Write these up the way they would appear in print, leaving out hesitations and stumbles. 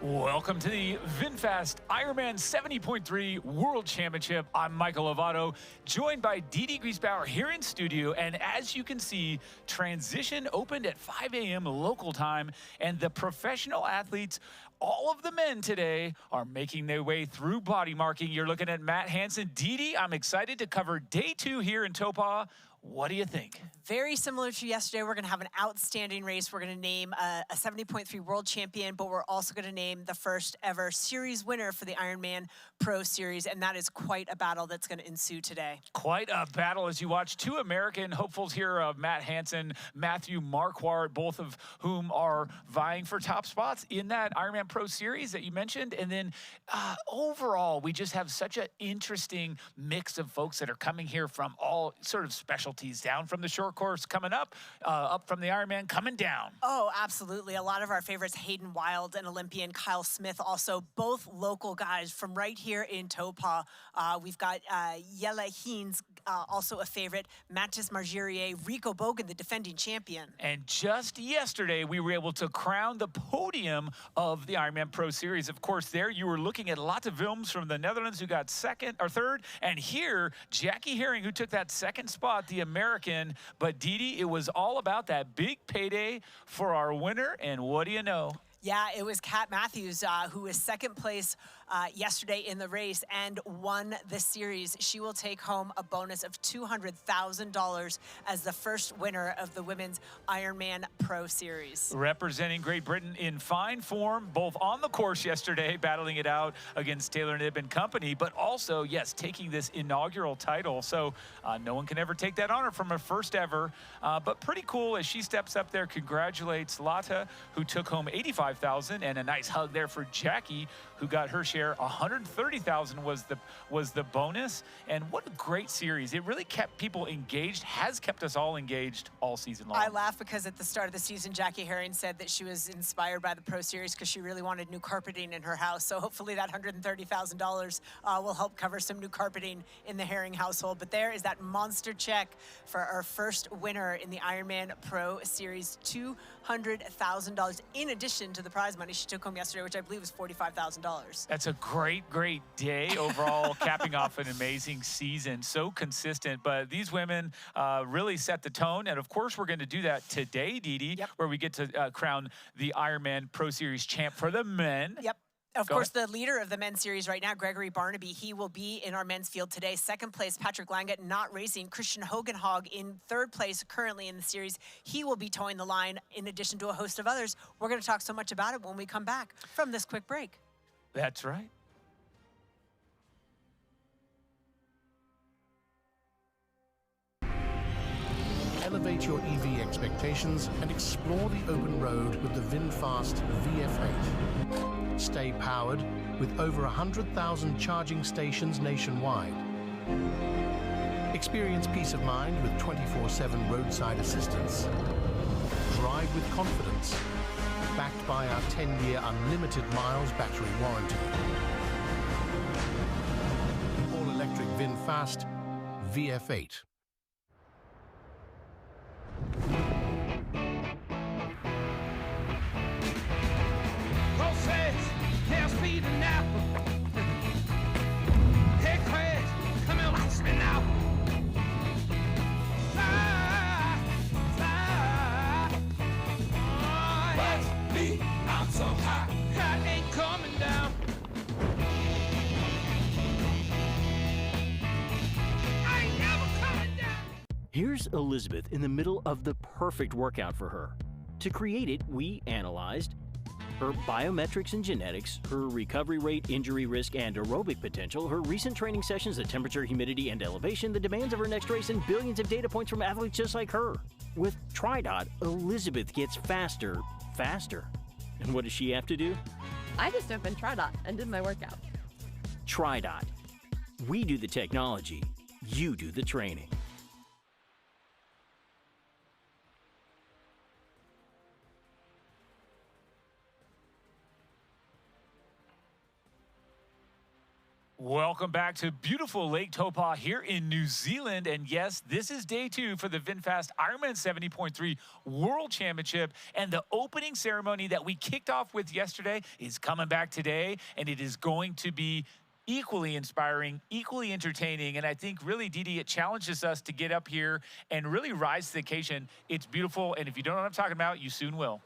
Welcome to the VinFast IRONMAN 70.3 World Championship. I'm Michael Lovato, joined by Didi Griesbauer here in studio. And as you can see, transition opened at 5 a.m. local time, and the professional athletes, all of the men today, are making their way through body marking. You're looking at Matt Hansen. Didi, I'm excited to cover day 2 here in Taupō. What do you think? Very similar to yesterday. We're going to have an outstanding race. We're going to name a 70.3 world champion, but we're also going to name the first ever series winner for the Ironman Pro Series, and that is quite a battle that's going to ensue today. Quite a battle as you watch two American hopefuls here, Matt Hansen, Matthew Marquardt, both of whom are vying for top spots in that Ironman Pro Series that you mentioned. And then overall, we just have such an interesting mix of folks that are coming here from all sort of specialties, down from the short course coming up from the Ironman coming down. Oh, absolutely. A lot of our favorites, Hayden Wild and Olympian Kyle Smith, also both local guys from right here in Taupō. We've got Jelle Heens, also a favorite, Mathis Margerier, Rico Bogan, the defending champion. And just yesterday, we were able to crown the podium of the Ironman Pro Series. Of course, there you were looking at lots of films from the Netherlands who got second or third, and here, Jackie Herring, who took that second spot, the American. But Didi, it was all about that big payday for our winner, and what do you know? Yeah, it was Kat Matthews, who was second place yesterday in the race and won the series. She will take home a bonus of $200,000 as the first winner of the Women's Ironman Pro Series. Representing Great Britain in fine form, both on the course yesterday, battling it out against Taylor Knibb and company, but also, yes, taking this inaugural title. So no one can ever take that honor from a first ever, but pretty cool as she steps up there, congratulates Lotta, who took home $85,000, and a nice hug there for Jackie, who got her share. $130,000 was the bonus. And what a great series. It really kept people engaged, has kept us all engaged all season long. I laugh because at the start of the season, Jackie Herring said that she was inspired by the Pro Series because she really wanted new carpeting in her house. So hopefully that $130,000 will help cover some new carpeting in the Herring household. But there is that monster check for our first winner in the Ironman Pro Series, $200,000 in addition to the prize money she took home yesterday, which I believe was $45,000. That's a great day overall, capping off an amazing season. So consistent, but these women really set the tone. And of course, we're going to do that today, Didi, where we get to crown the Ironman Pro Series champ for the men. Yep. Of course, the leader of the men's series right now, Gregory Barnaby, he will be in our men's field today. Second place, Patrick Langet, not racing. Christian Hogenhog in third place currently in the series. He will be towing the line in addition to a host of others. We're going to talk so much about it when we come back from this quick break. That's right. Elevate your EV expectations and explore the open road with the VinFast VF8. Stay powered with over 100,000 charging stations nationwide. Experience peace of mind with 24/7 roadside assistance. Drive with confidence, backed by our 10-year unlimited miles battery warranty. All-electric VinFast VF8. Hey, Chris, come here, watch me now. Fly, fly. Oh, watch me, I'm so high. I ain't coming down. I ain't never coming down. Here's Elizabeth in the middle of the perfect workout for her. To create it, we analyzed her biometrics and genetics, her recovery rate, injury risk, and aerobic potential, her recent training sessions, the temperature, humidity, and elevation, the demands of her next race, and billions of data points from athletes just like her. With TriDot, Elizabeth gets faster. And what does she have to do? I just opened TriDot and did my workout. TriDot. We do the technology, you do the training. Welcome back to beautiful Lake Taupō here in New Zealand. And yes, this is day 2 for the VinFast IRONMAN 70.3 World Championship. And the opening ceremony that we kicked off with yesterday is coming back today. And it is going to be equally inspiring, equally entertaining. And I think really, Didi, it challenges us to get up here and really rise to the occasion. It's beautiful. And if you don't know what I'm talking about, you soon will.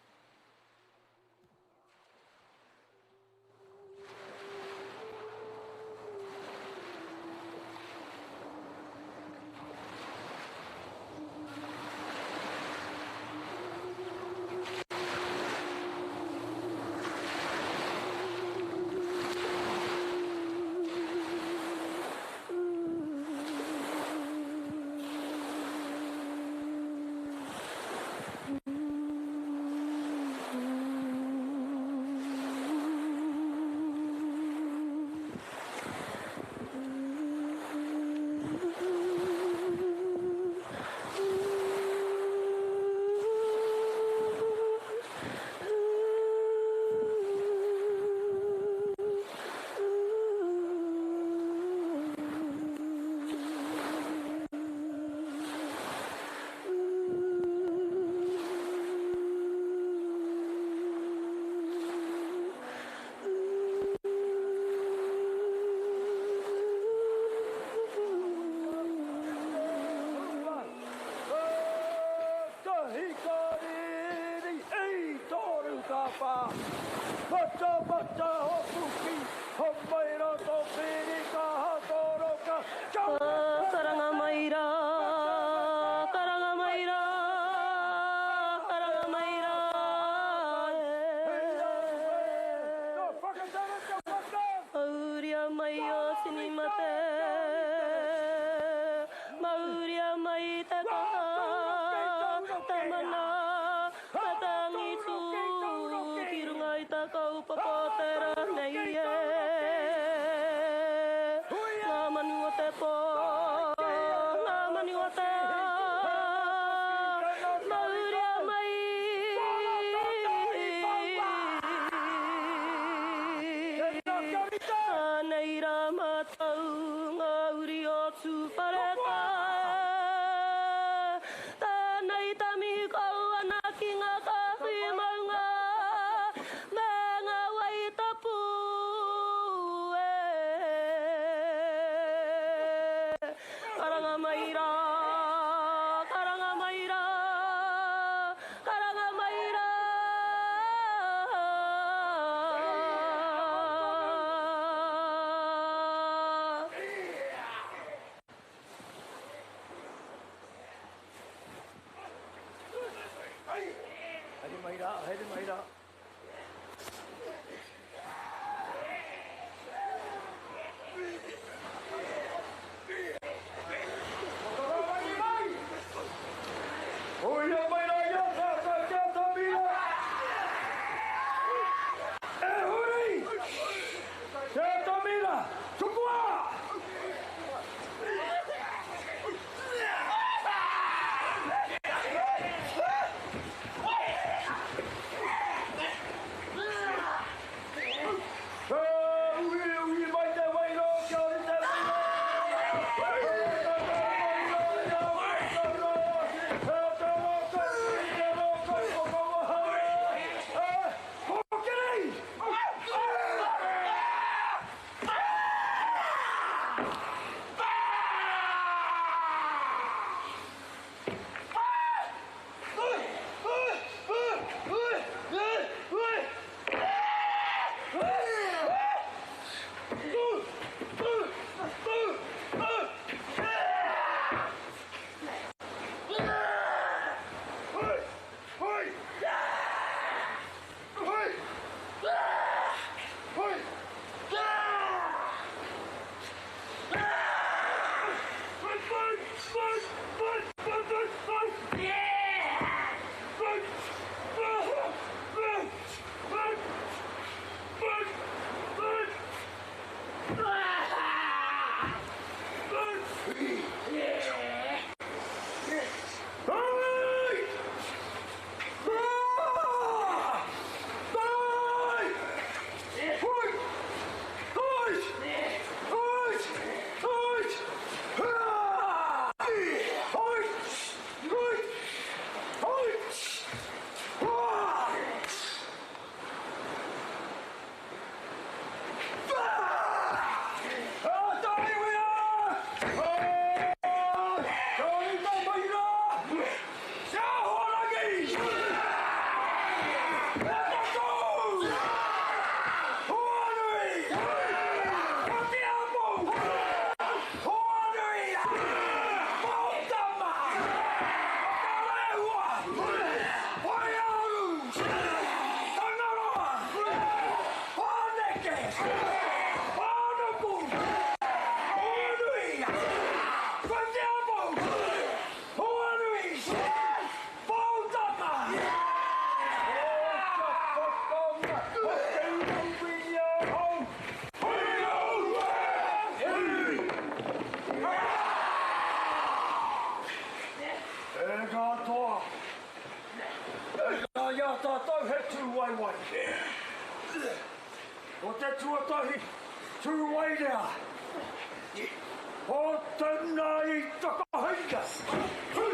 tātou he tūwaiwai. O te tuatahi, tūwai rea. O tēnā I takahinga. O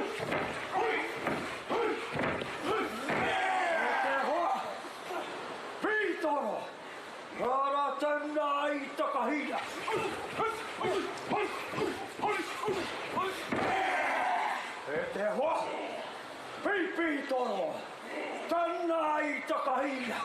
te hoa, pītoro. Ara tēnā I takahinga. E te hoa, pītoro. Tēnā I takahinga.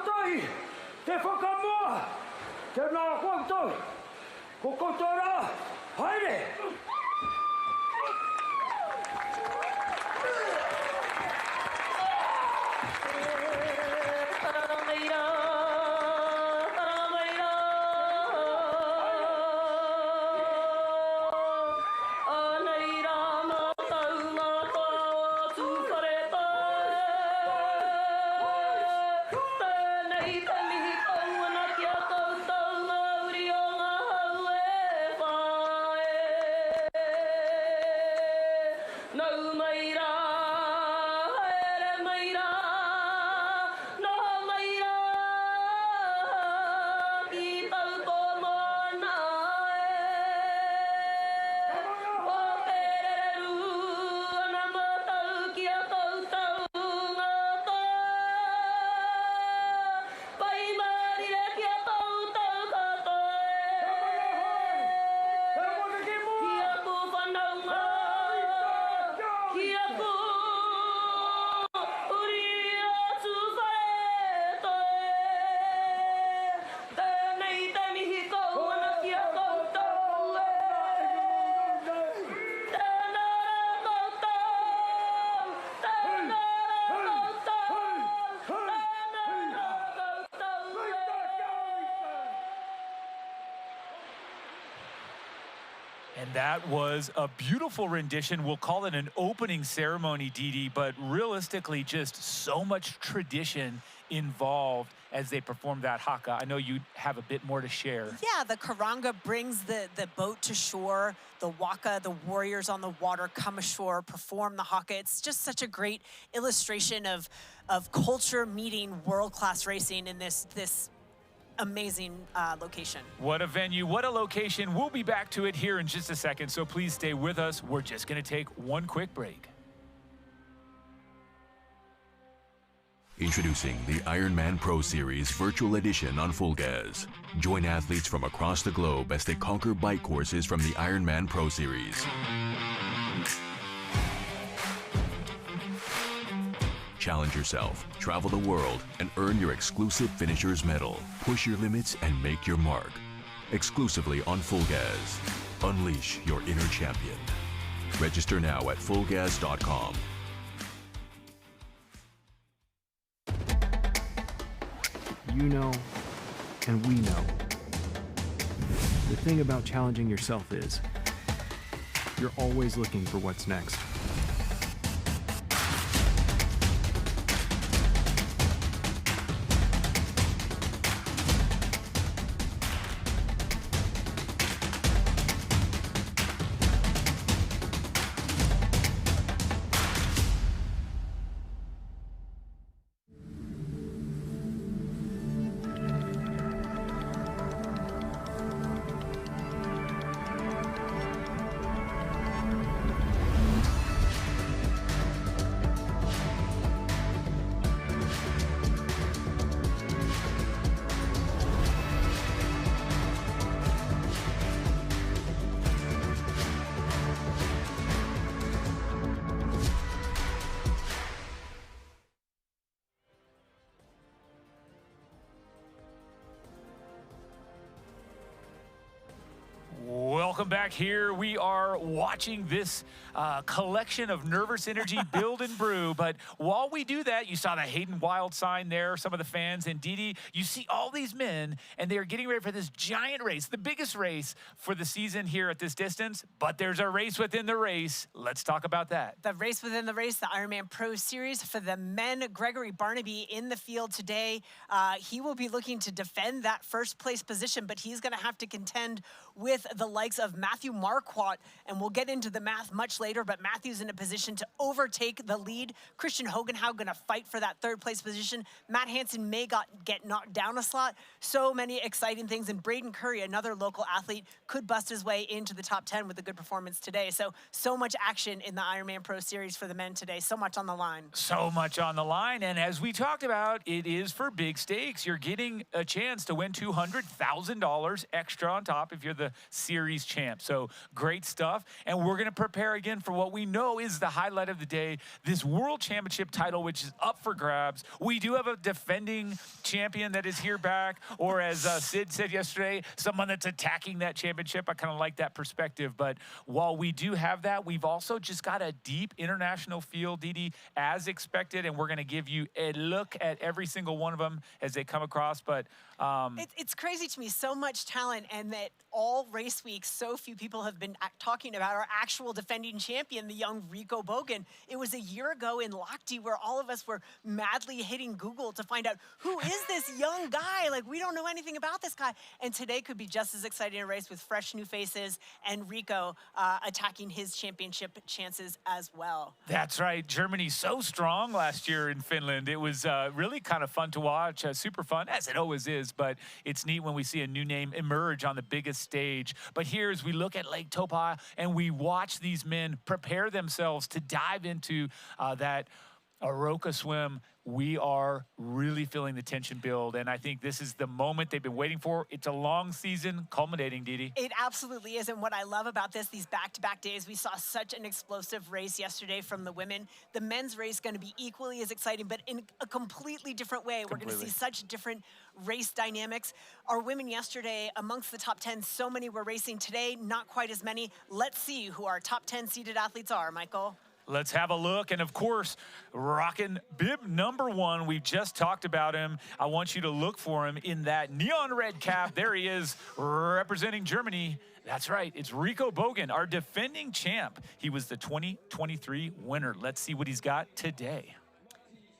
tahi, te whakamoa, te nā koutou, ko koutou rā, haere! And that was a beautiful rendition. We'll call it an opening ceremony, Didi, but realistically, just so much tradition involved as they perform that haka. I know you have a bit more to share. Yeah, the karanga brings the boat to shore. The waka, the warriors on the water, come ashore, perform the haka. It's just such a great illustration of culture meeting world-class racing in this amazing location. What a venue, what a location. We'll be back to it here in just a second, so please stay with us. We're just going to take one quick break. Introducing the Ironman Pro Series Virtual Edition on Full Gas. Join athletes from across the globe as they conquer bike courses from the Ironman Pro Series. Challenge yourself, travel the world, and earn your exclusive Finisher's Medal. Push your limits and make your mark. Exclusively on Full Gas. Unleash your inner champion. Register now at fullgas.com. You know, and we know. The thing about challenging yourself is, you're always looking for what's next. Welcome back here. We are watching this collection of nervous energy build and brew. But while we do that, you saw the Hayden Wild sign there, some of the fans. And Didi, you see all these men, and they are getting ready for this giant race, the biggest race for the season here at this distance. But there's a race within the race. Let's talk about that. The race within the race, the Ironman Pro Series for the men. Gregory Barnaby in the field today. He will be looking to defend that first place position, but he's going to have to contend with the likes of Matthew Marquardt, and we'll get into the math much later, but Matthew's in a position to overtake the lead. Christian Hogenhow going to fight for that third place position. Matt Hansen may get knocked down a slot. So many exciting things, and Braden Curry, another local athlete, could bust his way into the top 10 with a good performance today. So much action in the Ironman Pro Series for the men today. So much on the line. So much on the line, and as we talked about, it is for big stakes. You're getting a chance to win $200,000 extra on top if you're the series champion. champ. So great stuff. And we're going to prepare again for what we know is the highlight of the day, this world championship title, which is up for grabs. We do have a defending champion that is here back, or as Sid said yesterday, someone that's attacking that championship. I kind of like that perspective. But while we do have that, we've also just got a deep international field, Didi, as expected, and we're going to give you a look at every single one of them as they come across. But it's crazy to me, so much talent, and that all race week, so few people have been talking about our actual defending champion, the young Rico Bogan. It was a year ago in Lochte where all of us were madly hitting Google to find out, who is this young guy? Like, we don't know anything about this guy. And today could be just as exciting a race with fresh new faces and Rico attacking his championship chances as well. That's right. Germany so strong last year in Finland. It was really kind of fun to watch, super fun, as it always is. But it's neat when we see a new name emerge on the biggest stage. But here, as we look at Lake Taupō and we watch these men prepare themselves to dive into that Aroka swim, we are really feeling the tension build. And I think this is the moment they've been waiting for. It's a long season culminating, Didi. It absolutely is. And what I love about this, these back-to-back days, we saw such an explosive race yesterday from the women. The men's race going to be equally as exciting, but in a completely different way. We're going to see such different race dynamics. Our women yesterday, amongst the top 10, so many were racing. Today, not quite as many. Let's see who our top 10 seeded athletes are, Michael. Let's have a look. And of course, rocking bib number 1. We've just talked about him. I want you to look for him in that neon red cap. There he is, representing Germany. That's right. It's Rico Bogan, our defending champ. He was the 2023 winner. Let's see what he's got today.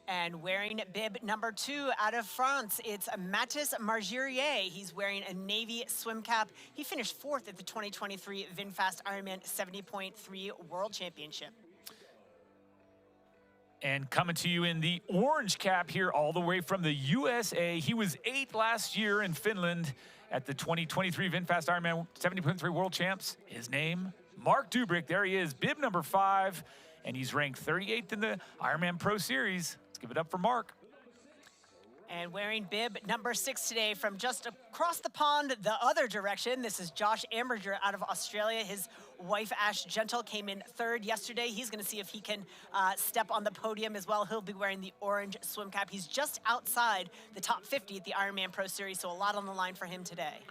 And wearing bib number 2 out of France, it's Mathis Margirier. He's wearing a navy swim cap. He finished 4th at the 2023 VinFast IRONMAN 70.3 World Championship. And coming to you in the orange cap here, all the way from the USA. He was 8th last year in Finland at the 2023 VinFast IRONMAN 70.3 World Champs. His name, Mark Dubrick. There he is, bib number 5. And he's ranked 38th in the Ironman Pro Series. Let's give it up for Mark. And wearing bib number 6 today from just across the pond, the other direction. This is Josh Amberger out of Australia. His wife, Ash Gentle, came in 3rd yesterday. He's going to see if he can step on the podium as well. He'll be wearing the orange swim cap. He's just outside the top 50 at the Ironman Pro Series, so a lot on the line for him today.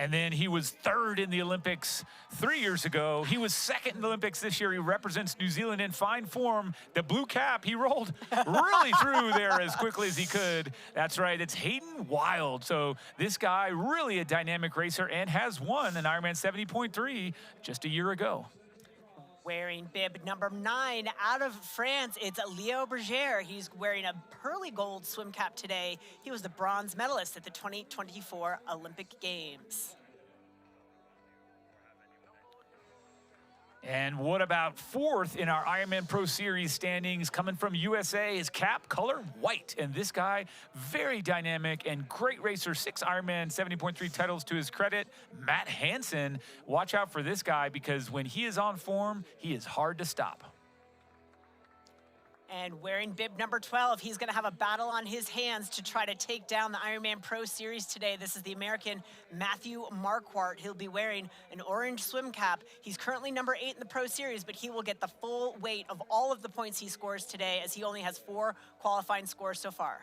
And then he was 3rd in the Olympics 3 years ago. He was 2nd in the Olympics this year. He represents New Zealand in fine form. The blue cap, he rolled really through there as quickly as he could. That's right, it's Hayden Wild. So this guy, really a dynamic racer, and has won an Ironman 70.3 just a year ago. Wearing bib number 9 out of France, it's Leo Berger. He's wearing a pearly gold swim cap today. He was the bronze medalist at the 2024 Olympic Games. And what about 4th in our Ironman Pro Series standings? Coming from USA, his cap color white. And this guy, very dynamic and great racer. 6 Ironman 70.3 titles to his credit. Matt Hansen, watch out for this guy because when he is on form, he is hard to stop. And wearing bib number 12, he's going to have a battle on his hands to try to take down the Ironman Pro Series today. This is the American Matthew Marquardt. He'll be wearing an orange swim cap. He's currently number 8 in the Pro Series, but he will get the full weight of all of the points he scores today, as he only has 4 qualifying scores so far.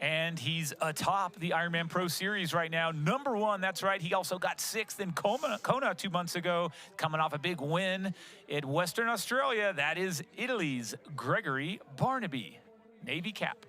And he's atop the Ironman Pro Series right now. Number 1, that's right. He also got 6th in Kona 2 months ago, coming off a big win at Western Australia. That is Italy's Gregory Barnaby, Navy cap.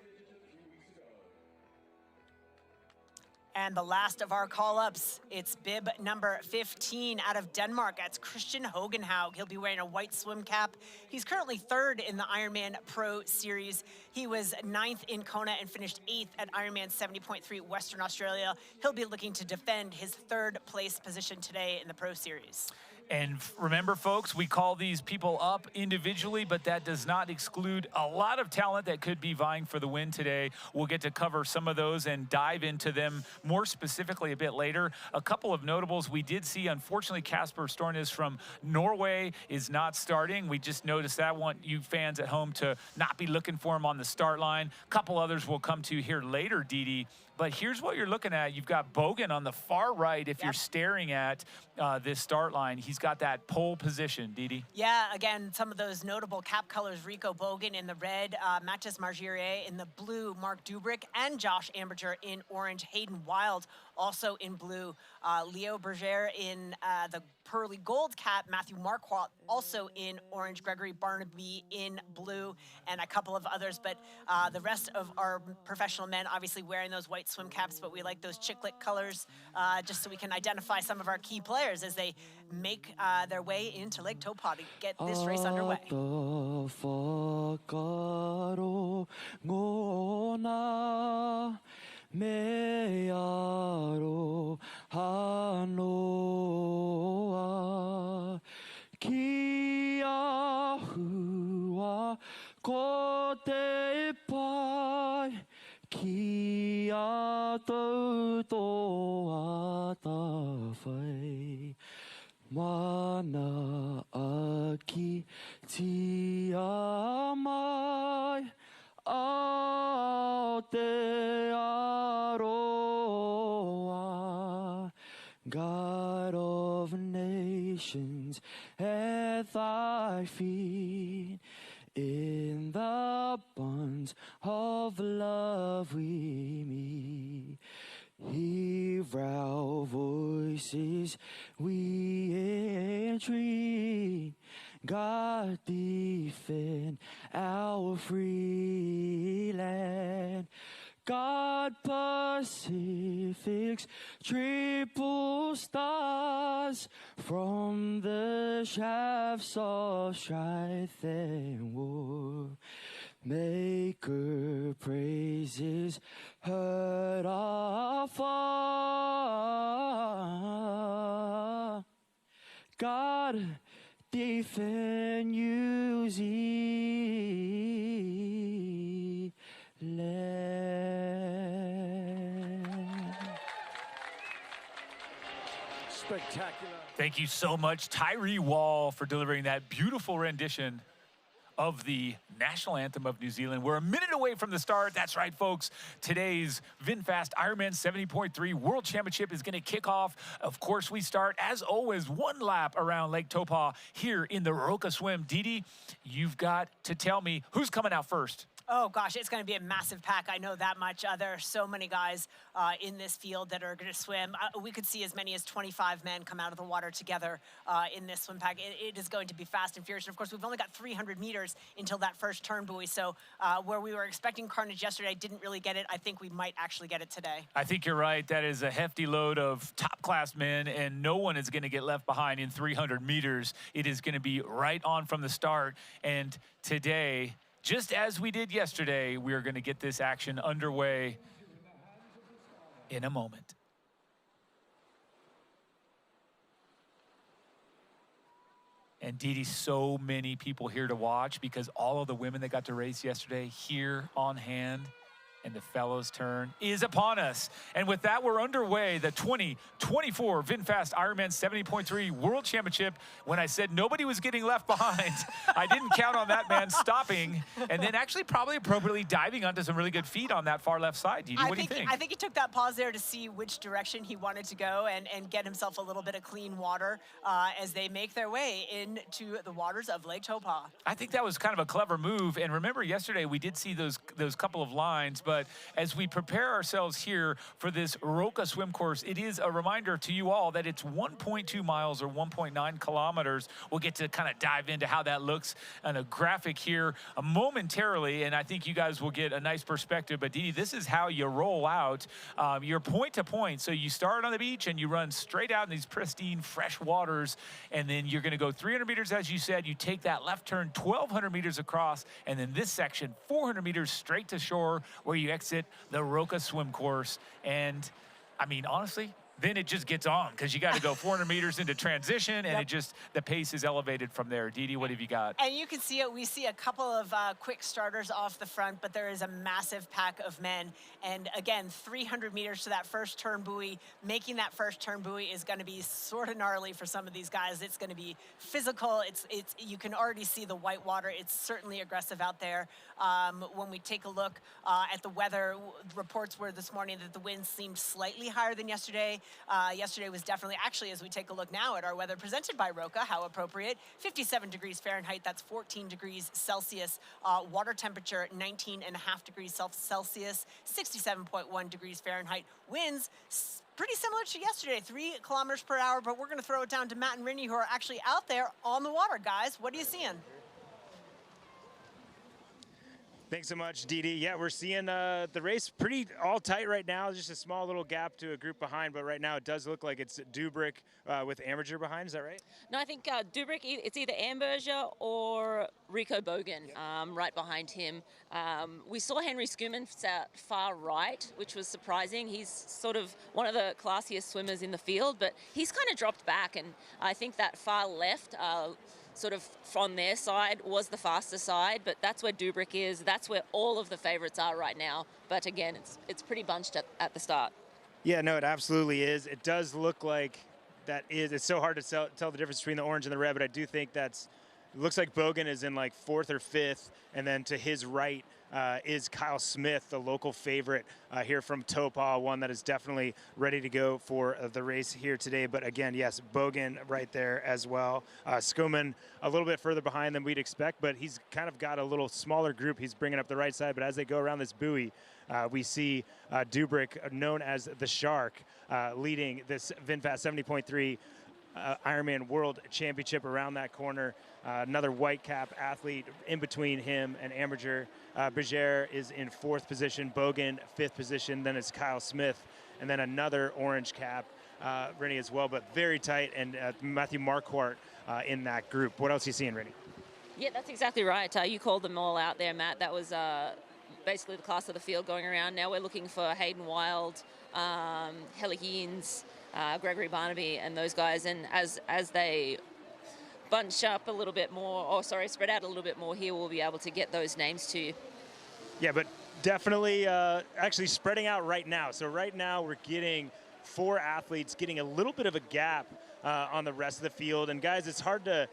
And the last of our call-ups, it's bib number 15 out of Denmark. That's Christian Hogenhaug. He'll be wearing a white swim cap. He's currently 3rd in the Ironman Pro Series. He was 9th in Kona and finished 8th at Ironman 70.3 Western Australia. He'll be looking to defend his 3rd place position today in the Pro Series. And remember, folks, we call these people up individually, but that does not exclude a lot of talent that could be vying for the win today. We'll get to cover some of those and dive into them more specifically a bit later. A couple of notables we did see, unfortunately, Kasper Stornes from Norway is not starting. We just noticed that. Want you fans at home to not be looking for him on the start line. A couple others we'll come to here later, Didi. But here's what you're looking at. You've got Bogan on the far right if you're staring at this start line. He's got that pole position, Didi. Yeah, again, some of those notable cap colors, Rico Bogan in the red, Mathis Margirier in the blue, Mark Dubrick and Josh Amberger in orange, Hayden Wild also in blue, Leo Berger in the pearly gold cap, Matthew Marquardt also in orange, Gregory Barnaby in blue, and a couple of others. But the rest of our professional men obviously wearing those white swim caps, but we like those chiclet colors just so we can identify some of our key players as they make their way into Lake Taupō to get this race underway. Me aro hanoa kia hua ko te pai kia tautoa tawhai mana aki tia mai ao te aroa, God of nations, at thy feet, in the bonds of love we meet. Hear our voices, we entreat. God defend our free land. God Pacific's triple stars from the shafts of strife and war. Maker praises heard afar. God defend you, Spectacular. Thank you so much, Tyree Wall, for delivering that beautiful rendition of the national anthem of New Zealand. We're a minute away from the start. That's right, folks. Today's VinFast Ironman 70.3 World Championship is going to kick off. Of course, we start, as always, one lap around Lake Taupō here in the Roka Swim. Didi, you've got to tell me who's coming out first. Oh, gosh, it's going to be a massive pack. I know that much. There are so many guys in this field that are going to swim. We could see as many as 25 men come out of the water together in this swim pack. It is going to be fast and furious. And, of course, we've only got 300 meters until that first turn buoy. So where we were expecting carnage yesterday, didn't really get it. I think we might actually get it today. I think you're right. That is a hefty load of top-class men, and no one is going to get left behind in 300 meters. It is going to be right on from the start. And today, just as we did yesterday, we are going to get this action underway in a moment. And Didi, so many people here to watch because all of the women that got to race yesterday here on hand. And the fellows' turn is upon us. And with that, we're underway. The 2024 VinFast Ironman 70.3 World Championship. When I said nobody was getting left behind, I didn't count on that man stopping and then actually probably appropriately diving onto some really good feet on that far left side. Didi, what do you think? I think he took that pause there to see which direction he wanted to go and get himself a little bit of clean water as they make their way into the waters of Lake Taupō. I think that was kind of a clever move. And remember, yesterday we did see those couple of lines, but as we prepare ourselves here for this Roka swim course, it is a reminder to you all that it's 1.2 miles or 1.9 kilometers. We'll get to kind of dive into how that looks on a graphic here momentarily, and I think you guys will get a nice perspective. But Didi, this is how you roll out. You're point to point. So you start on the beach and you run straight out in these pristine, fresh waters, and then you're going to go 300 meters, as you said. You take that left turn 1,200 meters across, and then this section 400 meters straight to shore where you exit the Roka swim course. And I mean, honestly, then it just gets on because you got to go 400 meters into transition, and the pace is elevated from there. Didi, what have you got? And you can see it. We see a couple of quick starters off the front, but there is a massive pack of men. And again, 300 meters to that first turn buoy. Making that first turn buoy is going to be sort of gnarly for some of these guys. It's going to be physical. You can already see the white water. It's certainly aggressive out there. When we take a look at the weather, reports were this morning that the winds seemed slightly higher than yesterday. Yesterday was definitely, actually, as we take a look now at our weather presented by Roca, how appropriate, 57 degrees Fahrenheit, that's 14 degrees Celsius. Water temperature, 19.5 degrees Celsius, 67.1 degrees Fahrenheit. Winds, pretty similar to yesterday, 3 kilometers per hour, but we're going to throw it down to Matt and Rinny, who are actually out there on the water. Guys, what are you seeing? Thanks so much, Didi. Yeah, we're seeing the race pretty all tight right now. Just a small little gap to a group behind, but right now it does look like it's Dubrick with Amager behind. Is that right? No, I think Dubrick, it's either Amberger or Rico Bogan right behind him. We saw Henry Schumann sat far right, which was surprising. He's sort of one of the classiest swimmers in the field, but he's kind of dropped back, and I think that far left sort of from their side was the faster side, but that's where Dubrick is. That's where all of the favorites are right now. But again, it's pretty bunched at the start. Yeah, no, it absolutely is. It does look like it's so hard to tell the difference between the orange and the red, but I do think it looks like Bogan is in like 4th or 5th, and then to his right is Kyle Smith, the local favorite here from Taupō, one that is definitely ready to go for the race here today. But again, yes, Bogan right there as well. Schumann a little bit further behind than we'd expect, but he's kind of got a little smaller group. He's bringing up the right side, but as they go around this buoy, we see Dubrick, known as the Shark, leading this VinFast 70.3 Ironman World Championship around that corner. Another white cap athlete in between him and Amager. Berger is in 4th position, Bogan 5th position, then it's Kyle Smith, and then another orange cap, Rennie as well, but very tight, and Matthew Marquardt in that group. What else are you seeing, Rennie? Yeah, that's exactly right. You called them all out there, Matt. That was basically the class of the field going around. Now we're looking for Hayden Wild, Helle Heens, Gregory Barnaby, and those guys, and as they bunch up a little bit more, spread out a little bit more here, we'll be able to get those names to you. Yeah, but definitely actually spreading out right now. So right now we're getting 4 athletes getting a little bit of a gap on the rest of the field. And guys, it's hard to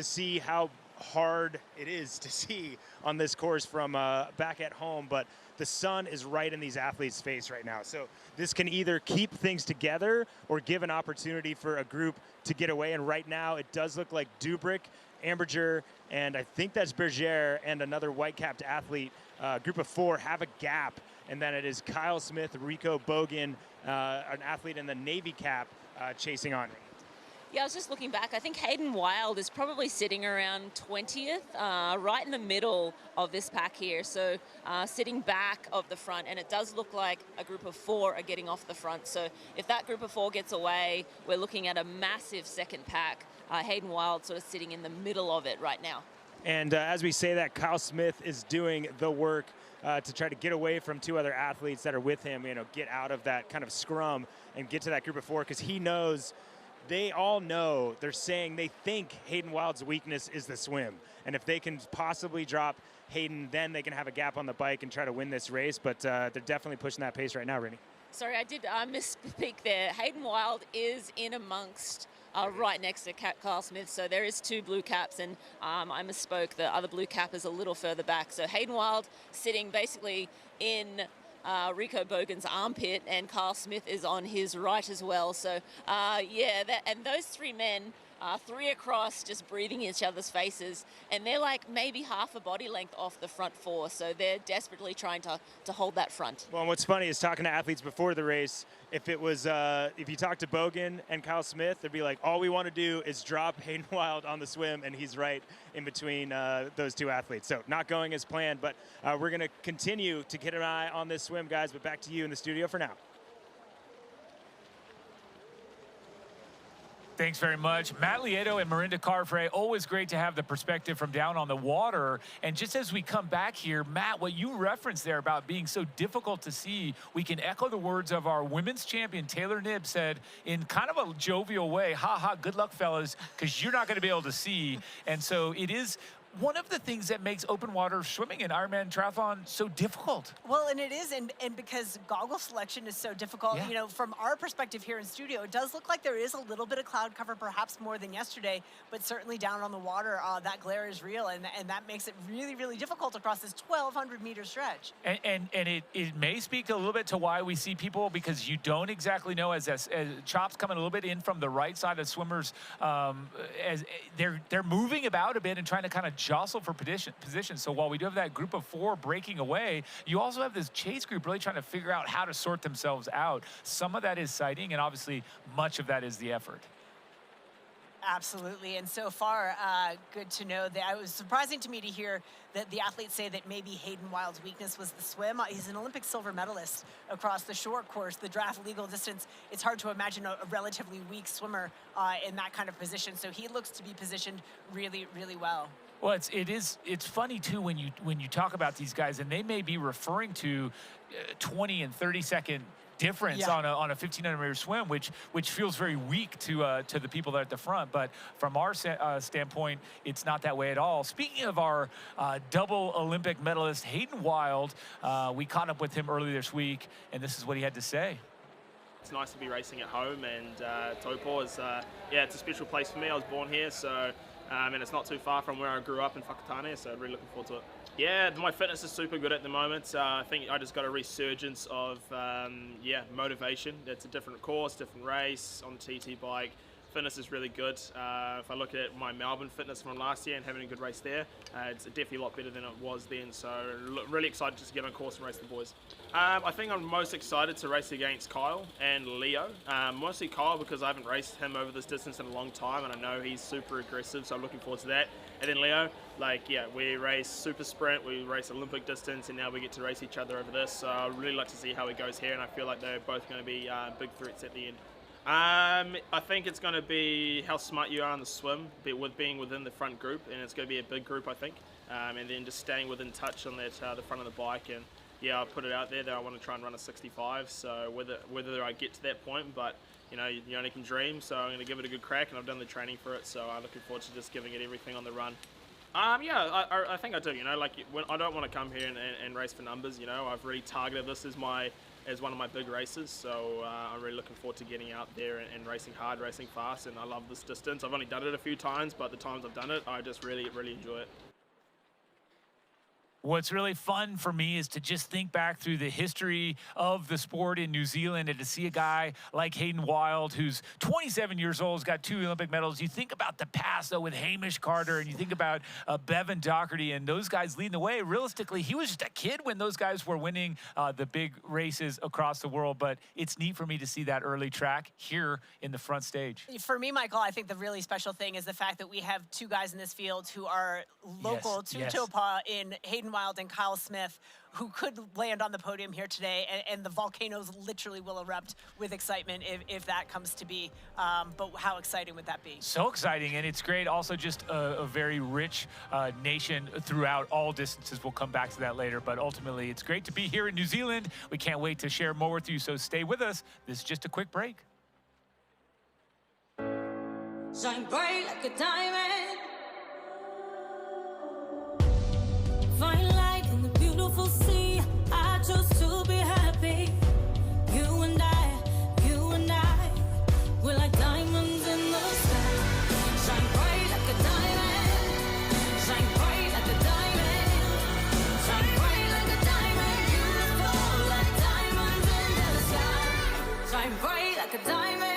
see how hard it is to see on this course from back at home, but the sun is right in these athletes' face right now. So this can either keep things together or give an opportunity for a group to get away. And right now it does look like Dubrick, Amberger, and I think that's Berger and another white-capped athlete, group of 4, have a gap. And then it is Kyle Smith, Rico Bogan, an athlete in the Navy cap, chasing on. Yeah, I was just looking back. I think Hayden Wild is probably sitting around 20th, right in the middle of this pack here. So sitting back of the front, and it does look like a group of 4 are getting off the front. So if that group of 4 gets away, we're looking at a massive second pack. Hayden Wild sort of sitting in the middle of it right now. And as we say that, Kyle Smith is doing the work to try to get away from 2 other athletes that are with him, get out of that kind of scrum and get to that group of 4, because he knows. They all know, they're saying they think Hayden Wild's weakness is the swim. And if they can possibly drop Hayden, then they can have a gap on the bike and try to win this race. But they're definitely pushing that pace right now, Rennie. Sorry, I did misspeak there. Hayden Wild is in amongst right next to Kyle Smith. So there is 2 blue caps, and I misspoke. The other blue cap is a little further back. So Hayden Wild sitting basically in Rico Bogan's armpit, and Kyle Smith is on his right as well. So, and those 3 men, 3 across, just breathing each other's faces, and they're like maybe half a body length off the front 4, so they're desperately trying to hold that front. Well, and what's funny is talking to athletes before the race, if you talk to Bogan and Kyle Smith, they'd be like, all we want to do is drop Hayden Wild on the swim, and he's right in between those 2 athletes. So not going as planned, but we're going to continue to get an eye on this swim, guys, but back to you in the studio for now. Thanks very much. Matt Lieto and Marinda Carfrey, always great to have the perspective from down on the water. And just as we come back here, Matt, what you referenced there about being so difficult to see, we can echo the words of our women's champion, Taylor Knibb, said in kind of a jovial way, ha ha, good luck, fellas, because you're not going to be able to see. And so it is one of the things that makes open water swimming in Ironman triathlon so difficult. Well, and it is, and because goggle selection is so difficult, Yeah. you know, from our perspective here in studio, it does look like there is a little bit of cloud cover, perhaps more than yesterday, but certainly down on the water, that glare is real, and that makes it really, really difficult across this 1,200-meter stretch. And it may speak a little bit to why we see people, because you don't exactly know as Chop's coming a little bit in from the right side of swimmers, as they're moving about a bit and trying to kind of jostle for position. So while we do have that group of 4 breaking away, you also have this chase group really trying to figure out how to sort themselves out. Some of that is sighting, and obviously much of that is the effort. Absolutely, and so far, good to know that. It was surprising to me to hear that the athletes say that maybe Hayden Wild's weakness was the swim. He's an Olympic silver medalist across the short course, the draft legal distance. It's hard to imagine a relatively weak swimmer in that kind of position, so he looks to be positioned really, really well. Well, it's funny too when you talk about these guys, and they may be referring to 20 and 30-second difference on a 1,500-meter swim, which feels very weak to the people that are at the front. But from our standpoint, it's not that way at all. Speaking of our double Olympic medalist, Hayden Wild, we caught up with him earlier this week, and this is what he had to say. It's nice to be racing at home, and Taupō is, it's a special place for me. I was born here, so and it's not too far from where I grew up in Whakatane, so I'm really looking forward to it. Yeah, my fitness is super good at the moment. I think I just got a resurgence of, motivation. It's a different course, different race on the TT bike. Fitness is really good. If I look at my Melbourne fitness from last year and having a good race there, it's definitely a lot better than it was then. So really excited just to get on course and race the boys. I think I'm most excited to race against Kyle and Leo. Mostly Kyle because I haven't raced him over this distance in a long time, and I know he's super aggressive, so I'm looking forward to that. And then Leo, we race super sprint, we race Olympic distance, and now we get to race each other over this. So I really like to see how it goes here, and I feel like they're both going to be big threats at the end. I think it's going to be how smart you are on the swim, with being within the front group, and it's going to be a big group, I think. And then just staying within touch on that the front of the bike, and I'll put it out there that I want to try and run a 65. So whether I get to that point, but you only can dream. So I'm going to give it a good crack, and I've done the training for it. So I'm looking forward to just giving it everything on the run. I think I do. When I don't want to come here and race for numbers. I've really targeted this as one of my big races, so I'm really looking forward to getting out there and racing hard, racing fast, and I love this distance. I've only done it a few times, but the times I've done it, I just really, really enjoy it. What's really fun for me is to just think back through the history of the sport in New Zealand and to see a guy like Hayden Wild, who's 27 years old, has got 2 Olympic medals. You think about the past, though, with Hamish Carter, and you think about Bevan Doherty and those guys leading the way. Realistically, he was just a kid when those guys were winning the big races across the world, but it's neat for me to see that early track here in the front stage. For me, Michael, I think the really special thing is the fact that we have 2 guys in this field who are local to Taupō in Hayden Wild and Kyle Smith, who could land on the podium here today, and the volcanoes literally will erupt with excitement if that comes to be. But how exciting would that be? So exciting, and it's great. Also just a very rich nation throughout all distances. We'll come back to that later, but ultimately it's great to be here in New Zealand. We can't wait to share more with you, so stay with us. This is just a quick break. Shine bright like a diamond. Find light in the beautiful sea. I chose to be happy. You and I, we're like diamonds in the sky. Shine bright like a diamond. Shine bright like a diamond. Shine bright like a diamond. Beautiful like diamonds in the sky. Shine bright like a diamond.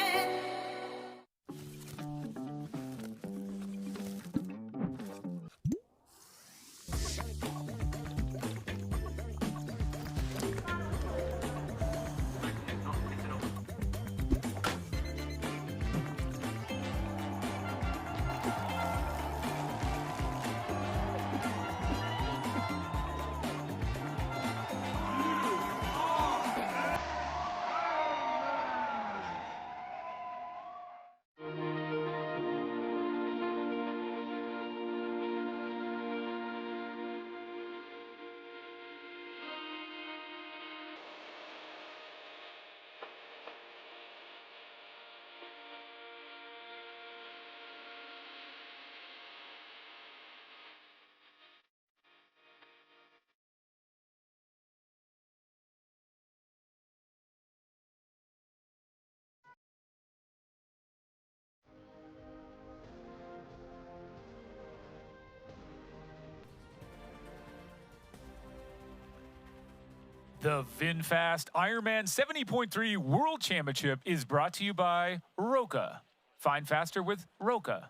The VinFast IRONMAN 70.3 World Championship is brought to you by Roka. Find faster with Roka.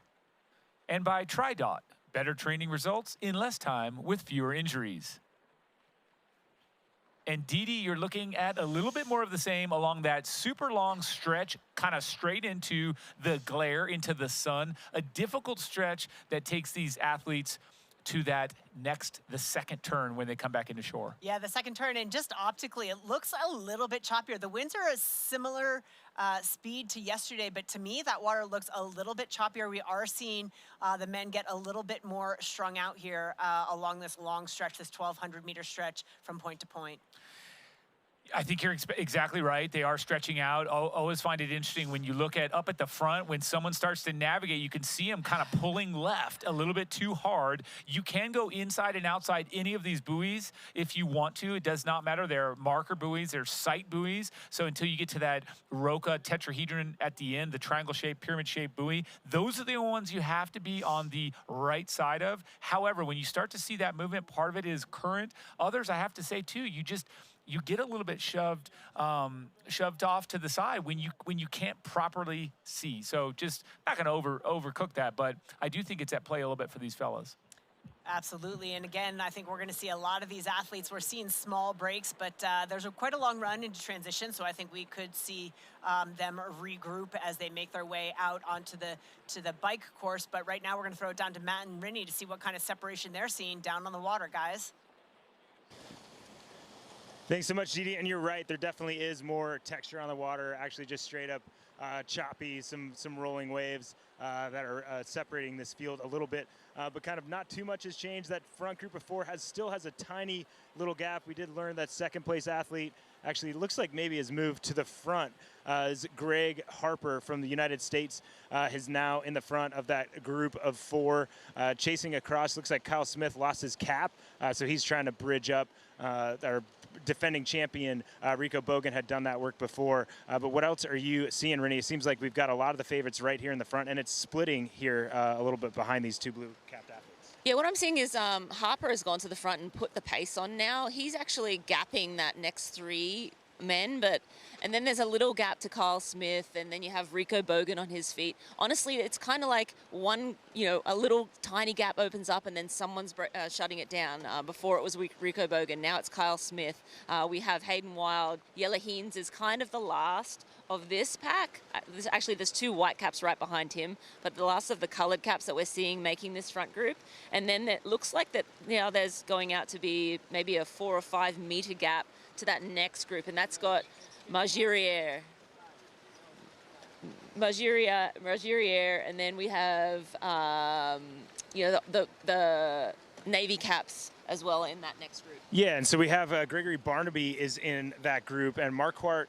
And by TriDot. Better training results in less time with fewer injuries. And Didi, you're looking at a little bit more of the same along that super long stretch, kind of straight into the glare, into the sun. A difficult stretch that takes these athletes to the second turn when they come back into shore. Yeah, the second turn, and just optically, it looks a little bit choppier. The winds are a similar speed to yesterday, but to me, that water looks a little bit choppier. We are seeing the men get a little bit more strung out here along this long stretch, this 1,200-meter stretch from point to point. I think you're exactly right. They are stretching out. I always find it interesting when you look up at the front, when someone starts to navigate, you can see them kind of pulling left a little bit too hard. You can go inside and outside any of these buoys if you want to. It does not matter. They're marker buoys. They're sight buoys. So until you get to that Roka tetrahedron at the end, the triangle-shaped, pyramid-shaped buoy, those are the ones you have to be on the right side of. However, when you start to see that movement, part of it is current. Others, I have to say, too, you get a little bit shoved off to the side when you can't properly see. So just not going to overcook that, but I do think it's at play a little bit for these fellas. Absolutely, and again, I think we're going to see a lot of these athletes. We're seeing small breaks, but there's quite a long run into transition, so I think we could see them regroup as they make their way out onto the bike course. But right now, we're going to throw it down to Matt and Rinny to see what kind of separation they're seeing down on the water, guys. Thanks so much, Didi. And you're right, there definitely is more texture on the water, actually just straight up choppy, some rolling waves that are separating this field a little bit. But kind of not too much has changed. That front group of four still has a tiny little gap. We did learn that second place athlete actually looks like maybe has moved to the front. Is Greg Harper from the United States is now in the front of that group of four. Chasing across, looks like Kyle Smith lost his cap, so he's trying to bridge up. Our defending champion Rico Bogan had done that work before. But what else are you seeing, Renee? It seems like we've got a lot of the favorites right here in the front, and it's splitting here a little bit behind these two blue-capped athletes. Yeah, what I'm seeing is Harper has gone to the front and put the pace on now. He's actually gapping that next three men, and then there's a little gap to Kyle Smith, and then you have Rico Bogan on his feet. Honestly, it's kind of like a little tiny gap opens up and then someone's shutting it down. Before it was Rico Bogan, now it's Kyle Smith. We have Hayden Wild. Yella Hines is kind of the last of this pack. There's two white caps right behind him, but the last of the colored caps that we're seeing making this front group. And then it looks like that there's going out to be maybe a 4 or 5 meter gap to that next group, and that's got Magirier, and then we have the Navy caps as well in that next group. Yeah, and so we have Gregory Barnaby is in that group, and Marquardt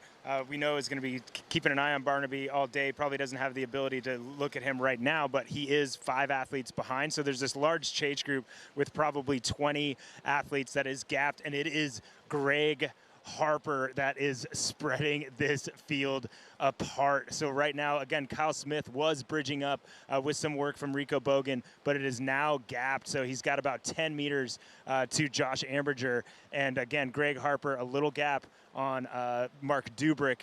we know is going to be keeping an eye on Barnaby all day. Probably doesn't have the ability to look at him right now, but he is 5 athletes behind. So there's this large chase group with probably 20 athletes that is gapped, and it is Greg Harper that is spreading this field apart. So right now, again, Kyle Smith was bridging up with some work from Rico Bogan, but it is now gapped. So he's got about 10 meters to Josh Amberger. And again, Greg Harper, a little gap on Mark Dubrick,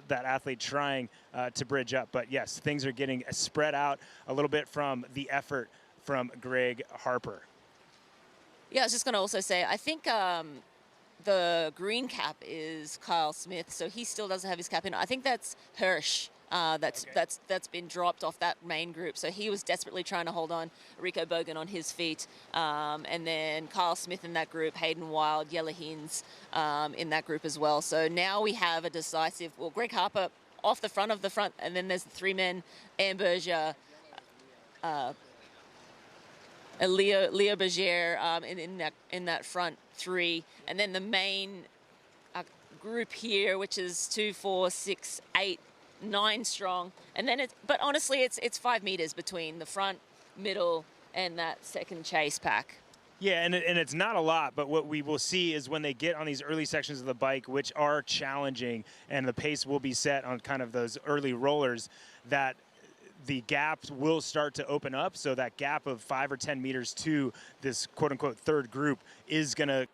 that athlete trying to bridge up. But yes, things are getting spread out a little bit from the effort from Greg Harper. Yeah, I was just going to also say, I think the green cap is Kyle Smith, so he still doesn't have his cap in. I think that's Hirsch. That's been dropped off that main group. So he was desperately trying to hold on Rico Bogan on his feet. And then Kyle Smith in that group, Hayden Wild, Yella Hines in that group as well. So now we have a decisive, Greg Harper off the front of the front, and then there's the 3 men, Amberger, Leo Berger in that front 3, and then the main group here, which is 2, 4, 6, 8, 9 strong, and then but honestly, it's 5 meters between the front, middle, and that second chase pack. Yeah, and it's not a lot, but what we will see is when they get on these early sections of the bike, which are challenging, and the pace will be set on kind of those early rollers, that the gaps will start to open up. So that gap of 5 or 10 meters to this quote-unquote third group is going to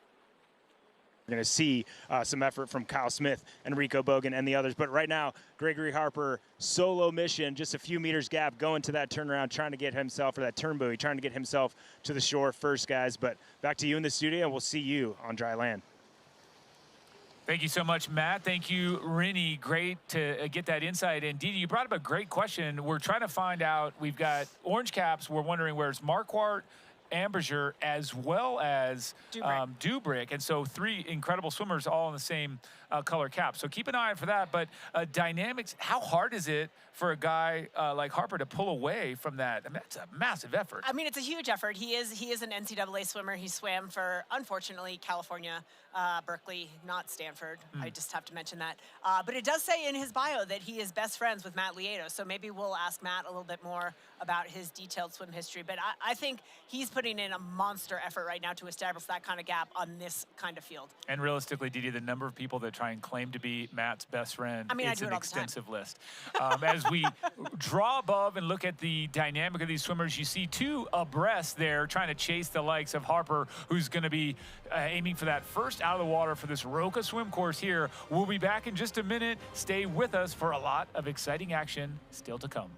We're going to see some effort from Kyle Smith and Rico Bogan and the others. But right now, Gregory Harper, solo mission, just a few meters gap, going to that turnaround, trying to get himself, or that turn buoy, trying to get himself to the shore first, guys. But back to you in the studio, and we'll see you on dry land. Thank you so much, Matt. Thank you, Rennie. Great to get that insight. And Didi, you brought up a great question. We're trying to find out. We've got orange caps. We're wondering where's Marquardt, Amberger, as well as Dubrick. And so 3 incredible swimmers all in the same color cap. So keep an eye out for that. But dynamics, how hard is it for a guy like Harper to pull away from that? I mean, that's a massive effort. I mean, it's a huge effort. He is an NCAA swimmer. He swam for, unfortunately, California, Berkeley, not Stanford. I just have to mention that. But it does say in his bio that he is best friends with Matt Lieto. So maybe we'll ask Matt a little bit more about his detailed swim history. But I think he's putting in a monster effort right now to establish that kind of gap on this kind of field. And realistically, Didi, the number of people that try and claim to be Matt's best friend, I mean, it's an all extensive list. As we draw above and look at the dynamic of these swimmers, you see 2 abreast there trying to chase the likes of Harper, who's going to be aiming for that first out of the water for this Roca swim course here. We'll be back in just a minute. Stay with us for a lot of exciting action still to come.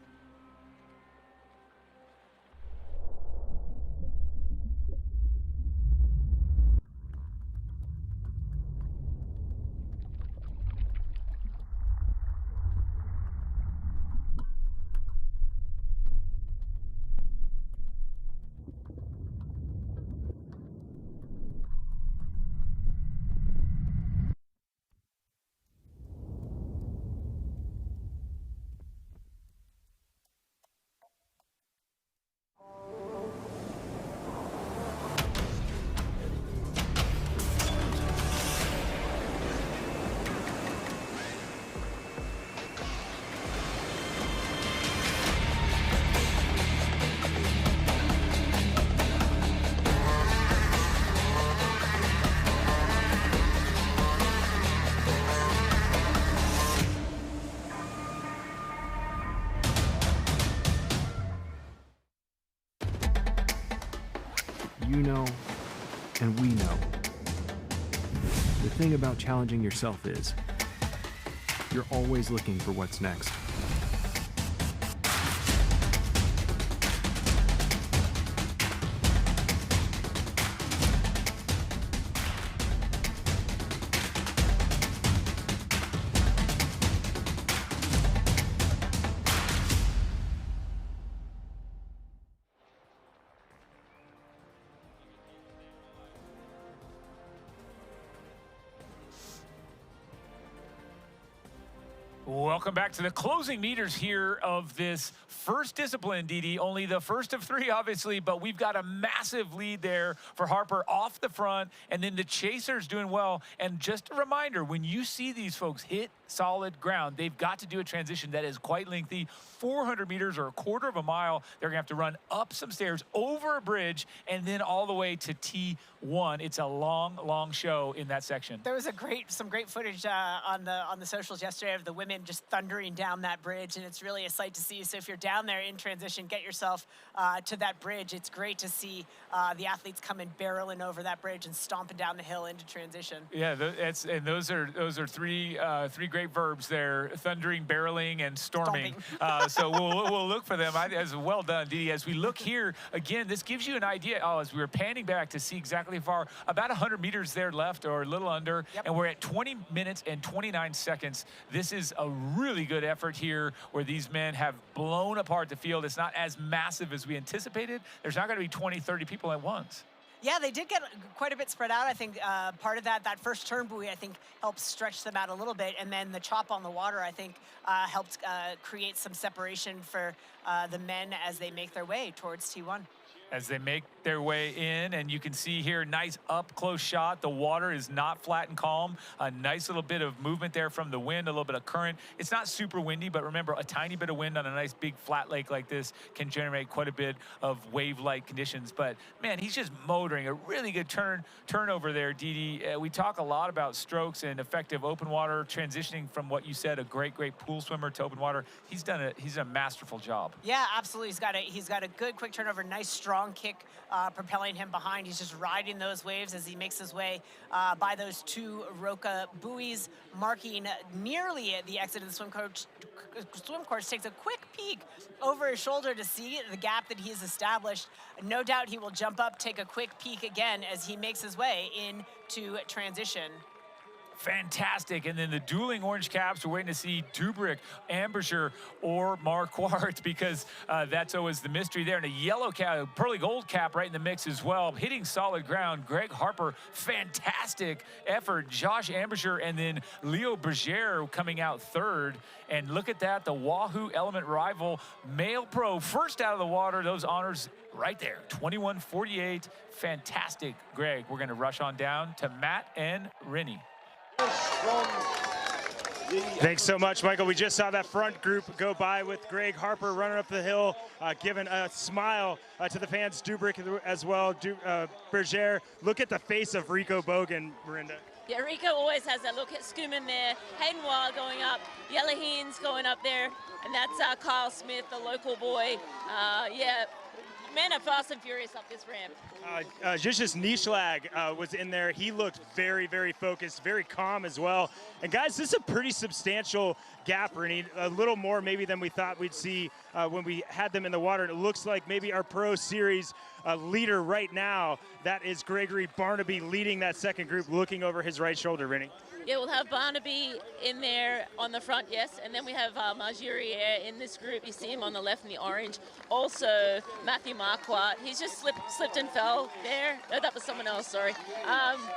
You know, and we know. The thing about challenging yourself is you're always looking for what's next. Welcome back to the closing meters here of this first discipline, Didi. Only the first of 3, obviously, but we've got a massive lead there for Harper off the front, and then the chasers doing well. And just a reminder, when you see these folks hit solid ground, they've got to do a transition that is quite lengthy, 400 meters or a quarter of a mile. They're gonna have to run up some stairs, over a bridge, and then all the way to T1. It's a long, long show in that section. There was some great footage on the socials yesterday of the women just thundering down that bridge, and it's really a sight to see. So if you're down there in transition, get yourself to that bridge. It's great to see the athletes coming barreling over that bridge and stomping down the hill into transition. Yeah, those are three great verbs there: thundering, barreling, and storming. So we'll look for them. As well done, Didi. As we look here again, this gives you an idea. As we were panning back to see exactly how far, about 100 meters there left, or a little under, and we're at 20 minutes and 29 seconds. This is a really good effort here, where these men have blown apart the field. It's not as massive as we anticipated. There's not going to be 20, 30 people at once. Yeah, they did get quite a bit spread out. I think part of that first turn buoy, I think, helped stretch them out a little bit. And then the chop on the water, I think, helped create some separation for the men as they make their way towards T1. As they make their way in, and you can see here, nice up-close shot. The water is not flat and calm. A nice little bit of movement there from the wind, a little bit of current. It's not super windy, but remember, a tiny bit of wind on a nice big flat lake like this can generate quite a bit of wave-like conditions. But, man, he's just motoring. A really good turnover there, Didi. We talk a lot about strokes and effective open water, transitioning from what you said, a great pool swimmer to open water. He's done a masterful job. Yeah, absolutely. He's got a good quick turnover, nice strong strong kick propelling him behind. He's just riding those waves as he makes his way by those 2 Roca buoys, marking nearly at the exit of the swim course, takes a quick peek over his shoulder to see the gap that he's established. No doubt he will jump up, take a quick peek again as he makes his way into transition. Fantastic. And then the dueling orange caps, we're waiting to see Dubrick, Ambasher, or Marquardt, because that's always the mystery there. And a yellow cap, pearly gold cap right in the mix as well. Hitting solid ground. Greg Harper, fantastic effort. Josh Ambasher, and then Leo Berger coming out 3rd. And look at that, the Wahoo Element Rival male pro, first out of the water. Those honors right there, 21:48. Fantastic, Greg. We're going to rush on down to Matt and Rennie. Thanks so much, Michael. We just saw that front group go by with Greg Harper running up the hill, giving a smile to the fans. Dubrick as well, Berger. Look at the face of Rico Bogan, Marinda. Yeah, Rico always has that look at Skuman there. Hayden Wild going up, Yella Heens going up there, and that's Kyle Smith, the local boy. Yeah, men are fast and furious up this ramp. Justus Nieschlag was in there. He looked very, very focused, very calm as well. And guys, this is a pretty substantial gap, Rennie. A little more maybe than we thought we'd see when we had them in the water. And it looks like maybe our Pro Series leader right now, that is Gregory Barnaby leading that second group, looking over his right shoulder, Rennie. Yeah, we'll have Barnaby in there on the front, yes, and then we have Margerier in this group. You see him on the left in the orange. Also, Matthew Marquardt. He's just slipped and fell there. No, that was someone else, sorry.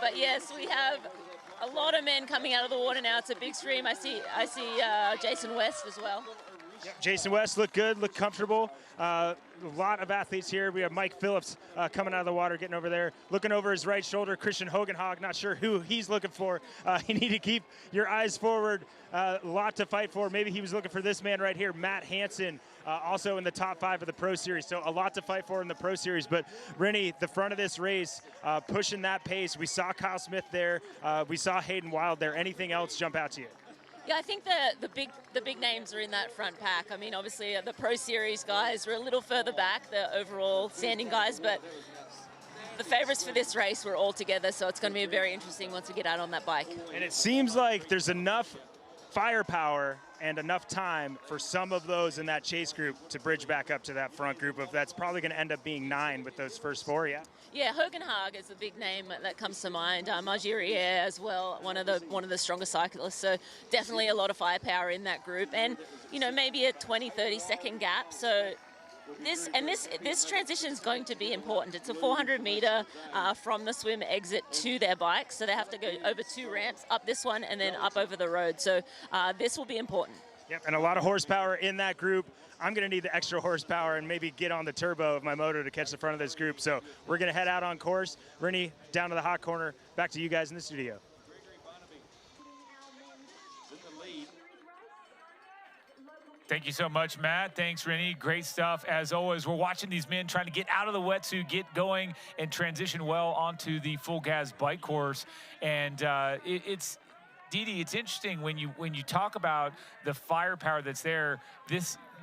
But yes, we have a lot of men coming out of the water now. It's a big stream. I see Jason West as well. Yep, Jason West looked good, looked comfortable. A lot of athletes here. We have Mike Phillips coming out of the water, getting over there, looking over his right shoulder. Christian Hogenhog, not sure who he's looking for. You need to keep your eyes forward. A lot to fight for. Maybe he was looking for this man right here, Matt Hansen, also in the top 5 of the Pro Series. So a lot to fight for in the Pro Series. But Rennie, the front of this race, pushing that pace. We saw Kyle Smith there. We saw Hayden Wild there. Anything else jump out to you? Yeah, I think the big names are in that front pack. I mean, obviously the Pro Series guys are a little further back, the overall standing guys, but the favorites for this race were all together, so it's going to be very interesting once we get out on that bike. And it seems like there's enough firepower and enough time for some of those in that chase group to bridge back up to that front group of that's probably going to end up being 9 with those first 4, yeah? Yeah, Hogenhag is the big name that comes to mind. Margerier as well, one of the stronger cyclists. So definitely a lot of firepower in that group, and you know, maybe a 20-30 second gap. So this transition is going to be important. It's a 400-meter from the swim exit to their bike, so they have to go over 2 ramps, up this one, and then up over the road. So this will be important. Yep, and a lot of horsepower in that group. I'm going to need the extra horsepower and maybe get on the turbo of my motor to catch the front of this group. So we're going to head out on course. Rennie, down to the hot corner. Back to you guys in the studio. Thank you so much, Matt. Thanks, Rennie. Great stuff. As always, we're watching these men trying to get out of the wetsuit, get going, and transition well onto the full gas bike course. And it's Didi, it's interesting when you talk about the firepower that's there.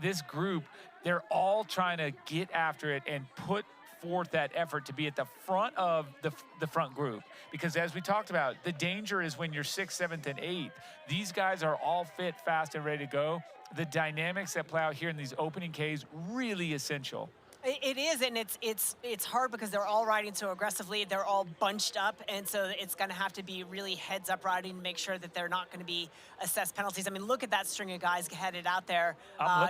This group, they're all trying to get after it and put forth that effort to be at the front of the front group. Because as we talked about, the danger is when you're 6th, 7th, and 8th. These guys are all fit, fast, and ready to go. The dynamics that play out here in these opening Ks, really essential. It is, and it's hard because they're all riding so aggressively. They're all bunched up, and so it's going to have to be really heads-up riding to make sure that they're not going to be assessed penalties. I mean, look at that string of guys headed out there.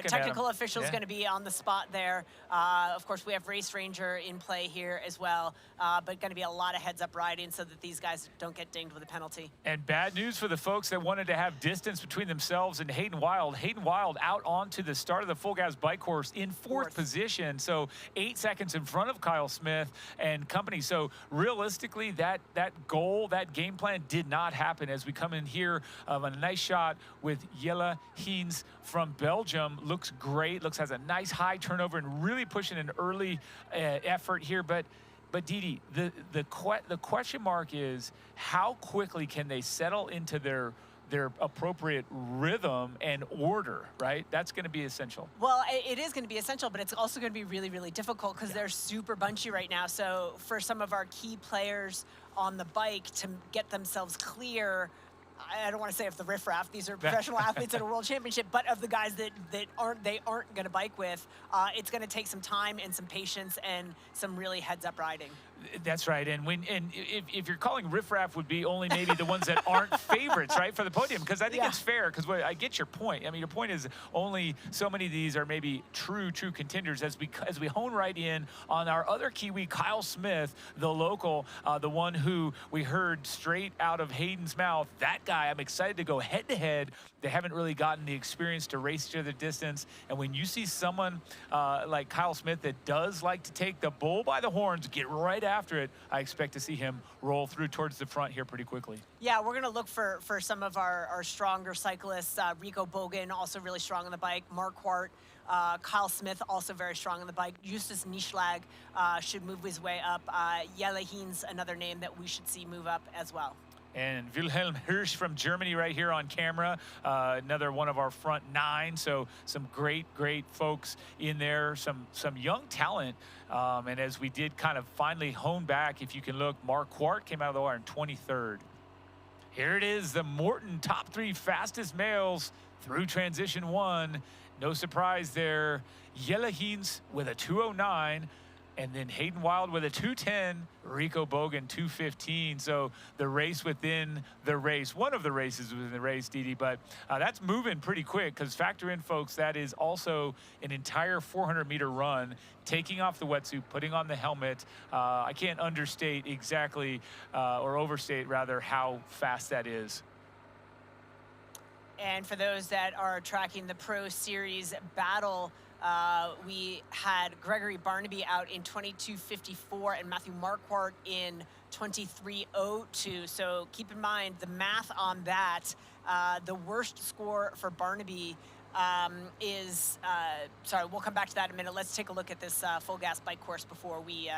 Technical officials going to be on the spot there. Of course, we have Race Ranger in play here as well, but going to be a lot of heads-up riding so that these guys don't get dinged with a penalty. And bad news for the folks that wanted to have distance between themselves and Hayden Wild. Hayden Wild out onto the start of the full gas bike course in fourth position. So 8 seconds in front of Kyle Smith and company. So realistically, that goal, that game plan did not happen as we come in here of a nice shot with Jelle Heens from Belgium. Looks great, has a nice high turnover and really pushing an early effort here. But Didi, the question mark is how quickly can they settle into their their appropriate rhythm and order, right? That's going to be essential. Well, it is going to be essential, but it's also going to be really, really difficult because they're super bunchy right now. So for some of our key players on the bike to get themselves clear, I don't want to say of the riffraff, these are professional athletes at a world championship, but of the guys that aren't going to bike with, it's going to take some time and some patience and some really heads-up riding. That's right, and if you're calling riffraff, would be only maybe the ones that aren't favorites, right, for the podium, because I think it's fair, because I get your point. I mean, your point is only so many of these are maybe true contenders. As we hone right in on our other Kiwi, Kyle Smith, the local, the one who we heard straight out of Hayden's mouth. That guy, I'm excited to go head-to-head. They haven't really gotten the experience to race to the distance, and when you see someone like Kyle Smith that does like to take the bull by the horns, get right after it, I expect to see him roll through towards the front here pretty quickly. Yeah, we're going to look for some of our stronger cyclists. Rico Bogan, also really strong on the bike. Mark Quart, Kyle Smith, also very strong on the bike. Justus Nischlag should move his way up. Jelle Heinz, another name that we should see move up as well. And Wilhelm Hirsch from Germany right here on camera, another one of our front 9. So some great folks in there, some young talent. And as we did kind of finally hone back, if you can look, Mark Quart came out of the wire in 23rd. Here it is, the Morton top 3 fastest males through transition 1. No surprise there. Jelle Heinz with a 2:09. And then Hayden Wild with a 2:10, Rico Bogan 2:15. So the race within the race, one of the races within the race, Didi, but that's moving pretty quick, because factor in, folks, that is also an entire 400-meter run, taking off the wetsuit, putting on the helmet. I can't understate exactly, or overstate rather, how fast that is. And for those that are tracking the Pro Series battle, we had Gregory Barnaby out in 22:54 and Matthew Marquardt in 23:02. So keep in mind the math on that. The worst score for Barnaby is, sorry, we'll come back to that in a minute. Let's take a look at this full gas bike course before we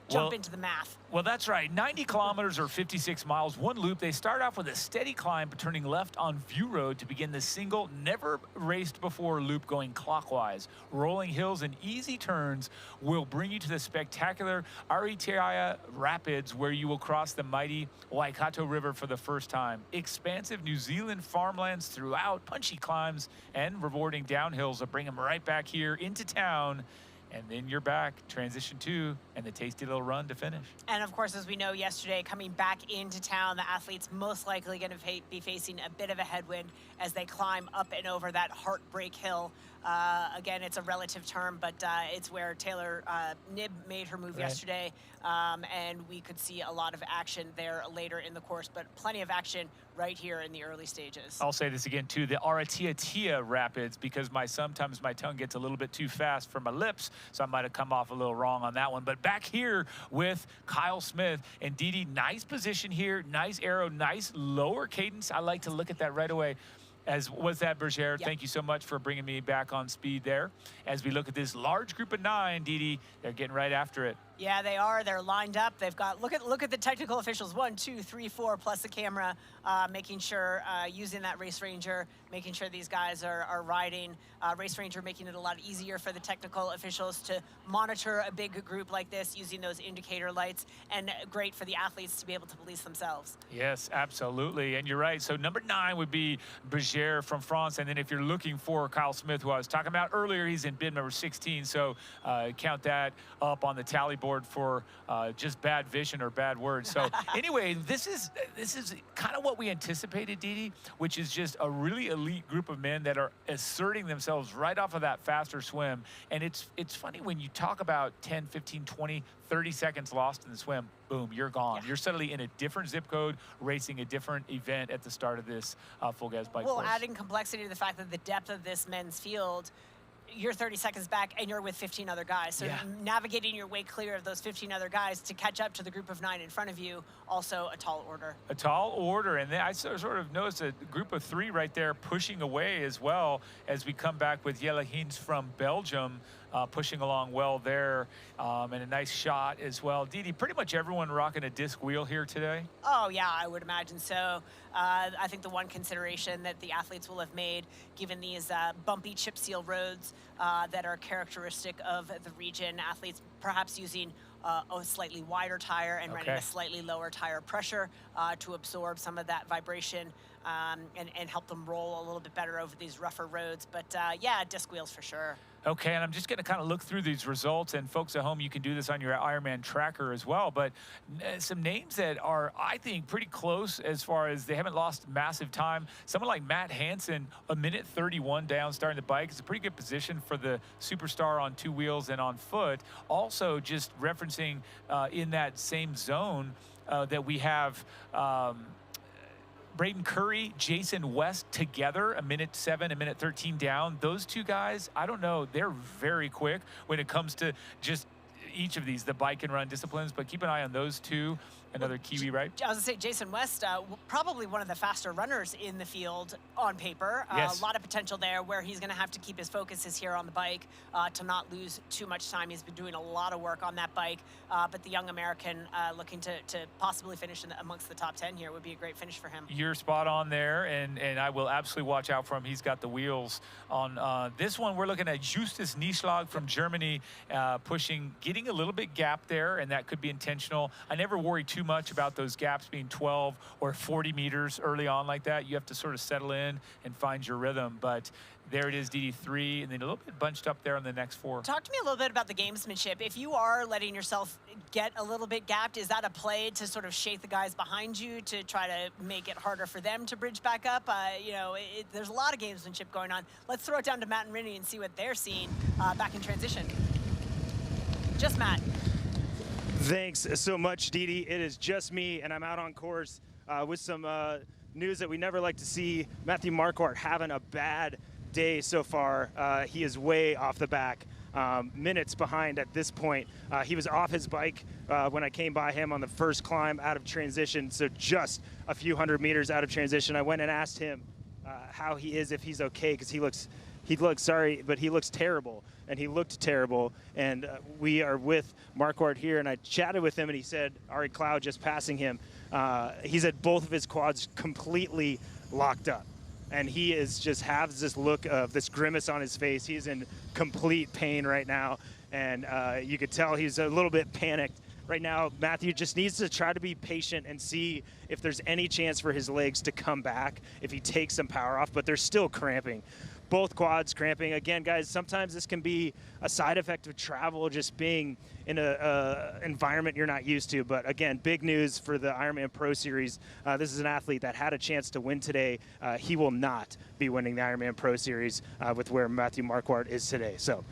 jump into the math. Well, that's right. 90 kilometers or 56 miles, one loop. They start off with a steady climb, turning left on View Road to begin the single, never raced before loop going clockwise. Rolling hills and easy turns will bring you to the spectacular Aritea Rapids, where you will cross the mighty Waikato River for the first time. Expansive New Zealand farmlands throughout, punchy climbs, and rewarding downhills will bring them right back here into town. And then you're back, transition 2, and the tasty little run to finish. And of course, as we know yesterday, coming back into town, the athletes most likely going to be facing a bit of a headwind as they climb up and over that Heartbreak Hill. Again, it's a relative term, but it's where Taylor Knibb made her move yesterday, and we could see a lot of action there later in the course, but plenty of action right here in the early stages. I'll say this again too, the Aritea Rapids, because sometimes my tongue gets a little bit too fast for my lips, so I might have come off a little wrong on that one. But back here with Kyle Smith and Didi, nice position here, nice arrow, nice lower cadence. I like to look at that right away. As was that, Berger. Yep. Thank you so much for bringing me back on speed there. As we look at this large group of 9, Didi, they're getting right after it. Yeah, they are. They're lined up. They've got, look at the technical officials, 1, 2, 3, 4, plus the camera, making sure, using that Race Ranger, making sure these guys are riding. Race Ranger making it a lot easier for the technical officials to monitor a big group like this using those indicator lights, and great for the athletes to be able to police themselves. Yes, absolutely. And you're right. So number 9 would be Berger from France. And then if you're looking for Kyle Smith, who I was talking about earlier, he's in bib number 16. So count that up on the tally board for just bad vision or bad words. So anyway, this is kind of what we anticipated, Didi, which is just a really elite group of men that are asserting themselves right off of that faster swim. And it's funny when you talk about 10, 15, 20, 30 seconds lost in the swim, boom, you're gone. Yeah. You're suddenly in a different zip code, racing a different event at the start of this full gas bike course. Adding complexity to the fact that the depth of this men's field, you're 30 seconds back and you're with 15 other guys. So navigating your way clear of those 15 other guys to catch up to the group of 9 in front of you, also a tall order. A tall order. And then I sort of noticed a group of 3 right there pushing away as well as we come back with Jelle Heinz from Belgium. pushing along well there, and a nice shot as well. Didi, pretty much everyone rocking a disc wheel here today? Oh, yeah, I would imagine so. I think the one consideration that the athletes will have made, given these bumpy chip seal roads that are characteristic of the region, athletes perhaps using a slightly wider tire and running a slightly lower tire pressure to absorb some of that vibration and help them roll a little bit better over these rougher roads. But yeah, disc wheels for sure. Okay, and I'm just going to kind of look through these results, and folks at home, you can do this on your Ironman tracker as well, but some names that are, I think, pretty close as far as they haven't lost massive time. Someone like Matt Hansen, 1:31 down starting the bike. It's a pretty good position for the superstar on two wheels and on foot. Also, just referencing in that same zone that we have Braden Curry, Jason West together, 1:07, 1:13 down. Those two guys, I don't know, they're very quick when it comes to just each of these, the bike and run disciplines, but keep an eye on those two. Another Kiwi, right? I was going to say, Jason West, probably one of the faster runners in the field on paper. Yes. A lot of potential there where he's going to have to keep his focus is here on the bike to not lose too much time. He's been doing a lot of work on that bike, but the young American looking to possibly finish amongst the top 10 here would be a great finish for him. You're spot on there, and I will absolutely watch out for him. He's got the wheels on this one. We're looking at Justus Nieschlag from Germany, pushing, getting a little bit gap there, and that could be intentional. I never worry too much about those gaps being 12 or 40 meters early on like that. You have to sort of settle in and find your rhythm, but there it is, DD3, and then a little bit bunched up there on the next four. Talk to me a little bit about the gamesmanship. If you are letting yourself get a little bit gapped, is that a play to sort of shake the guys behind you to try to make it harder for them to bridge back up? You know, there's a lot of gamesmanship going on. Let's throw it down to Matt and Rinny and see what they're seeing back in transition. Just Matt. Thanks so much, Didi. It is just me, and I'm out on course with some news that we never like to see. Matthew Marquardt having a bad day so far. He is way off the back, minutes behind at this point. He was off his bike when I came by him on the first climb out of transition, so just a few hundred meters out of transition. I went and asked him how he is, if he's okay, because he looks sorry, but he looks terrible, and he looked terrible. And we are with Marquardt here, and I chatted with him, and he said, Ari Cloud just passing him, he said both of his quads completely locked up. And he is just has this look of this grimace on his face. He's in complete pain right now, and you could tell he's a little bit panicked. Right now, Matthew just needs to try to be patient and see if there's any chance for his legs to come back if he takes some power off, but they're still cramping. Both quads cramping. Again, guys, sometimes this can be a side effect of travel, just being in an environment you're not used to. But again, big news for the Ironman Pro Series. This is an athlete that had a chance to win today. He will not be winning the Ironman Pro Series with where Matthew Marquardt is today. So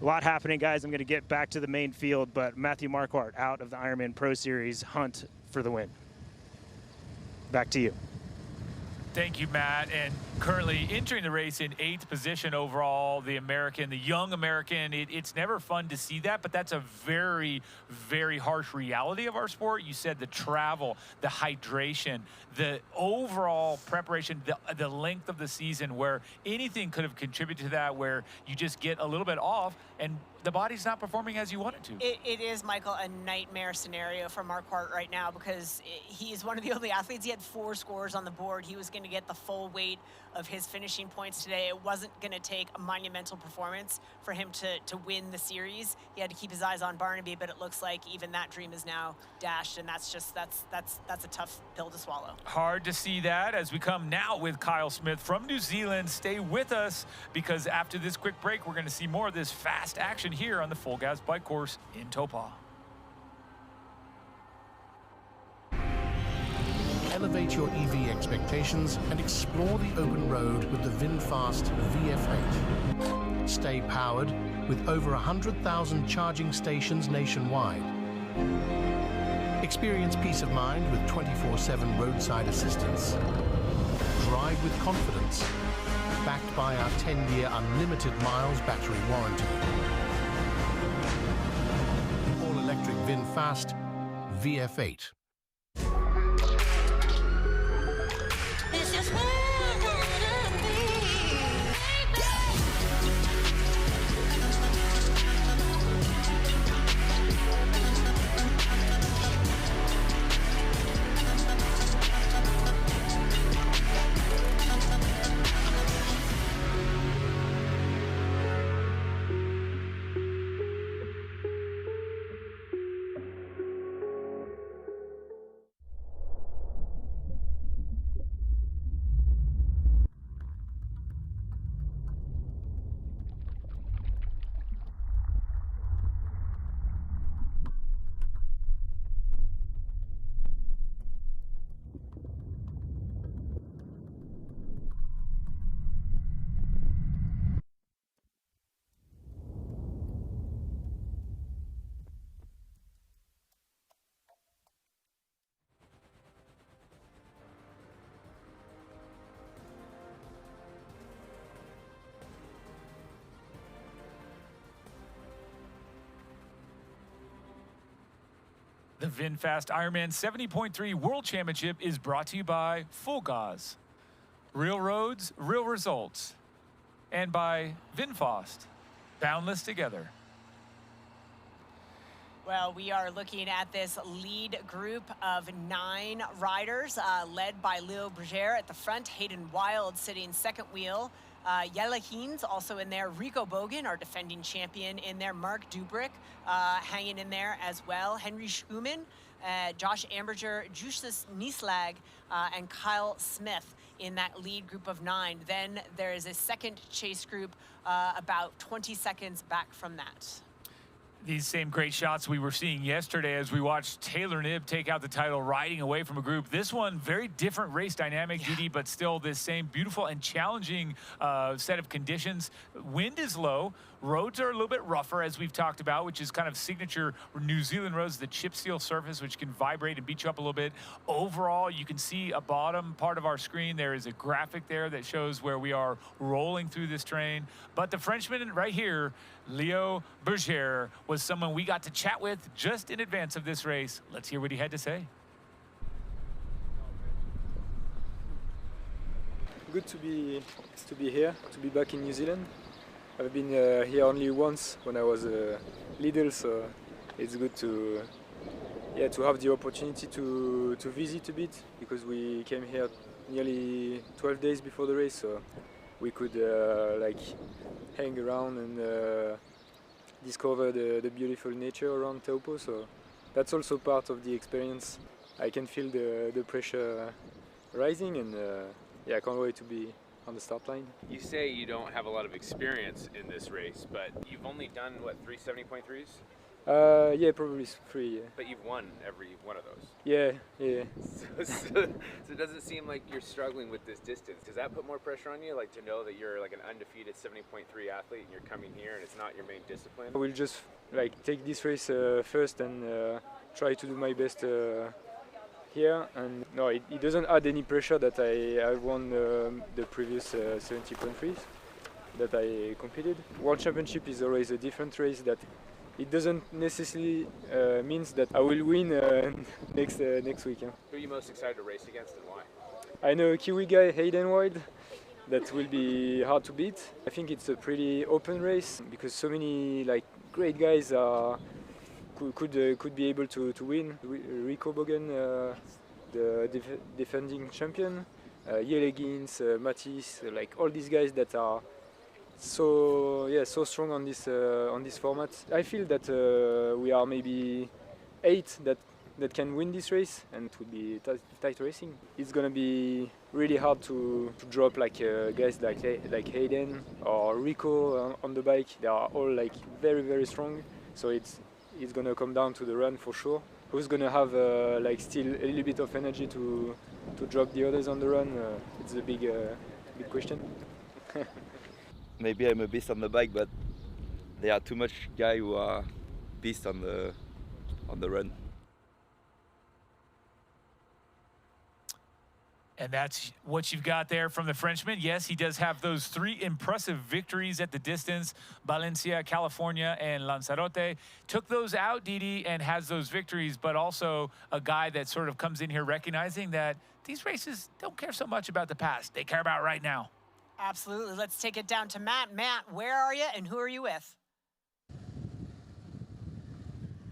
a lot happening, guys. I'm going to get back to the main field, but Matthew Marquardt out of the Ironman Pro Series hunt for the win. Back to you. Thank you, Matt. And currently entering the race in 8th position overall, the young American. It's never fun to see that, but that's a very, very harsh reality of our sport. You said the travel, the hydration, the overall preparation, the length of the season, where anything could have contributed to that, where you just get a little bit off and the body's not performing as you want it to. It is, Michael, a nightmare scenario for Marquardt right now, because he's one of the only athletes. He had 4 scores on the board. He was going to get the full weight of his finishing points today. It wasn't going to take a monumental performance for him to win the series. He had to keep his eyes on Barnaby, but it looks like even that dream is now dashed, and that's a tough pill to swallow. Hard to see that as we come now with Kyle Smith from New Zealand. Stay with us, because after this quick break, we're going to see more of this fast action here on the Full Gas Bike Course in Taupō. Elevate your EV expectations and explore the open road with the VinFast VF8. Stay powered with over 100,000 charging stations nationwide. Experience peace of mind with 24/7 roadside assistance. Drive with confidence, backed by our 10-year unlimited miles battery warranty. All-electric VinFast VF8. It's just where I wanna be. The VinFast IRONMAN 70.3 World Championship is brought to you by Full Gaz, Real Roads, Real Results, and by VinFast, Boundless Together. Well, we are looking at this lead group of 9 riders, led by Leo Berger at the front, Hayden Wild sitting second wheel, Jelle Heens also in there, Rico Bogan, our defending champion, in there, Mark Dubrick hanging in there as well, Henry Schumann, Josh Amberger, Justus Nieslag, and Kyle Smith in that lead group of 9. Then there is a second chase group about 20 seconds back from that. These same great shots we were seeing yesterday as we watched Taylor Knibb take out the title riding away from a group. This one, very different race dynamic, Didi, but still this same beautiful and challenging set of conditions. Wind is low. Roads are a little bit rougher, as we've talked about, which is kind of signature New Zealand roads, the chip seal surface, which can vibrate and beat you up a little bit. Overall, you can see a bottom part of our screen. There is a graphic there that shows where we are rolling through this terrain. But the Frenchman right here, Leo Berger, was someone we got to chat with just in advance of this race. Let's hear what he had to say. Good to be here, to be back in New Zealand. I've been here only once when I was little, so it's good to have the opportunity to visit a bit, because we came here nearly 12 days before the race, so we could like hang around and discover the beautiful nature around Taupō. So that's also part of the experience. I can feel the pressure rising, and I can't wait to be on the start line. You say you don't have a lot of experience in this race, but you've only done, what, 3 70.3s? Yeah, probably 3, yeah. But you've won every one of those. Yeah. So does it seem like you're struggling with this distance? Does that put more pressure on you, like to know that you're like an undefeated 70.3 athlete and you're coming here and it's not your main discipline? I will just like take this race first and try to do my best here, and no, it doesn't add any pressure that I won the previous 70.3s that I competed. World Championship is always a different race, that it doesn't necessarily means that I will win next weekend. Who are you most excited to race against and why? I know a Kiwi guy, Hayden Wild, that will be hard to beat. I think it's a pretty open race because so many like great guys could be able to win. Rico Bogan, the defending champion, Jelle Heens, Matisse, like all these guys that are so strong on this format. I feel that we are maybe 8 that can win this race, and it will be tight racing. It's gonna be really hard to drop like guys like Hayden or Rico on the bike. They are all like very strong. So it's gonna come down to the run for sure. Who's gonna have like still a little bit of energy to drop the others on the run? It's a big question. Maybe I'm a beast on the bike, but there are too much guys who are beast on the run. And that's what you've got there from the Frenchman. Yes, he does have those 3 impressive victories at the distance. Valencia, California, and Lanzarote. Took those out, Didi, and has those victories, but also a guy that sort of comes in here recognizing that these races don't care so much about the past. They care about right now. Absolutely. Let's take it down to Matt. Matt, where are you and who are you with?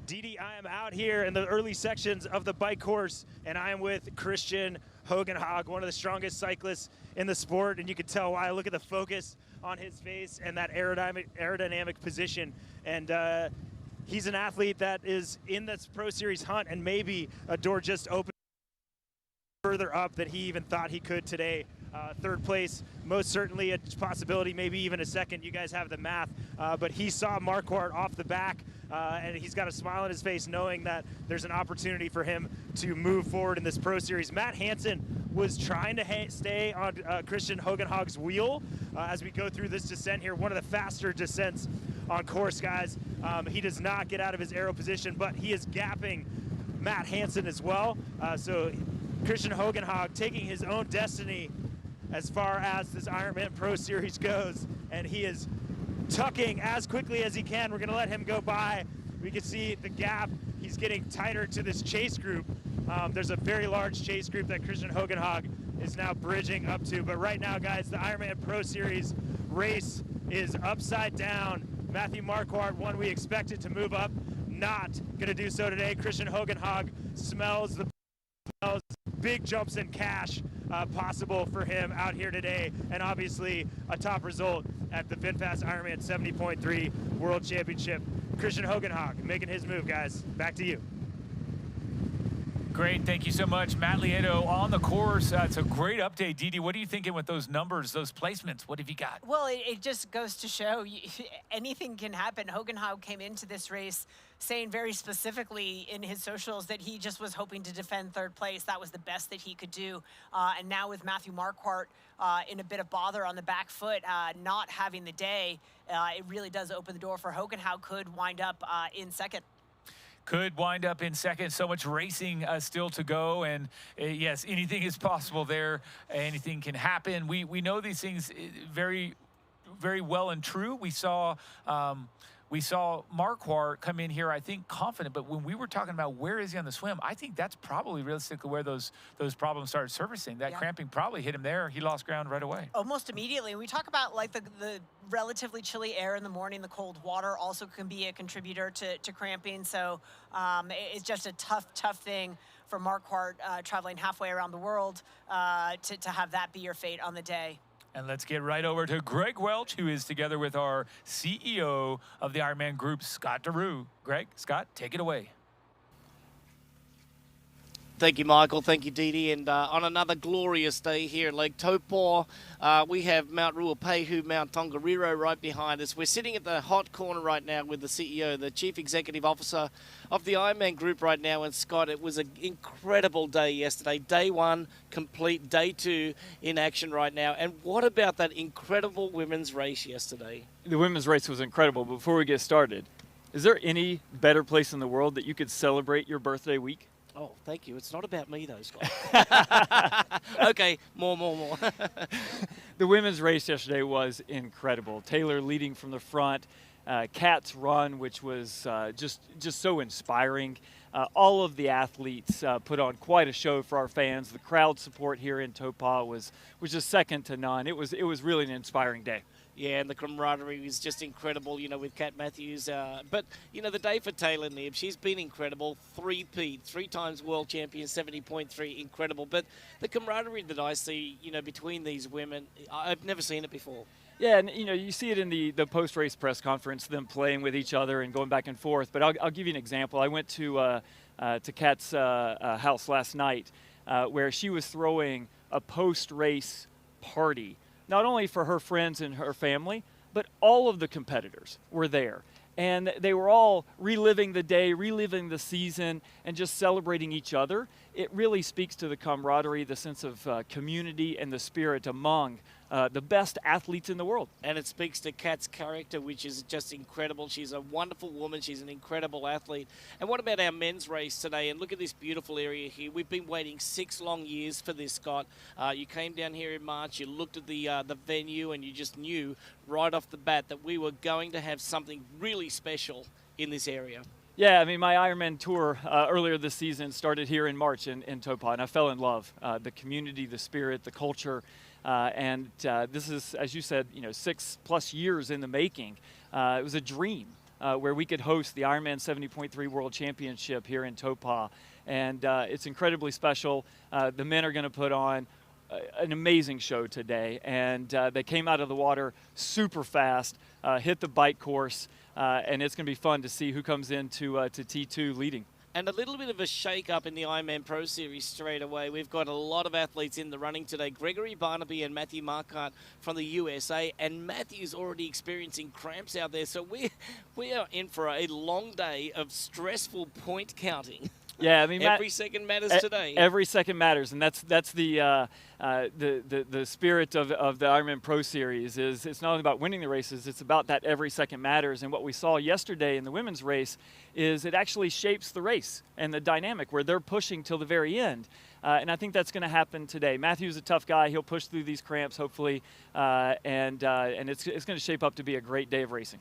Didi, I am out here in the early sections of the bike course, and I am with Christian Hogenhaug, one of the strongest cyclists in the sport, and you can tell why. Look at the focus on his face and that aerodynamic position. And he's an athlete that is in this Pro Series hunt, and maybe a door just opened further up than he even thought he could today. 3rd place, most certainly a possibility, maybe even a 2nd. You guys have the math, but he saw Marquardt off the back, and he's got a smile on his face knowing that there's an opportunity for him to move forward in this Pro Series. Matt Hansen was trying to stay on Christian Hogenhaug's wheel as we go through this descent here, one of the faster descents on course, guys. He does not get out of his aero position, but he is gapping Matt Hansen as well. So Christian Hogenhaug taking his own destiny as far as this Ironman Pro Series goes, and he is tucking as quickly as he can. We're gonna let him go by We can see the gap. He's getting tighter to this chase group. There's a very large chase group that Christian Hogenhaug is now bridging up to. But right now, guys, the Ironman Pro Series race is upside down. Matthew Marquardt, one we expected to move up, not going to do so today. Christian Hogenhaug smells big jumps in cash possible for him out here today, and obviously a top result at the VinFast IRONMAN 70.3 World Championship. Christian Hogenhaug making his move, guys. Back to you. Great, thank you so much, Matt Lieto on the course. It's a great update, Didi. What are you thinking with those numbers, those placements? What have you got? Well, it just goes to show anything can happen. Hogenhaug came into this race saying very specifically in his socials that he just was hoping to defend third place. That was the best that he could do. And now with Matthew Marquardt in a bit of bother on the back foot, not having the day, it really does open the door for Hogenhaug. Could wind up in second. Could wind up in second. So much racing still to go, and yes, anything is possible there. Anything can happen. We know these things very, very well and true. We saw Marquardt come in here, I think, confident, but when we were talking about where is he on the swim, I think that's probably realistically where those problems started surfacing. That cramping probably hit him there. He lost ground right away. Almost immediately. We talk about like the relatively chilly air in the morning, the cold water also can be a contributor to cramping. So it's just a tough thing for Marquardt traveling halfway around the world to have that be your fate on the day. And let's get right over to Greg Welch, who is together with our CEO of the Ironman Group, Scott Deroux. Greg, Scott, take it away. Thank you, Michael. Thank you, Didi. And on another glorious day here at Lake Taupō, we have Mount Ruapehu, Mount Tongariro right behind us. We're sitting at the hot corner right now with the CEO, the Chief Executive Officer of the Ironman Group right now. And Scott, it was an incredible day yesterday. Day one complete, day two in action right now. And what about that incredible women's race yesterday? The women's race was incredible. Before we get started, is there any better place in the world that you could celebrate your birthday week? Oh, thank you. It's not about me, though, Scott. Okay, more. The women's race yesterday was incredible. Taylor leading from the front, Kat's run, which was just so inspiring. All of the athletes put on quite a show for our fans. The crowd support here in Taupō was just second to none. It was really an inspiring day. Yeah, and the camaraderie was just incredible, you know, with Kat Matthews. But, you know, the day for Taylor Knibb, she's been incredible. 3 times world champion, 70.3, incredible. But the camaraderie that I see, you know, between these women, I've never seen it before. Yeah, and, you know, you see it in the post-race press conference, them playing with each other and going back and forth. But I'll give you an example. I went to Kat's house last night where she was throwing a post-race party, not only for her friends and her family, but all of the competitors were there. And they were all reliving the day, reliving the season, and just celebrating each other. It really speaks to the camaraderie, the sense of community, and the spirit among the best athletes in the world. And it speaks to Kat's character, which is just incredible. She's a wonderful woman. She's an incredible athlete. And what about our men's race today? And look at this beautiful area here. We've been waiting 6 long years for this, Scott. You came down here in March, you looked at the venue, and you just knew right off the bat that we were going to have something really special in this area. Yeah, I mean, my Ironman tour earlier this season started here in March in Taupō, and I fell in love. The community, the spirit, the culture, and this is, as you said, you know, 6+ years in the making. It was a dream where we could host the Ironman 70.3 World Championship here in Taupō, and it's incredibly special. The men are going to put on an amazing show today, and they came out of the water super fast, hit the bike course, and it's going to be fun to see who comes into to T2 leading. And a little bit of a shake-up in the Ironman Pro Series straight away. We've got a lot of athletes in the running today. Gregory Barnaby and Matthew Marquardt from the USA. And Matthew's already experiencing cramps out there. So we are in for a long day of stressful point counting. Yeah, I mean, every second matters today. Every second matters, and that's the spirit of the Ironman Pro Series. Is it's not only about winning the races; it's about that every second matters. And what we saw yesterday in the women's race is it actually shapes the race and the dynamic where they're pushing till the very end. And I think that's going to happen today. Matthew's a tough guy; he'll push through these cramps, hopefully, and it's going to shape up to be a great day of racing.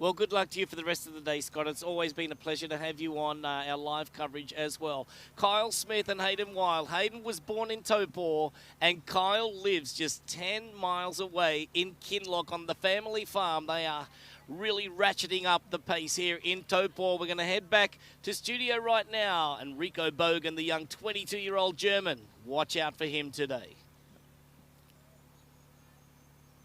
Well, good luck to you for the rest of the day, Scott. It's always been a pleasure to have you on our live coverage as well. Kyle Smith and Hayden Wild. Hayden was born in Taupō, and Kyle lives just 10 miles away in Kinloch on the family farm. They are really ratcheting up the pace here in Taupō. We're going to head back to studio right now. And Rico Bogan, the young 22-year-old German, watch out for him today.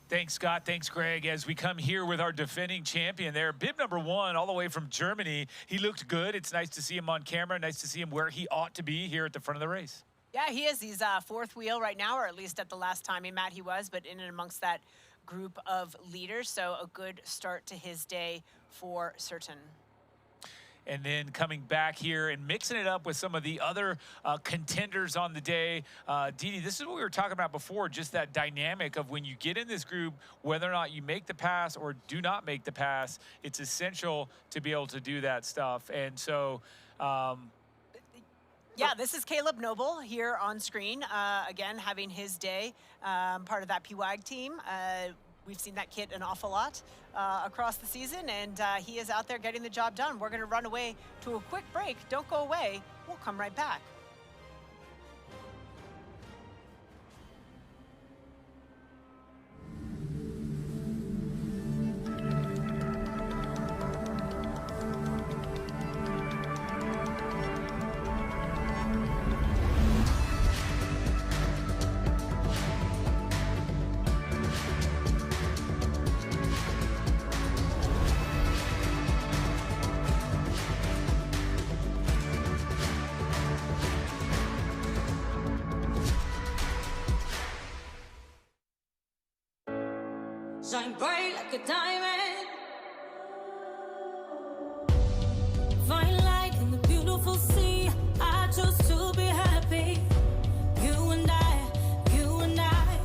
Thanks, Scott. Thanks, Greg. As we come here with our defending champion there, bib number 1, all the way from Germany. He looked good. It's nice to see him on camera. Nice to see him where he ought to be here at the front of the race. Yeah, he is. He's fourth wheel right now, or at least at the last time he was, but in and amongst that group of leaders. So a good start to his day for certain. And then coming back here and mixing it up with some of the other contenders on the day. Didi, this is what we were talking about before, just that dynamic of when you get in this group, whether or not you make the pass or do not make the pass, it's essential to be able to do that stuff. And so... yeah, this is Caleb Noble here on screen, again, having his day, part of that PWAG team. We've seen that kid an awful lot across the season, and he is out there getting the job done. We're going to run away to a quick break. Don't go away. We'll come right back. Shine bright like a diamond. Find light in the beautiful sea. I chose to be happy. You and I,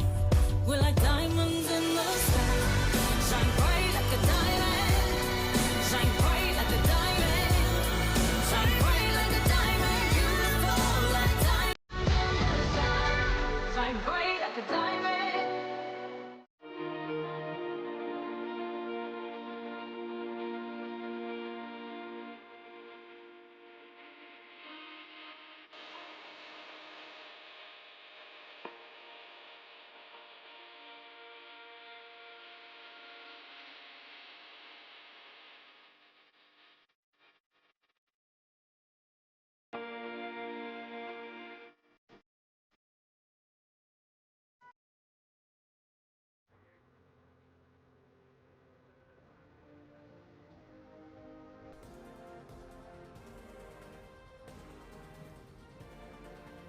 we're like diamonds in the sky. Shine bright like a diamond. Shine bright like a diamond. Shine bright like a diamond. Beautiful like diamond. Shine bright like a diamond.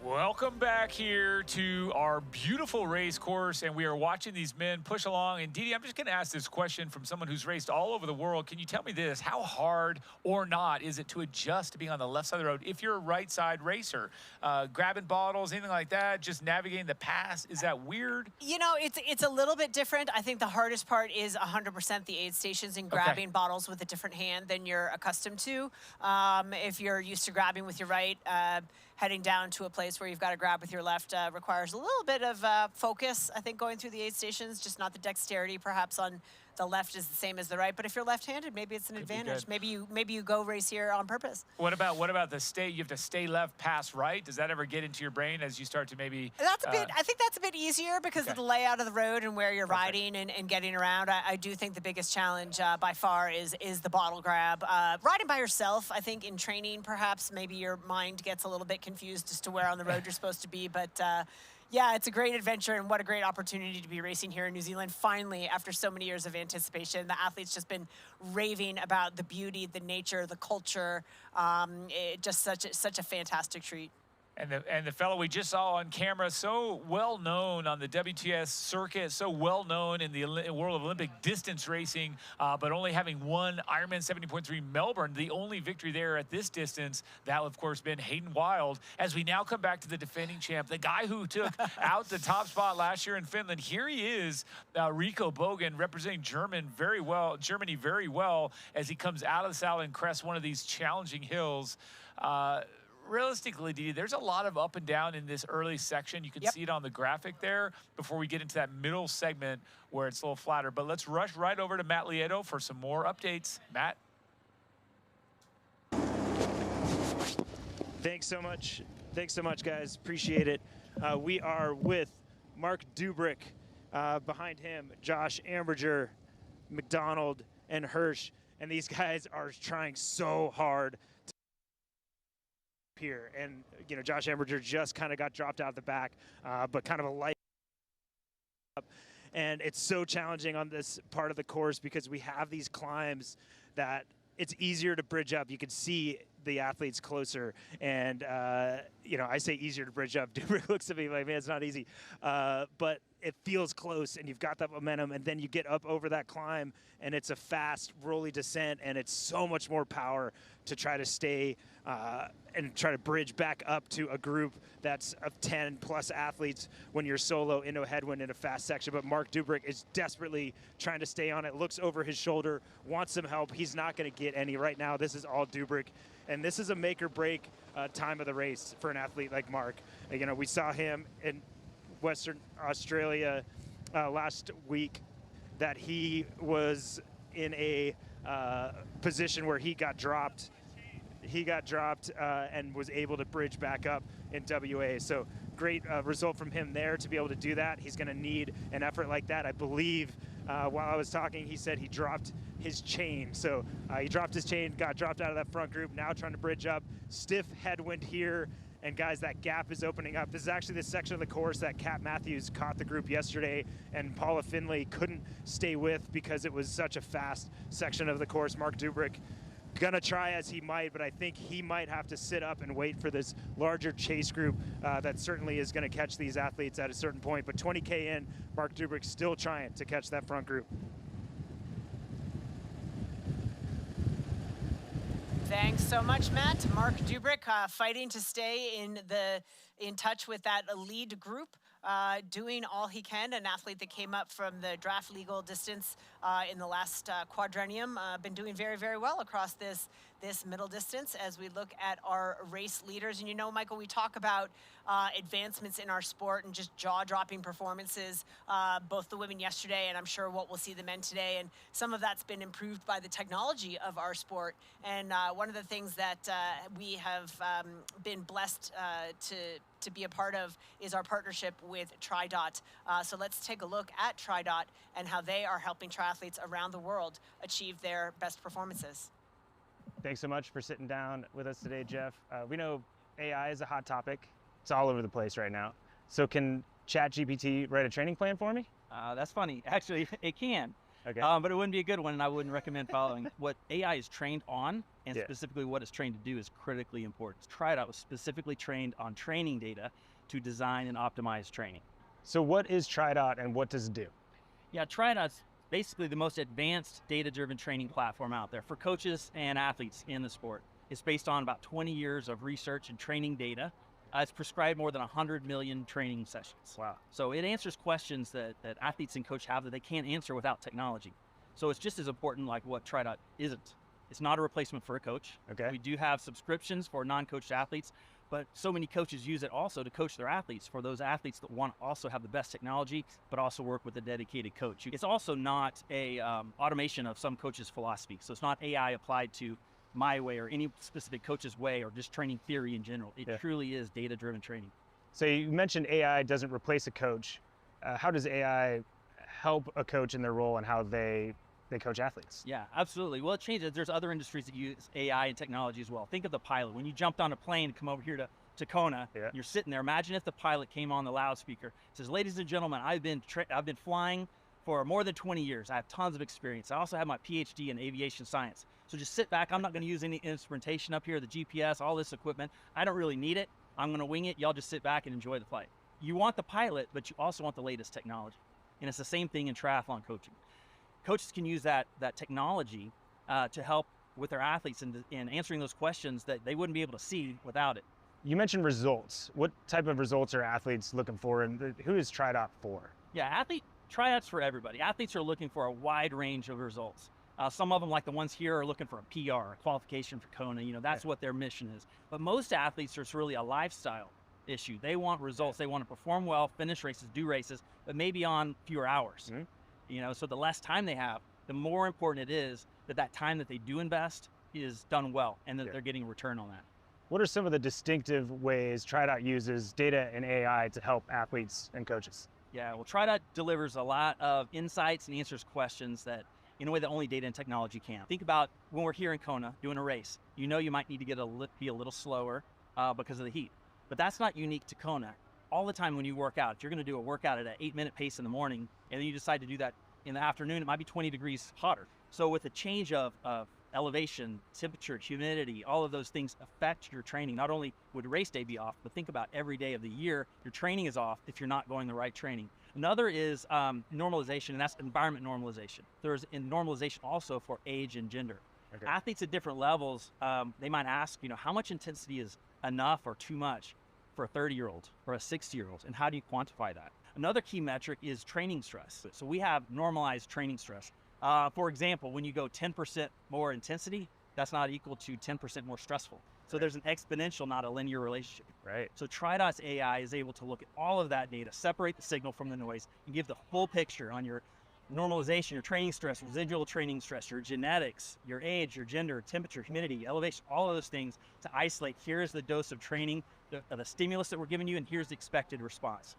Welcome back here to our beautiful race course, and we are watching these men push along. And Didi, I'm just going to ask this question from someone who's raced all over the world. Can you tell me this? How hard or not is it to adjust to being on the left side of the road if you're a right side racer? Grabbing bottles, anything like that, just navigating the pass, is that weird? You know, it's a little bit different. I think the hardest part is 100% the aid stations and grabbing bottles with a different hand than you're accustomed to. If you're used to grabbing with your right, heading down to a place where you've got to grab with your left requires a little bit of focus, I think, going through the aid stations, just not the dexterity perhaps on the left is the same as the right. But if you're left-handed, maybe it's an advantage. Maybe you go race here on purpose. What about the stay? You have to stay left, pass right. Does that ever get into your brain as you start to maybe? That's a bit. I think that's a bit easier because of the layout of the road and where you're riding and getting around. I do think the biggest challenge by far is the bottle grab. Riding by yourself, I think in training perhaps maybe your mind gets a little bit confused as to where on the road you're supposed to be, but. Yeah, it's a great adventure, and what a great opportunity to be racing here in New Zealand. Finally, after so many years of anticipation, the athletes just been raving about the beauty, the nature, the culture. Just such a fantastic treat. And the fellow we just saw on camera, so well known on the WTS circuit, so well known in the world of Olympic distance racing, but only having won Ironman 70.3 Melbourne, the only victory there at this distance. That, of course, been Hayden Wild. As we now come back to the defending champ, the guy who took out the top spot last year in Finland. Here he is, Rico Bogan, representing Germany very well as he comes out of the saddle and crests one of these challenging hills. realistically, Dee, there's a lot of up and down in this early section. You can see it on the graphic there before we get into that middle segment where it's a little flatter. But let's rush right over to Matt Lieto for some more updates. Matt? Thanks so much. Thanks so much, guys. Appreciate it. We are with Mark Dubrick. Behind him, Josh Amberger, McDonald, and Hirsch. And these guys are trying so hard to here. And, you know, Josh Amberger just kind of got dropped out of the back, but kind of a light up. And it's so challenging on this part of the course because we have these climbs that it's easier to bridge up. You can see the athletes closer. And, you know, I say easier to bridge up. Dubrick looks at me like, man, it's not easy. But it feels close, and you've got that momentum, and then you get up over that climb, and it's a fast, rolly descent, and it's so much more power to try to stay and try to bridge back up to a group that's of 10-plus athletes when you're solo into a headwind in a fast section. But Mark Dubrick is desperately trying to stay on it, looks over his shoulder, wants some help. He's not going to get any right now. This is all Dubrick, and this is a make-or-break time of the race for an athlete like Mark. You know, we saw him in Western Australia last week that he was in a position where he got dropped. And was able to bridge back up in WA. So great result from him there to be able to do that. He's going to need an effort like that. I believe while I was talking, he said he dropped his chain. So he dropped his chain, got dropped out of that front group, now trying to bridge up. Stiff headwind here. And guys, that gap is opening up. This is actually the section of the course that Kat Matthews caught the group yesterday, and Paula Finley couldn't stay with because it was such a fast section of the course. Mark Dubrick gonna try as he might, but I think he might have to sit up and wait for this larger chase group that certainly is gonna catch these athletes at a certain point. But 20K in, Mark Dubrick still trying to catch that front group. Thanks so much, Matt. Mark Dubrick fighting to stay in touch with that lead group, doing all he can. An athlete that came up from the draft legal distance in the last quadrennium, been doing very, very well across this middle distance as we look at our race leaders. And you know, Michael, we talk about advancements in our sport and just jaw-dropping performances, both the women yesterday and I'm sure what we'll see the men today. And some of that's been improved by the technology of our sport. And one of the things that we have been blessed to be a part of is our partnership with TriDot. So let's take a look at TriDot and how they are helping triathletes around the world achieve their best performances. Thanks so much for sitting down with us today, Jeff. We know AI is a hot topic. It's all over the place right now. So can ChatGPT write a training plan for me? That's funny. Actually, it can. Okay. But it wouldn't be a good one, and I wouldn't recommend following. What AI is trained on, and specifically what it's trained to do, is critically important. TriDot was specifically trained on training data to design and optimize training. So what is TriDot and what does it do? Yeah, TriDot's basically the most advanced data-driven training platform out there for coaches and athletes in the sport. It's based on about 20 years of research and training data. It's prescribed more than 100 million training sessions. Wow. So it answers questions that athletes and coaches have that they can't answer without technology. So it's just as important like what TriDot isn't. It's not a replacement for a coach. Okay. We do have subscriptions for non-coached athletes, but so many coaches use it also to coach their athletes, for those athletes that want to also have the best technology, but also work with a dedicated coach. It's also not a automation of some coach's philosophy. So it's not AI applied to my way or any specific coach's way or just training theory in general. It truly is data-driven training. So you mentioned AI doesn't replace a coach. How does AI help a coach in their role and how they coach athletes? Yeah, absolutely. Well, it changes. There's other industries that use AI and technology as well. Think of the pilot. When you jumped on a plane to come over here to Kona, you're sitting there. Imagine if the pilot came on the loudspeaker, says, "Ladies and gentlemen, I've been flying for more than 20 years. I have tons of experience. I also have my PhD in aviation science. So just sit back. I'm not going to use any instrumentation up here, the GPS, all this equipment. I don't really need it. I'm going to wing it. Y'all just sit back and enjoy the flight." You want the pilot, but you also want the latest technology. And it's the same thing in triathlon coaching. Coaches can use that technology to help with their athletes in answering those questions that they wouldn't be able to see without it. You mentioned results. What type of results are athletes looking for, and who is TriDot for? Yeah, TriDot's for everybody. Athletes are looking for a wide range of results. Some of them, like the ones here, are looking for a PR, a qualification for Kona. You know, that's what their mission is. But most athletes, it's really a lifestyle issue. They want results. They want to perform well, finish races, do races, but maybe on fewer hours. You know, so the less time they have, the more important it is that that time that they do invest is done well and that they're getting a return on that. What are some of the distinctive ways TriDot uses data and AI to help athletes and coaches? Yeah, well, TriDot delivers a lot of insights and answers questions that in a way that only data and technology can. Think about when we're here in Kona doing a race. You know you might need to be a little slower because of the heat, but that's not unique to Kona. All the time when you work out, if you're going to do a workout at an 8-minute pace in the morning, and then you decide to do that in the afternoon, it might be 20 degrees hotter. So with the change of elevation, temperature, humidity, all of those things affect your training. Not only would race day be off, but think about every day of the year, your training is off if you're not going the right training. Another is normalization, and that's environment normalization. There's normalization also for age and gender. Athletes at different levels, they might ask, you know, how much intensity is enough or too much for a 30-year-old or a 60-year-old, and how do you quantify that? Another key metric is training stress. So we have normalized training stress. For example, when you go 10% more intensity, that's not equal to 10% more stressful. So there's an exponential, not a linear relationship. So TriDot's AI is able to look at all of that data, separate the signal from the noise, and give the full picture on your normalization, your training stress, residual training stress, your genetics, your age, your gender, temperature, humidity, elevation, all of those things to isolate. Here's the dose of training, the stimulus that we're giving you, and here's the expected response.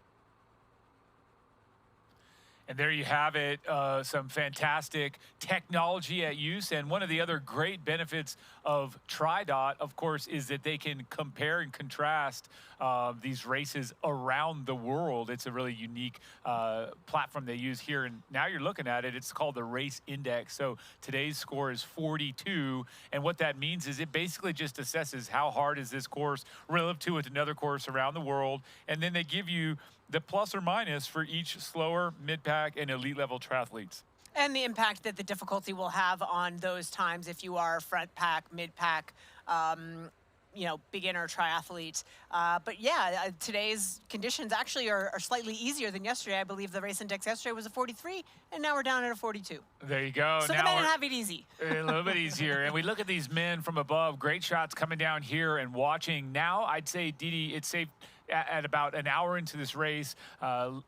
And there you have it, some fantastic technology at use. And one of the other great benefits of TriDot, of course, is that they can compare and contrast these races around the world. It's a really unique platform they use here. And now you're looking at it, it's called the Race Index. So today's score is 42. And what that means is it basically just assesses how hard is this course relative to another course around the world. And then they give you the plus or minus for each slower, mid-pack, and elite level triathletes. And the impact that the difficulty will have on those times if you are front pack, mid pack, you know, beginner triathlete. But yeah, today's conditions actually are slightly easier than yesterday. I believe the race index yesterday was a 43, and now we're down at a 42. There you go. So now the men have it easy. A little bit easier. And we look at these men from above, great shots coming down here and watching. Now, I'd say, Didi, it's safe at about an hour into this race,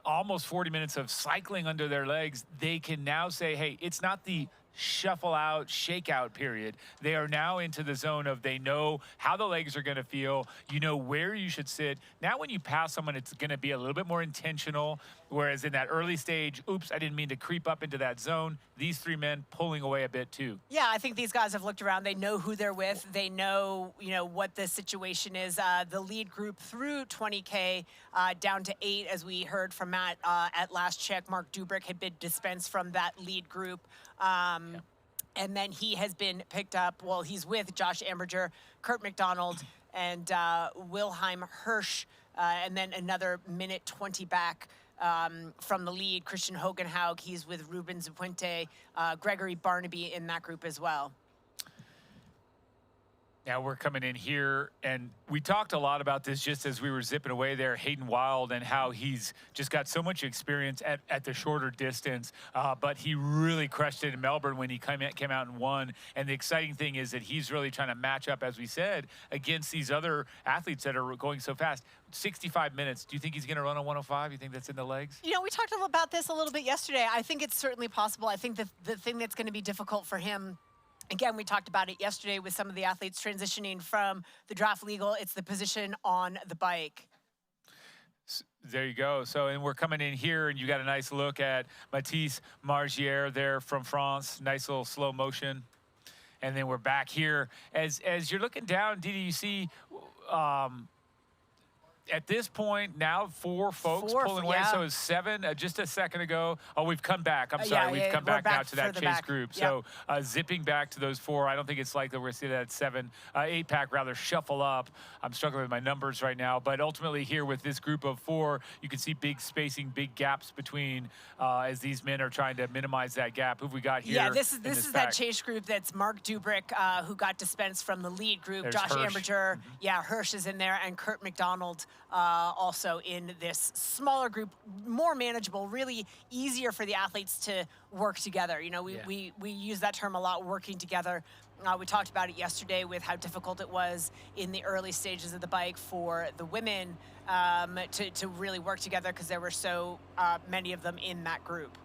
almost 40 minutes of cycling under their legs, they can now say, hey, it's not the shuffle out, shake out period. They are now into the zone of they know how the legs are going to feel, you know where you should sit. Now when you pass someone, it's going to be a little bit more intentional, whereas in that early stage, oops, I didn't mean to creep up into that zone. These three men pulling away a bit too. Yeah, I think these guys have looked around. They know who they're with. They know, you know, what the situation is. The lead group through 20K down to 8, as we heard from Matt at last check. Mark Dubrick had been dispensed from that lead group. And then he has been picked up. Well, he's with Josh Amberger, Kurt McDonald, and Wilhelm Hirsch, and then another minute 20 back from the lead, Christian Hogenhaug. He's with Ruben Zupuente, Gregory Barnaby in that group as well. Now we're coming in here, and we talked a lot about this just as we were zipping away there, Hayden Wild, and how he's just got so much experience at the shorter distance, but he really crushed it in Melbourne when he came out and won. And the exciting thing is that he's really trying to match up, as we said, against these other athletes that are going so fast. 65 minutes. Do you think he's going to run a 105? You think that's in the legs? You know, we talked about this a little bit yesterday. I think it's certainly possible. I think the thing that's going to be difficult for him, again, we talked about it yesterday with some of the athletes transitioning from the draft legal. It's the position on the bike. There you go. So, and we're coming in here, and you got a nice look at Mathis Margier there from France. Nice little slow motion. And then we're back here. As you're looking down, Didi, you see at this point now 4 folks pulling away. So it's 7 just a second ago. Oh, we've come back. I'm sorry. We've come back now to that chase group. So zipping back to those 4. I don't think it's likely we're going to see that 7, 8-pack rather shuffle up. I'm struggling with my numbers right now. But ultimately here with this group of 4, you can see big spacing, big gaps between as these men are trying to minimize that gap. Who have we got here? Yeah, this is that chase group. That's Mark Dubrick, who got dispensed from the lead group. There's Josh Hirsch. Amberger. Yeah, Hirsch is in there, and Kurt McDonald also in this smaller group, more manageable, really easier for the athletes to work together. You know, we use that term a lot, working together. We talked about it yesterday with how difficult it was in the early stages of the bike for the women to really work together because there were so many of them in that group.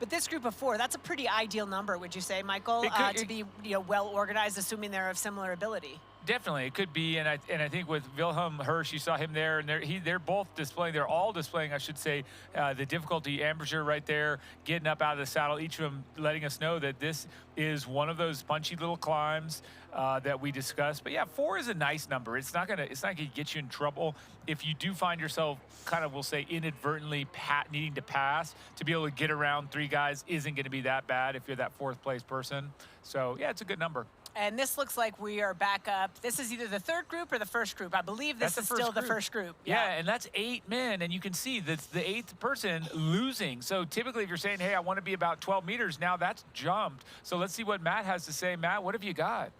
But this group of 4, that's a pretty ideal number, would you say, Michael, to be well organized, assuming they're of similar ability? Definitely, it could be, and I think with Wilhelm Hirsch, you saw him there, and they're both displaying. They're all displaying, I should say, the difficulty. Amberger right there, getting up out of the saddle. Each of them letting us know that this is one of those punchy little climbs that we discussed. But yeah, 4 is a nice number. It's not gonna get you in trouble if you do find yourself kind of, we'll say, inadvertently needing to pass. To be able to get around 3 guys isn't going to be that bad if you're that 4th place person. So yeah, it's a good number. And this looks like we are back up. This is either the 3rd group or the 1st group. I believe this is still the 1st group. Yeah, and that's 8 men, and you can see that's the 8th person losing. So typically if you're saying, hey, I want to be about 12 meters, now that's jumped. So let's see what Matt has to say. Matt, what have you got?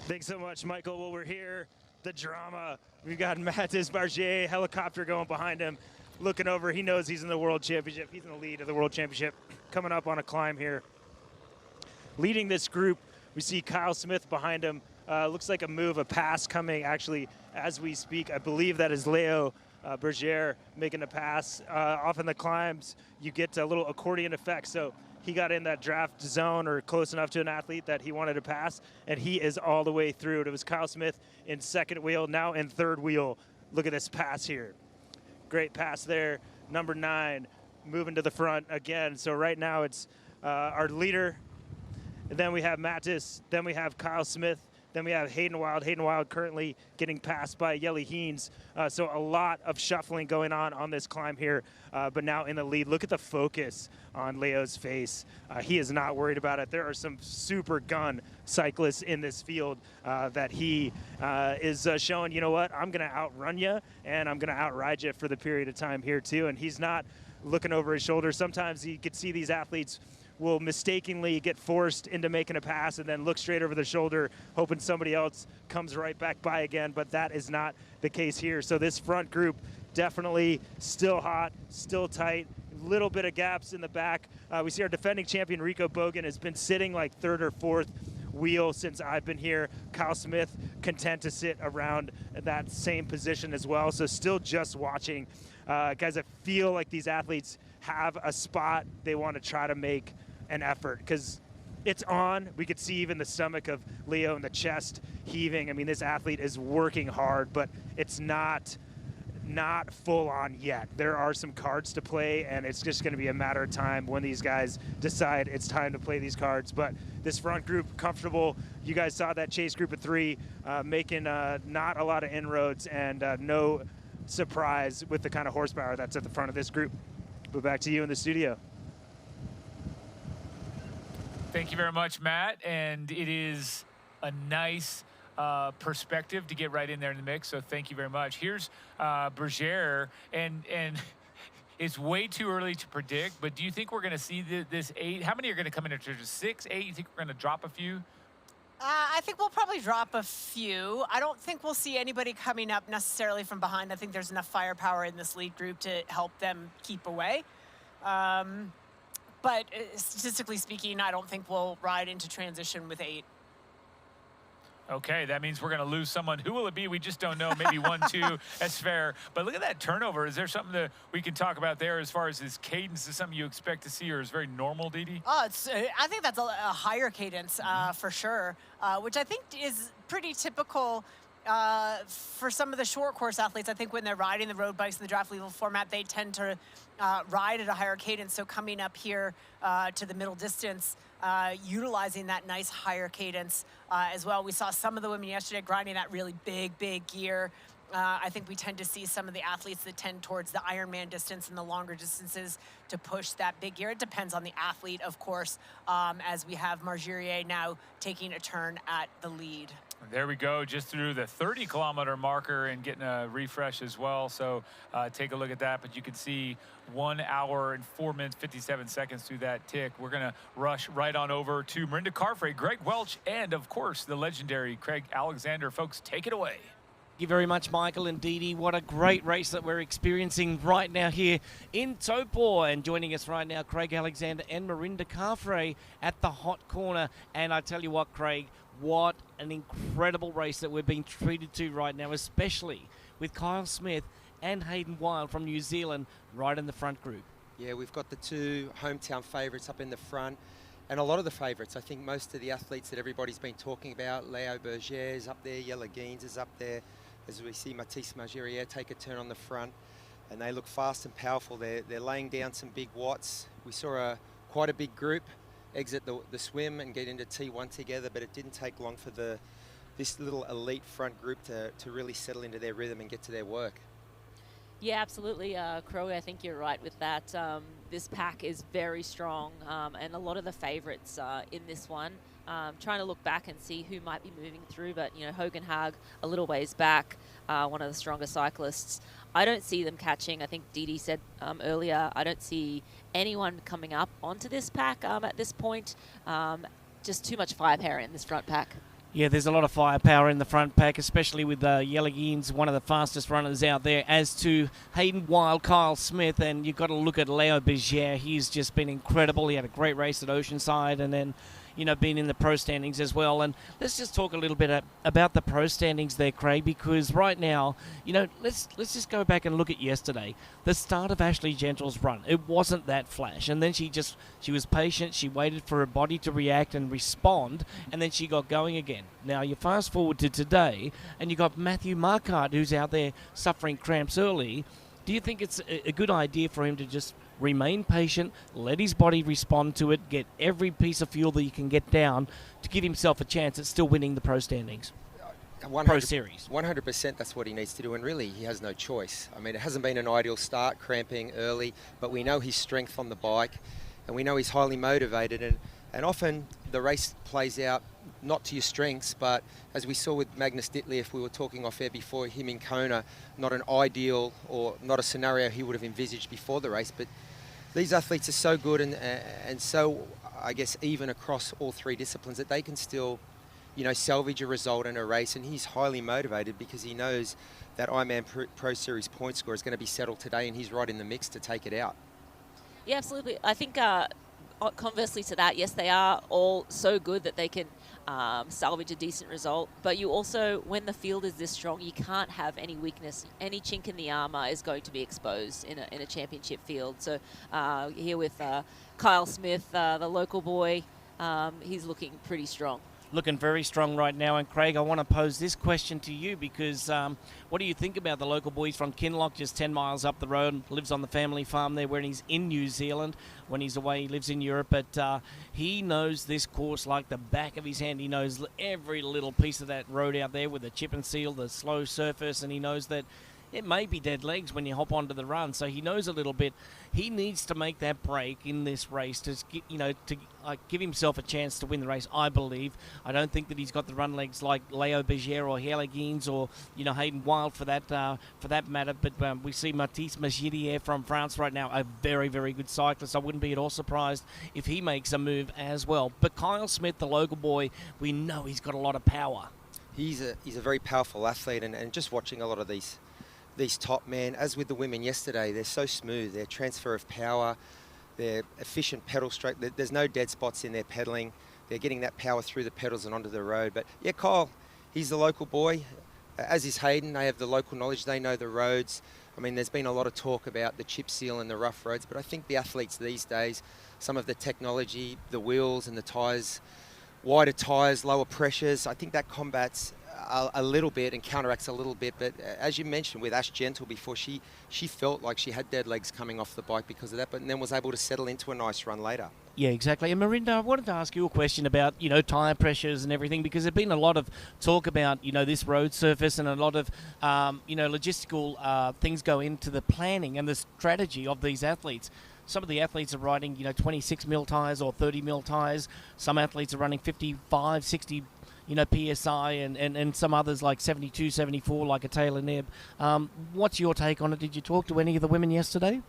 Thanks so much, Michael. Well, we're here. The drama. We've got Mathis Bargier, helicopter going behind him, looking over. He knows he's in the World Championship. He's in the lead of the World Championship, coming up on a climb here. Leading this group, we see Kyle Smith behind him. Looks like a pass coming actually as we speak. I believe that is Leo Berger making a pass. Off in the climbs, you get a little accordion effect. So he got in that draft zone or close enough to an athlete that he wanted to pass, and he is all the way through it. It was Kyle Smith in 2nd wheel, now in 3rd wheel. Look at this pass here. Great pass there. Number 9 moving to the front again. So right now it's our leader. And then we have Mattis, then we have Kyle Smith, then we have Hayden Wild. Hayden Wild currently getting passed by Yeli Heens. So a lot of shuffling going on this climb here, but now in the lead. Look at the focus on Leo's face. He is not worried about it. There are some super gun cyclists in this field that he is showing, you know what, I'm going to outrun you, and I'm going to outride you for the period of time here too. And he's not looking over his shoulder. Sometimes you could see these athletes will mistakenly get forced into making a pass and then look straight over their shoulder, hoping somebody else comes right back by again, but that is not the case here. So this front group definitely still hot, still tight, little bit of gaps in the back. We see our defending champion, Rico Bogan, has been sitting like 3rd or 4th wheel since I've been here. Kyle Smith content to sit around that same position as well. So still just watching. Guys, I feel like these athletes have a spot they want to try to make an effort because it's on. We could see even the stomach of Leo and the chest heaving. I mean, this athlete is working hard, but it's not full on yet. There are some cards to play, and it's just going to be a matter of time when these guys decide it's time to play these cards. But this front group, comfortable. You guys saw that chase group of 3 making not a lot of inroads, and no surprise with the kind of horsepower that's at the front of this group. But back to you in the studio. Thank you very much, Matt. And it is a nice perspective to get right in there in the mix. So thank you very much. Here's Berger, and it's way too early to predict, but do you think we're going to see this 8? How many are going to come in after 6, 8? You think we're going to drop a few? I think we'll probably drop a few. I don't think we'll see anybody coming up necessarily from behind. I think there's enough firepower in this lead group to help them keep away. But statistically speaking, I don't think we'll ride into transition with 8. Okay, that means we're going to lose someone. Who will it be? We just don't know. Maybe 1, 2. That's fair. But look at that turnover. Is there something that we can talk about there as far as his cadence? Is something you expect to see, or is very normal, Didi? Oh, I think that's a higher cadence for sure, which I think is pretty typical for some of the short course athletes. I think when they're riding the road bikes in the draft legal format, they tend to ride at a higher cadence. So coming up here to the middle distance, utilizing that nice higher cadence as well. We saw some of the women yesterday grinding that really big gear. I think we tend to see some of the athletes that tend towards the Ironman distance and the longer distances to push that big gear. It depends on the athlete, of course, as we have Margirier now taking a turn at the lead. There we go, just through the 30-kilometer marker and getting a refresh as well. So take a look at that. But you can see 1 hour and 4 minutes, 57 seconds through that tick. We're going to rush right on over to Marinda Carfrae, Greg Welch, and, of course, the legendary Craig Alexander. Folks, take it away. Thank you very much, Michael and Didi. What a great race that we're experiencing right now here in Taupō. And joining us right now, Craig Alexander and Marinda Carfrae at the hot corner. And I tell you what, Craig, what an incredible race that we're being treated to right now, especially with Kyle Smith and Hayden Wilde from New Zealand right in the front group. Yeah, we've got the two hometown favourites up in the front, and a lot of the favourites. I think most of the athletes that everybody's been talking about, Leo Berger is up there, Jelle Geens is up there, as we see Mathis Margerier take a turn on the front, and they look fast and powerful. They're laying down some big watts. We saw quite a big group exit the swim and get into T1 together, but it didn't take long for this little elite front group to really settle into their rhythm and get to their work. Yeah, absolutely, Crowe, I think you're right with that. This pack is very strong, and a lot of the favourites in this one. Trying to look back and see who might be moving through, but you know, Hogan Haag a little ways back, one of the stronger cyclists. I don't see them catching. I think Didi said earlier, I don't see anyone coming up onto this pack at this point. Just too much firepower in this front pack. Yeah, there's a lot of firepower in the front pack, especially with Jelle Geens, one of the fastest runners out there, as to Hayden Wilde, Kyle Smith, and you've got to look at Leo Berger. He's just been incredible. He had a great race at Oceanside, and then, you know, been in the pro standings as well. And let's just talk a little bit about the pro standings there, Craig, because right now, you know, let's just go back and look at yesterday. The start of Ashley Gentle's run, it wasn't that flash. And then she was patient. She waited for her body to react and respond, and then she got going again. Now, you fast forward to today, and you got Matthew Marquardt, who's out there suffering cramps early. Do you think it's a good idea for him to just remain patient, let his body respond to it, get every piece of fuel that he can get down to give himself a chance at still winning the pro standings? 100, pro series. 100% that's what he needs to do, and really he has no choice. I mean, it hasn't been an ideal start, cramping early, but we know his strength on the bike, and we know he's highly motivated, and often the race plays out not to your strengths, but as we saw with Magnus Dittley, if we were talking off air before, him in Kona, not an ideal or not a scenario he would have envisaged before the race, but these athletes are so good and so, I guess, even across all three disciplines that they can still, you know, salvage a result in a race, and he's highly motivated because he knows that Ironman Pro Series point score is going to be settled today, and he's right in the mix to take it out. Yeah, absolutely. I think conversely to that, yes, they are all so good that they can salvage a decent result, but you also, when the field is this strong, you can't have any weakness. Any chink in the armor is going to be exposed in a championship field. So here with Kyle Smith, the local boy, he's looking pretty strong. Looking very strong right now. And Craig, I want to pose this question to you because what do you think about the local boy? He's from Kinloch, just 10 miles up the road, lives on the family farm there when he's in New Zealand. When he's away, he lives in Europe, but he knows this course like the back of his hand. He knows every little piece of that road out there with the chip and seal, the slow surface, and he knows that it may be dead legs when you hop onto the run, so he knows a little bit. He needs to make that break in this race to, you know, to give himself a chance to win the race, I believe. I don't think that he's got the run legs like Leo Berger or Jelle Geens or, you know, Hayden Wilde for that matter. But we see Mathis Margerier from France right now, a very, very good cyclist. I wouldn't be at all surprised if he makes a move as well. But Kyle Smith, the local boy, we know he's got a lot of power. He's a very powerful athlete, and just watching a lot of these top men, as with the women yesterday, they're so smooth. Their transfer of power, their efficient pedal stroke. There's no dead spots in their pedaling. They're getting that power through the pedals and onto the road. But yeah, Kyle, he's the local boy, as is Hayden. They have the local knowledge. They know the roads. I mean, there's been a lot of talk about the chip seal and the rough roads, but I think the athletes these days, some of the technology, the wheels and the tyres, wider tyres, lower pressures, I think that combats a little bit and counteracts a little bit. But as you mentioned with Ash Gentle before, she felt like she had dead legs coming off the bike because of that, but then was able to settle into a nice run later. Yeah, exactly. And Marinda, I wanted to ask you a question about, you know, tyre pressures and everything, because there's been a lot of talk about, you know, this road surface, and a lot of, you know, logistical things go into the planning and the strategy of these athletes. Some of the athletes are riding, you know, 26 mil tyres or 30 mil tyres. Some athletes are running 55, 60 PSI and some others like 72, 74, like a Taylor Nebb. What's your take on it? Did you talk to any of the women yesterday?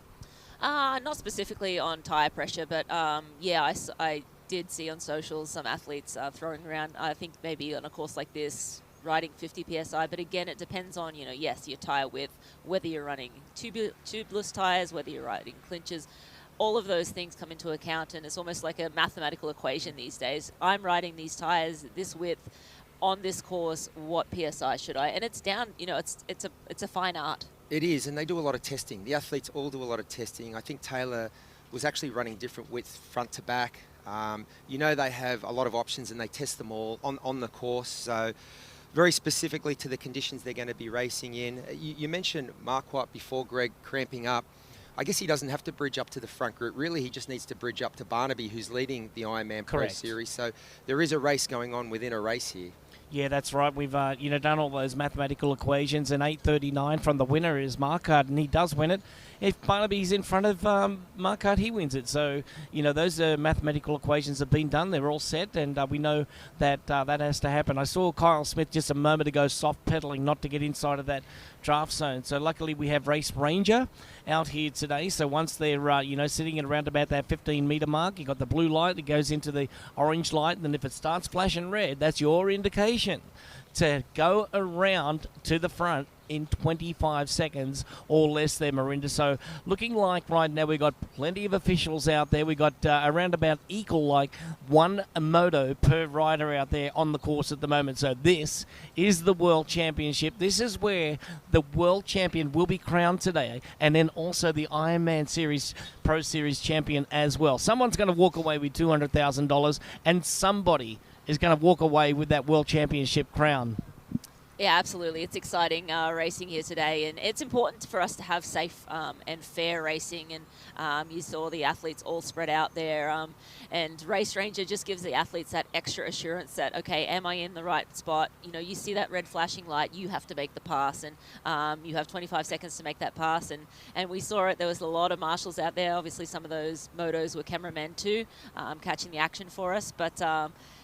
Not specifically on tyre pressure, but I did see on socials some athletes throwing around, I think maybe on a course like this, riding 50 PSI. But again, it depends on, yes, your tyre width, whether you're running tubeless tyres, whether you're riding clinches. All of those things come into account, and it's almost like a mathematical equation these days. I'm riding these tyres, this width, on this course, what PSI should I? And it's down, it's a fine art. It is, and they do a lot of testing. The athletes all do a lot of testing. I think Taylor was actually running different widths front to back. They have a lot of options, and they test them all on the course. So very specifically to the conditions they're going to be racing in. You mentioned Marquardt before, Greg, cramping up. I guess he doesn't have to bridge up to the front group. Really, he just needs to bridge up to Barnaby, who's leading the Ironman Pro Series. So there is a race going on within a race here. Yeah, that's right. We've done all those mathematical equations, and 8:39 from the winner is Marquardt, and he does win it. If Barnaby's in front of Marquardt, he wins it. So, those mathematical equations have been done. They're all set, and we know that that has to happen. I saw Kyle Smith just a moment ago soft pedaling not to get inside of that draft zone. So luckily we have Race Ranger out here today. So once they're, sitting at around about that 15-metre mark, you've got the blue light that goes into the orange light, and then if it starts flashing red, that's your indication to go around to the front in 25 seconds or less there, Marinda. So looking like right now we've got plenty of officials out there. We've got around about equal, like one moto per rider out there on the course at the moment. So this is the World Championship. This is where the World Champion will be crowned today, and then also the Ironman Series Pro Series Champion as well. Someone's going to walk away with $200,000, and somebody is going to walk away with that World Championship crown. Yeah, absolutely. It's exciting racing here today, and it's important for us to have safe and fair racing. And you saw the athletes all spread out there, and Race Ranger just gives the athletes that extra assurance that, okay, am I in the right spot? You see that red flashing light, you have to make the pass, and you have 25 seconds to make that pass. And we saw it. There was a lot of marshals out there. Obviously, some of those motos were cameramen too, catching the action for us. But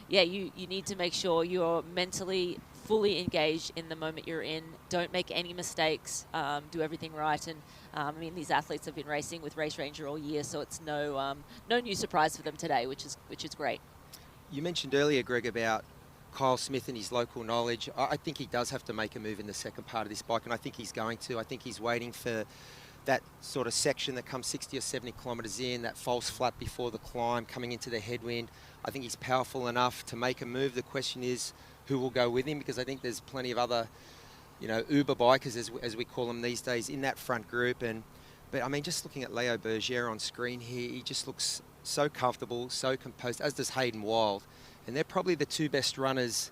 yeah, you need to make sure you're mentally fully engaged in the moment you're in. Don't make any mistakes. Do everything right. And these athletes have been racing with Race Ranger all year, so it's no new surprise for them today, which is great. You mentioned earlier, Greg, about Kyle Smith and his local knowledge. I think he does have to make a move in the second part of this bike, and I think he's going to. I think he's waiting for that sort of section that comes 60 or 70 kilometres in, that false flap before the climb, coming into the headwind. I think he's powerful enough to make a move. The question is who will go with him, because I think there's plenty of other, Uber bikers, as we call them these days, in that front group. But I mean, just looking at Leo Berger on screen here, he just looks so comfortable, so composed, as does Hayden Wilde. And they're probably the two best runners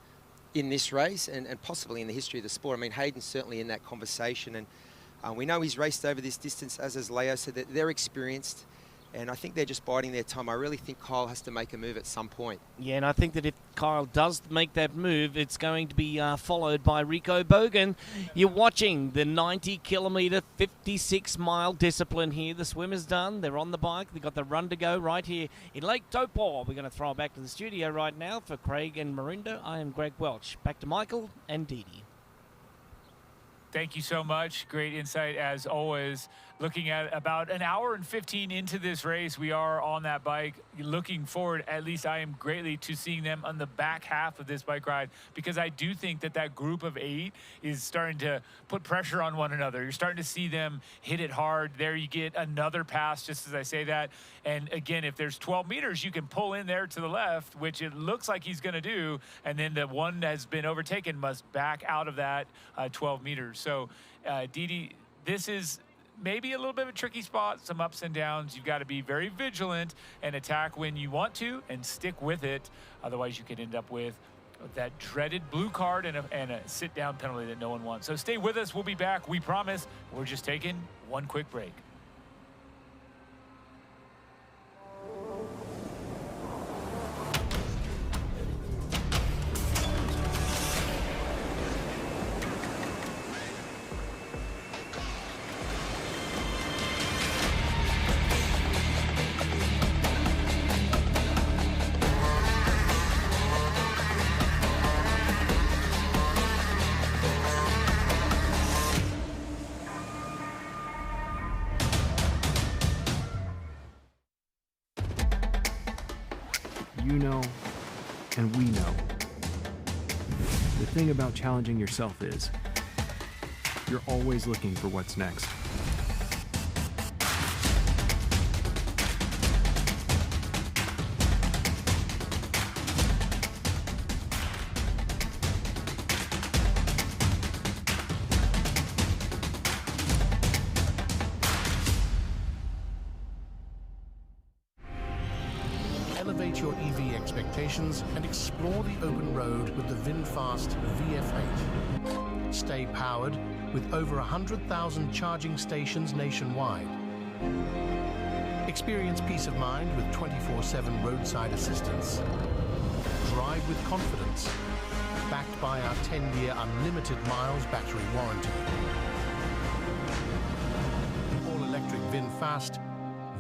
in this race and possibly in the history of the sport. I mean, Hayden's certainly in that conversation, and we know he's raced over this distance, as has Leo, so that they're experienced, and I think they're just biding their time. I really think Kyle has to make a move at some point. Yeah, and I think that if Kyle does make that move, it's going to be followed by Rico Bogan. You're watching the 90-kilometre, 56-mile discipline here. The swimmer's done. They're on the bike. They've got the run to go right here in Lake Taupō. We're going to throw it back to the studio right now for Craig and Marinda. I am Greg Welch. Back to Michael and Dee Dee. Thank you so much. Great insight as always. Looking at about an hour and 15 into this race, we are on that bike. Looking forward, at least I am greatly, to seeing them on the back half of this bike ride, because I do think that group of 8 is starting to put pressure on one another. You're starting to see them hit it hard. There you get another pass, just as I say that. And again, if there's 12 meters, you can pull in there to the left, which it looks like he's going to do. And then the one that has been overtaken must back out of that 12 meters. So, Dee Dee, this is maybe a little bit of a tricky spot, some ups and downs. You've got to be very vigilant and attack when you want to and stick with it. Otherwise, you could end up with that dreaded blue card and a sit-down penalty that no one wants. So stay with us. We'll be back. We promise. We're just taking one quick break. You know, and we know. The thing about challenging yourself is you're always looking for what's next. Elevate your EV expectations and explore the open road with the VinFast VF8. Stay powered with over 100,000 charging stations nationwide. Experience peace of mind with 24/7 roadside assistance. Drive with confidence, backed by our 10-year unlimited miles battery warranty. All-electric VinFast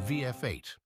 VF8.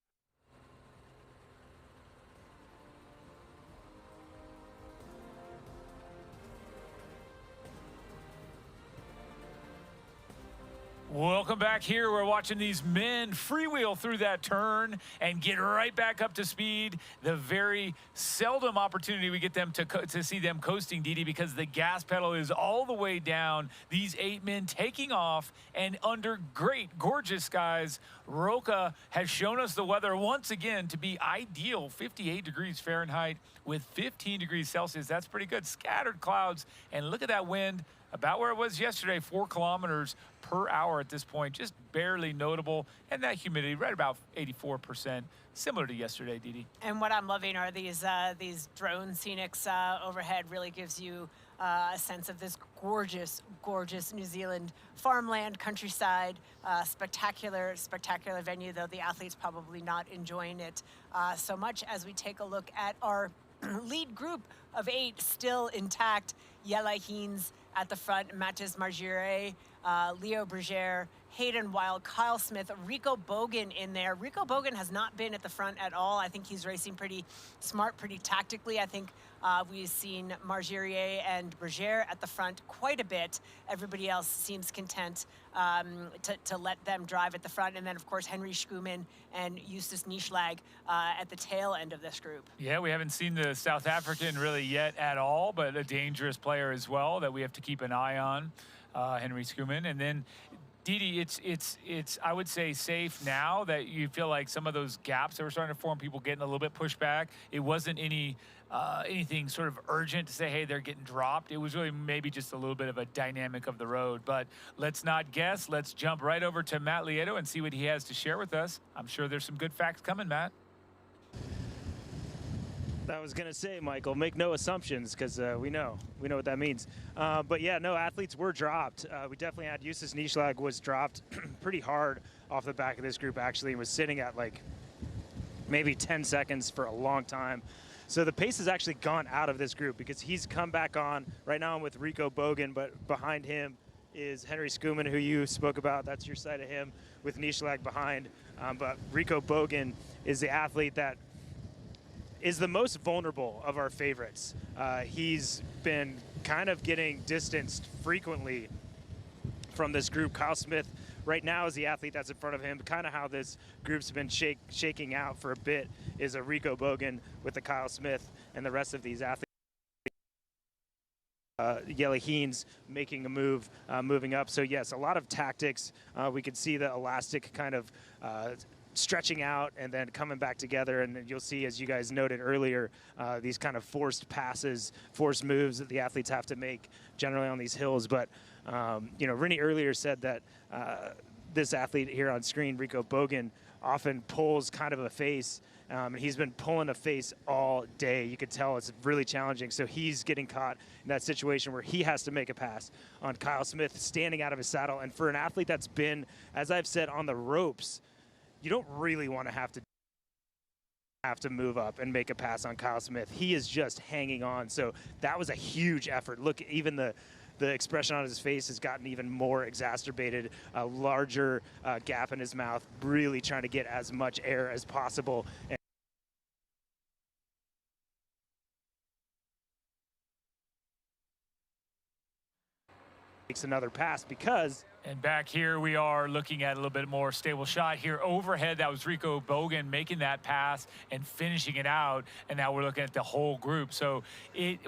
Welcome back here. We're watching these men freewheel through that turn and get right back up to speed. The very seldom opportunity we get them to see them coasting, Didi, because the gas pedal is all the way down. These 8 men taking off, and under great, gorgeous skies, Roca has shown us the weather once again to be ideal. 58 degrees Fahrenheit with 15 degrees Celsius. That's pretty good. Scattered clouds, and look at that wind. About where it was yesterday, 4 kilometers per hour at this point, just barely notable. And that humidity right about 84%, similar to yesterday, Didi. And what I'm loving are these drone scenics overhead. Really gives you a sense of this gorgeous, gorgeous New Zealand farmland, countryside, spectacular, spectacular venue, though the athletes probably not enjoying it so much as we take a look at our lead group of 8 still intact. Jelle Heens at the front, Mathis Margirie, Leo Berger, Hayden Wild, Kyle Smith, Rico Bogan in there. Rico Bogan has not been at the front at all. I think he's racing pretty smart, pretty tactically. I think we've seen Margirie and Berger at the front quite a bit. Everybody else seems content to let them drive at the front. And then, of course, Henry Schoeman and Justus Nieschlag at the tail end of this group. Yeah, we haven't seen the South African really yet at all, but a dangerous player as well that we have to keep an eye on, Henry Schoeman. And then Didi, it's I would say safe now that you feel like some of those gaps that were starting to form, people getting a little bit pushed back. It wasn't anything sort of urgent to say, hey, they're getting dropped. It was really maybe just a little bit of a dynamic of the road. But let's not guess. Let's jump right over to Matt Lieto and see what he has to share with us. I'm sure there's some good facts coming, Matt. I was going to say, Michael, make no assumptions, because we know what that means. But yeah, no, athletes were dropped. We definitely had Justus Nieschlag was dropped pretty hard off the back of this group, actually, and was sitting at like maybe 10 seconds for a long time. So the pace has actually gone out of this group because he's come back on. Right now I'm with Rico Bogan, but behind him is Henry Schoeman, who you spoke about. That's your side of him, with Nieschlag behind. But Rico Bogan is the athlete that is the most vulnerable of our favorites. He's been kind of getting distanced frequently from this group. Kyle Smith right now is the athlete that's in front of him. Kind of how this group's been shaking out for a bit is a Rico Bogan with the Kyle Smith and the rest of these athletes. Jelle Heens making a move, moving up. So yes, a lot of tactics. We could see the elastic kind of stretching out and then coming back together, and you'll see, as you guys noted earlier, these kind of forced passes, forced moves that the athletes have to make generally on these hills. But you know, Rennie earlier said that this athlete here on screen, Rico Bogan, often pulls kind of a face. He's been pulling a face all day. You could tell it's really challenging. So he's getting caught in that situation where he has to make a pass on Kyle Smith standing out of his saddle. And for an athlete that's been, as I've said, on the ropes, you don't really want to have to move up and make a pass on Kyle Smith. He is just hanging on. So that was a huge effort. Look, even the expression on his face has gotten even more exacerbated, a larger gap in his mouth, really trying to get as much air as possible. And makes another pass because And back here we are looking at a little bit more stable shot here overhead. That was Rico Bogan making that pass and finishing it out. And now we're looking at the whole group. So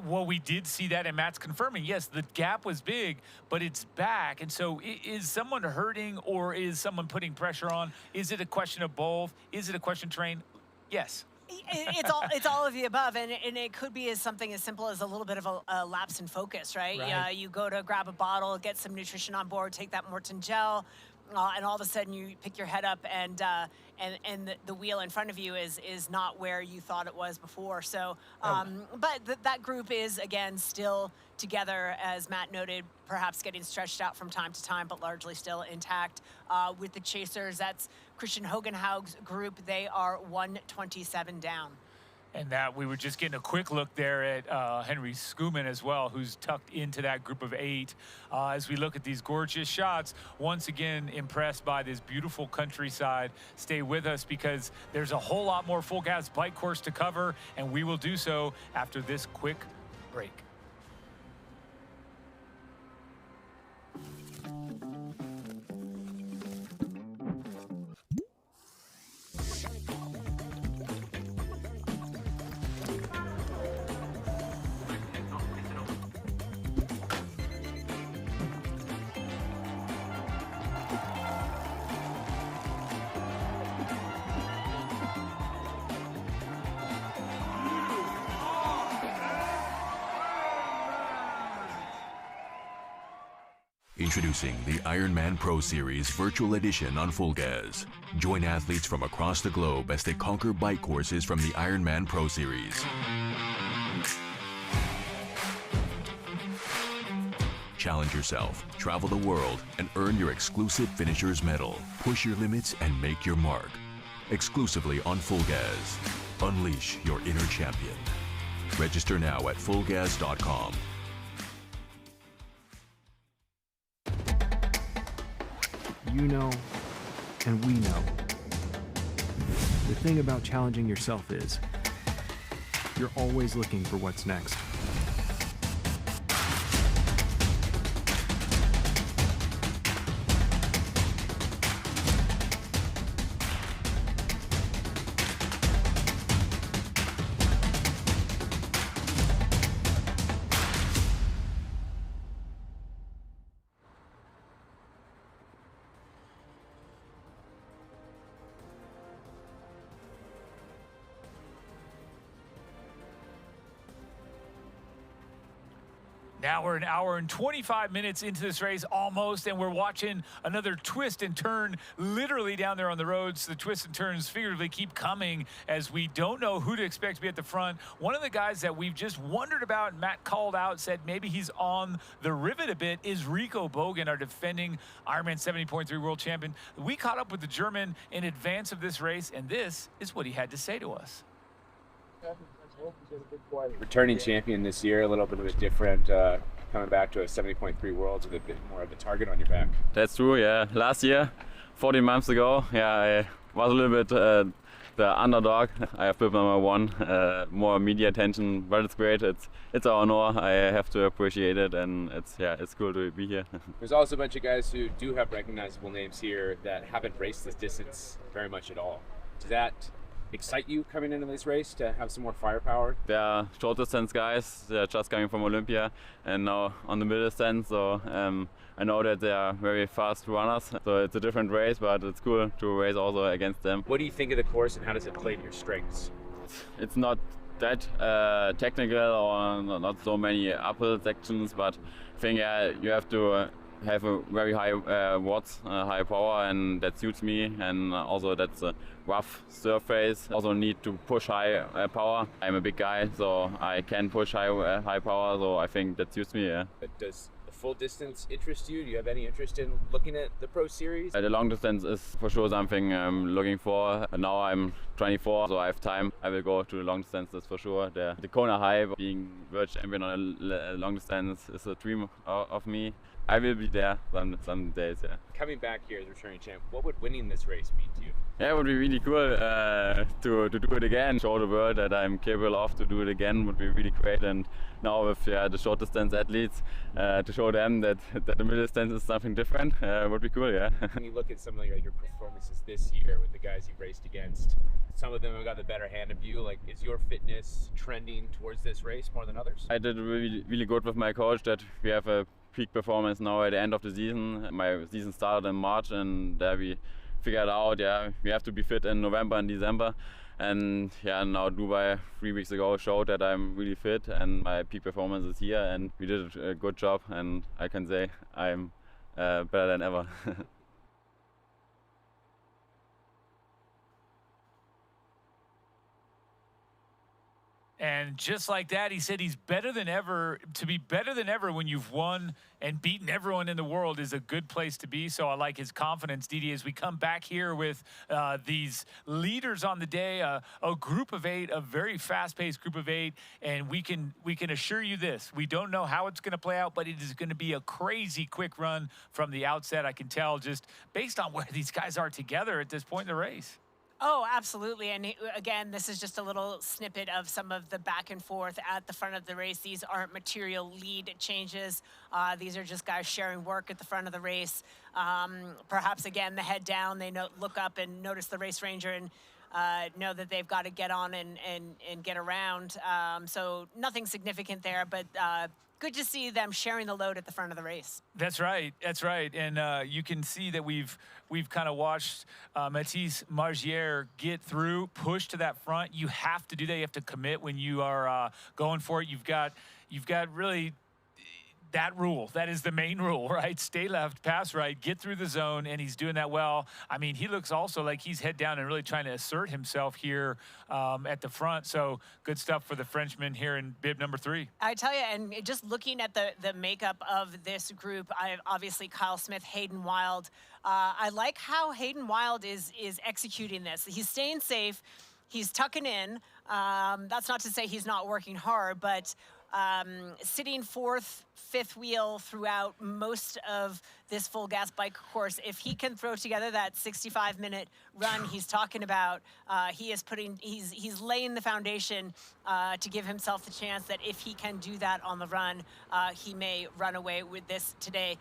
well, we did see that, and Matt's confirming, yes, the gap was big, but it's back. And so is someone hurting or is someone putting pressure on? Is it a question of both? Is it a question of terrain? Yes. It's all of the above, and it could be as something as simple as a little bit of a lapse in focus, right? You go to grab a bottle, get some nutrition on board, take that Morton gel, and all of a sudden you pick your head up and the wheel in front of you is not where you thought it was before. So, but that group is again still together, as Matt noted, perhaps getting stretched out from time to time, but largely still intact. With the chasers, that's Christian Hogenhaug's group. They are 127 down. And that we were just getting a quick look there at Henry Skuman as well, who's tucked into that group of 8. As we look at these gorgeous shots, once again, impressed by this beautiful countryside. Stay with us because there's a whole lot more full gas bike course to cover, and we will do so after this quick break. Introducing the Ironman Pro Series Virtual Edition on Full Gas. Join athletes from across the globe as they conquer bike courses from the Ironman Pro Series. Challenge yourself, travel the world, and earn your exclusive finisher's medal. Push your limits and make your mark. Exclusively on Full Gas. Unleash your inner champion. Register now at fullgas.com. You know, and we know. The thing about challenging yourself is, you're always looking for what's next. Now we're an hour and 25 minutes into this race almost, and we're watching another twist and turn literally down there on the roads. The twists and turns figuratively keep coming as we don't know who to expect to be at the front. One of the guys that we've just wondered about, and Matt called out, said maybe he's on the rivet a bit, is Rico Bogan, our defending Ironman 70.3 world champion. We caught up with the German in advance of this race, and this is what he had to say to us. Returning champion this year, a little bit of a different, coming back to a 70.3 worlds with a bit more of a target on your back. That's true, yeah. Last year, 14 months ago, I was a little bit the underdog. I have built number 1, more media attention, but it's great. It's an honor. I have to appreciate it, and it's cool to be here. There's also a bunch of guys who do have recognizable names here that haven't raced this distance very much at all. Does that excite you coming into this race to have some more firepower? They are short distance guys. They're just coming from Olympia and now on the middle distance. So I know that they are very fast runners. So it's a different race, but it's cool to race also against them. What do you think of the course and how does it play to your strengths? It's not that technical or not so many uphill sections, but I think you have to have a very high watts, high power, and that suits me. And also that's a rough surface. Also need to push high power. I'm a big guy, so I can push high power. So I think that suits me. Yeah. But does the full distance interest you? Do you have any interest in looking at the Pro Series? The long distance is for sure something I'm looking for. Now I'm 24, so I have time. I will go to the long distances for sure. The Kona High, being world champion on a long distance, is a dream of me. I will be there some days, yeah. Coming back here as returning champ, what would winning this race mean to you? Yeah, it would be really cool to do it again. Show the world that I'm capable of to do it again would be really great. And now with the short distance athletes, to show them that the middle distance is something different would be cool, yeah. When you look at some of your performances this year with the guys you've raced against, some of them have got the better hand of you. Like, is your fitness trending towards this race more than others? I did really good with my coach that we have a peak performance now at the end of the season. My season started in March, and there we figured out, yeah, we have to be fit in November and December. And yeah, now Dubai 3 weeks ago showed that I'm really fit and my peak performance is here, and we did a good job, and I can say I'm better than ever. And just like that, he said he's better than ever. To be better than ever when you've won and beaten everyone in the world is a good place to be. So I like his confidence, Didi, as we come back here with these leaders on the day, a group of 8, a very fast-paced group of 8. And we can assure you this. We don't know how it's going to play out, but it is going to be a crazy quick run from the outset. I can tell just based on where these guys are together at this point in the race. Oh, absolutely. And again, this is just a little snippet of some of the back and forth at the front of the race. These aren't material lead changes. These are just guys sharing work at the front of the race. Perhaps, again, the head down, they look up and notice the race ranger and know that they've got to get on and get around. So nothing significant there, but good to see them sharing the load at the front of the race. That's right. That's right. And you can see that we've kind of watched Mathis Margier get through, push to that front. You have to do that. You have to commit when you are going for it. You've got really that rule. That is the main rule, right? Stay left, pass right, get through the zone, and he's doing that well. I mean, he looks also like he's head down and really trying to assert himself here at the front. So good stuff for the Frenchman here in bib number 3. I tell you, and just looking at the makeup of this group, obviously Kyle Smith, Hayden Wild. I like how Hayden Wild is executing this. He's staying safe. He's tucking in. That's not to say he's not working hard, but sitting 4th, 5th wheel throughout most of this full gas bike course. If he can throw together that 65-minute run he's talking about, he's laying the foundation to give himself the chance that if he can do that on the run, he may run away with this today.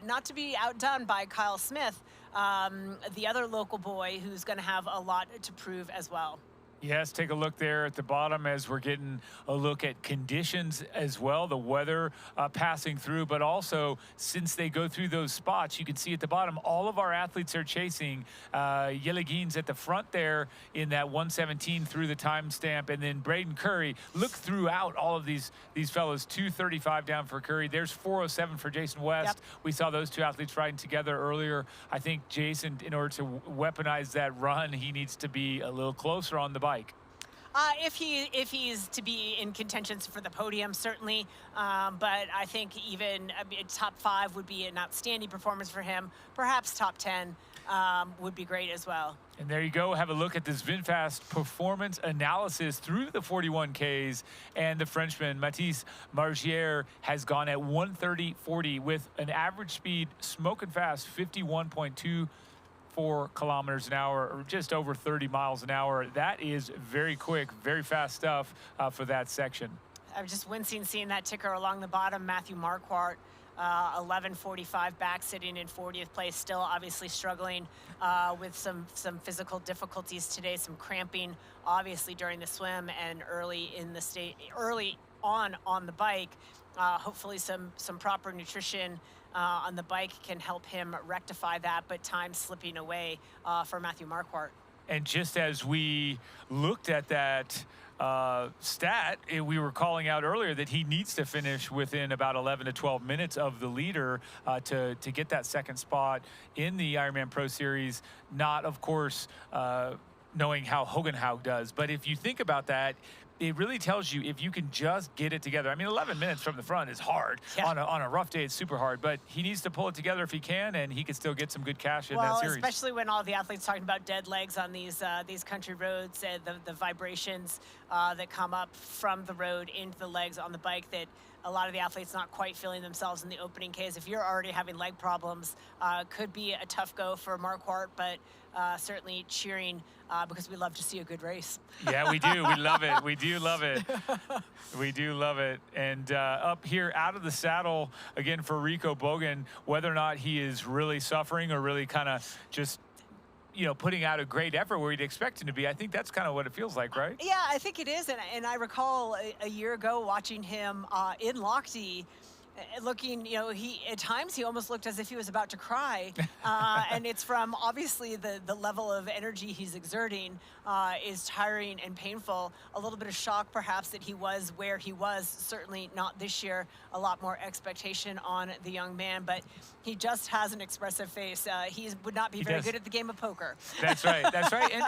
Not to be outdone by Kyle Smith, the other local boy who's going to have a lot to prove as well. Yes, take a look there at the bottom as we're getting a look at conditions as well, the weather passing through, but also since they go through those spots, you can see at the bottom, all of our athletes are chasing. Yelegin's at the front there in that 1:17 through the timestamp, and then Braden Curry. Look throughout all of these fellows, 2:35 down for Curry. There's 4:07 for Jason West. Yep. We saw those two athletes riding together earlier. I think Jason, in order to weaponize that run, he needs to be a little closer on the bike. If he's to be in contention for the podium, certainly. But I think even top 5 would be an outstanding performance for him. Perhaps top 10 would be great as well. And there you go. Have a look at this VinFast performance analysis through the 41Ks. And the Frenchman, Mathis Margier, has gone at 1:30.40 with an average speed, smoking fast, 51.24 kilometers an hour, or just over 30 miles an hour. That is very quick, very fast stuff for that section. I'm just wincing seeing that ticker along the bottom. Matthew Marquardt, 11:45 back, sitting in 40th place, still obviously struggling with some physical difficulties today, some cramping obviously during the swim and early on the bike. Hopefully some proper nutrition on the bike can help him rectify that, but time slipping away for Matthew Marquardt. And just as we looked at that stat, we were calling out earlier that he needs to finish within about 11 to 12 minutes of the leader to get that second spot in the Ironman Pro Series. Not, of course, knowing how Hogenhaug does. But if you think about that, it really tells you if you can just get it together. I mean, 11 minutes from the front is hard. Yeah. On a rough day, it's super hard, but he needs to pull it together if he can, and he can still get some good cash in that series. Especially when all the athletes talking about dead legs on these country roads, the vibrations that come up from the road into the legs on the bike, that a lot of the athletes not quite feeling themselves in the opening Ks. If you're already having leg problems, could be a tough go for Mark Hart, but certainly cheering because we love to see a good race. Yeah, we do. We love it. We do love it. We do love it. And up here out of the saddle, again, for Rico Bogan, whether or not he is really suffering or really kind of just, you know, putting out a great effort where you'd expect him to be, I think that's kind of what it feels like, right? Yeah, I think it is. And I recall a year ago watching him in Lochte, looking, you know, at times he almost looked as if he was about to cry. And it's from obviously the level of energy he's exerting is tiring and painful. A little bit of shock perhaps that he was where he was, certainly not this year. A lot more expectation on the young man, but he just has an expressive face. He would not be very good at the game of poker. That's right. That's right. And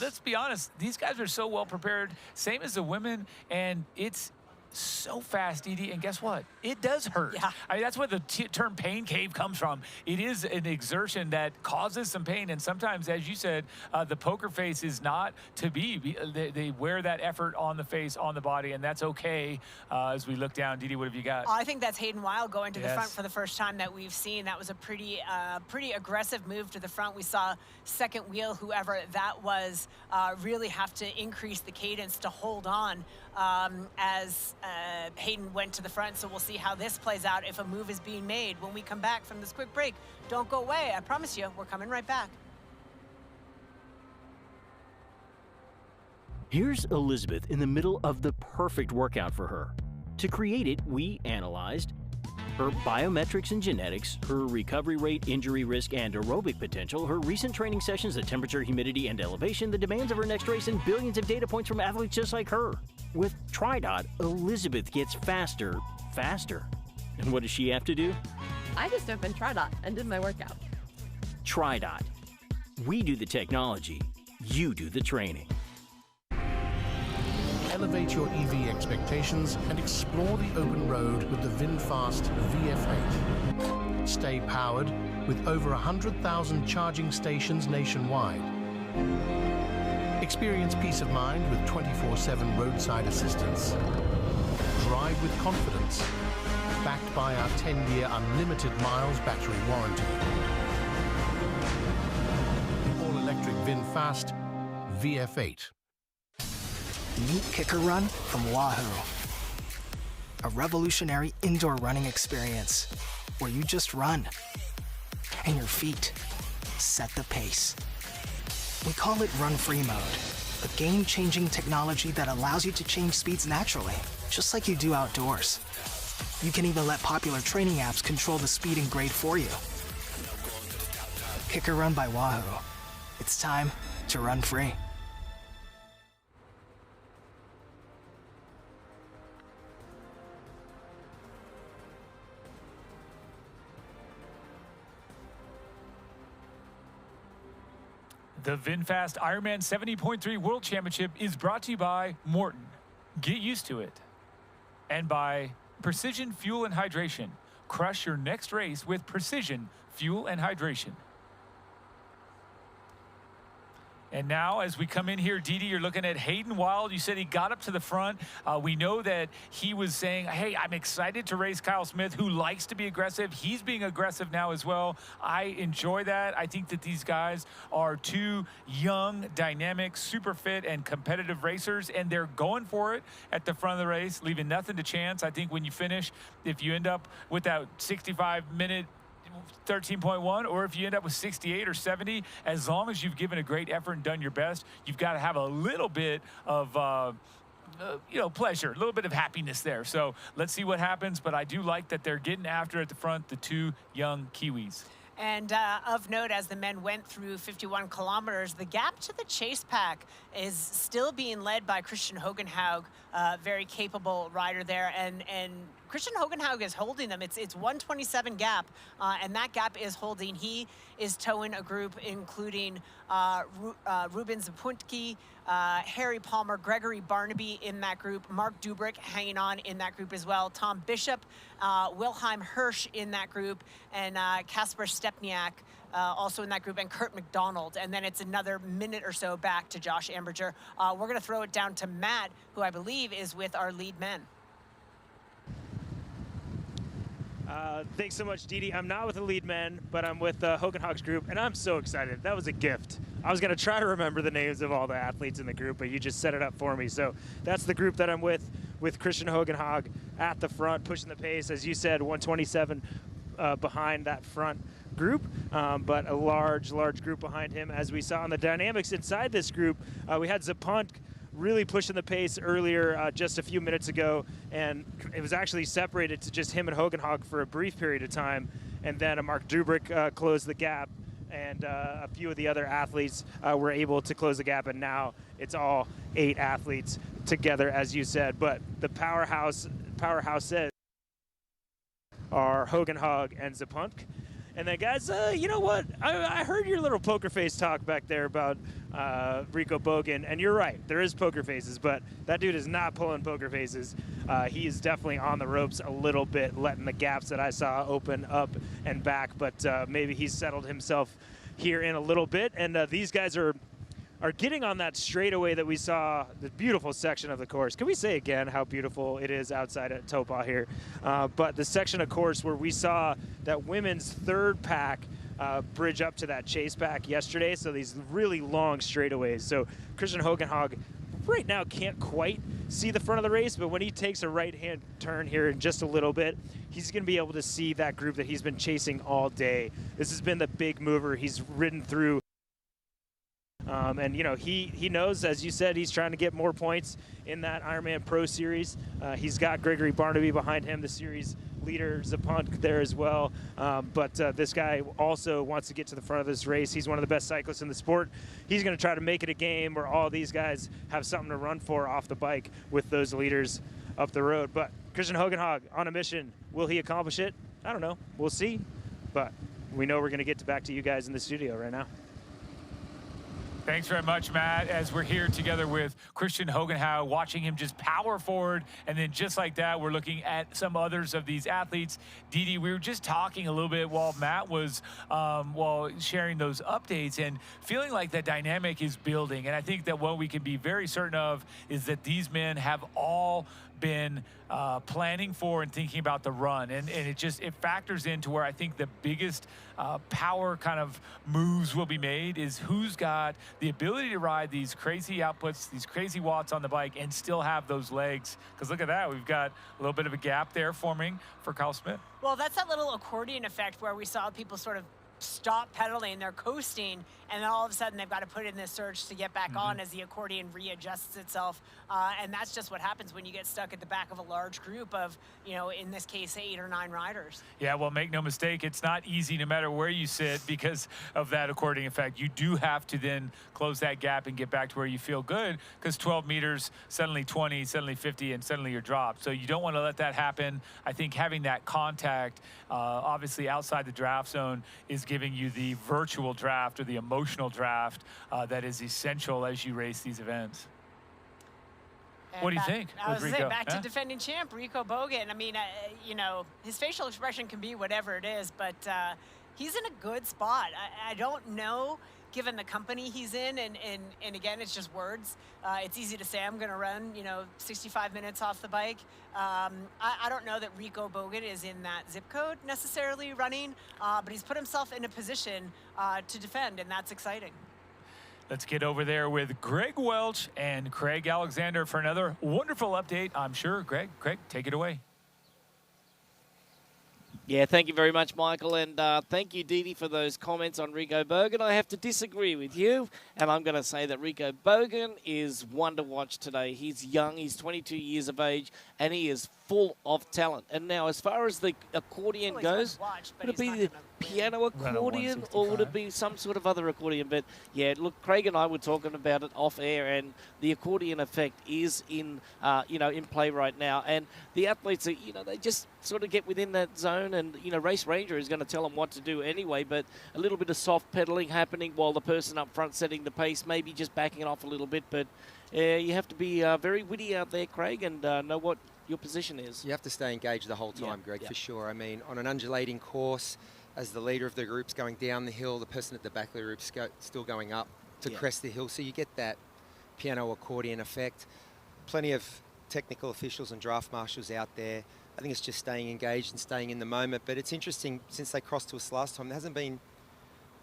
let's be honest, these guys are so well prepared, same as the women, and it's so fast, Edie, and guess what? It does hurt. Yeah. I mean, that's where the term pain cave comes from. It is an exertion that causes some pain, and sometimes, as you said, the poker face is not to be. They wear that effort on the face, on the body, and that's okay. As we look down, Didi, what have you got? I think that's Hayden Wild going to the front for the first time that we've seen. That was a pretty aggressive move to the front. We saw second wheel, whoever that was, really have to increase the cadence to hold on as Hayden went to the front. So we'll see how this plays out if a move is being made when we come back from this quick break. Don't go away. I promise you, we're coming right back. Here's Elizabeth in the middle of the perfect workout for her. To create it, we analyzed her biometrics and genetics, her recovery rate, injury risk, and aerobic potential, her recent training sessions, the temperature, humidity, and elevation, the demands of her next race, and billions of data points from athletes just like her. With TriDot, Elizabeth gets faster. And what does she have to do? I just opened TriDot and did my workout. TriDot. We do the technology, you do the training. Elevate your EV expectations and explore the open road with the VinFast VF8. Stay powered with over 100,000 charging stations nationwide. Experience peace of mind with 24/7 roadside assistance. Drive with confidence, backed by our 10-year unlimited miles battery warranty. The all-electric VinFast VF8. Meet Kicker Run from Wahoo, a revolutionary indoor running experience where you just run and your feet set the pace. We call it Run Free Mode, a game-changing technology that allows you to change speeds naturally, just like you do outdoors. You can even let popular training apps control the speed and grade for you. Kicker Run by Wahoo. It's time to run free. The VinFast IRONMAN 70.3 World Championship is brought to you by Morton. Get used to it. And by Precision Fuel and Hydration. Crush your next race with Precision Fuel and Hydration. And now, as we come in here, Didi, you're looking at Hayden Wild. You said he got up to the front. We know that he was saying, hey, I'm excited to race Kyle Smith, who likes to be aggressive. He's being aggressive now as well. I enjoy that. I think that these guys are two young, dynamic, super fit, and competitive racers, and they're going for it at the front of the race, leaving nothing to chance. I think when you finish, if you end up with that 65-minute 13.1, or if you end up with 68 or 70, as long as you've given a great effort and done your best, you've got to have a little bit of pleasure, a little bit of happiness there. So let's see what happens, but I do like that they're getting after at the front, the two young Kiwis. And of note, as the men went through 51 kilometers, the gap to the chase pack is still being led by Christian Hogenhaug, very capable rider there. And Christian Hogenhaug is holding them. It's 127 gap, and that gap is holding. He is towing a group including Ruben Zapuntki, Harry Palmer, Gregory Barnaby in that group, Mark Dubrick hanging on in that group as well, Tom Bishop, Wilhelm Hirsch in that group, and Kasper Stepniak also in that group, and Kurt McDonald. And then it's another minute or so back to Josh Amberger. We're going to throw it down to Matt, who I believe is with our lead men. Thanks so much, Didi. I'm not with the lead men, but I'm with Hogan Hog's group, and I'm so excited. That was a gift. I was going to try to remember the names of all the athletes in the group, but you just set it up for me. So that's the group that I'm with Christian Hogan Hog at the front, pushing the pace. As you said, 127 behind that front group, but a large group behind him. As we saw in the dynamics inside this group, we had Zapunt really pushing the pace earlier just a few minutes ago, and it was actually separated to just him and Hogan Hog for a brief period of time, and then Mark Dubrick closed the gap, and a few of the other athletes were able to close the gap, and now it's all 8 athletes together, as you said. But the powerhouses are Hogan Hog and Zapunt. And then, guys, you know what? I heard your little poker face talk back there about Rico Bogan, and you're right. There is poker faces, but that dude is not pulling poker faces. He is definitely on the ropes a little bit, letting the gaps that I saw open up and back, but maybe he's settled himself here in a little bit. And these guys are getting on that straightaway that we saw, the beautiful section of the course. Can we say again how beautiful it is outside at Taupō here? But the section of course where we saw that women's third pack bridge up to that chase pack yesterday. So these really long straightaways. So Christian Hogan Hog right now can't quite see the front of the race, but when he takes a right-hand turn here in just a little bit, he's going to be able to see that group that he's been chasing all day. This has been the big mover. He's ridden through. And, you know, he knows, as you said, he's trying to get more points in that Ironman Pro Series. He's got Gregory Barnaby behind him, the series leader, Zapunt there as well. But this guy also wants to get to the front of this race. He's one of the best cyclists in the sport. He's going to try to make it a game where all these guys have something to run for off the bike with those leaders up the road. But Christian Hogan Hog on a mission. Will he accomplish it? I don't know. We'll see. But we know we're going to get back to you guys in the studio right now. Thanks very much, Matt, as we're here together with Christian Hogan Hog, watching him just power forward. And then just like that, we're looking at some others of these athletes. Didi, we were just talking a little bit while Matt was sharing those updates and feeling like that dynamic is building. And I think that what we can be very certain of is that these men have all been planning for and thinking about the run, and it factors into where I think the biggest power kind of moves will be made is who's got the ability to ride these crazy outputs, these crazy watts on the bike, and still have those legs. Because look at that, we've got a little bit of a gap there forming for Kyle Smith. Well, that's that little accordion effect where we saw people sort of stop pedaling, they're coasting, and then all of a sudden they've got to put in this surge to get back on as the accordion readjusts itself. And that's just what happens when you get stuck at the back of a large group of, you know, in this case, 8 or 9 riders. Yeah, well, make no mistake, it's not easy no matter where you sit because of that accordion effect. You do have to then close that gap and get back to where you feel good, because 12 meters, suddenly 20, suddenly 50, and suddenly you're dropped. So you don't want to let that happen. I think having that contact, obviously outside the draft zone, is giving you the virtual draft or the emotional draft that is essential as you race these events. And what do you think? I was saying, back to defending champ, Rico Bogan. I mean, you know, his facial expression can be whatever it is, but he's in a good spot. I don't know, given the company he's in, and again, it's just words. It's easy to say I'm going to run, you know, 65 minutes off the bike. I don't know that Rico Bogan is in that zip code necessarily running, but he's put himself in a position to defend, and that's exciting. Let's get over there with Greg Welch and Craig Alexander for another wonderful update, I'm sure. Greg, take it away. Yeah, thank you very much, Michael, and thank you, Didi, for those comments on Rico Bogan. I have to disagree with you, and I'm going to say that Rico Bogan is one to watch today. He's young, he's 22 years of age, and he is full of talent. And now, as far as the accordion goes, would it be the piano accordion or would it be some sort of other accordion? But yeah, look, Craig and I were talking about it off air, and the accordion effect is in in play right now. And the athletes are, they just sort of get within that zone, and Race Ranger is going to tell them what to do anyway. But a little bit of soft pedaling happening while the person up front setting the pace, maybe just backing it off a little bit. But you have to be very witty out there, Craig, and know what your position is. You have to stay engaged the whole time, Greg, for sure. I mean, on an undulating course, as the leader of the group's going down the hill, the person at the back of the group's still going up to crest the hill. So you get that piano accordion effect. Plenty of technical officials and draft marshals out there. I think it's just staying engaged and staying in the moment. But it's interesting, since they crossed to us last time, there hasn't been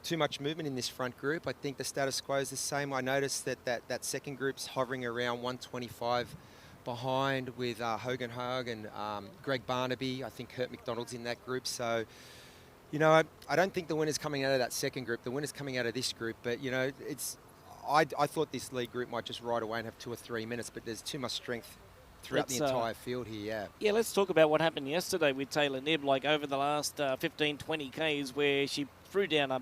too much movement in this front group. I think the status quo is the same. I noticed that second group's hovering around 125 behind with Hogan Haug and Greg Barnaby. I think Kurt McDonald's in that group. So, I don't think the winner's coming out of that second group. The winner's coming out of this group. But, I thought this lead group might just ride away and have 2 or 3 minutes, but there's too much strength throughout the entire field here, Yeah, let's talk about what happened yesterday with Taylor Knibb, like over the last 15, 20 Ks, where she threw down a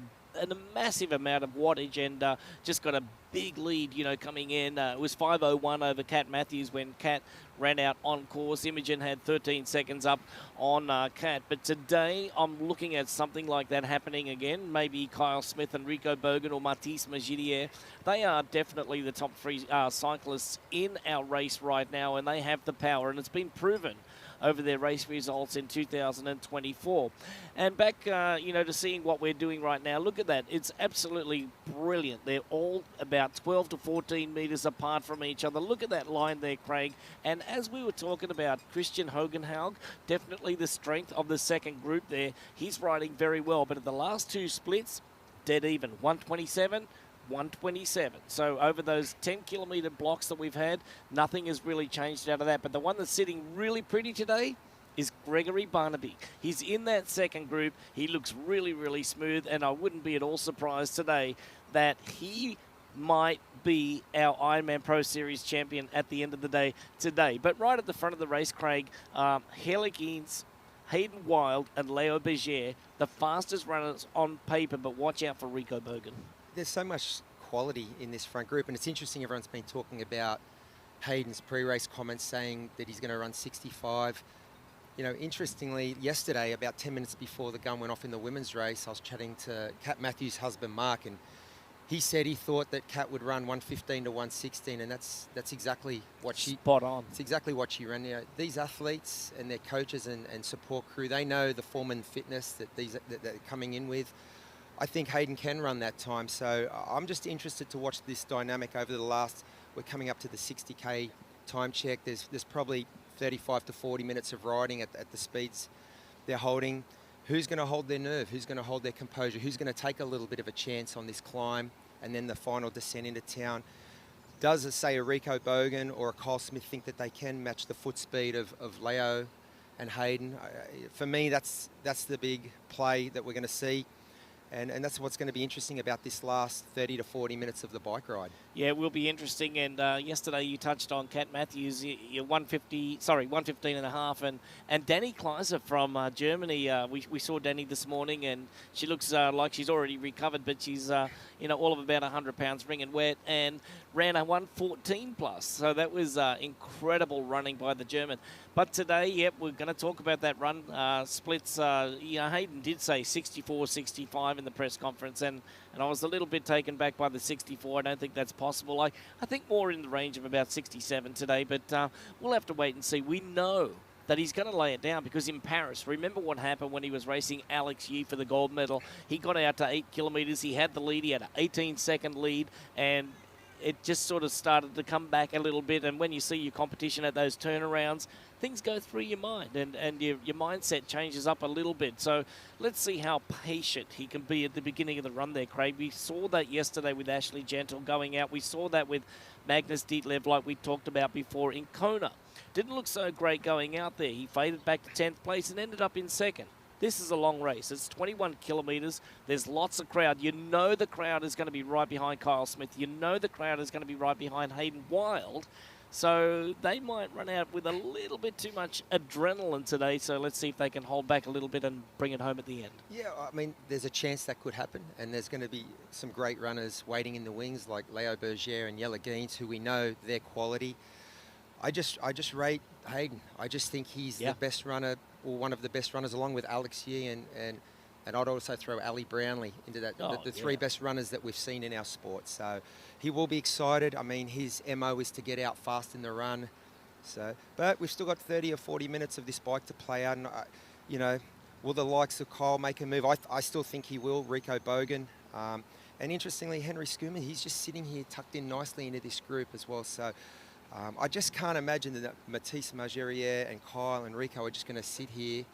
massive amount of wattage and just got a big lead, coming in. It was 5:01 over Kat Matthews when Kat ran out on course. Imogen had 13 seconds up on Kat. But today I'm looking at something like that happening again. Maybe Kyle Smith and Rico Bogan or Mathis Magidier. They are definitely the top 3 cyclists in our race right now, and they have the power, and it's been proven over their race results in 2024. And back, to seeing what we're doing right now, look at that. It's absolutely brilliant. They're all about 12 to 14 metres apart from each other. Look at that line there, Craig. And as we were talking about Christian Hogenhaug, definitely the strength of the second group there. He's riding very well. But at the last 2 splits, dead even. 127. 127. So over those 10-kilometre blocks that we've had, nothing has really changed out of that. But the one that's sitting really pretty today is Gregory Barnaby. He's in that second group. He looks really, really smooth, and I wouldn't be at all surprised today that he might be our Ironman Pro Series champion at the end of the day today. But right at the front of the race, Craig, Herlick Eanes, Hayden Wild, and Leo Berger, the fastest runners on paper, but watch out for Rico Bogan. There's so much quality in this front group, and it's interesting everyone's been talking about Hayden's pre-race comments saying that he's going to run 65. Interestingly, yesterday, about 10 minutes before the gun went off in the women's race, I was chatting to Kat Matthews' husband, Mark, and he said he thought that Kat would run 115 to 116, and that's exactly what she... Spot on. It's exactly what she ran. These athletes and their coaches and support crew, they know the form and fitness that they're coming in with. I think Hayden can run that time, so I'm just interested to watch this dynamic over the last... We're coming up to the 60K time check. There's probably 35 to 40 minutes of riding at the speeds they're holding. Who's going to hold their nerve? Who's going to hold their composure? Who's going to take a little bit of a chance on this climb and then the final descent into town? Does, say, a Rico Bogan or a Kyle Smith think that they can match the foot speed of Leo and Hayden? For me, that's the big play that we're going to see. And that's what's going to be interesting about this last 30 to 40 minutes of the bike ride. Yeah, it will be interesting. And yesterday you touched on Kat Matthews, 115 and a half. And Danny Kleiser from Germany. We saw Danny this morning, and she looks like she's already recovered, but she's all of about 100 pounds wringing wet, and ran a 114 plus. So that was incredible running by the German. But today, yep, we're going to talk about that run. Splits, Hayden did say 64-65 in the press conference, and I was a little bit taken back by the 64. I don't think that's possible. I think more in the range of about 67 today, but we'll have to wait and see. We know that he's going to lay it down, because in Paris, remember what happened when he was racing Alex Yee for the gold medal? He got out to 8 kilometres. He had the lead. He had an 18-second lead, and it just sort of started to come back a little bit. And when you see your competition at those turnarounds, things go through your mind, and your mindset changes up a little bit. So let's see how patient he can be at the beginning of the run there, Craig. We saw that yesterday with Ashley Gentle going out. We saw that with Magnus Dietlev, like we talked about before, in Kona. Didn't look so great going out there. He faded back to 10th place and ended up in second. This is a long race. It's 21 kilometres. There's lots of crowd. You know the crowd is going to be right behind Kyle Smith. You know the crowd is going to be right behind Hayden Wild. So they might run out with a little bit too much adrenaline today. So let's see if they can hold back a little bit and bring it home at the end. Yeah, I mean, there's a chance that could happen, and there's going to be some great runners waiting in the wings like Leo Berger and Jelle Geens, who we know their quality. I just rate Hayden. I just think he's the best runner, or one of the best runners, along with Alex Yee and I'd also throw Ali Brownlee into that, the three best runners that we've seen in our sport. So he will be excited. I mean, his MO is to get out fast in the run. So, but we've still got 30 or 40 minutes of this bike to play out. And, you know, will the likes of Kyle make a move? I still think he will, Rico Bogan. And interestingly, Henry Schoeman, he's just sitting here tucked in nicely into this group as well. So I just can't imagine that Matisse Margerier and Kyle and Rico are just going to sit here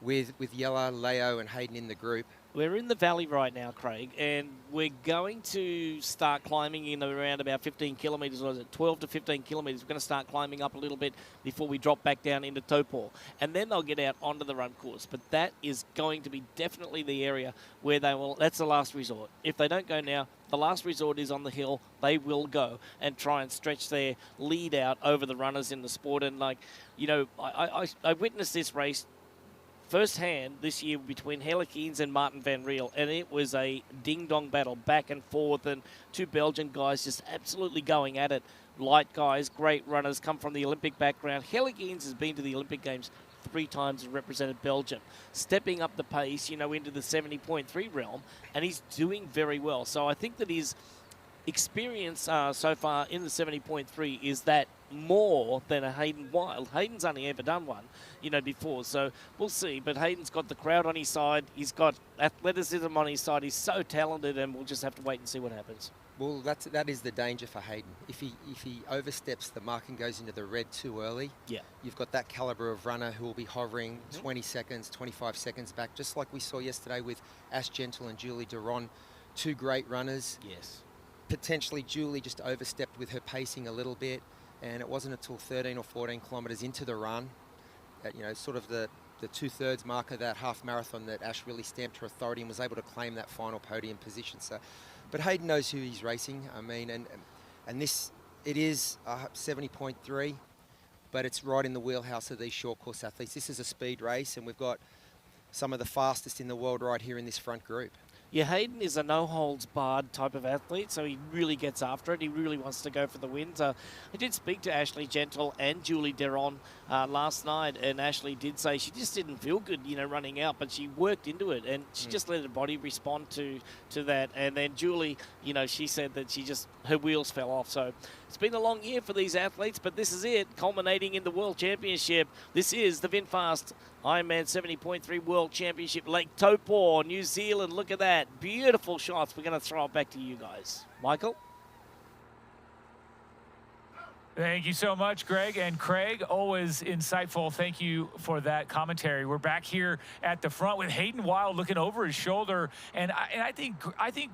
with Jelle, Leo and Hayden in the group. We're in the valley right now, Craig, and we're going to start climbing in around about 15 kilometres, or is it 12 to 15 kilometres? We're going to start climbing up a little bit before we drop back down into Taupō. And then they'll get out onto the run course. But that is going to be definitely the area where they will, that's the last resort. If they don't go now, the last resort is on the hill. They will go and try and stretch their lead out over the runners in the sport. And, like, you know, I witnessed this race firsthand this year between Jelle Geens and Martin van Riel, and it was a ding-dong battle back and forth, and two Belgian guys just absolutely going at it. Light guys, great runners, come from the Olympic background. Jelle Geens has been to the Olympic Games 3 times and represented Belgium, stepping up the pace, you know, into the 70.3 realm, and he's doing very well. So I think that his experience so far in the 70.3 is that more than a Hayden Wilde. Hayden's only ever done one, you know, before, so we'll see. But Hayden's got the crowd on his side. He's got athleticism on his side. He's so talented, and we'll just have to wait and see what happens. Well, that is the danger for Hayden. If he oversteps the mark and goes into the red too early, you've got that calibre of runner who will be hovering 20 seconds, 25 seconds back, just like we saw yesterday with Ash Gentle and Julie Duron, two great runners. Yes. Potentially Julie just overstepped with her pacing a little bit, and it wasn't until 13 or 14 kilometres into the run, that, you know, sort of the 2/3 mark of that half marathon, that Ash really stamped her authority and was able to claim that final podium position. So, but Hayden knows who he's racing. I mean, and this, it is a 70.3, but it's right in the wheelhouse of these short course athletes. This is a speed race, and we've got some of the fastest in the world right here in this front group. Yeah, Hayden is a no-holds-barred type of athlete, so he really gets after it. He really wants to go for the wins. I did speak to Ashley Gentle and Julie Duron last night, and Ashley did say she just didn't feel good, you know, running out, but she worked into it, and she just let her body respond to that. And then Julie, you know, she said that her wheels fell off. So it's been a long year for these athletes, but this is it, culminating in the World Championship. This is the VinFast IRONMAN 70.3 World Championship, Lake Taupō, New Zealand. Look at that. Beautiful shots. We're going to throw it back to you guys. Michael? Thank you so much, Greg. And Craig, always insightful. Thank you for that commentary. We're back here at the front with Hayden Wilde looking over his shoulder. And I think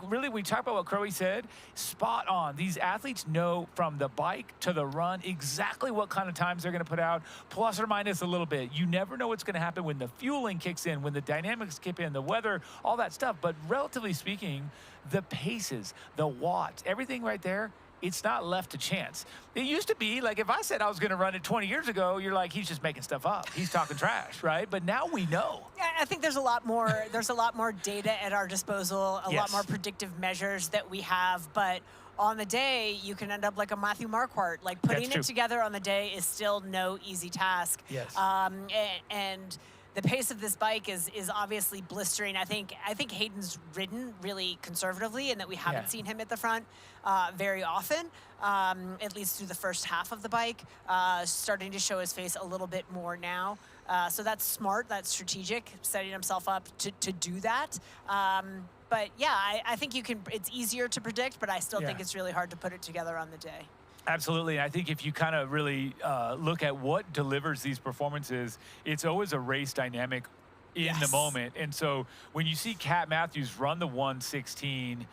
really we talk about what Crowie said, spot on. These athletes know from the bike to the run exactly what kind of times they're going to put out, plus or minus a little bit. You never know what's going to happen when the fueling kicks in, when the dynamics kick in, the weather, all that stuff. But relatively speaking, the paces, the watts, everything right there, it's not left to chance. It used to be like if I said I was going to run it 20 years ago, you're like, he's just making stuff up. He's talking trash, right? But now we know. Yeah, I think there's a lot more. There's a lot more data at our disposal, a lot more predictive measures that we have. But on the day, you can end up like a Matthew Marquardt. Like putting it together on the day is still no easy task. Yes. And the pace of this bike is obviously blistering. I think Hayden's ridden really conservatively, and that we haven't seen him at the front very often, at least through the first half of the bike. Starting to show his face a little bit more now. So that's smart, that's strategic, setting himself up to do that. But yeah, I think it's easier to predict, but I still think it's really hard to put it together on the day. Absolutely. I think if you kind of really look at what delivers these performances, it's always a race dynamic in the moment. And so when you see Kat Matthews run the 1:16,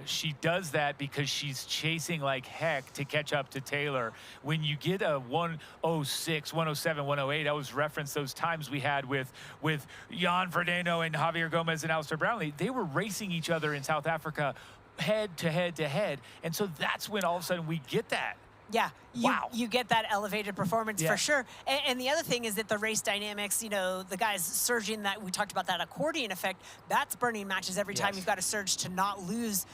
she does that because she's chasing like heck to catch up to Taylor. When you get a 1:06, 1:07, 1:08, I always reference those times we had with Jan Frodeno and Javier Gomez and Alistair Brownlee. They were racing each other in South Africa head to head to head. And so that's when all of a sudden we get that Yeah, you get that elevated performance for sure. And the other thing is that the race dynamics, you know, the guys surging, that we talked about, that accordion effect, that's burning matches every time you've got to surge to not lose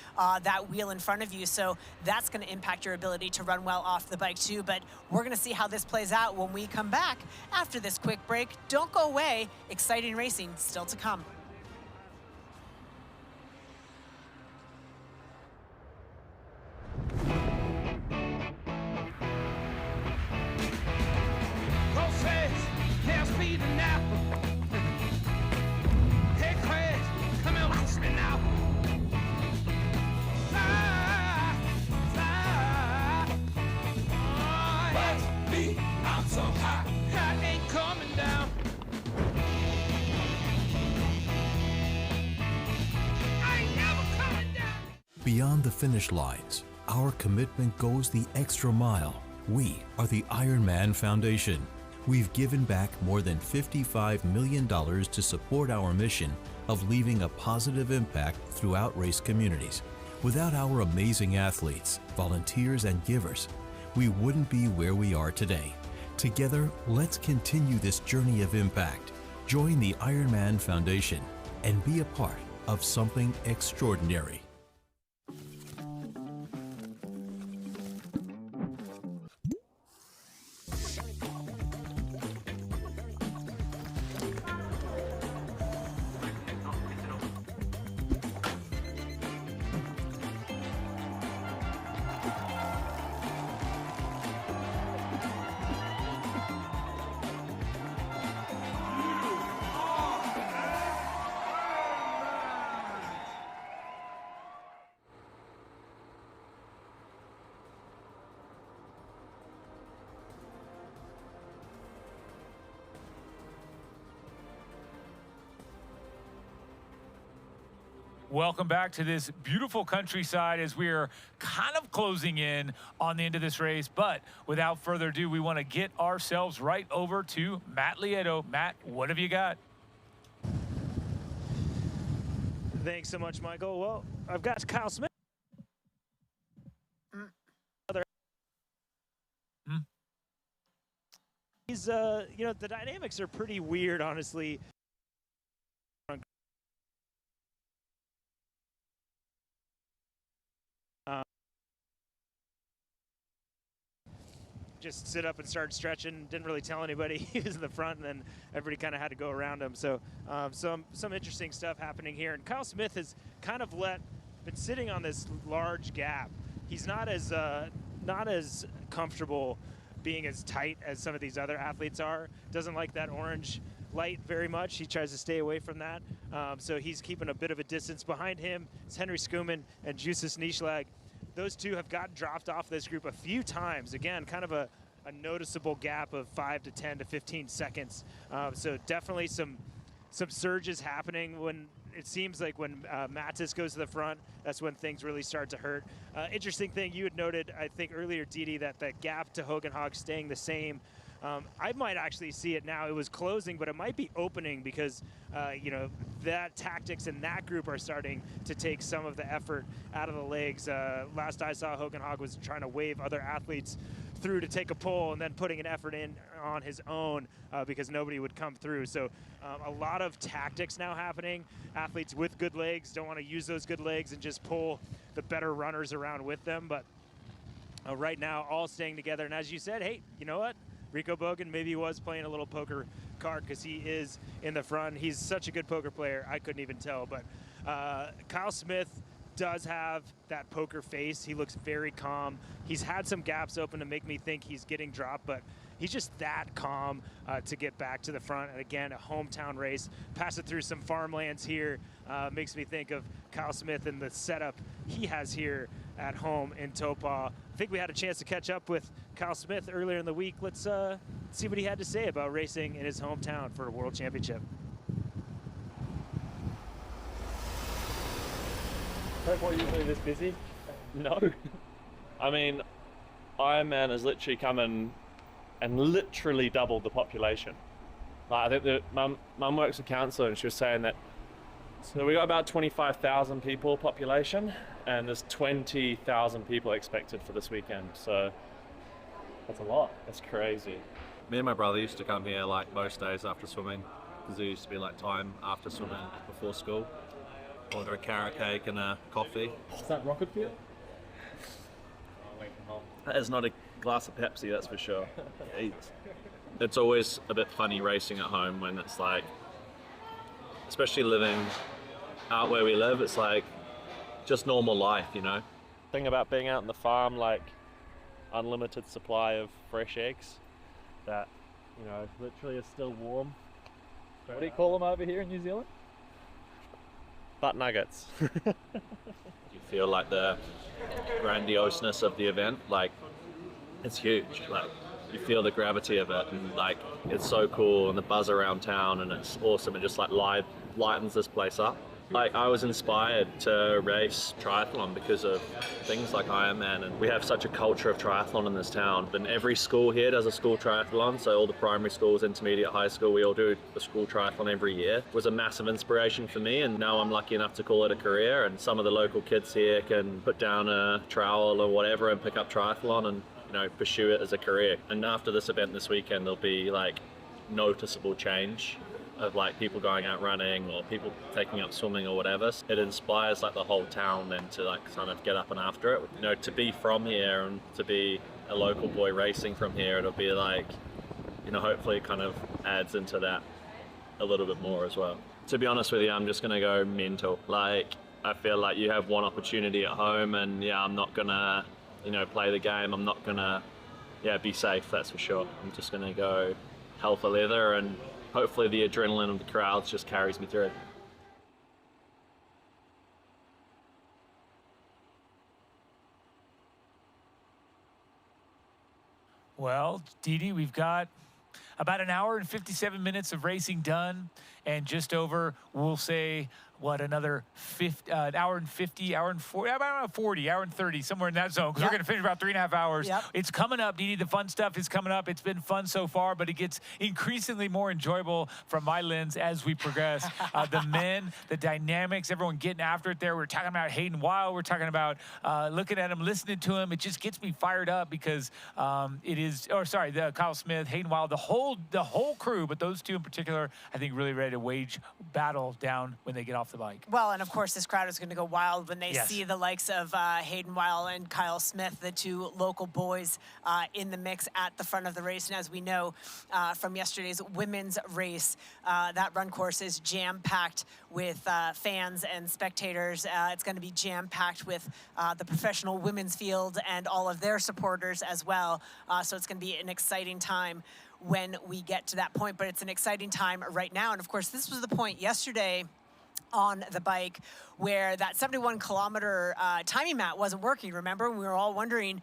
that wheel in front of you. So that's going to impact your ability to run well off the bike too. But we're going to see how this plays out when we come back after this quick break. Don't go away. Exciting racing still to come. Beyond the finish lines, our commitment goes the extra mile. We are the Ironman Foundation. We've given back more than $55 million to support our mission of leaving a positive impact throughout race communities. Without our amazing athletes, volunteers, and givers, we wouldn't be where we are today. Together, let's continue this journey of impact. Join the Ironman Foundation and be a part of something extraordinary. Welcome back to this beautiful countryside as we are kind of closing in on the end of this race. But without further ado, we want to get ourselves right over to Matt Lieto. Matt, what have you got? Thanks so much, Michael. Well, I've got Kyle Smith. He's, you know, the dynamics are pretty weird, honestly. Just sit up and start stretching. Didn't really tell anybody he was in the front, and then everybody kind of had to go around him. So some interesting stuff happening here. And Kyle Smith has kind of been sitting on this large gap. He's not as comfortable being as tight as some of these other athletes are. Doesn't like that orange light very much. He tries to stay away from that. So he's keeping a bit of a distance. Behind him is Henry Skuman and Justus Nieschlag. Those two have got dropped off this group a few times. Again, kind of a noticeable gap of 5 to 10 to 15 seconds. So definitely some surges happening when it seems like when Matis goes to the front, that's when things really start to hurt. Interesting thing you had noted, I think earlier, Didi, that the gap to Hogenhaug staying the same. I might actually see it now. It was closing, but it might be opening because, you know, that tactics in that group are starting to take some of the effort out of the legs. Last I saw, Hogenhaug was trying to wave other athletes through to take a pull and then putting an effort in on his own because nobody would come through. So a lot of tactics now happening. Athletes with good legs don't want to use those good legs and just pull the better runners around with them. But right now, all staying together. And as you said, hey, you know what? Rico Bogan maybe was playing a little poker card because he is in the front. He's such a good poker player, I couldn't even tell. But Kyle Smith does have that poker face. He looks very calm. He's had some gaps open to make me think he's getting dropped, but he's just that calm to get back to the front. And again, a hometown race. Pass it through some farmlands here. Makes me think of Kyle Smith and the setup he has here at home in Taupō. I think we had a chance to catch up with Kyle Smith earlier in the week. Let's see what he had to say about racing in his hometown for a World Championship. Taupō usually this busy? No. I mean, Ironman has literally come in and literally doubled the population. Like, I think that mum works a counsellor and she was saying that, so we got about 25,000 people population and there's 20,000 people expected for this weekend. So That's a lot. That's crazy. Me and my brother used to come here like most days after swimming, because there used to be like time after swimming before school. Order a carrot cake and a coffee. Is that rocket fuel? That is not a glass of Pepsi, that's for sure. It's always a bit funny racing at home when it's like, especially living out where we live, it's like just normal life, you know? Thing about being out in the farm, like unlimited supply of fresh eggs that, you know, literally are still warm. What do you call them over here in New Zealand? Butt nuggets. You feel like the grandioseness of the event, like it's huge. Like you feel the gravity of it, and like it's so cool, and the buzz around town, and it's awesome. It just like lightens this place up. Like I was inspired to race triathlon because of things like Ironman, and we have such a culture of triathlon in this town. And every school here does a school triathlon, so all the primary schools, intermediate, high school, we all do a school triathlon every year. It was a massive inspiration for me, and now I'm lucky enough to call it a career, and some of the local kids here can put down a trowel or whatever and pick up triathlon and, you know, pursue it as a career. And after this event this weekend, there'll be like noticeable change of like people going out running or people taking up swimming or whatever. It inspires like the whole town then to like kind of get up and after it. You know, to be from here and to be a local boy racing from here, it'll be like, you know, hopefully it kind of adds into that a little bit more as well. To be honest with you, I'm just gonna go mental. Like I feel like you have one opportunity at home, and yeah, I'm not gonna, you know, play the game. I'm not gonna, yeah, be safe, that's for sure. I'm just gonna go hell for leather, and hopefully the adrenaline of the crowds just carries me through. Well, Didi, we've got about an hour and 57 minutes of racing done, and just over, we'll say, what, another hour and 50, hour and 40, about 40, hour and 30, somewhere in that zone, because we're going to finish about 3.5 hours. It's coming up, Didi. The fun stuff is coming up. It's been fun so far, but it gets increasingly more enjoyable from my lens as we progress. The men, the dynamics, everyone getting after it there. We're talking about Hayden Wilde. We're talking about looking at him, listening to him. It just gets me fired up because it is, the Kyle Smith, Hayden Wilde, the whole crew, but those two in particular, I think really ready to wage battle down when they get off the bike. Well, and of course, this crowd is going to go wild when they see the likes of Hayden Wilde and Kyle Smith, the two local boys in the mix at the front of the race. And as we know from yesterday's women's race, that run course is jam-packed with fans and spectators. It's going to be jam-packed with the professional women's field and all of their supporters as well. So it's going to be an exciting time when we get to that point, but it's an exciting time right now. And of course, this was the point yesterday on the bike where that 71-kilometer timing mat wasn't working. Remember, we were all wondering,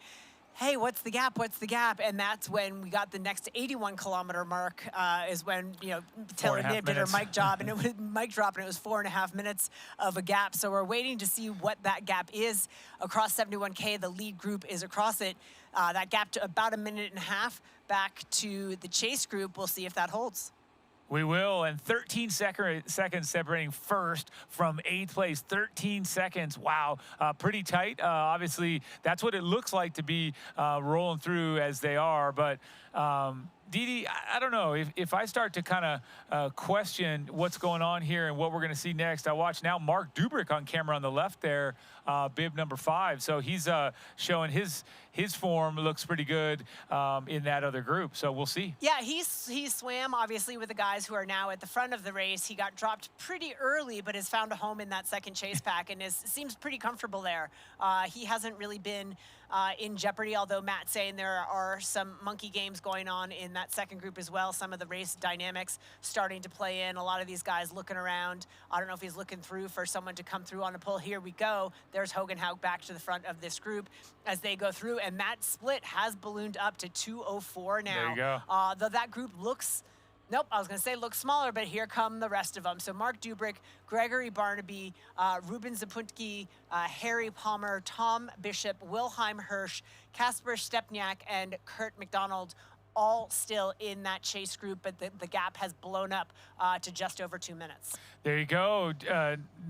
hey, what's the gap? What's the gap? And that's when we got the next 81-kilometer mark. Is when, you know, Taylor Knibb did her mic drop, and it was 4.5 minutes of a gap. So we're waiting to see what that gap is across 71K. The lead group is across it. That gap to about 1.5 minutes back to the chase group. We'll see if that holds. We will, and 13 seconds separating first from 8th place. 13 seconds, wow, pretty tight. Obviously, that's what it looks like to be rolling through as they are, but Didi, I don't know, if I start to kind of question what's going on here and what we're going to see next, I watch now Mark Dubrick on camera on the left there, bib number 5. So he's showing his form looks pretty good in that other group. So we'll see. Yeah, he swam, obviously, with the guys who are now at the front of the race. He got dropped pretty early, but has found a home in that second chase pack and seems pretty comfortable there. He hasn't really been in jeopardy, although Matt's saying there are some monkey games going on in that second group as well. Some of the race dynamics starting to play in. A lot of these guys looking around. I don't know if he's looking through for someone to come through on a pull. Here we go. There's Hogan Haug back to the front of this group as they go through, and that split has ballooned up to 2:04 now. There you go. Though that group looks, nope, I was going to say looks smaller, but here come the rest of them. So Mark Dubrick, Gregory Barnaby, Ruben Zapuntke, Harry Palmer, Tom Bishop, Wilhelm Hirsch, Kasper Stepniak, and Kurt McDonald, all still in that chase group, but the gap has blown up to just over 2 minutes. There you go.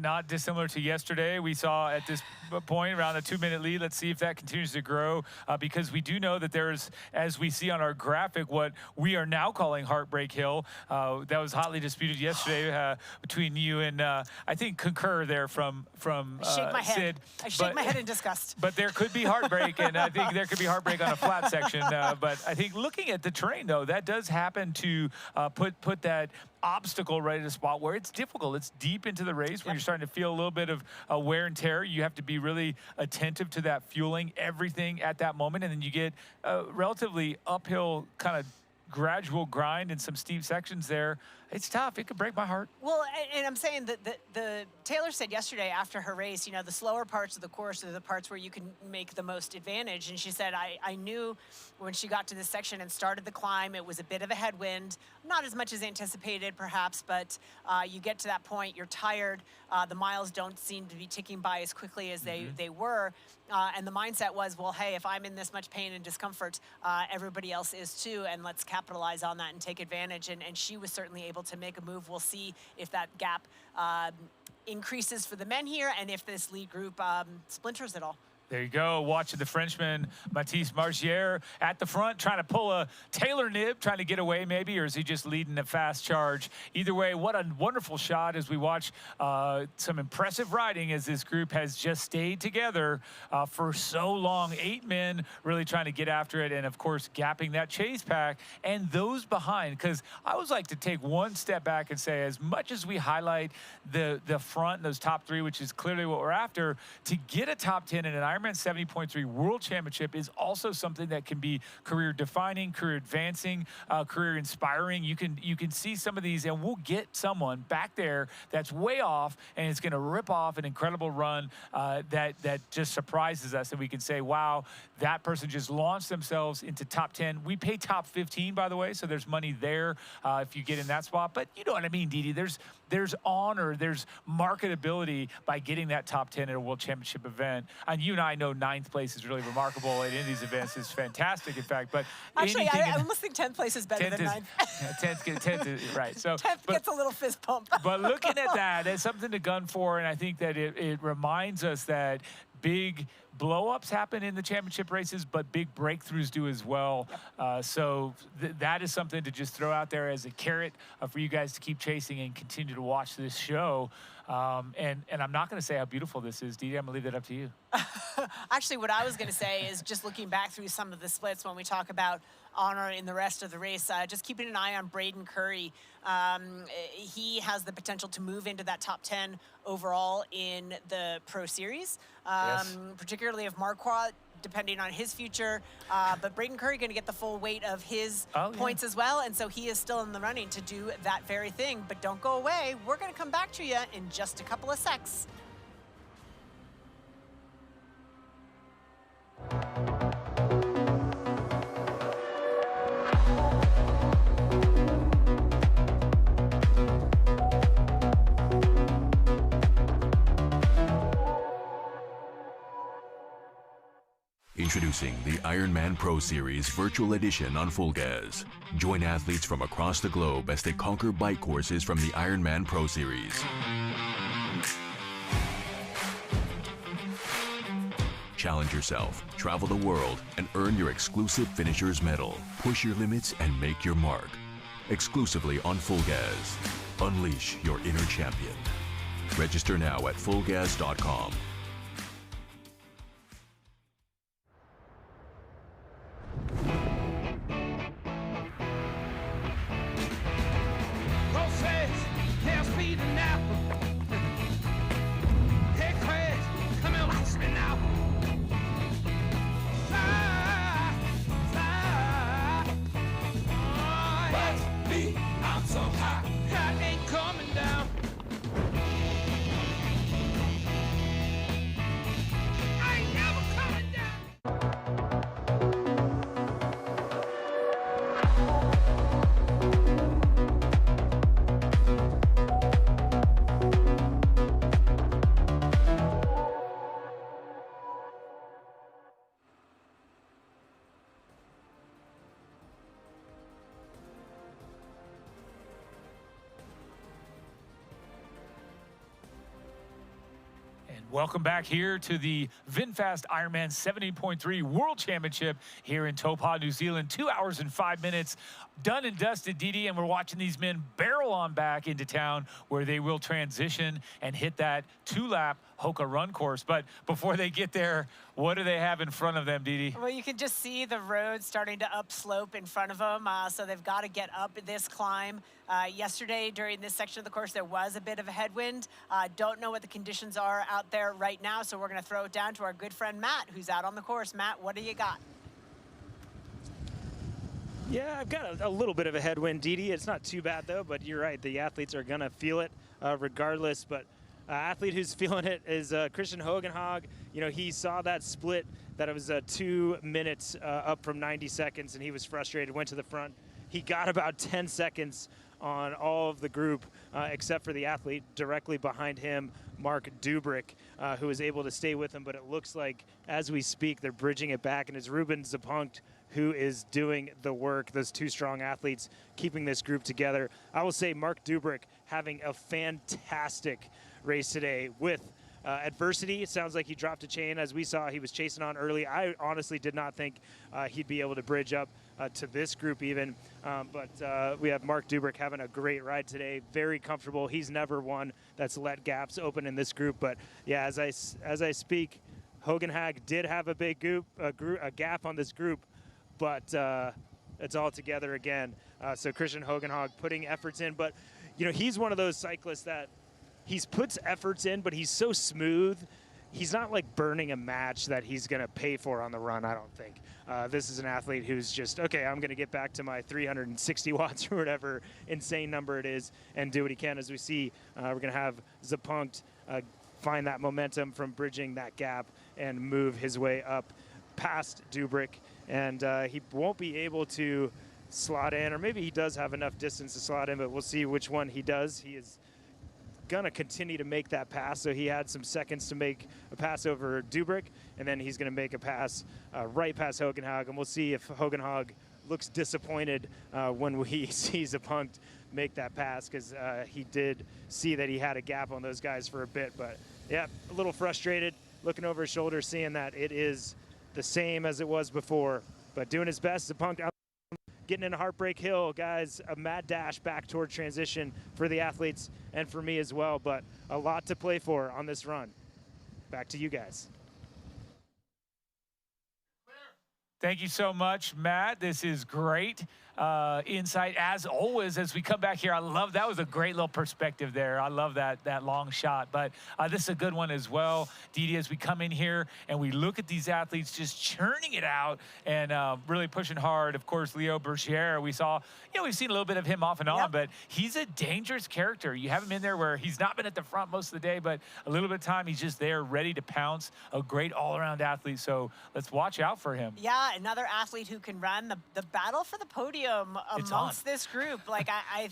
Not dissimilar to yesterday. We saw at this point around a 2-minute lead. Let's see if that continues to grow because we do know that there's, as we see on our graphic, what we are now calling Heartbreak Hill. That was hotly disputed yesterday between you and I think Concur there from I shake my head. Sid. I shake my head in disgust. But there could be heartbreak, and I think there could be heartbreak on a flat section. But I think looking at the terrain, though, that does happen to put that obstacle right at a spot where it's difficult. It's deep into the race when you're starting to feel a little bit of wear and tear. You have to be really attentive to that fueling, everything at that moment, and then you get a relatively uphill kind of gradual grind and some steep sections there. It's tough. It could break my heart. Well, and I'm saying that the Taylor said yesterday after her race, you know, the slower parts of the course are the parts where you can make the most advantage. And she said, I knew when she got to this section and started the climb, it was a bit of a headwind, not as much as anticipated perhaps, but you get to that point, you're tired. The miles don't seem to be ticking by as quickly as they were. And the mindset was, well, hey, if I'm in this much pain and discomfort, everybody else is too, and let's capitalize on that and take advantage. And she was certainly able to make a move. We'll see if that gap increases for the men here and if this lead group splinters at all. There you go, watching the Frenchman, Mathis Margier at the front, trying to pull a Taylor nib, trying to get away maybe, or is he just leading a fast charge? Either way, what a wonderful shot as we watch some impressive riding as this group has just stayed together for so long. 8 men really trying to get after it, and of course, gapping that chase pack and those behind, because I always like to take one step back and say, as much as we highlight the front, those top 3, which is clearly what we're after, to get a top 10 in an Ironman 70.3 World Championship is also something that can be career defining, career advancing, career inspiring. You can see some of these, and we'll get someone back there that's way off, and it's going to rip off an incredible run that just surprises us, and we can say, wow, that person just launched themselves into top 10. We pay top 15, by the way, so there's money there if you get in that spot. But you know what I mean, Didi. There's honor, there's marketability by getting that top 10 at a World Championship event. And you and I know 9th place is really remarkable at any of these events. It's fantastic, in fact. But actually, I almost think 10th place is better than 9th. 10th is right. So 10th gets a little fist pump. But looking at that, it's something to gun for, and I think that it reminds us that big blow-ups happen in the championship races, but big breakthroughs do as well. So that is something to just throw out there as a carrot for you guys to keep chasing and continue to watch this show. And I'm not going to say how beautiful this is, Didi. I'm going to leave that up to you. Actually, what I was going to say is just looking back through some of the splits when we talk about honor in the rest of the race, just keeping an eye on Braden Curry. He has the potential to move into that top 10 overall in the Pro Series, particularly if Marquardt, depending on his future. But Braden Curry going to get the full weight of his points as well, and so he is still in the running to do that very thing. But don't go away. We're going to come back to you in just a couple of secs. Introducing the Ironman Pro Series Virtual Edition on Full Gas. Join athletes from across the globe as they conquer bike courses from the Ironman Pro Series. Challenge yourself, travel the world, and earn your exclusive finisher's medal. Push your limits and make your mark. Exclusively on Full Gas. Unleash your inner champion. Register now at fullgas.com. Welcome back here to the VinFast Ironman 70.3 World Championship here in Taupō, New Zealand. 2 hours and 5 minutes. Done and dusted, Didi, and we're watching these men barrel on back into town where they will transition and hit that 2-lap Hoka run course. But before they get there, what do they have in front of them, Didi? Well, you can just see the road starting to upslope in front of them, so they've got to get up this climb. Yesterday, during this section of the course, there was a bit of a headwind. Don't know what the conditions are out there right now, so we're going to throw it down to our good friend Matt, who's out on the course. Matt, what do you got? Yeah, I've got a little bit of a headwind, Didi. It's not too bad, though, but you're right. The athletes are going to feel it regardless. But athlete who's feeling it is Christian Hogenhaug. You know, he saw that split, that it was 2 minutes up from 90 seconds, and he was frustrated, went to the front. He got about 10 seconds on all of the group, except for the athlete directly behind him, Mark Dubrick, who was able to stay with him. But it looks like, as we speak, they're bridging it back, and it's Ruben Zapunkt who is doing the work. Those two strong athletes keeping this group together. I will say Mark Dubrick having a fantastic race today with adversity. It sounds like he dropped a chain. As we saw, he was chasing on early. I honestly did not think he'd be able to bridge up to this group even. But we have Mark Dubrick having a great ride today. Very comfortable. He's never one that's let gaps open in this group. But yeah, as I speak, Hogenhaug did have a big a gap on this group, but it's all together again. So Christian Hogenhaug putting efforts in. But, you know, he's one of those cyclists that he's puts efforts in, but he's so smooth. He's not like burning a match that he's going to pay for on the run, I don't think. This is an athlete who's just, okay, I'm going to get back to my 360 watts or whatever insane number it is and do what he can. As we see, we're going to have Zapunkt find that momentum from bridging that gap and move his way up past Dubrick. And he won't be able to slot in, or maybe he does have enough distance to slot in, but we'll see which one he does. He is going to continue to make that pass, so he had some seconds to make a pass over Dubrick, and then he's going to make a pass right past Hogenhaug, and we'll see if Hogenhaug looks disappointed when we see Zapunkt make that pass, because he did see that he had a gap on those guys for a bit. But yeah, a little frustrated, looking over his shoulder, seeing that it is the same as it was before, but doing his best. Zapunkt out, getting in a Heartbreak Hill, guys, a mad dash back toward transition for the athletes and for me as well, but a lot to play for on this run. Back to you guys. Thank you so much, Matt. This is great insight, as always, as we come back here. I love that. Was a great little perspective there. I love that long shot. But this is a good one as well, Didi, as we come in here and we look at these athletes just churning it out and really pushing hard. Of course, Leo Bergère, we saw, you know, we've seen a little bit of him off and on, but he's a dangerous character. You have him in there where he's not been at the front most of the day, but a little bit of time, he's just there ready to pounce. A great all-around athlete. So let's watch out for him. Yeah, another athlete who can run the battle for the podium amongst this group. Like I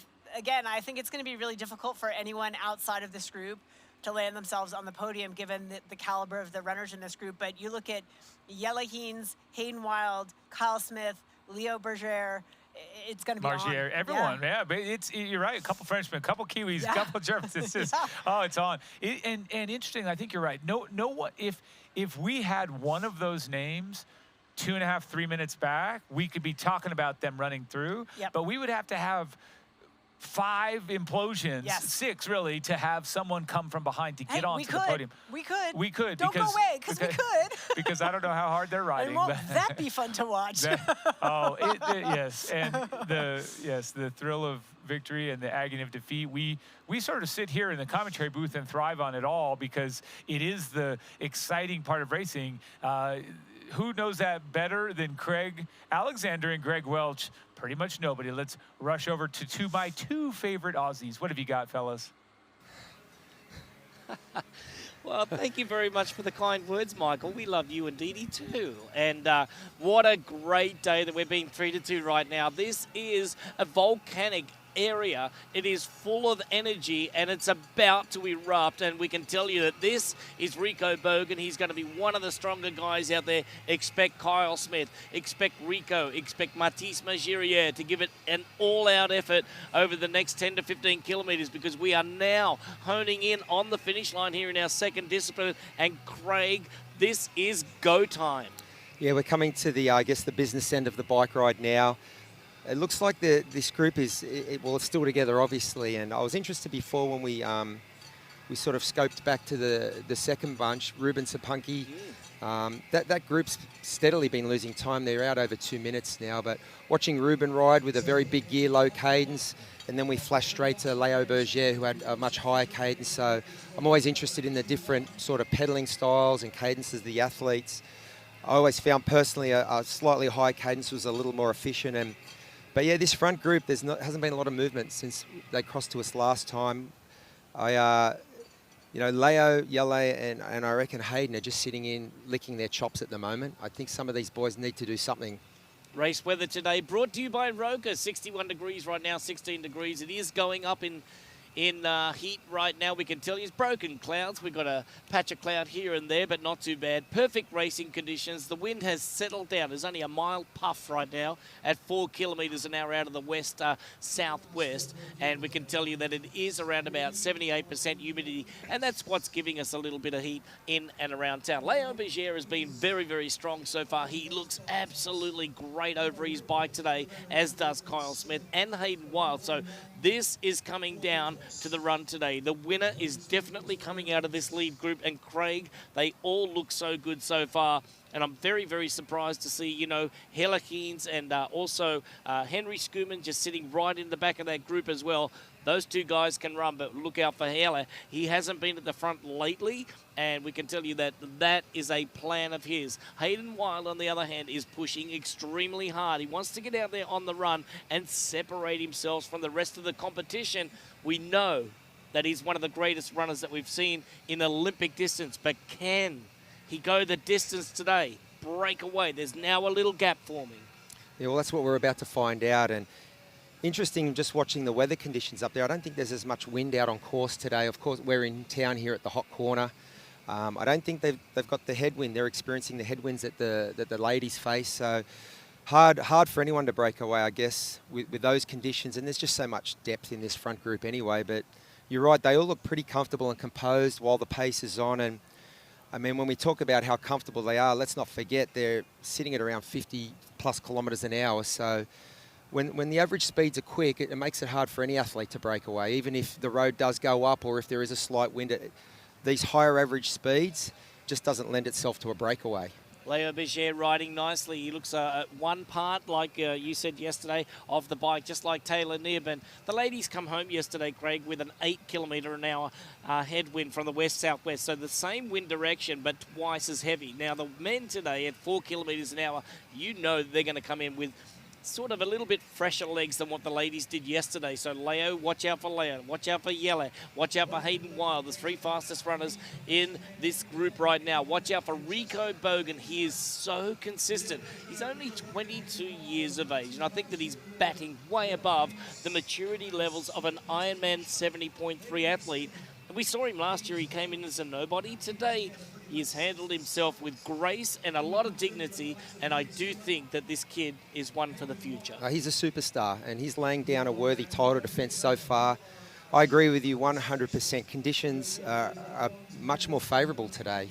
think it's going to be really difficult for anyone outside of this group to land themselves on the podium, given the caliber of the runners in this group. But you look at Jelle Heens, Hayden Wild, Kyle Smith, Leo Bergère. It's going to be on. Everyone, yeah. But you're right. A couple Frenchmen, a couple Kiwis, a couple Germans. It's just, oh, it's on. And interesting. I think you're right. What if we had one of those names 2.5, 3 minutes back, we could be talking about them running through. But we would have to have 5 implosions, 6 really, to have someone come from behind to get onto the podium. We could. We could. Don't go away, because we could. Because I don't know how hard they're riding. And won't that be fun to watch? Yes. And the thrill of victory and the agony of defeat. We sort of sit here in the commentary booth and thrive on it all, because it is the exciting part of racing. Who knows that better than Craig Alexander and Greg Welch? Pretty much nobody. Let's rush over to my 2 favorite Aussies. What have you got, fellas? Well, thank you very much for the kind words, Michael. We love you and Didi too. And what a great day that we're being treated to right now. This is a volcanic area. It is full of energy, and it's about to erupt, and we can tell you that this is Rico Bogan. He's going to be one of the stronger guys out there. Expect Kyle Smith, expect Rico, expect Mathis Magirier to give it an all-out effort over the next 10 to 15 kilometres, because we are now honing in on the finish line here in our second discipline. And Craig, this is go time. Yeah, we're coming to the, I guess, the business end of the bike ride now. It looks like this group is, it's still together, obviously. And I was interested before when we sort of scoped back to the second bunch, Ruben Sapunki. That group's steadily been losing time. They're out over 2 minutes now. But watching Ruben ride with a very big gear, low cadence, and then we flashed straight to Leo Berger, who had a much higher cadence. So I'm always interested in the different sort of pedaling styles and cadences of the athletes. I always found personally a slightly higher cadence was a little more efficient. But yeah, this front group, hasn't been a lot of movement since they crossed to us last time. Leo, Yale, and I reckon Hayden are just sitting in, licking their chops at the moment. I think some of these boys need to do something. Race weather today brought to you by Roka. 61 degrees right now, 16 degrees. It is going up in heat right now. We can tell you it's broken clouds. We've got a patch of cloud here and there, but not too bad. Perfect racing conditions. The wind has settled down. There's only a mild puff right now at 4 kilometres an hour out of the west southwest, and we can tell you that it is around about 78% humidity, and that's what's giving us a little bit of heat in and around town. Leo Berger has been very, very strong so far. He looks absolutely great over his bike today, as does Kyle Smith and Hayden Wild. So this is coming down to the run today. The winner is definitely coming out of this lead group, and Craig, they all look so good so far. And I'm very, very surprised to see, Helle Keens and also Henry Schoeman just sitting right in the back of that group as well. Those two guys can run, but look out for Helle. He hasn't been at the front lately, and we can tell you that that is a plan of his. Hayden Wild, on the other hand, is pushing extremely hard. He wants to get out there on the run and separate himself from the rest of the competition. We know that he's one of the greatest runners that we've seen in Olympic distance, but can he go the distance today? Break away. There's now a little gap forming. Yeah, well, that's what we're about to find out. And interesting just watching the weather conditions up there. I don't think there's as much wind out on course today. Of course, we're in town here at the hot corner. I don't think they've got the headwind. They're experiencing the headwinds that the ladies face. So hard for anyone to break away, I guess, with those conditions. And there's just so much depth in this front group anyway. But you're right, they all look pretty comfortable and composed while the pace is on. And I mean, when we talk about how comfortable they are, let's not forget they're sitting at around 50 plus kilometres an hour. So when the average speeds are quick, it makes it hard for any athlete to break away. Even if the road does go up or if there is a slight wind, these higher average speeds just doesn't lend itself to a breakaway. Leo Berger riding nicely. He looks one part, like you said yesterday, of the bike, just like Taylor Nearbin. The ladies come home yesterday, Craig, with an 8 kilometre an hour headwind from the west-southwest. So the same wind direction, but twice as heavy. Now, the men today at 4 kilometres an hour, they're going to come in with sort of a little bit fresher legs than what the ladies did yesterday. So Leo, watch out for Leo. Watch out for Yelle. Watch out for Hayden Wild, the 3 fastest runners in this group right now. Watch out for Rico Bogan. He is so consistent. He's only 22 years of age, and I think that he's batting way above the maturity levels of an Ironman 70.3 athlete. And we saw him last year. He came in as a nobody. Today, he has handled himself with grace and a lot of dignity, and I do think that this kid is one for the future. He's a superstar, and he's laying down a worthy title defence so far. I agree with you 100%. Conditions are much more favourable today.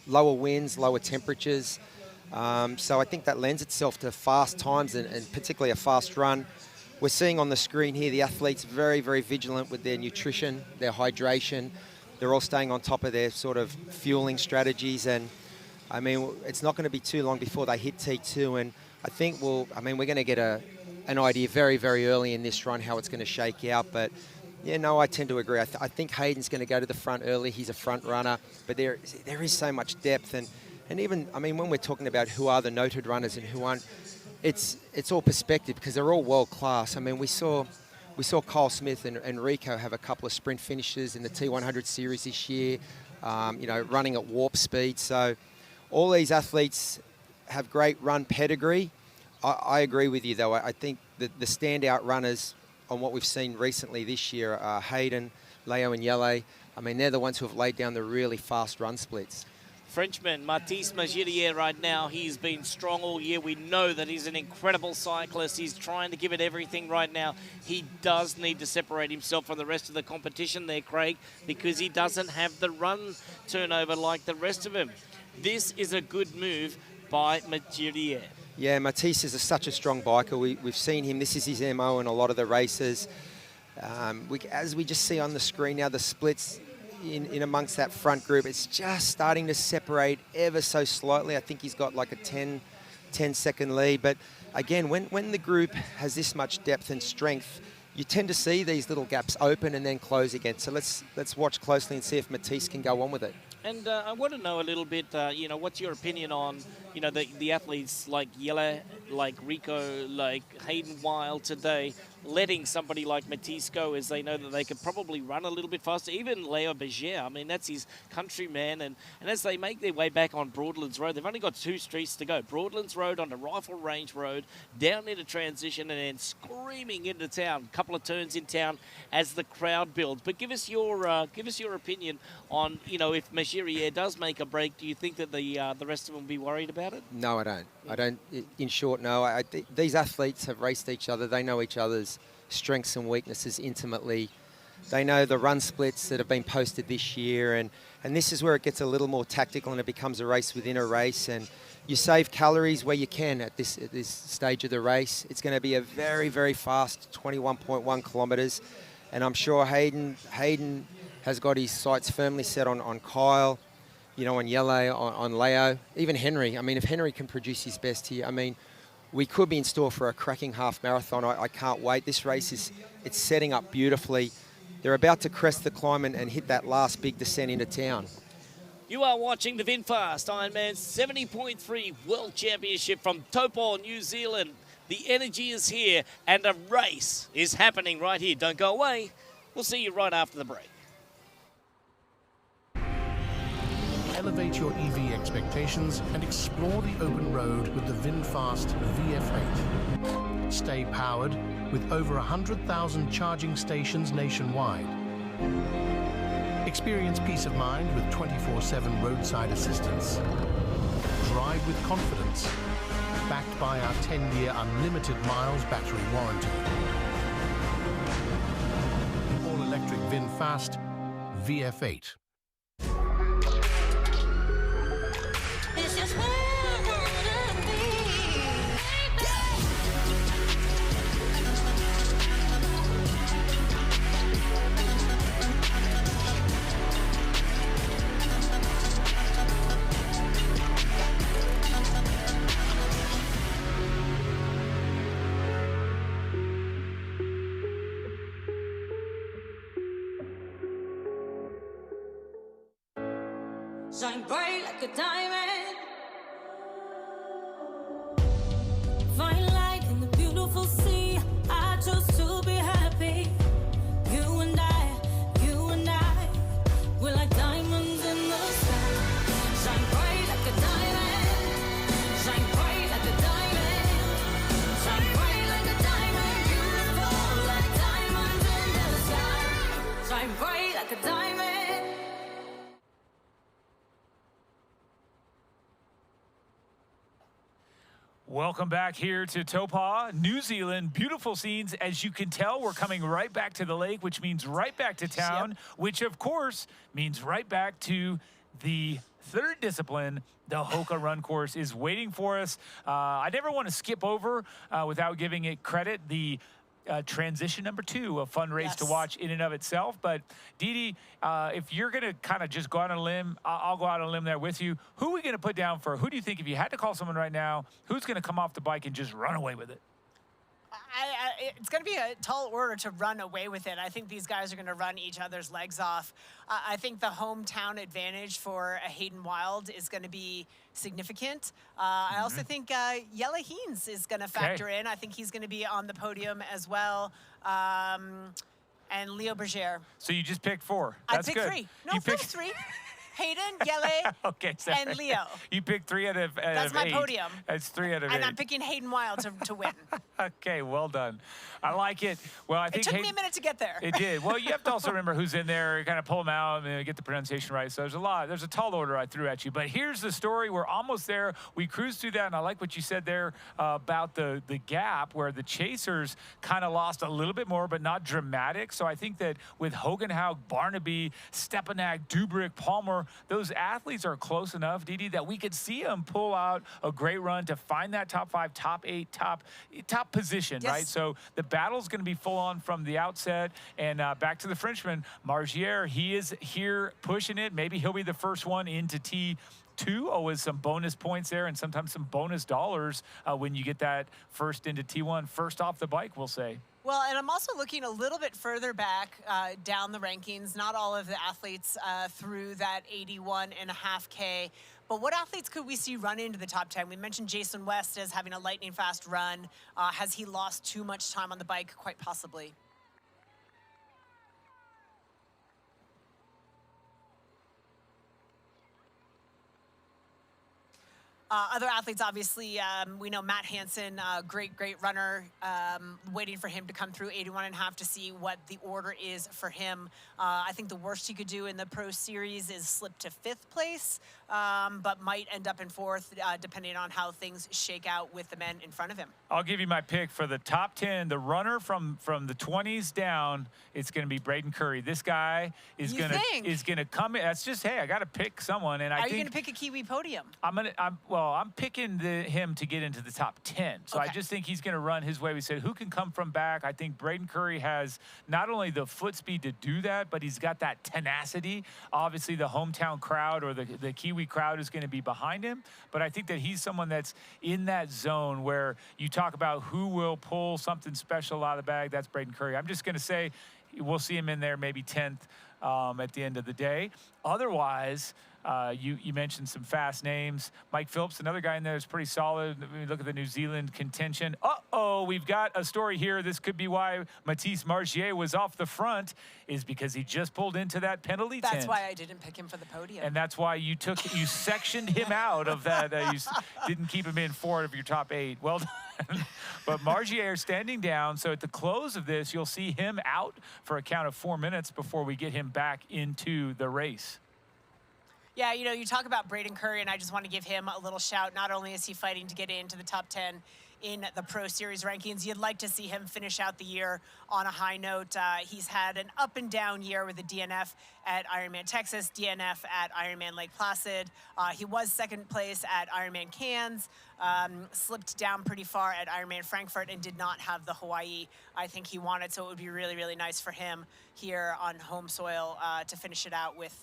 Lower winds, lower temperatures. So I think that lends itself to fast times and particularly a fast run. We're seeing on the screen here the athletes very, very vigilant with their nutrition, their hydration. They're all staying on top of their sort of fueling strategies. And, I mean, it's not going to be too long before they hit T2. And I think we're going to get an idea very, very early in this run how it's going to shake out. But, yeah, no, I tend to agree. I think Hayden's going to go to the front early. He's a front runner. But there is so much depth. And even, I mean, when we're talking about who are the noted runners and who aren't, it's all perspective because they're all world class. I mean, we saw Kyle Smith and Rico have a couple of sprint finishes in the T100 series this year, running at warp speed. So all these athletes have great run pedigree. I agree with you, though. I think that the standout runners on what we've seen recently this year, Hayden, Leo and Yele, I mean, they're the ones who have laid down the really fast run splits. Frenchman Mathis Magirier right now, he's been strong all year. We know that he's an incredible cyclist. He's trying to give it everything right now. He does need to separate himself from the rest of the competition there, Craig, because he doesn't have the run turnover like the rest of them. This is a good move by Magirier. Yeah, Matisse is such a strong biker. We've seen him. This is his MO in a lot of the races. As we just see on the screen now, the splits in amongst that front group, it's just starting to separate ever so slightly. I think he's got like a 10-second lead. But again, when the group has this much depth and strength, you tend to see these little gaps open and then close again. So let's watch closely and see if Matisse can go on with it. And I want to know a little bit, you know, what's your opinion on, you know, the athletes like Yele, like Rico, like Hayden Wild today, letting somebody like Matisse go as they know that they could probably run a little bit faster. Even Leo Berger, I mean, that's his countryman. And as they make their way back on Broadlands Road, they've only got 2 streets to go. Broadlands Road onto Rifle Range Road, down into transition, and then screaming into town. A couple of turns in town as the crowd builds. But give us your opinion on, you know, if Magirier does make a break, do you think that the rest of them will be worried about it? No, I don't. I don't. In short, no. These athletes have raced each other. They know each other's strengths and weaknesses intimately. They know the run splits that have been posted this year, and this is where it gets a little more tactical and it becomes a race within a race, and you save calories where you can at this stage of the race. It's going to be a very, very fast 21.1 kilometres, and I'm sure Hayden has got his sights firmly set on Kyle, you know, on Yele, on Leo, even Henry. I mean, if Henry can produce his best here, I mean, we could be in store for a cracking half marathon. I can't wait. This race it's setting up beautifully. They're about to crest the climb and hit that last big descent into town. You are watching the VinFast IRONMAN 70.3 World Championship from Taupō, New Zealand. The energy is here and a race is happening right here. Don't go away. We'll see you right after the break. Elevate your EV expectations and explore the open road with the VinFast VF8. Stay powered with over 100,000 charging stations nationwide. Experience peace of mind with 24/7 roadside assistance. Drive with confidence, backed by our 10-year unlimited miles battery warranty. All-electric VinFast VF8. This is where I wanna be. Shine bright like a diamond. Find light in the beautiful sea. I chose to be happy. You and I, we're like diamonds in the sky. Shine bright like a diamond. Shine bright like a diamond. Shine bright like a diamond. Beautiful like diamonds in the sky. Shine bright like a diamond. Welcome back here to Taupō, New Zealand. Beautiful scenes. As you can tell, we're coming right back to the lake, which means right back to town, which of course means right back to the third discipline. The Hoka Run Course is waiting for us. I never want to skip over without giving it credit. The transition number 2, a fun race to watch in and of itself. But Didi, if you're going to kind of just go out on a limb, I'll go out on a limb there with you. Who are we going to put down for? Who do you think, if you had to call someone right now, who's going to come off the bike and just run away with it? It's going to be a tall order to run away with it. I think these guys are going to run each other's legs off. I think the hometown advantage for a Hayden Wild is going to be significant. I also think Yele Heens is going to factor in. I think he's going to be on the podium as well. And Leo Berger. So you just picked 4. That's I picked good. 3. No, picked 3. Hayden, Yele, Okay, sorry. and Leo. You picked 3 out of That's my 8. podium. That's 3 out of 8. And I'm picking Hayden Wild to win. Okay, well done. I like it. Well, I think It took me a minute to get there. It did. Well, you have to also remember who's in there, kind of pull them out and get the pronunciation right. So there's a tall order I threw at you. But here's the story. We're almost there. We cruised through that, and I like what you said there about the gap where the chasers kind of lost a little bit more, but not dramatic. So I think that with Hogenhaug, Barnaby, Stepanak, Dubrick, Palmer, those athletes are close enough, Didi, that we could see them pull out a great run to find that top 5, top 8, top position, Yes. right? So the battle's going to be full on from the outset. And back to the Frenchman, Margier, he is here pushing it. Maybe he'll be the first one into T2 with some bonus points there and sometimes some bonus dollars when you get that first into T1, first off the bike, we'll say. Well, and I'm also looking a little bit further back down the rankings. Not all of the athletes through that 81.5K. But what athletes could we see run into the top 10? We mentioned Jason West as having a lightning fast run. Has he lost too much time on the bike? Quite possibly. Other athletes, obviously, we know Matt Hansen, great runner, waiting for him to come through 81.5 to see what the order is for him. I think the worst he could do in the Pro Series is slip to 5th place, but might end up in 4th, depending on how things shake out with the men in front of him. I'll give you my pick for the top 10. The runner from the 20s down, it's going to be Braden Curry. This guy is going to come in. That's just, hey, I got to pick someone, and I think Are you going to pick a Kiwi podium? I'm picking him to get into the top 10. So I just think he's going to run his way. We said, who can come from back? I think Braden Curry has not only the foot speed to do that, but he's got that tenacity. Obviously, the hometown crowd or the Kiwi crowd is going to be behind him. But I think that he's someone that's in that zone where you talk about who will pull something special out of the bag. That's Braden Curry. I'm just going to say we'll see him in there maybe 10th at the end of the day. Otherwise, you mentioned some fast names. Mike Phillips, another guy in there is pretty solid. When we look at the New Zealand contention. We've got a story here. This could be why Matisse Margier was off the front, is because he just pulled into that penalty tent. That's why I didn't pick him for the podium. And that's why you sectioned him out of that. You didn't keep him in 4 of your top 8. Well done. But Margier standing down. So at the close of this, you'll see him out for a count of 4 minutes before we get him back into the race. Yeah, you talk about Braden Curry, and I just want to give him a little shout. Not only is he fighting to get into the top 10 in the Pro Series rankings, you'd like to see him finish out the year on a high note. He's had an up and down year with the DNF at Ironman Texas, DNF at Ironman Lake Placid. He was 2nd place at Ironman Cairns, slipped down pretty far at Ironman Frankfurt, and did not have the Hawaii I think he wanted. So it would be really, really nice for him here on home soil to finish it out with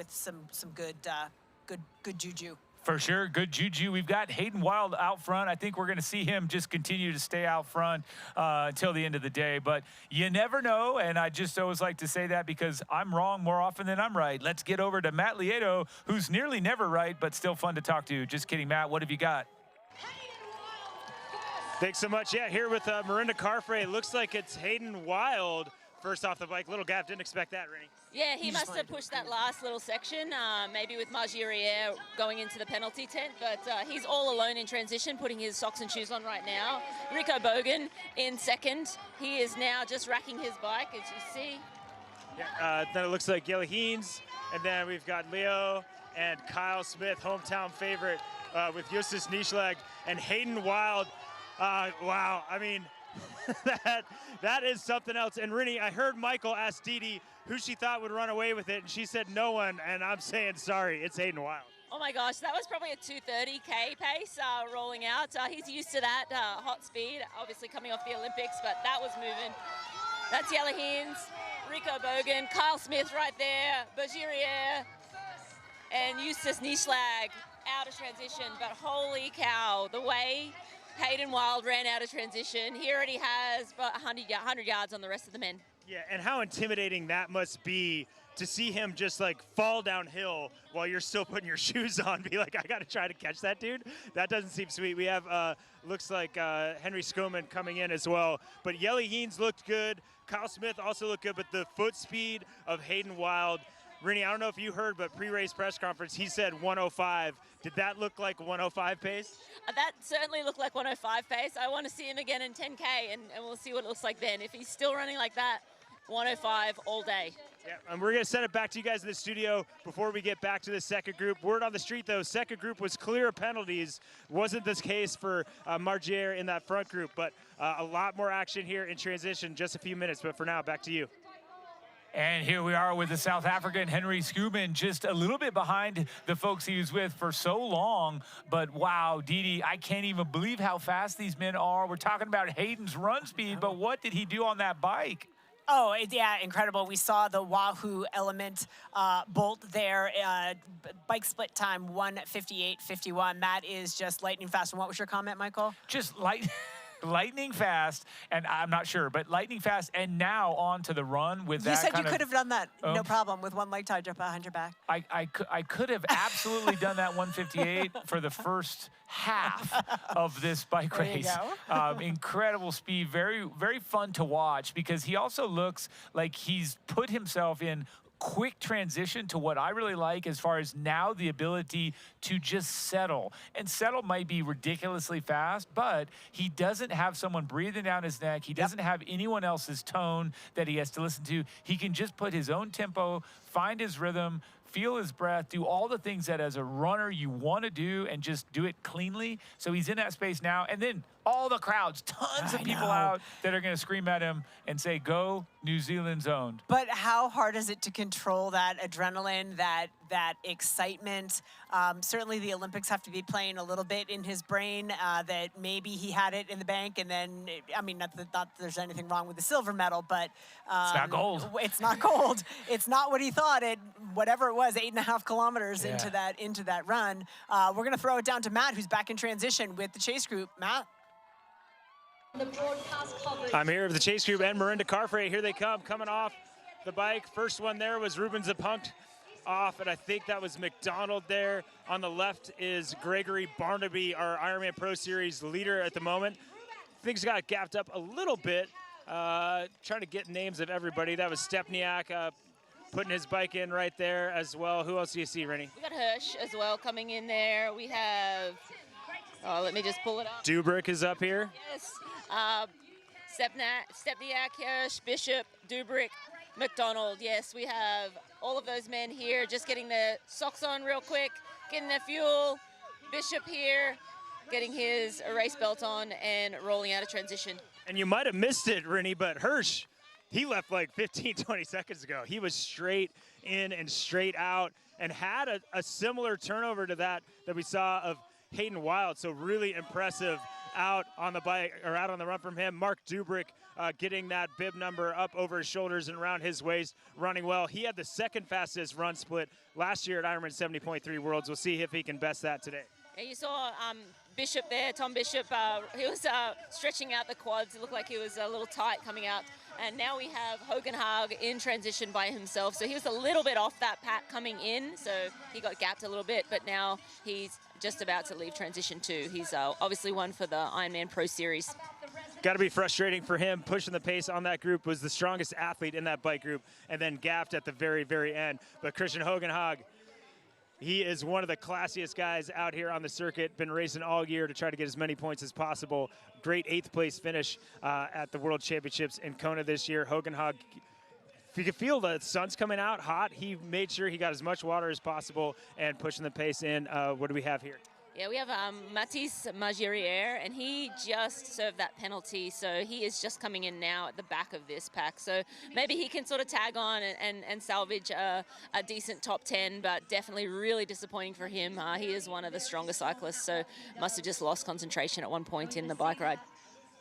some good juju. For sure, good juju. We've got Hayden Wild out front. I think we're going to see him just continue to stay out front until the end of the day. But you never know, and I just always like to say that because I'm wrong more often than I'm right. Let's get over to Matt Lieto, who's nearly never right, but still fun to talk to. Just kidding, Matt. What have you got? Thanks so much. Yeah, here with Mirinda Carfrey. Looks like it's Hayden Wild first off the bike. Little gap. Didn't expect that, Rennie. Yeah, he must have pushed that last little section, maybe with Margier going into the penalty tent, but he's all alone in transition, putting his socks and shoes on right now. Rico Bogan in 2nd. He is now just racking his bike, as you see. Yeah, then it looks like Gilly Heens, and then we've got Leo and Kyle Smith, hometown favorite, with Justus Nieschlag and Hayden Wild. Wow, I mean, that is something else. And Rennie, I heard Michael ask Didi who she thought would run away with it, and she said no one, and I'm saying sorry, it's Hayden Wild. Oh my gosh, that was probably a 2:30K pace rolling out. He's used to that hot speed, obviously coming off the Olympics, but that was moving. That's Yella Hines, Rico Bogan, Kyle Smith right there, Bergerier, and Justus Nieschlag out of transition. But holy cow, the way Hayden Wild ran out of transition, he already has about 100 yards on the rest of the men. Yeah, and how intimidating that must be to see him just like fall downhill while you're still putting your shoes on. Be like, I got to try to catch that dude. That doesn't seem sweet. We have, looks like Henry Skoman coming in as well. But Yelly Heens looked good. Kyle Smith also looked good, but the foot speed of Hayden Wild, Rini, I don't know if you heard, but pre-race press conference, he said 105. Did that look like 105 pace? That certainly looked like 105 pace. I want to see him again in 10K, and we'll see what it looks like then. If he's still running like that, 105 all day. Yeah, and we're going to send it back to you guys in the studio before we get back to the second group. Word on the street, though, second group was clear of penalties. Wasn't this case for Margier in that front group, but a lot more action here in transition, just a few minutes. But for now, back to you. And here we are with the South African Henry Schoeman, just a little bit behind the folks he was with for so long. But wow, Didi, I can't even believe how fast these men are. We're talking about Hayden's run speed, but what did he do on that bike? Oh, yeah, incredible. We saw the Wahoo Element bolt there. Bike split time 1:58.51. That is just lightning fast. And what was your comment, Michael? Just lightning fast, and I'm not sure, but lightning fast, and now on to the run with that. You said you could have done that, no oomph. problem, with one leg tied up behind your back. I could have absolutely done that 1:58 for the first half of this bike There you race. go. Incredible speed, very, very fun to watch, because he also looks like he's put himself in quick transition to what I really like, as far as now the ability to just settle. And settle might be ridiculously fast, but he doesn't have someone breathing down his neck. He doesn't have anyone else's tone that he has to listen to. He can just put his own tempo, find his rhythm, feel his breath, do all the things that as a runner you want to do, and just do it cleanly. So he's in that space now. And then all the crowds, tons of people out that are going to scream at him and say, "Go New Zealand zoned." But how hard is it to control that adrenaline, that excitement? Certainly the Olympics have to be playing a little bit in his brain, that maybe he had it in the bank, and then, I mean, not that there's anything wrong with the silver medal, but it's not gold. It's not gold. It's not what he thought it, whatever it was, 8.5 kilometers into that run. We're going to throw it down to Matt, who's back in transition with the chase group. Matt? I'm here with the chase group and Marinda Carfrey. Here they come, coming off the bike. First one there was Ruben Zapunkt off, and I think that was McDonald there. On the left is Gregory Barnaby, our Ironman Pro Series leader at the moment. Things got gapped up a little bit, trying to get names of everybody. That was Stepniak putting his bike in right there as well. Who else do you see, Rennie? We got Hirsch as well coming in there. We have, let me just pull it up. Dubrick is up here. Yes. Stepniak, Hirsch, Bishop, Dubrick, McDonald. Yes, we have all of those men here just getting their socks on real quick, getting their fuel. Bishop here getting his race belt on and rolling out of transition. And you might have missed it, Rennie, but Hirsch, he left like 15, 20 seconds ago. He was straight in and straight out and had a similar turnover to that we saw of Hayden Wild. So really impressive out on the bike, or out on the run from him. Mark Dubrick getting that bib number up over his shoulders and around his waist, running well. He had the second fastest run split last year at Ironman 70.3 Worlds. We'll see if he can best that today. And you saw Bishop there, Tom Bishop. He was stretching out the quads. It looked like he was a little tight coming out. And now we have Hogenhaug in transition by himself. So he was a little bit off that pack coming in, so he got gapped a little bit, but now he's just about to leave transition too. He's obviously won for the Ironman Pro Series. Got to be frustrating for him. Pushing the pace on that group, was the strongest athlete in that bike group, and then gapped at the very, very end. But Christian Hogenhaug, he is one of the classiest guys out here on the circuit. Been racing all year to try to get as many points as possible. Great 8th place finish at the World Championships in Kona this year. Hogenhaug, if you could feel the sun's coming out hot, he made sure he got as much water as possible and pushing the pace in. What do we have here? Yeah, we have Mathis Magirier, and he just served that penalty, so he is just coming in now at the back of this pack. So maybe he can sort of tag on and salvage a decent top 10, but definitely really disappointing for him. He is one of the strongest cyclists, so must have just lost concentration at one point in the bike ride.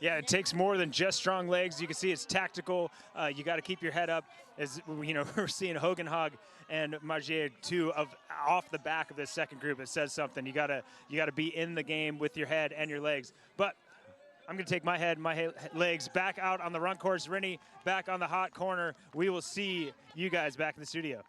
Yeah, it takes more than just strong legs. You can see it's tactical. You got to keep your head up. As you know, we're seeing Hogenhaug and Magier two off the back of this second group. It says something. You gotta be in the game with your head and your legs. But I'm gonna take my head, legs back out on the run course. Rennie back on the hot corner. We will see you guys back in the studio.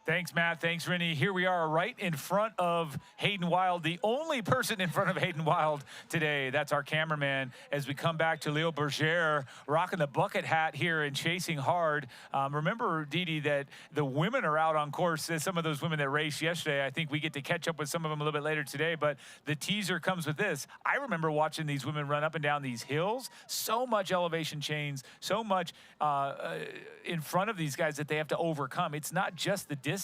Thanks, Matt. Thanks, Rennie. Here we are right in front of Hayden Wild, the only person in front of Hayden Wild today. That's our cameraman as we come back to Leo Berger rocking the bucket hat here and chasing hard. Remember, Didi, that the women are out on course. Some of those women that raced yesterday, I think we get to catch up with some of them a little bit later today, but the teaser comes with this. I remember watching these women run up and down these hills. So much elevation change, so much in front of these guys that they have to overcome. It's not just the distance,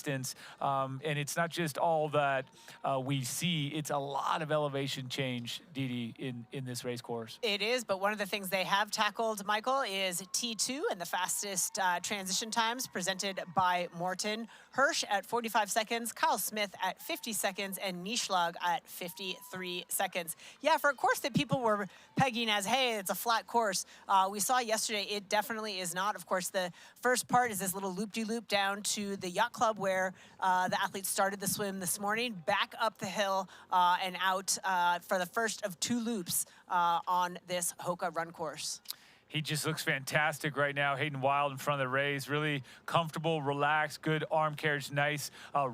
and it's not just all that we see. It's a lot of elevation change, Didi, in this race course. It is, but one of the things they have tackled, Michael, is T2 and the fastest transition times presented by Morten Hirsch at 45 seconds, Kyle Smith at 50 seconds, and Nishlag at 53 seconds. Yeah, for a course that people were pegging as, hey, it's a flat course, we saw yesterday it definitely is not. Of course, the first part is this little loop-de-loop down to the yacht club where the athletes started the swim this morning, back up the hill and out for the first of 2 loops on this Hoka run course. He just looks fantastic right now. Hayden Wild in front of the race, really comfortable, relaxed, good arm carriage, nice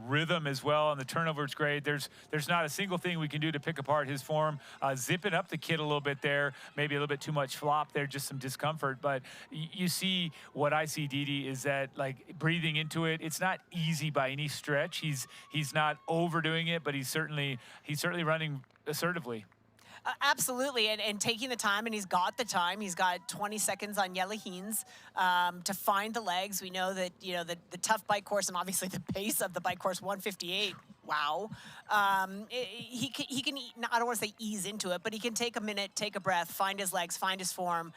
rhythm as well, and the turnover is great. There's not a single thing we can do to pick apart his form. Zipping up the kid a little bit there, maybe a little bit too much flop there, just some discomfort. But you see what I see, Didi, is that like breathing into it. It's not easy by any stretch. He's not overdoing it, but he's certainly running assertively. Absolutely, and taking the time, and he's got the time. He's got 20 seconds on Jelle Heens to find the legs. We know that, you know, the tough bike course and obviously the pace of the bike course, 158. Wow. He can, I don't want to say ease into it, but he can take a minute, take a breath, find his legs, find his form,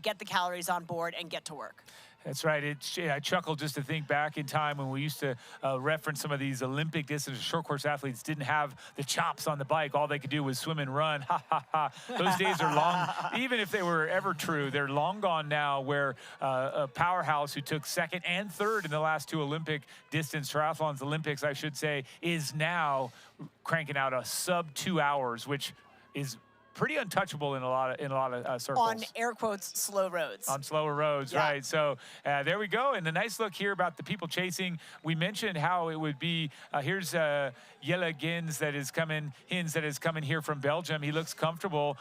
get the calories on board, and get to work. That's right. I chuckle just to think back in time when we used to reference some of these Olympic distance short course athletes didn't have the chops on the bike. All they could do was swim and run. Ha, ha, ha. Those days are long. Even if they were ever true, they're long gone now, where a powerhouse who took 2nd and 3rd in the last 2 Olympic distance triathlons, Olympics, I should say, is now cranking out a sub 2 hours, which is pretty untouchable in a lot of circles. On air quotes, slow roads. On slower roads, yeah. Right. So there we go. And the nice look here about the people chasing. We mentioned how it would be. Here's Jelle Heens that is coming here from Belgium. He looks comfortable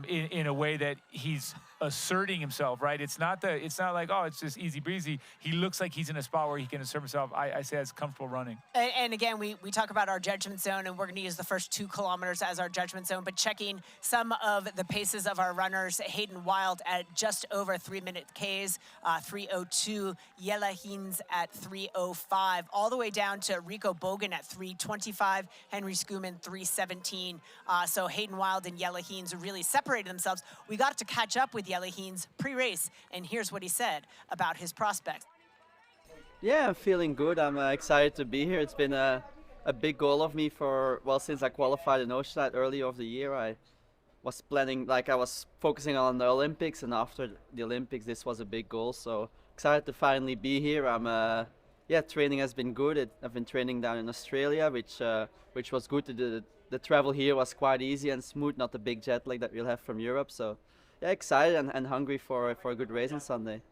in a way that he's asserting himself, right? It's not like, oh, it's just easy breezy. He looks like he's in a spot where he can assert himself. I say it's comfortable running. And again, we talk about our judgment zone, and we're going to use the first 2 kilometers as our judgment zone, but checking some of the paces of our runners, Hayden Wild at just over 3-minute Ks, 3:02, Jelle Heens at 3:05, all the way down to Rico Bogan at 3:25, Henry Skuman 3:17. So Hayden Wild and Jelle Heens really separated themselves. We got to catch up with Jelle Heens pre-race, and here's what he said about his prospects. Yeah, I'm feeling good. I'm excited to be here. It's been a big goal of me since I qualified in Oceanite earlier of the year. I was planning, I was focusing on the Olympics, and after the Olympics this was a big goal, so excited to finally be here. Training has been good. I've been training down in Australia, which was good. The travel here was quite easy and smooth, not the big jet lag that we'll have from Europe, so yeah, excited and hungry for a good race on Sunday.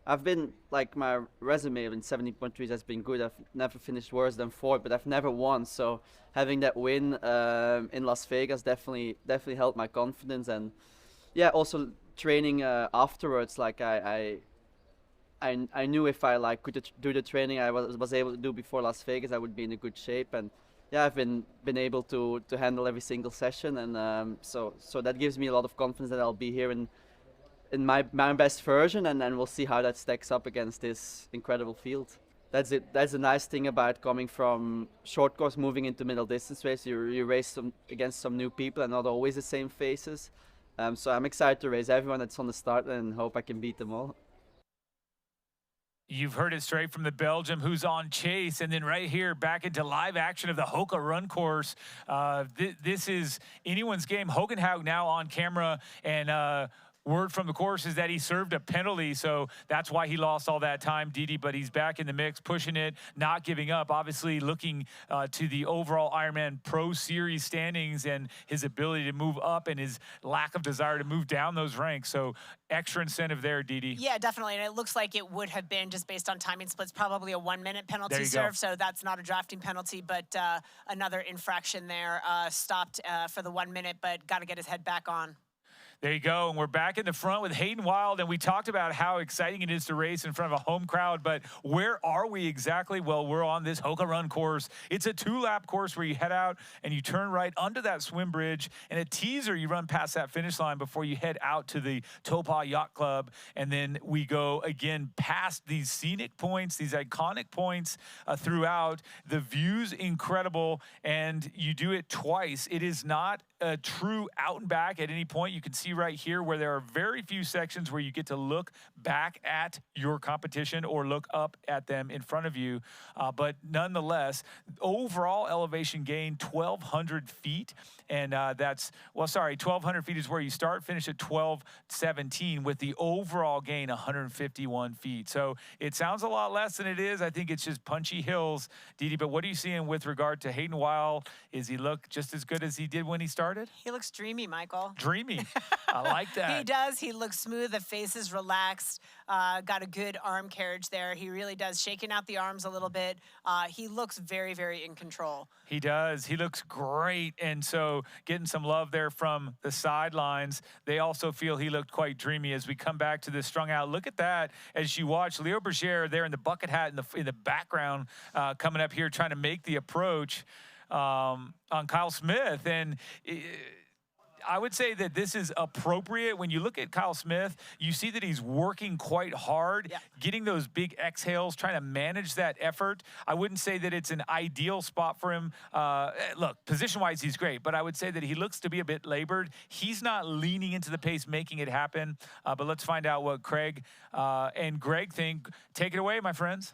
I've been, my resume in 70.3 has been good. I've never finished worse than 4th, but I've never won. So having that win in Las Vegas definitely helped my confidence. And yeah, also training afterwards, I knew if I could do the training I was able to do before Las Vegas, I would be in a good shape. And yeah, I've been able to handle every single session, and so that gives me a lot of confidence that I'll be here in my best version, and then we'll see how that stacks up against this incredible field. That's it. That's a nice thing about coming from short course, moving into middle distance race. You race against some new people and not always the same faces. So I'm excited to race everyone that's on the start and hope I can beat them all. You've heard it straight from the Belgium who's on chase, and then right here back into live action of the Hoka run course. This is anyone's game. Hogenhaug now on camera, and word from the course is that he served a penalty, so that's why he lost all that time, Didi, but he's back in the mix, pushing it, not giving up, obviously looking to the overall Ironman Pro Series standings and his ability to move up and his lack of desire to move down those ranks. So extra incentive there, Didi. Yeah, definitely. And it looks like it would have been, just based on timing splits, probably a 1-minute penalty There you serve. go. So that's not a drafting penalty, but another infraction there. Stopped for the 1 minute, but got to get his head back on. There you go, and we're back in the front with Hayden Wild, and we talked about how exciting it is to race in front of a home crowd, but where are we exactly? Well, we're on this Hoka Run course. It's a 2-lap course where you head out and you turn right under that swim bridge, and a teaser, you run past that finish line before you head out to the Taupō Yacht Club, and then we go again past these scenic points, these iconic points throughout. The view's incredible, and you do it twice. It is not a true out and back at any point. You can see right here where there are very few sections where you get to look back at your competition or look up at them in front of you. But nonetheless, overall elevation gain 1,200 feet. And that's, well, sorry, 1,200 feet is where you start, finish at 1,217 with the overall gain 151 feet. So it sounds a lot less than it is. I think it's just punchy hills, Didi. But what are you seeing with regard to Hayden Wild? Is he look just as good as he did when he started? He looks dreamy, Michael. Dreamy. I like that. He does. He looks smooth. The face is relaxed. Got a good arm carriage there. He really does. Shaking out the arms a little bit. He looks very, very in control. He does. He looks great. And so getting some love there from the sidelines. They also feel he looked quite dreamy as we come back to this strung out. Look at that as you watch Leo Berger there in the bucket hat in the background coming up here trying to make the approach on Kyle Smith. And I would say that this is appropriate. When you look at Kyle Smith, you see that he's working quite hard, getting those big exhales, trying to manage that effort. I wouldn't say that it's an ideal spot for him. Look, position-wise, he's great, but I would say that he looks to be a bit labored. He's not leaning into the pace, making it happen. But let's find out what Craig and Greg think. Take it away, my friends.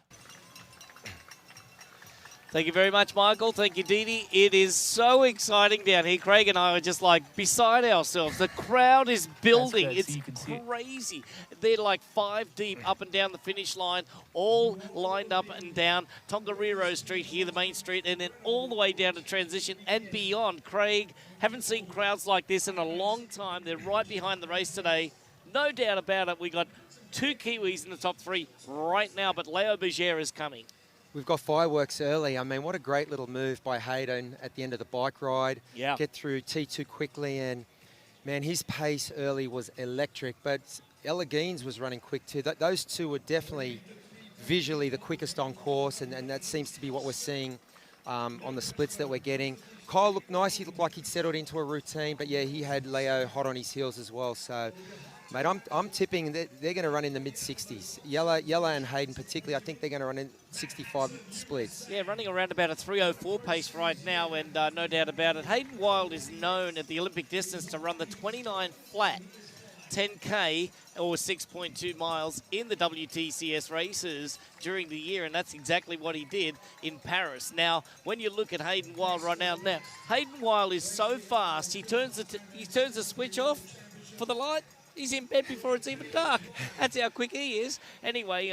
Thank you very much, Michael. Thank you, Didi. It is so exciting down here. Craig and I are just like beside ourselves. The crowd is building. It's crazy. They're like 5 deep up and down the finish line, all lined up and down Tongariro Street here, the main street, and then all the way down to Transition and beyond. Craig, haven't seen crowds like this in a long time. They're right behind the race today. No doubt about it. We got 2 Kiwis in the top 3 right now, but Leo Berger is coming. We've got fireworks early. I mean, what a great little move by Hayden at the end of the bike ride. Yeah. Get through T2 quickly, and man, his pace early was electric, but Ella Geens was running quick too. Those two were definitely visually the quickest on course, and that seems to be what we're seeing on the splits that we're getting. Kyle looked nice. He looked like he'd settled into a routine, but yeah, he had Leo hot on his heels as well. So, mate, I'm tipping that they're going to run in the mid-60s. Yella and Hayden particularly, I think they're going to run in 65 splits. Yeah, running around about a 3:04 pace right now, and no doubt about it. Hayden Wild is known at the Olympic distance to run the 29 flat 10K or 6.2 miles in the WTCS races during the year, and that's exactly what he did in Paris. Now, when you look at Hayden Wild right now, Hayden Wild is so fast, he turns the switch off for the light. He's in bed before it's even dark. That's how quick he is. Anyway,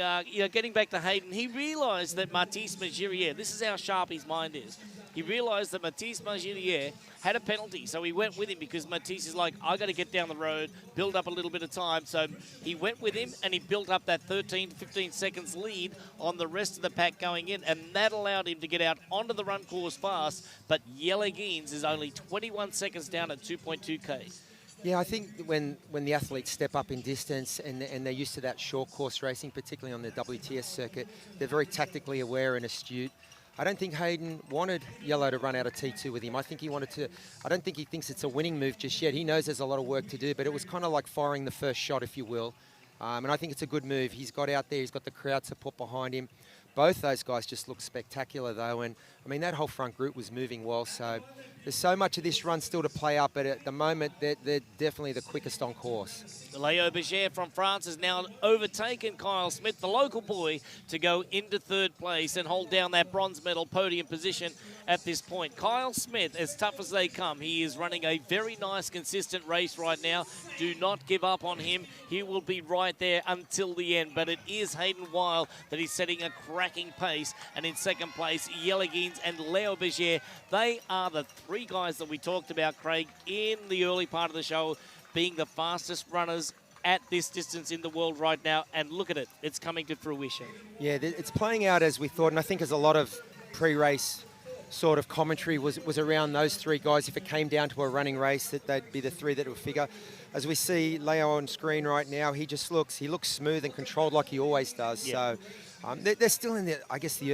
getting back to Hayden, he realised that Mathis Magirier, this is how sharp his mind is. He realised that Mathis Magirier had a penalty, so he went with him because Mathis is like, I got to get down the road, build up a little bit of time. So he went with him and he built up that 13 to 15 seconds lead on the rest of the pack going in, and that allowed him to get out onto the run course fast. But Jelle Geens is only 21 seconds down at 2.2K. Yeah, I think when the athletes step up in distance and they're used to that short course racing, particularly on the WTS circuit, they're very tactically aware and astute. I don't think Hayden wanted Yellow to run out of T2 with him. I think he wanted to. I don't think he thinks it's a winning move just yet. He knows there's a lot of work to do, but it was kind of like firing the first shot, if you will. And I think it's a good move. He's got out there. He's got the crowd support behind him. Both those guys just look spectacular, though. And, I mean, that whole front group was moving well. So, There's so much of this run still to play up, but at the moment, they're definitely the quickest on course. Leo Berger from France has now overtaken Kyle Smith, the local boy, to go into third place and hold down that bronze medal podium position at this point. Kyle Smith, as tough as they come, he is running a very nice, consistent race right now. Do not give up on him. He will be right there until the end, but it is Hayden Wilde that is setting a cracking pace. And in second place, Yelligins and Leo Berger. They are the three guys that we talked about, Craig, in the early part of the show, being the fastest runners at this distance in the world right now. And look at it, it's coming to fruition. Yeah, it's playing out as we thought, and I think as a lot of pre-race sort of commentary was around those three guys. If it came down to a running race, that they'd be the three that would figure. As we see Leo on screen right now, he looks smooth and controlled like he always does. Yeah. So they're still in the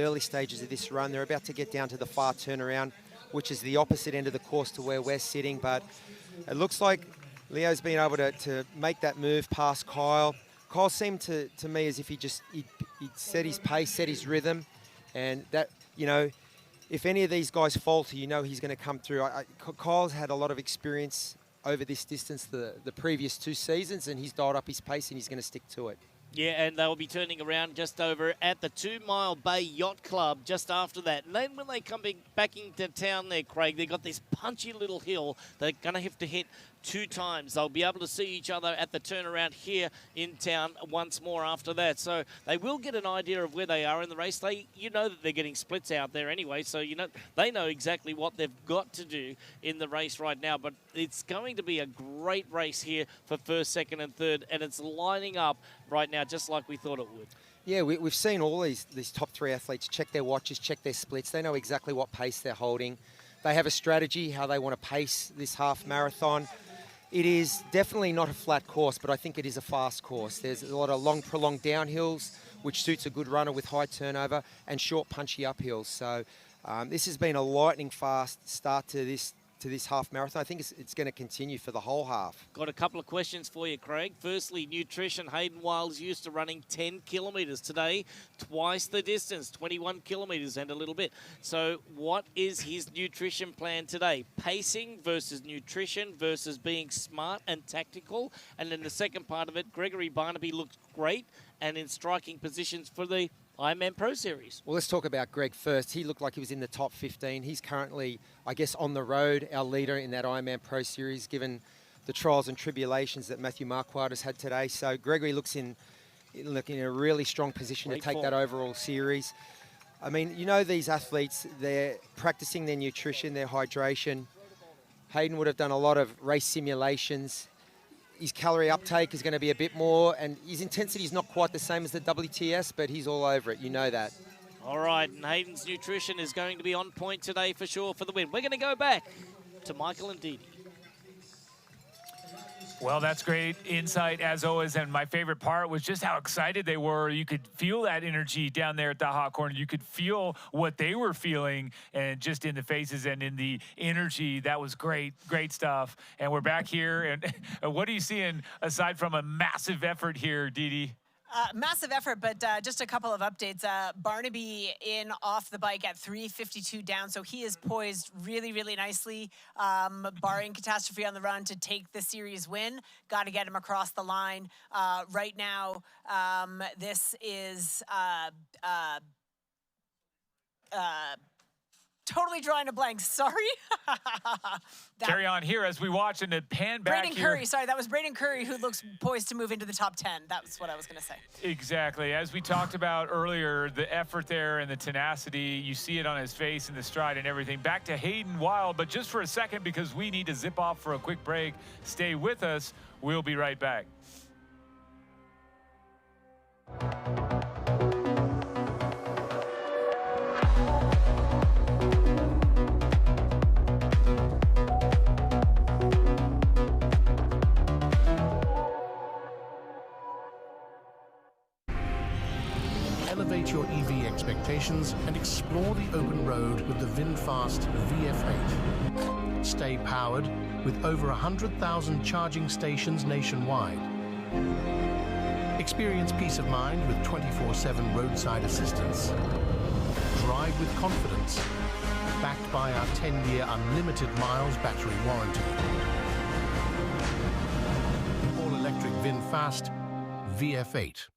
early stages of this run. They're about to get down to the far turnaround, which is the opposite end of the course to where we're sitting. But it looks like Leo's been able to make that move past Kyle. Kyle seemed to me as if he set his pace, set his rhythm, and that, if any of these guys falter, he's going to come through. Kyle's had a lot of experience over this distance the previous 2 seasons, and he's dialed up his pace and he's going to stick to it. Yeah, and they'll be turning around just over at the 2 Mile Bay Yacht Club just after that. And then when they come back into town there, Craig, they've got this punchy little hill they're going to have to hit 2 times. They'll be able to see each other at the turnaround here in town once more after that. So they will get an idea of where they are in the race. You know that they're getting splits out there anyway, so they know exactly what they've got to do in the race right now. But it's going to be a great race here for first, second, and third, and it's lining up right now just like we thought it would. Yeah, we've seen all these top 3 athletes check their watches, check their splits. They know exactly what pace they're holding. They have a strategy how they want to pace this half marathon. It is definitely not a flat course, but I think it is a fast course. There's a lot of long, prolonged downhills, which suits a good runner with high turnover, and short, punchy uphills. So this has been a lightning fast start to this half marathon. I think it's going to continue for the whole half. Got a couple of questions for you, Craig. Firstly, nutrition. Hayden Wilde's used to running 10 kilometres today, twice the distance, 21 kilometres and a little bit. So what is his nutrition plan today? Pacing versus nutrition versus being smart and tactical. And then the second part of it, Gregory Barnaby looked great and in striking positions for the Ironman Pro Series. Well, let's talk about Greg first. He looked like he was in the top 15. He's currently, I guess, on the road, our leader in that Ironman Pro Series, given the trials and tribulations that Matthew Marquardt has had today. So Gregory looks in a really strong position to take that overall series. I mean, these athletes, they're practicing their nutrition, their hydration. Hayden would have done a lot of race simulations. His calorie uptake is going to be a bit more, and his intensity is not quite the same as the WTS, but he's all over it. You know that. All right, and Hayden's nutrition is going to be on point today for sure for the win. We're going to go back to Michael and Didi. Well, that's great insight as always, and my favorite part was just how excited they were. You could feel that energy down there at the hot corner. You could feel what they were feeling, and just in the faces and in the energy. That was great stuff. And we're back here, and what are you seeing aside from a massive effort here, Didi? Massive effort, but just a couple of updates. Barnaby in off the bike at 3:52 down, so he is poised really, really nicely, barring catastrophe on the run, to take the series win. Got to get him across the line. Right now, this is totally drawing a blank. Sorry. Carry on here as we watch and pan back Braden here. Curry, sorry, that was Braden Curry who looks poised to move into the top 10. That's what I was going to say. Exactly. As we talked about earlier, the effort there and the tenacity, you see it on his face and the stride and everything. Back to Hayden Wilde, but just for a second because we need to zip off for a quick break. Stay with us. We'll be right back. Elevate your EV expectations and explore the open road with the VinFast VF8. Stay powered with over 100,000 charging stations nationwide. Experience peace of mind with 24/7 roadside assistance. Drive with confidence backed by our 10-year unlimited miles battery warranty. All-electric VinFast VF8.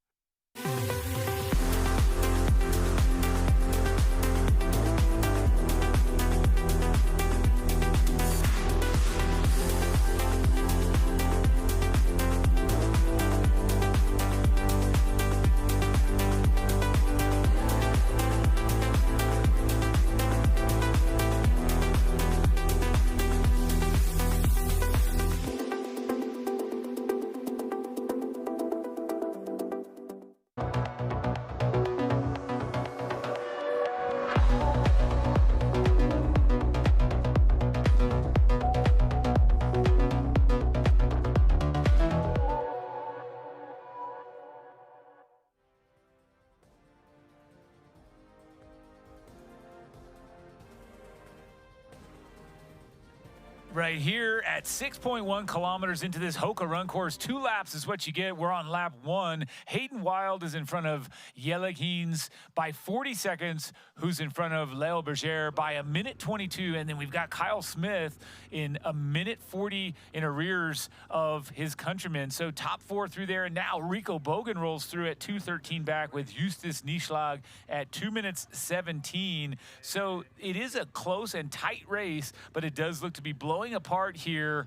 Right here at 6.1 kilometers into this Hoka run course, 2 laps is what you get. We're on lap 1. Hayden Wild is in front of Jelle Heens by 40 seconds, who's in front of Leo Berger by 1:22. And then we've got Kyle Smith in 1:40 in arrears of his countrymen. So top 4 through there. And now Rico Bogan rolls through at 2:13 back with Justus Nieschlag at 2:17. So it is a close and tight race, but it does look to be blowing apart here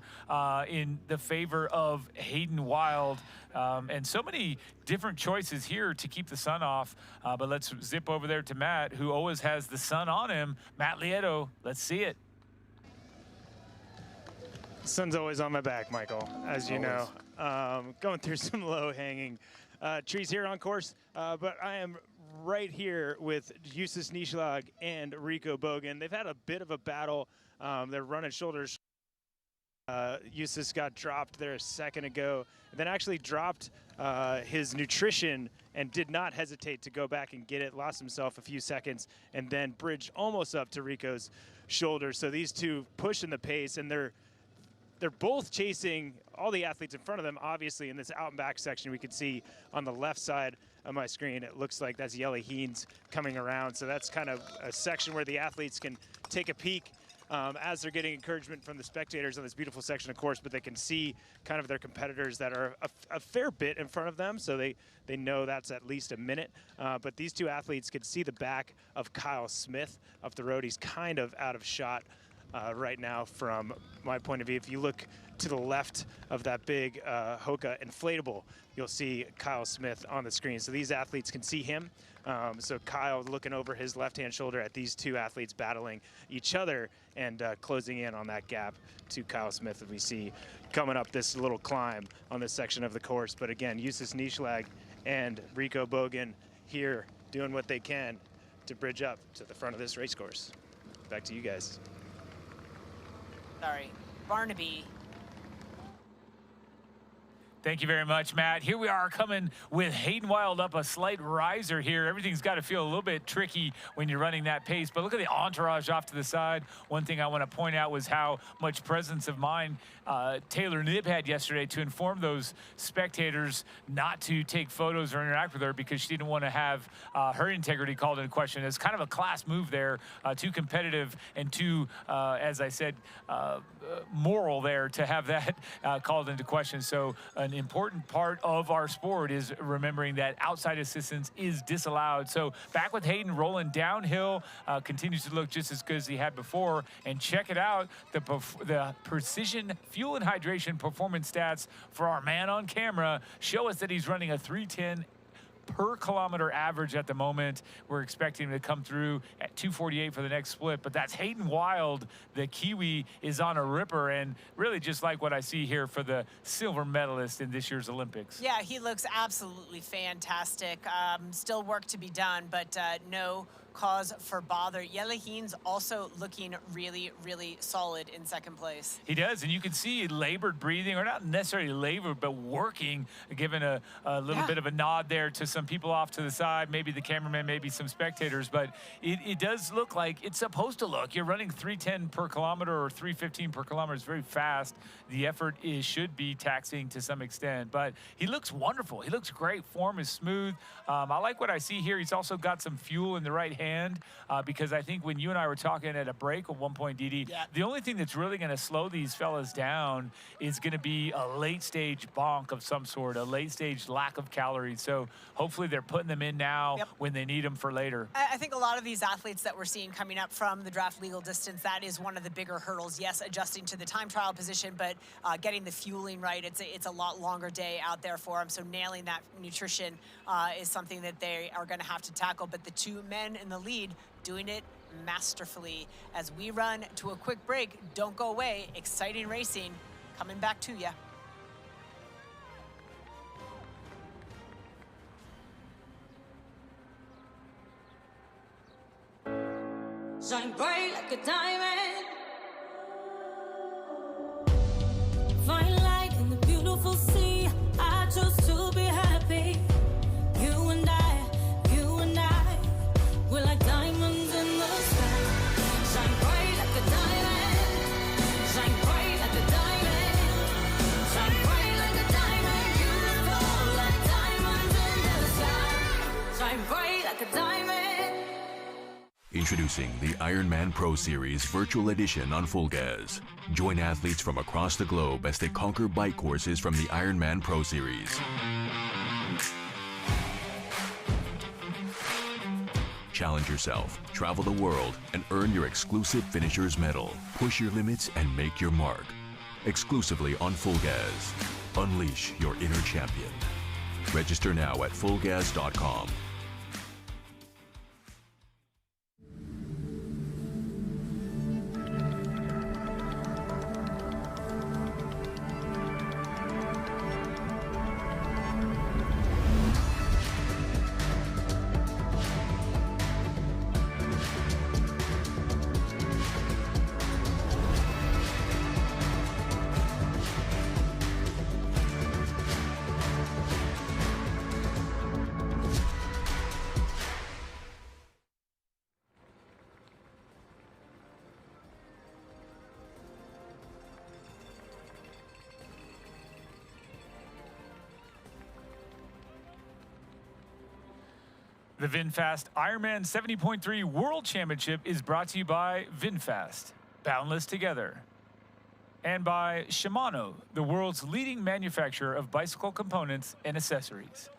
in the favor of Hayden Wild. And so many different choices here to keep the sun off. But let's zip over there to Matt, who always has the sun on him. Matt Lieto, let's see it. The sun's always on my back, Michael, as you know. Going through some low-hanging trees here on course, but I am right here with Justus Nieschlag and Rico Bogan. They've had a bit of a battle. They're running shoulders. Justus got dropped there a second ago, and then actually dropped his nutrition and did not hesitate to go back and get it, lost himself a few seconds, and then bridged almost up to Rico's shoulder. So these two pushing the pace, and they're both chasing all the athletes in front of them. Obviously, in this out and back section, we can see on the left side of my screen, it looks like that's Jelle Heens coming around. So that's kind of a section where the athletes can take a peek as they're getting encouragement from the spectators on this beautiful section of course, but they can see kind of their competitors that are a fair bit in front of them, so they know that's at least a minute. But these two athletes can see the back of Kyle Smith up the road. He's kind of out of shot right now from my point of view. If you look to the left of that big Hoka inflatable, you'll see Kyle Smith on the screen. So these athletes can see him. So Kyle looking over his left-hand shoulder at these two athletes battling each other and closing in on that gap to Kyle Smith that we see coming up this little climb on this section of the course. But again, Justus Nieschlag and Rico Bogan here doing what they can to bridge up to the front of this race course. Back to you guys. Sorry, Barnaby. Thank you very much, Matt. Here we are coming with Hayden Wild up a slight riser here. Everything's got to feel a little bit tricky when you're running that pace, but look at the entourage off to the side. One thing I want to point out was how much presence of mind Taylor Knibb had yesterday to inform those spectators not to take photos or interact with her because she didn't want to have her integrity called into question. It's kind of a class move there, too competitive and too, as I said, moral there to have that called into question. So an important part of our sport is remembering that outside assistance is disallowed. So back with Hayden rolling downhill, continues to look just as good as he had before. And check it out, the precision fuel and hydration performance stats for our man on camera show us that he's running a 3:10 per kilometer average at the moment. We're expecting him to come through at 2:48 for the next split, but that's Hayden Wild. The Kiwi is on a ripper, and really just like what I see here for the silver medalist in this year's Olympics. Yeah, he looks absolutely fantastic. Still work to be done, but no cause for bother. Jelle Heens also looking really, really solid in second place. He does, and you can see labored breathing, or not necessarily labored, but working, giving a little bit of a nod there to some people off to the side, maybe the cameraman, maybe some spectators, but it does look like it's supposed to look. You're running 3:10 per kilometer or 3:15 per kilometer. It's very fast. The effort should be taxing to some extent, but he looks wonderful. He looks great. Form is smooth. I like what I see here. He's also got some fuel in the right hand. and because I think when you and I were talking at a break at one point, Didi, the only thing that's really going to slow these fellas down is going to be a late-stage bonk of some sort, a late-stage lack of calories. So hopefully they're putting them in now when they need them for later. I think a lot of these athletes that we're seeing coming up from the draft legal distance, that is one of the bigger hurdles. Yes, adjusting to the time trial position, but getting the fueling right. It's a lot longer day out there for them. So nailing that nutrition is something that they are going to have to tackle. But the two men in the lead doing it masterfully. As we run to a quick break, don't go away. Exciting racing coming back to you. Shine bright like a diamond. Find light in the beautiful sea. I chose to be happy. You and I, we're like diamonds in the sky. Shine bright like a diamond. Shine bright like a diamond. Shine bright like a diamond. Beautiful like diamonds in the sky. Shine bright like a diamond. Introducing the Ironman Pro Series Virtual Edition on Full Gas. Join athletes from across the globe as they conquer bike courses from the Ironman Pro Series. Challenge yourself, travel the world, and earn your exclusive finisher's medal. Push your limits and make your mark. Exclusively on Full Gas. Unleash your inner champion. Register now at fullgas.com. The VinFast IRONMAN 70.3 World Championship is brought to you by VinFast, boundless together, and by Shimano, the world's leading manufacturer of bicycle components and accessories.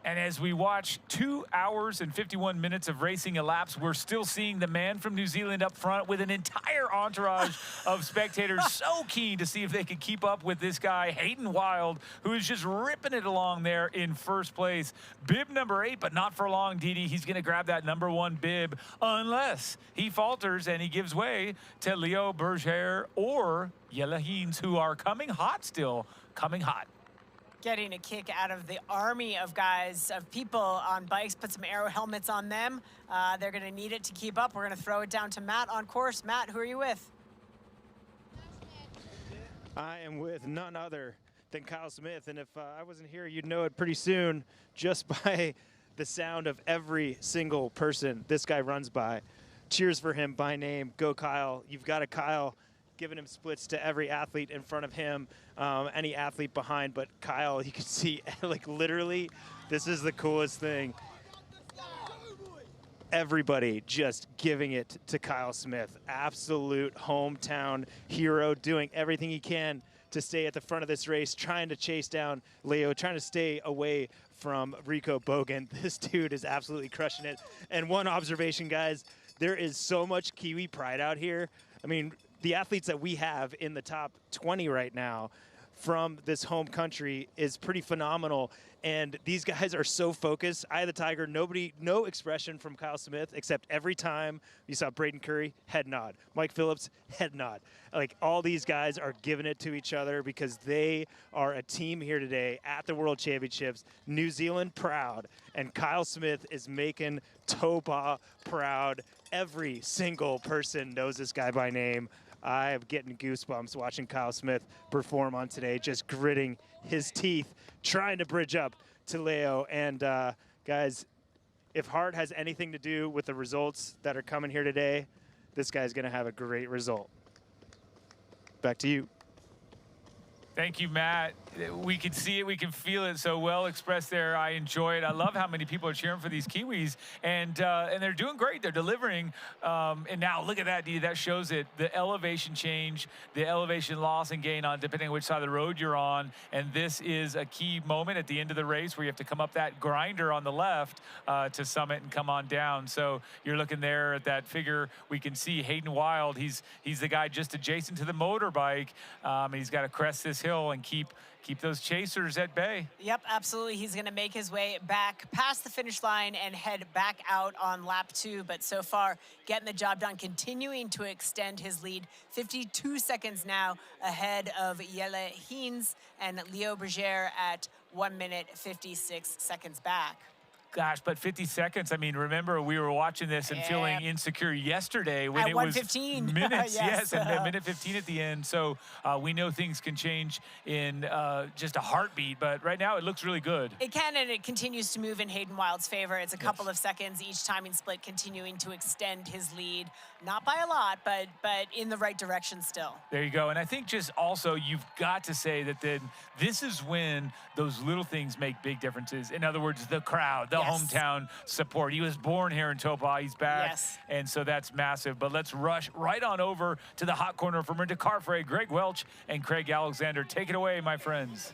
And as we watch 2 hours and 51 minutes of racing elapse, we're still seeing the man from New Zealand up front with an entire entourage of spectators so keen to see if they can keep up with this guy, Hayden Wild, who is just ripping it along there in first place. Bib number 8, but not for long, Didi. He's going to grab that number 1 bib unless he falters and he gives way to Leo Berger or Jelle Heens, who are coming hot still, coming hot. Getting a kick out of the army of guys, of people on bikes. Put some aero helmets on them. They're going to need it to keep up. We're going to throw it down to Matt on course. Matt, who are you with? I am with none other than Kyle Smith, and if I wasn't here, you'd know it pretty soon just by the sound of every single person this guy runs by. Cheers for him by name. Go Kyle. You've got a Kyle giving him splits to every athlete in front of him, any athlete behind, but Kyle, you can see, like, literally, this is the coolest thing. Everybody just giving it to Kyle Smith. Absolute hometown hero, doing everything he can to stay at the front of this race, trying to chase down Leo, trying to stay away from Rico Bogan. This dude is absolutely crushing it. And one observation, guys, there is so much Kiwi pride out here. I mean, the athletes that we have in the top 20 right now from this home country is pretty phenomenal. And these guys are so focused. Eye of the Tiger, no expression from Kyle Smith, except every time you saw Braden Curry, head nod. Mike Phillips, head nod. Like, all these guys are giving it to each other because they are a team here today at the World Championships. New Zealand proud. And Kyle Smith is making Taupō proud. Every single person knows this guy by name. I'm getting goosebumps watching Kyle Smith perform on today, just gritting his teeth, trying to bridge up to Leo. And guys, if heart has anything to do with the results that are coming here today, this guy's going to have a great result. Back to you. Thank you, Matt. We can see it, we can feel it so well expressed there. I enjoy it. I love how many people are cheering for these Kiwis, and they're doing great. They're delivering. And now look at that, Dee. That shows it. The elevation change, the elevation loss and gain on depending on which side of the road you're on. And this is a key moment at the end of the race where you have to come up that grinder on the left to summit and come on down. So you're looking there at that figure. We can see Hayden Wild. He's the guy just adjacent to the motorbike. He's got to crest this hill and keep those chasers at bay. Yep, absolutely. He's going to make his way back past the finish line and head back out on lap 2. But so far, getting the job done, continuing to extend his lead. 52 seconds now ahead of Jelle Heens and Leo Berger at 1 minute 56 seconds back. Gosh, but 50 seconds. I mean, remember we were watching this and feeling insecure yesterday when it was 1:15. minutes. Yes. Yes, and a minute 15 at the end. So we know things can change in just a heartbeat, but right now it looks really good. It can, and it continues to move in Hayden Wild's favor. It's a couple of seconds each timing split, continuing to extend his lead. Not by a lot, but in the right direction still. There you go. And I think just also you've got to say that then this is when those little things make big differences. In other words, the crowd, the hometown support. He was born here in Taupō. He's back. Yes. And so that's massive. But let's rush right on over to the hot corner for Marinda Carfrae, Greg Welch, and Craig Alexander. Take it away, my friends.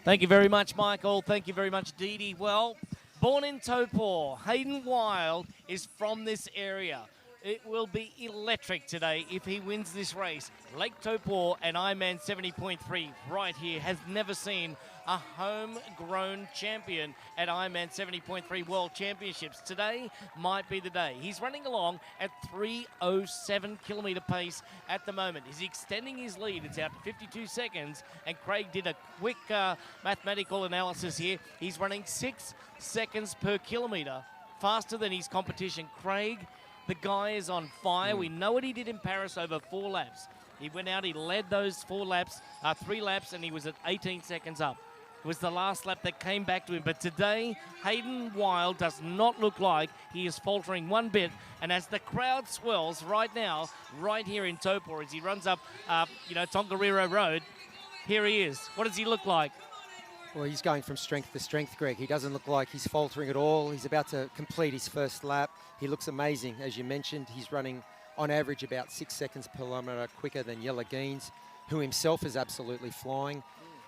Thank you very much, Michael. Thank you very much, Dee. Well, born in Taupō, Hayden Wild is from this area. It will be electric today if he wins this race. Lake Taupō and Ironman 70.3 right here has never seen a homegrown champion at Ironman 70.3 World Championships. Today might be the day. He's running along at 3:07 kilometre pace at the moment. He's extending his lead. It's out to 52 seconds, and Craig did a quick mathematical analysis here. He's running 6 seconds per kilometre faster than his competition. Craig, the guy is on fire. We know what he did in Paris over 4 laps. He went out, he led those 3 laps, and he was at 18 seconds up. It was the last lap that came back to him. But today, Hayden Wild does not look like he is faltering one bit. And as the crowd swells right now, right here in Taupō, as he runs up, Tongariro Road, here he is. What does he look like? Well, he's going from strength to strength, Greg. He doesn't look like he's faltering at all. He's about to complete his first lap. He looks amazing. As you mentioned, he's running on average about 6 seconds per kilometre quicker than Jelle Heens, who himself is absolutely flying.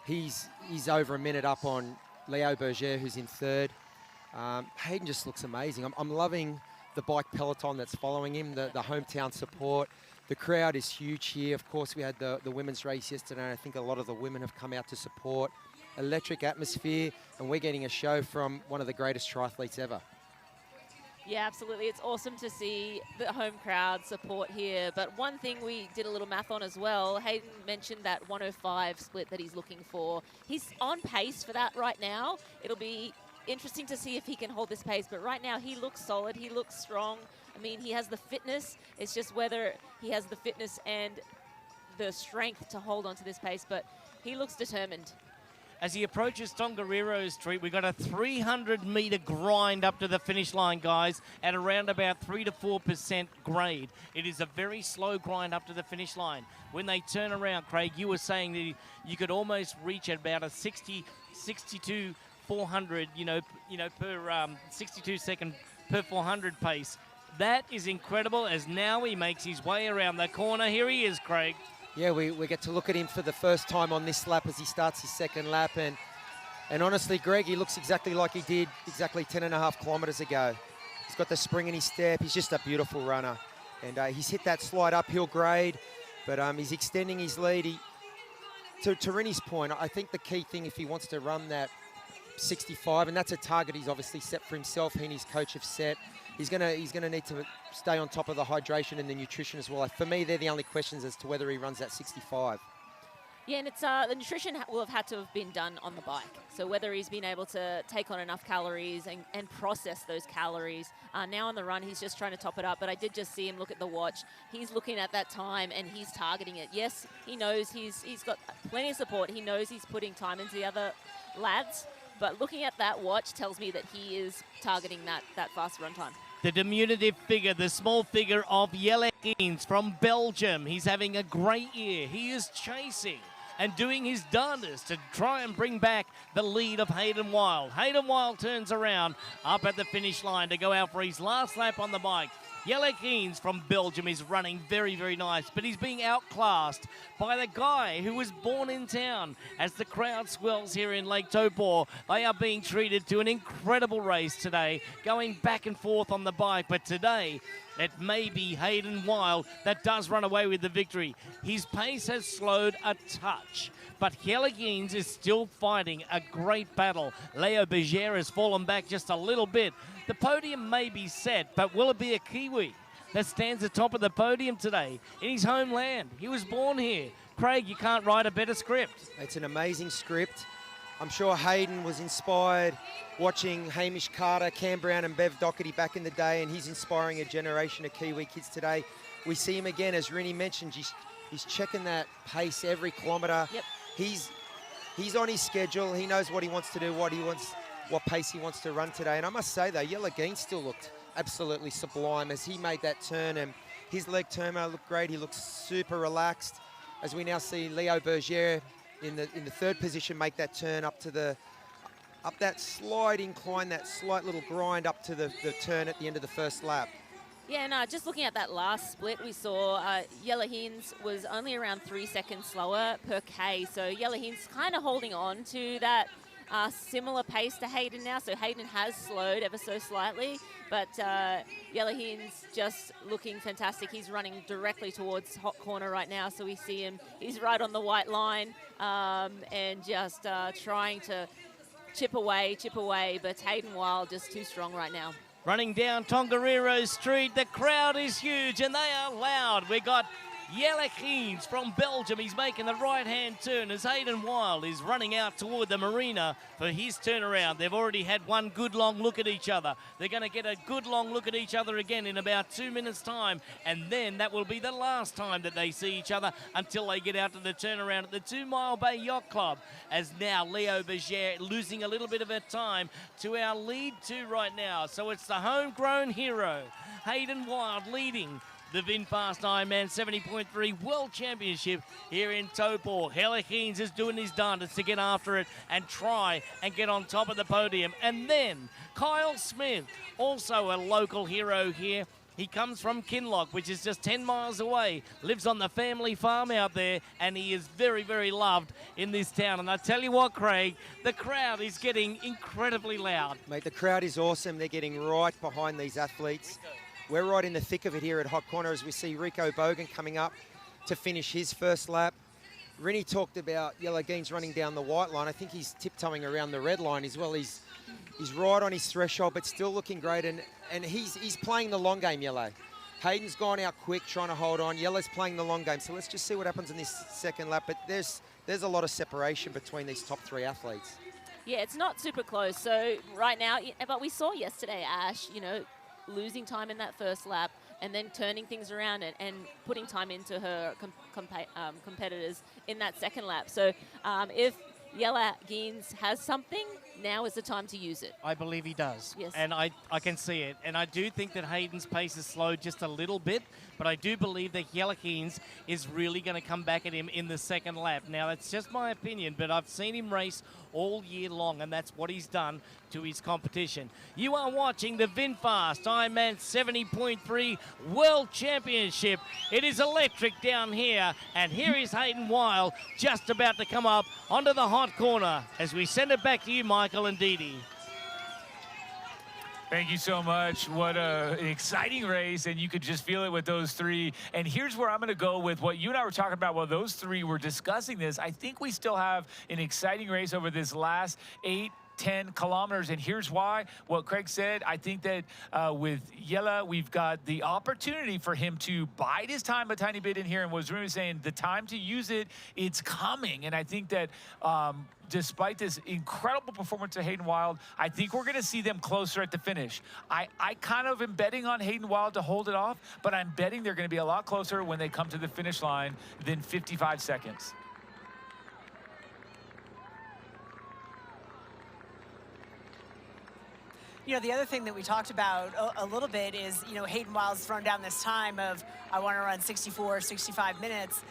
He's over a minute up on Leo Berger, who's in 3rd. Hayden just looks amazing. I'm loving the bike peloton that's following him, the hometown support. The crowd is huge here. Of course, we had the women's race yesterday, and I think a lot of the women have come out to support. Electric atmosphere, and we're getting a show from one of the greatest triathletes ever. Yeah, absolutely. It's awesome to see the home crowd support here. But one thing we did a little math on as well, Hayden mentioned that 105 split that he's looking for. He's on pace for that right now. It'll be interesting to see if he can hold this pace. But right now, he looks solid. He looks strong. I mean, he has the fitness. It's just whether he has the fitness and the strength to hold on to this pace. But he looks determined. As he approaches Tongariro Street, we've got a 300-metre grind up to the finish line, guys, at around about 3 to 4% grade. It is a very slow grind up to the finish line. When they turn around, Craig, you were saying that you could almost reach at about a 62 400, per 62 second per 400 pace. That is incredible as now he makes his way around the corner. Here he is, Craig. Yeah, we get to look at him for the first time on this lap as he starts his second lap. And honestly, Greg, he looks exactly like he did exactly 10.5 kilometres ago. He's got the spring in his step. He's just a beautiful runner. And he's hit that slight uphill grade, but he's extending his lead. To Rinny's point, I think the key thing if he wants to run that 65, and that's a target he's obviously set for himself, he and his coach have set, he's gonna need to stay on top of the hydration and the nutrition as well. For me, they're the only questions as to whether he runs that 65. Yeah, and it's the nutrition will have had to have been done on the bike. So whether he's been able to take on enough calories and process those calories. Now on the run, he's just trying to top it up. But I did just see him look at the watch. He's looking at that time and he's targeting it. Yes, he knows he's got plenty of support. He knows he's putting time into the other lads. But looking at that watch tells me that he is targeting that fast run time. The diminutive figure, the small figure of Jelle Geens from Belgium. He's having a great year. He is chasing and doing his darndest to try and bring back the lead of Hayden Wilde. Hayden Wilde turns around up at the finish line to go out for his last lap on the bike. Jelle Geens from Belgium is running very, very nice, but he's being outclassed by the guy who was born in town. As the crowd swells here in Lake Taupō, they are being treated to an incredible race today, going back and forth on the bike, but today it may be Hayden Wilde that does run away with the victory. His pace has slowed a touch, but Jelle Geens is still fighting a great battle. Leo Berger has fallen back just a little bit. The podium may be set, but will it be a Kiwi that stands atop of the podium today in his homeland? He was born here. Craig, you can't write a better script. It's an amazing script. I'm sure Hayden was inspired watching Hamish Carter, Cam Brown and Bev Doherty back in the day, and he's inspiring a generation of Kiwi kids today. We see him again, as Rini mentioned, he's checking that pace every kilometre. Yep. He's on his schedule. He knows what he wants to do, what pace he wants to run today. And I must say, though, Jelle Geens still looked absolutely sublime as he made that turn, and his leg turnover looked great. He looks super relaxed, as we now see Leo Berger in the third position make that turn up that slight incline, that slight little grind up to the turn at the end of the first lap. Yeah, and just looking at that last split, we saw Jelle Geens was only around 3 seconds slower per K. So Jelle Geens kind of holding on to that similar pace to Hayden now. So Hayden has slowed ever so slightly, but Jelle Geens just looking fantastic. He's running directly towards hot corner right now. So we see him, he's right on the white line and just trying to chip away, but Hayden Wilde just too strong right now. Running down Tongariro Street, the crowd is huge and they are loud. We got Jelle Geens from Belgium. He's making the right-hand turn as Hayden Wilde is running out toward the marina for his turnaround. They've already had one good long look at each other. They're going to get a good long look at each other again in about 2 minutes' time, and then that will be the last time that they see each other until they get out to the turnaround at the 2 Mile Bay Yacht Club, as now Leo Berger losing a little bit of her time to our lead 2 right now. So it's the homegrown hero, Hayden Wilde, leading the VinFast IRONMAN 70.3 World Championship here in Taupō. Jelle Geens is doing his darndest to get after it and try and get on top of the podium. And then Kyle Smith, also a local hero here. He comes from Kinloch, which is just 10 miles away, lives on the family farm out there, and he is very, very loved in this town. And I tell you what, Craig, the crowd is getting incredibly loud. Mate, the crowd is awesome. They're getting right behind these athletes. We're right in the thick of it here at Hot Corner as we see Rico Bogan coming up to finish his first lap. Rini talked about Jelle Geens running down the white line. I think he's tiptoeing around the red line as well. He's right on his threshold, but still looking great. And he's playing the long game, Jelle. Hayden's gone out quick, trying to hold on. Jelle's playing the long game. So let's just see what happens in this second lap. But there's a lot of separation between these top 3 athletes. Yeah, it's not super close. So right now, but we saw yesterday, Ash, losing time in that first lap and then turning things around and putting time into her competitors in that second lap. So if Jelle Geens has something, now is the time to use it. I believe he does. Yes. And I can see it. And I do think that Hayden's pace has slowed just a little bit, but I do believe that Jelle Geens is really going to come back at him in the second lap. Now, that's just my opinion, but I've seen him race all year long, and that's what he's done to his competition. You are watching the VinFast IRONMAN 70.3 World Championship. It is electric down here, and here is Hayden Wilde just about to come up onto the hot corner as we send it back to you, Michael and Dee Dee. Thank you so much. What an exciting race, and you could just feel it with those 3. And here's where I'm going to go with what you and I were talking about while those 3 were discussing this. I think we still have an exciting race over this last 8-10 kilometers, and here's why. What Craig said, I think that with Jelle, we've got the opportunity for him to bide his time a tiny bit in here, and what Rumi was saying, the time to use it, it's coming. And I think that despite this incredible performance of Hayden Wilde, I think we're going to see them closer at the finish. I kind of am betting on Hayden Wilde to hold it off, but I'm betting they're going to be a lot closer when they come to the finish line than 55 seconds. You know, the other thing that we talked about a little bit is, you know, Hayden Wild's thrown down this time of, I want to run 64, 65 minutes.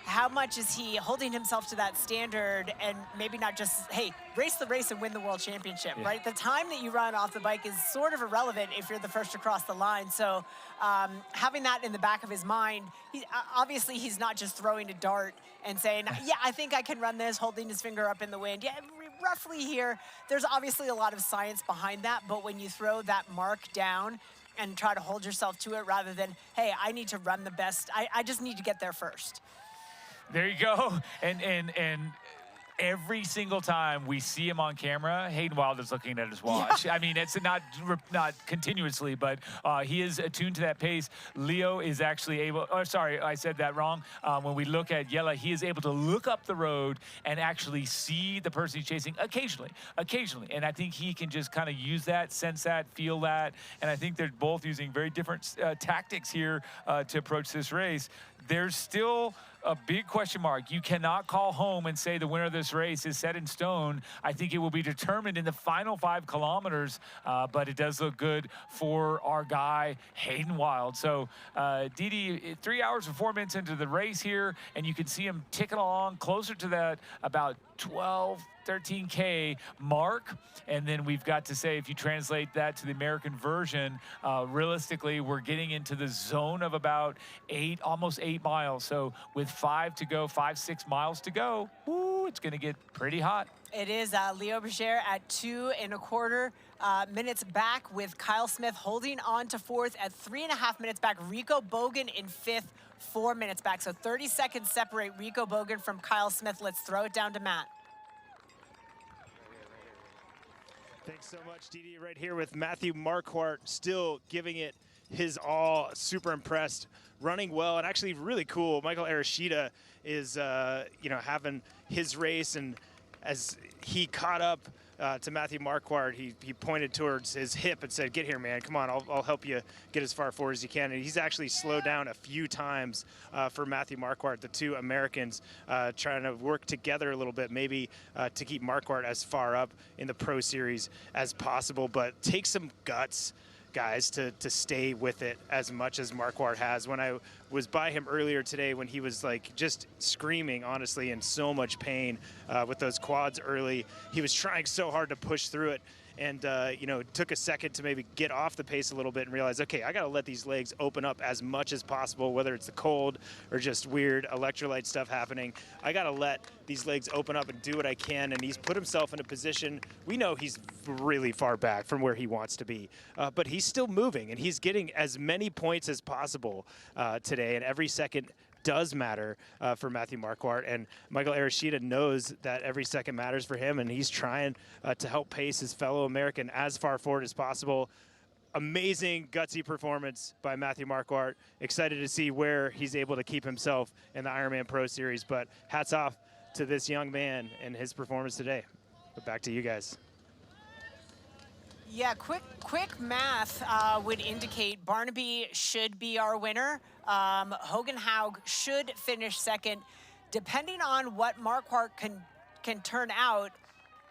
How much is he holding himself to that standard and maybe not just, hey, race the race and win the world championship, right? The time that you run off the bike is sort of irrelevant if you're the first to cross the line. So having that in the back of his mind, obviously he's not just throwing a dart and saying, yeah, I think I can run this, holding his finger up in the wind. Yeah, roughly here. There's obviously a lot of science behind that, but when you throw that mark down and try to hold yourself to it rather than, hey, I need to run the best, I just need to get there first. There you go. And every single time we see him on camera, Hayden Wild is looking at his watch. Yeah. I mean, it's not continuously, but he is attuned to that pace. Leo is actually able, oh, sorry, I said that wrong. When we look at Yella, he is able to look up the road and actually see the person he's chasing occasionally. And I think he can just kind of use that, sense that, feel that. And I think they're both using very different tactics here to approach this race. There's still a big question mark. You cannot call home and say the winner of this race is set in stone. I think it will be determined in the final 5 kilometers, but it does look good for our guy, Hayden Wild. So, Didi, 3 hours and 4 minutes into the race here, and you can see him ticking along closer to that about 13K mark. And then we've got to say, if you translate that to the American version, realistically, we're getting into the zone of about almost 8 miles. So with 5, 6 miles to go, woo, it's going to get pretty hot. It is Leo Berger at 2.25 minutes back, with Kyle Smith holding on to 4th at 3.5 minutes back. Rico Bogan in 5th, 4 minutes back. So 30 seconds separate Rico Bogan from Kyle Smith. Let's throw it down to Matt. Thanks so much, Didi. Right here with Matthew Marquardt, still giving it his all. Super impressed, running well, and actually really cool. Michael Arashida is, having his race, and as he caught up to Matthew Marquardt, he pointed towards his hip and said, "Get here, man. Come on, I'll help you get as far forward as you can." And he's actually slowed down a few times for Matthew Marquardt, the 2 Americans trying to work together a little bit, maybe to keep Marquardt as far up in the Pro Series as possible. But take some guts, guys, to stay with it as much as Marquardt has. When I was by him earlier today, when he was like just screaming, honestly, in so much pain with those quads early, he was trying so hard to push through it. And, it took a second to maybe get off the pace a little bit and realize, okay, I got to let these legs open up as much as possible, whether it's the cold or just weird electrolyte stuff happening. I got to let these legs open up and do what I can. And he's put himself in a position, we know he's really far back from where he wants to be, but he's still moving, and he's getting as many points as possible today. And every second does matter for Matthew Marquardt, and Michael Arashida knows that every second matters for him, and he's trying to help pace his fellow American as far forward as possible. Amazing, gutsy performance by Matthew Marquardt. Excited to see where he's able to keep himself in the Ironman Pro Series, but hats off to this young man and his performance today. But back to you guys. Yeah, quick math would indicate Barnaby should be our winner. Hogan Haug should finish second. Depending on what Marquardt can turn out,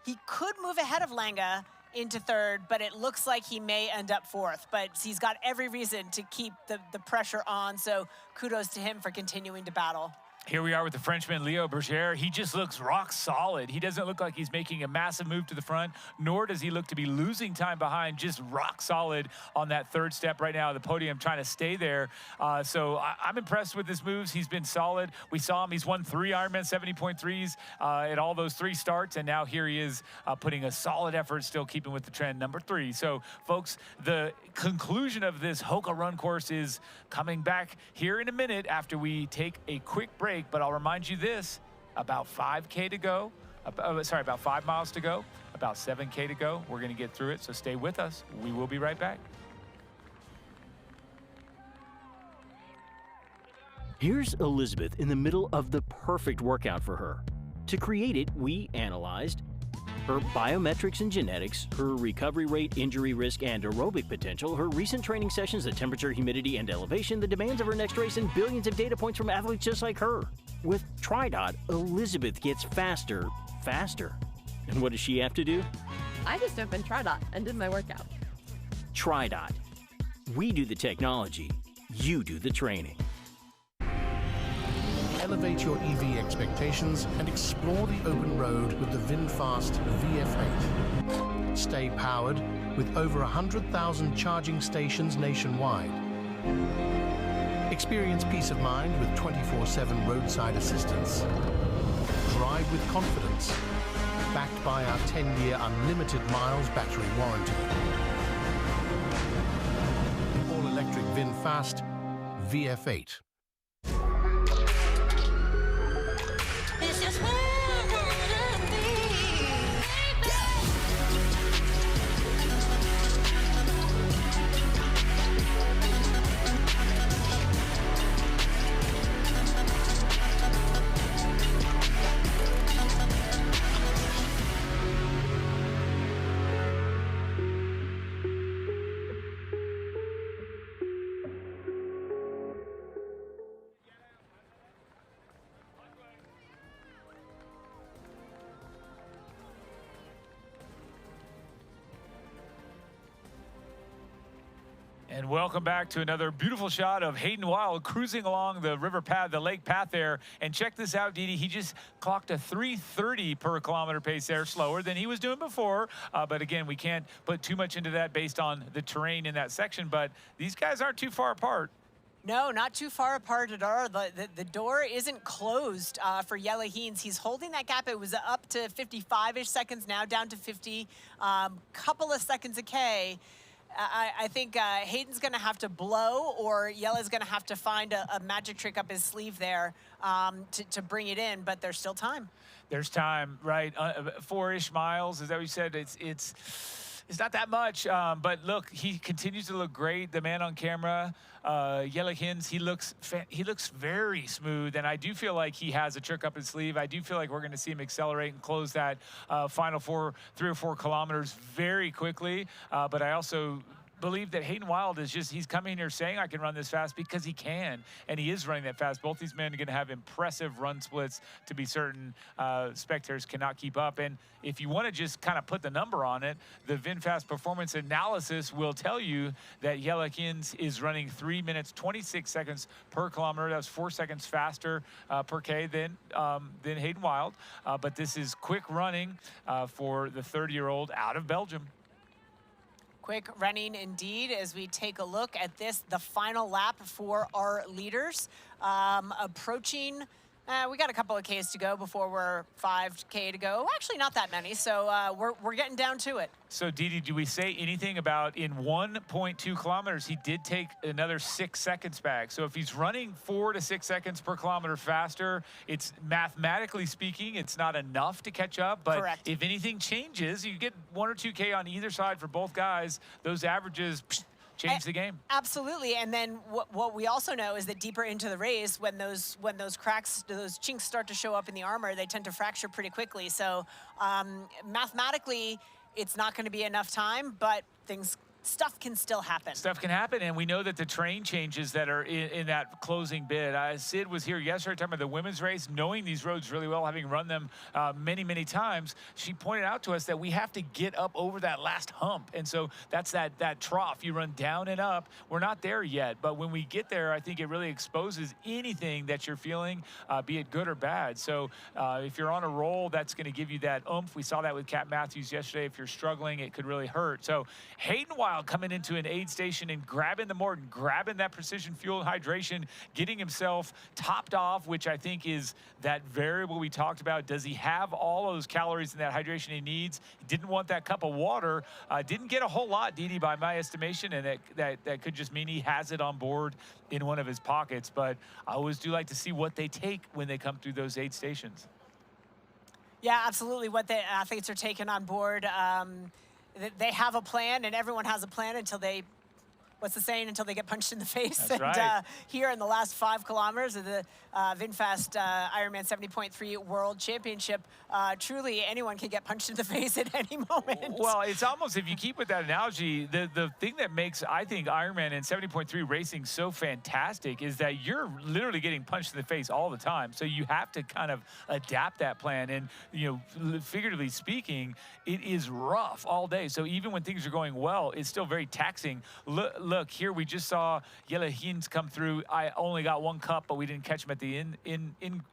he could move ahead of Langa into 3rd, but it looks like he may end up 4th. But he's got every reason to keep the pressure on, so kudos to him for continuing to battle. Here we are with the Frenchman, Leo Berger. He just looks rock solid. He doesn't look like he's making a massive move to the front, nor does he look to be losing time behind, just rock solid on that 3rd step right now, the podium, trying to stay there. So I'm impressed with his moves. He's been solid. We saw him. He's won 3 Ironman 70.3s at all those 3 starts, and now here he is putting a solid effort, still keeping with the trend, number 3. So, folks, the conclusion of this Hoka run course is coming back here in a minute after we take a quick break. But I'll remind you this, about 5K to go, about 5 miles to go, about 7K to go. We're going to get through it, so stay with us. We will be right back. Here's Elizabeth in the middle of the perfect workout for her. To create it, we analyzed her biometrics and genetics, her recovery rate, injury risk, and aerobic potential, her recent training sessions, the temperature, humidity, and elevation, the demands of her next race, and billions of data points from athletes just like her. With TriDot, Elizabeth gets faster. And what does she have to do? I just opened TriDot and did my workout. TriDot. We do the technology, you do the training. Elevate your EV expectations and explore the open road with the VinFast VF8. Stay powered with over 100,000 charging stations nationwide. Experience peace of mind with 24/7 roadside assistance. Drive with confidence, backed by our 10-year unlimited miles battery warranty. All-electric VinFast VF8. This is where I wanna be. And welcome back to another beautiful shot of Hayden Wilde cruising along the river path, the lake path there. And check this out, Didi. He just clocked a 3:30 per kilometer pace there, slower than he was doing before. But again, we can't put too much into that based on the terrain in that section. But these guys aren't too far apart. No, not too far apart at all. The door isn't closed for Jelle Heens. He's holding that gap. It was up to 55-ish seconds, now down to 50. Couple of seconds a K. I think Hayden's going to have to blow, or Jelle's going to have to find a magic trick up his sleeve there to bring it in, but there's still time. There's time, right? 4-ish miles, is that what you said? It's not that much, but look, he continues to look great. The man on camera, Jelle Heens, he looks very smooth, and I do feel like he has a trick up his sleeve. I do feel like we're going to see him accelerate and close that final 3 or 4 kilometers very quickly. But I also believe that Hayden Wilde is he's coming here saying I can run this fast because he can, and he is running that fast. Both these men are going to have impressive run splits to be certain. Spectators cannot keep up. And if you want to just kind of put the number on it, the VinFast performance analysis will tell you that Jelle Heens is running 3 minutes 26 seconds per kilometer. That's 4 seconds faster per K than Hayden Wilde. But this is quick running for the 30-year-old out of Belgium. Quick running indeed as we take a look at this, the final lap for our leaders. Approaching, we got a couple of Ks to go before we're 5K to go. Actually, not that many, so we're getting down to it. So, Didi, do we say anything about in 1.2 kilometers, he did take another 6 seconds back. So if he's running 4 to 6 seconds per kilometer faster, it's mathematically speaking, it's not enough to catch up. But correct. If anything changes, you get 1 or 2K on either side for both guys, those averages change the game. Absolutely, and then what we also know is that deeper into the race, when those cracks, those chinks start to show up in the armor, they tend to fracture pretty quickly. So mathematically, it's not going to be enough time, but stuff can still happen. Stuff can happen, and we know that the train changes that are in that closing bit. Sid was here yesterday talking about the women's race, knowing these roads really well, having run them many, many times. She pointed out to us that we have to get up over that last hump, and so that's that trough. You run down and up. We're not there yet, but when we get there, I think it really exposes anything that you're feeling, be it good or bad. So if you're on a roll, that's going to give you that oomph. We saw that with Kat Matthews yesterday. If you're struggling, it could really hurt. So Hayden Wilde coming into an aid station and grabbing the Morton, grabbing that precision fuel hydration, getting himself topped off, which I think is that variable we talked about. Does he have all those calories and that hydration he needs? He didn't want that cup of water. Didn't get a whole lot, Didi, by my estimation, and that could just mean he has it on board in one of his pockets. But I always do like to see what they take when they come through those aid stations. Yeah, absolutely. What the athletes are taking on board. They have a plan, and everyone has a plan until they what's the saying, until they get punched in the face. That's and right. here in the last 5 kilometers of the VinFast Ironman 70.3 World Championship, truly anyone can get punched in the face at any moment. Well, it's almost, if you keep with that analogy, the thing that makes, I think, Ironman and 70.3 racing so fantastic is that you're literally getting punched in the face all the time. So you have to kind of adapt that plan. And, you know, figuratively speaking, it is rough all day. So even when things are going well, it's still very taxing. Look, here we just saw Jelle Hins come through. I only got 1 cup, but we didn't catch him at the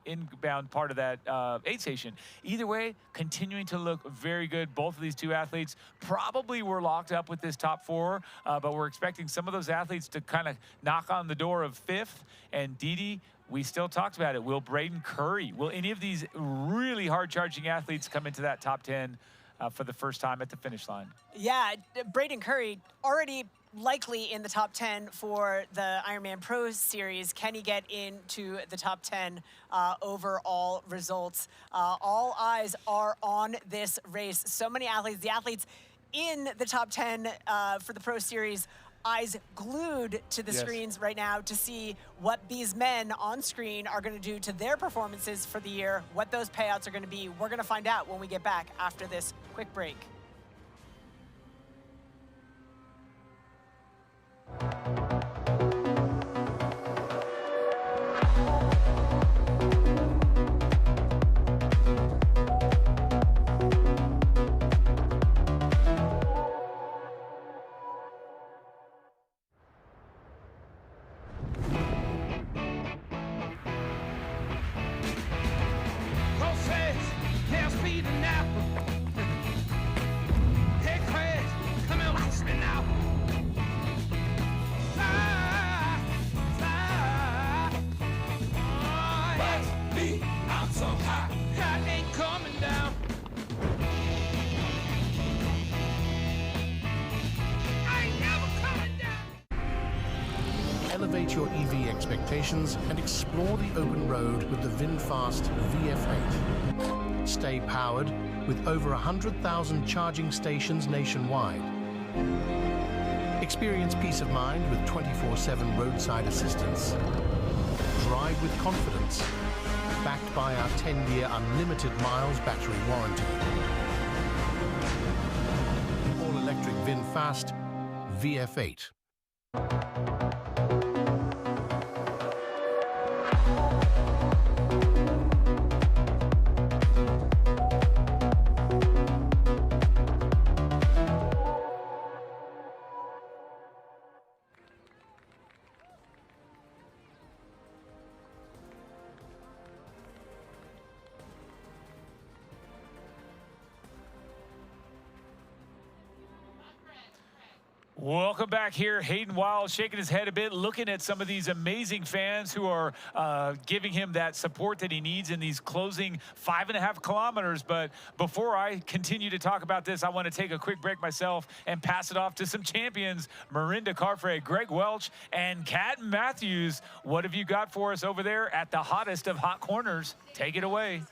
inbound part of that aid station. Either way, continuing to look very good. Both of these 2 athletes probably were locked up with this top 4, but we're expecting some of those athletes to kind of knock on the door of 5th. And Didi, we still talked about it. Will Braden Curry, will any of these really hard-charging athletes come into that top 10 for the first time at the finish line? Yeah, Braden Curry already likely in the top 10 for the Ironman Pro Series. Can he get into the top 10 overall results? All eyes are on this race. So many athletes, the athletes in the top 10 for the Pro Series, eyes glued to the screens right now to see what these men on screen are going to do to their performances for the year, what those payouts are going to be. We're going to find out when we get back after this quick break. Elevate your EV expectations and explore the open road with the VinFast VF8. Stay powered with over 100,000 charging stations nationwide. Experience peace of mind with 24/7 roadside assistance. Drive with confidence, backed by our 10-year unlimited miles battery warranty. All-electric VinFast VF8. Welcome back here. Hayden Wild shaking his head a bit, looking at some of these amazing fans who are giving him that support that he needs in these closing 5.5 kilometers. But before I continue to talk about this, I want to take a quick break myself and pass it off to some champions, Marinda Carfrae, Greg Welch, and Kat Matthews. What have you got for us over there at the hottest of hot corners? Take it away.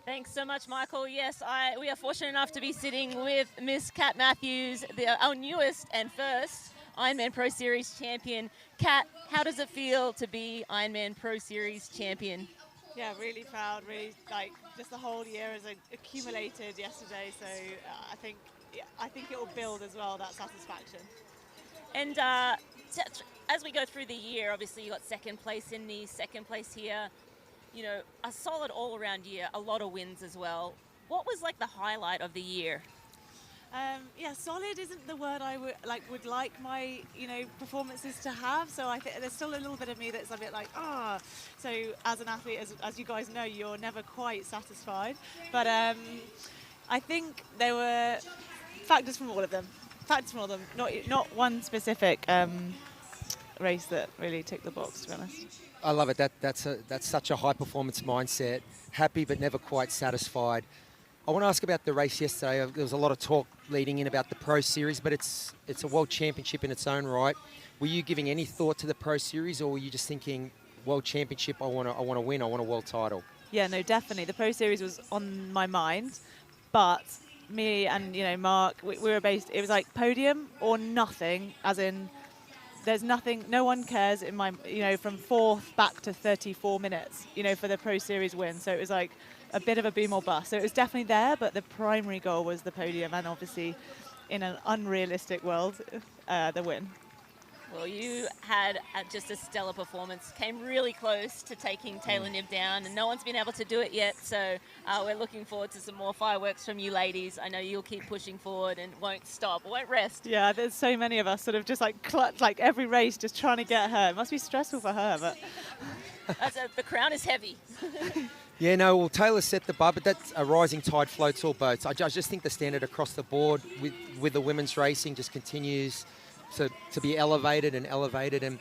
Thanks so much, Michael. Yes, we are fortunate enough to be sitting with Miss Kat Matthews, our newest and first Ironman Pro Series champion. Kat, how does it feel to be Ironman Pro Series champion? Yeah, really proud. Really, like, just the whole year has accumulated yesterday. So I think it will build as well, that satisfaction. And as we go through the year, obviously you got second place in Nice, second place here. You know, a solid all-around year, a lot of wins as well. What was like the highlight of the year? Yeah, solid isn't the word I would like my performances to have. So I think there's still a little bit of me that's a bit like So as an athlete, as you guys know, you're never quite satisfied. But I think there were factors from all of them. Not one specific race that really ticked the box, to be honest. I love it. That's such a high performance mindset. Happy but never quite satisfied. I want to ask about the race yesterday. There was a lot of talk leading in about the Pro Series, but it's a World Championship in its own right. Were you giving any thought to the Pro Series, or were you just thinking World Championship? I want to win. I want a world title. Yeah, no, definitely. The Pro Series was on my mind, but me and, you know, Mark, we were based, it was like podium or nothing, as in there's nothing, no one cares in my, you know, from 4th back to 34 minutes, you know, for the Pro Series win. So it was like a bit of a boom or bust. So it was definitely there, but the primary goal was the podium, and obviously in an unrealistic world, the win. Well, you had just a stellar performance. Came really close to taking Taylor Knibb down, and no one's been able to do it yet. So we're looking forward to some more fireworks from you ladies. I know you'll keep pushing forward and won't stop, won't rest. Yeah, there's so many of us sort of just like clutch, like every race, just trying to get her. It must be stressful for her, but the crown is heavy. Yeah, no, well, Taylor set the bar, but that's a rising tide floats all boats. I just think the standard across the board with the women's racing just continues to be elevated and elevated. And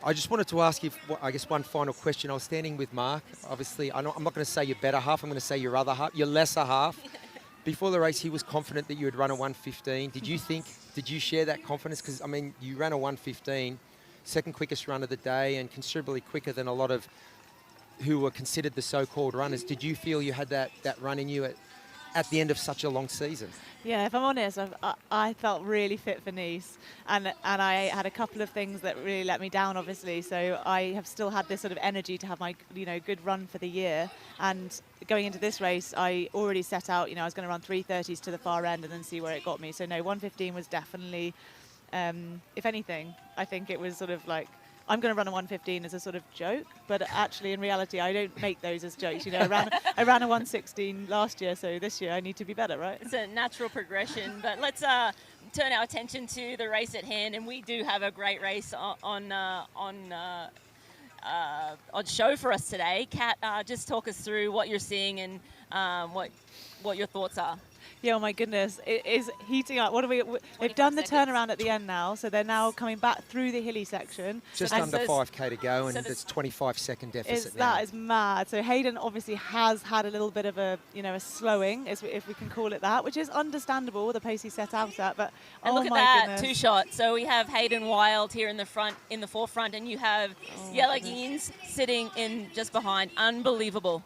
I just wanted to ask you, I guess, one final question. I was standing with Mark. Obviously, I'm not going to say your better half. I'm going to say your other half, your lesser half. Before the race, he was confident that you would run a 1:15. Did you share that confidence? Because, I mean, you ran a 1:15, second quickest run of the day, and considerably quicker than a lot of who were considered the so-called runners. Did you feel you had that run in you at the end of such a long season? Yeah, if I'm honest, I felt really fit for Nice, and I had a couple of things that really let me down, obviously. So I have still had this sort of energy to have my, you know, good run for the year. And going into this race, I already set out, you know, I was going to run 3:30s to the far end and then see where it got me. So no, 1:15 was definitely, if anything, I think it was sort of like, I'm going to run a 1:15 as a sort of joke, but actually in reality I don't make those as jokes. You know, I ran a 1:16 last year, so this year I need to be better, right? It's a natural progression, but let's turn our attention to the race at hand, and we do have a great race on show for us today. Kat, just talk us through what you're seeing and what your thoughts are. Yeah, oh my goodness, it is heating up. They've done the turnaround at the end now, so they're now coming back through the hilly section. Just under 5K to go, and it's 25-second deficit now. That is mad. So Hayden obviously has had a little bit of a, you know, a slowing, if we can call it that, which is understandable, the pace he set out at. But and look at that, two shots. So we have Hayden Wild here in the front, in the forefront, and you have Yella Geens sitting in just behind. Unbelievable.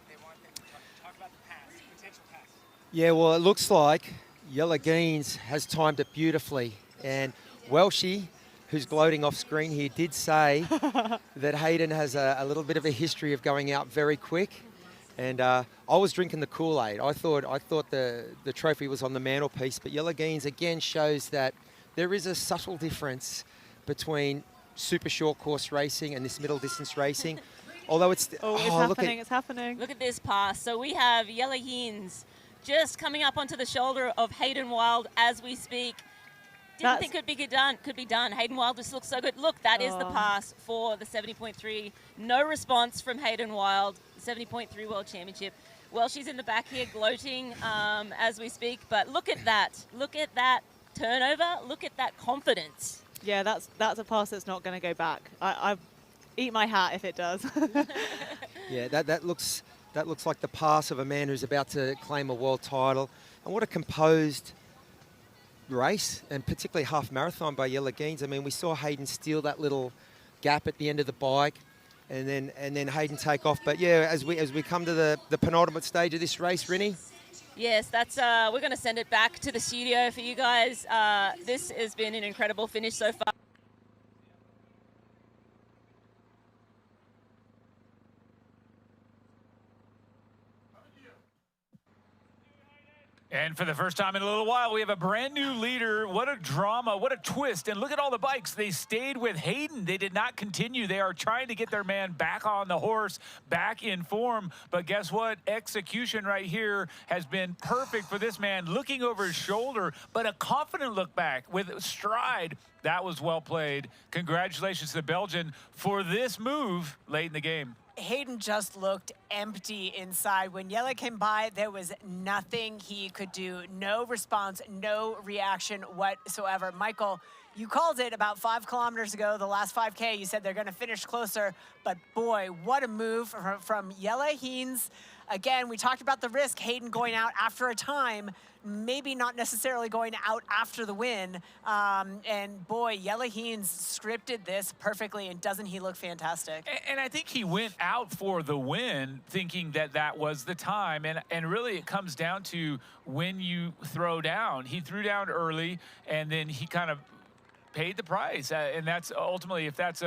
Yeah, well, it looks like Yella Geens has timed it beautifully. And Welshie, who's gloating off screen here, did say that Hayden has a little bit of a history of going out very quick. And I was drinking the Kool-Aid. I thought the trophy was on the mantelpiece, but Yella Geens again shows that there is a subtle difference between super short course racing and this middle distance racing. Although it's it's happening. Look at this pass. So we have Yella Geens just coming up onto the shoulder of Hayden Wild as we speak. Didn't think could be done. Hayden Wild just looks so good. Look, that is the pass for the 70.3. No response from Hayden Wild, 70.3 World Championship. Well, she's in the back here gloating as we speak, but look at that. Look at that turnover. Look at that confidence. Yeah, that's a pass that's not going to go back. I eat my hat if it does. Yeah, that looks like the pass of a man who's about to claim a world title. And what a composed race, and particularly half marathon by Yella Geens. I mean, we saw Hayden steal that little gap at the end of the bike, and then Hayden take off. But yeah, as we come to the penultimate stage of this race, Rinny. Yes, that's we're going to send it back to the studio for you guys. This has been an incredible finish so far. And for the first time in a little while, we have a brand new leader. What a drama, what a twist. And look at all the bikes. They stayed with Hayden. They did not continue. They are trying to get their man back on the horse, back in form. But guess what? Execution right here has been perfect for this man, looking over his shoulder, but a confident look back with stride. That was well played. Congratulations to the Belgian for this move late in the game. Hayden just looked empty inside. When Yella came by, there was nothing he could do. No response, no reaction whatsoever. Michael, you called it about 5 kilometers ago, the last 5K. You said they're going to finish closer. But boy, what a move from Yella Geens. again, we talked about the risk, Hayden going out after a time, maybe not necessarily going out after the win. And boy, Jelle Heens scripted this perfectly, and doesn't he look fantastic? And I think he went out for the win thinking that that was the time. And really it comes down to when you throw down. He threw down early, and then he kind of paid the price, and that's ultimately, if that's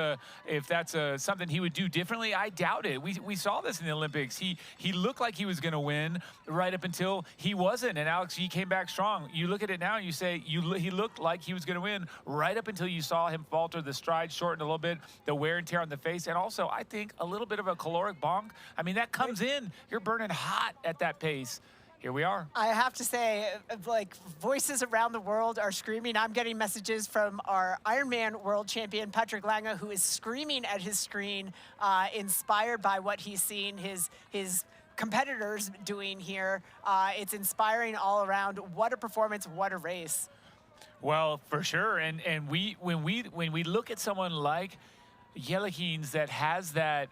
something he would do differently, I doubt it. We saw this in the Olympics. He looked like he was going to win right up until he wasn't, and Alex, he came back strong. You look at it now and you say he looked like he was going to win right up until you saw him falter. The stride shortened a little bit, the wear and tear on the face, and also I think a little bit of a caloric bonk. I mean, that comes in. You're burning hot at that pace. Here we are. I have to say, like, voices around the world are screaming. I'm getting messages from our Ironman world champion, Patrick Lange, who is screaming at his screen, inspired by what he's seen his competitors doing here. It's inspiring all around. What a performance, what a race. Well, for sure. And when we look at someone like Jelle Heens that has that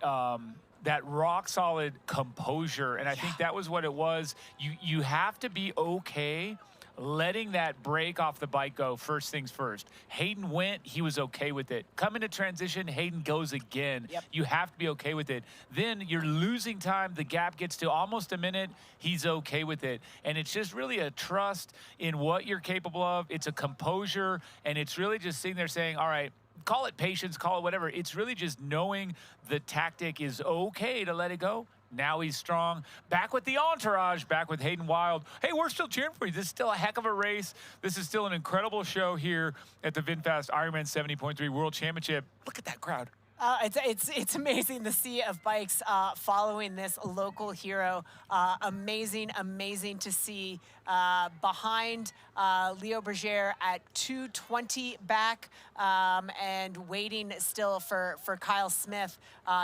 that rock solid composure, and I think that was what it was. You have to be okay letting that break off the bike go first things first. Hayden went, he was okay with it. Come into transition, Hayden goes again. Yep. You have to be okay with it. Then you're losing time, the gap gets to almost a minute, he's okay with it. And it's just really a trust in what you're capable of. It's a composure, and it's really just sitting there saying, all right, call it patience, call it whatever. It's really just knowing the tactic is okay to let it go. Now he's strong. Back with the entourage, back with Hayden Wilde. Hey, we're still cheering for you. This is still a heck of a race. This is still an incredible show here at the VinFast Ironman 70.3 World Championship. Look at that crowd. It's amazing, the sea of bikes following this local hero. Amazing to see. Behind Leo Berger at 2:20 back, and waiting still for Kyle Smith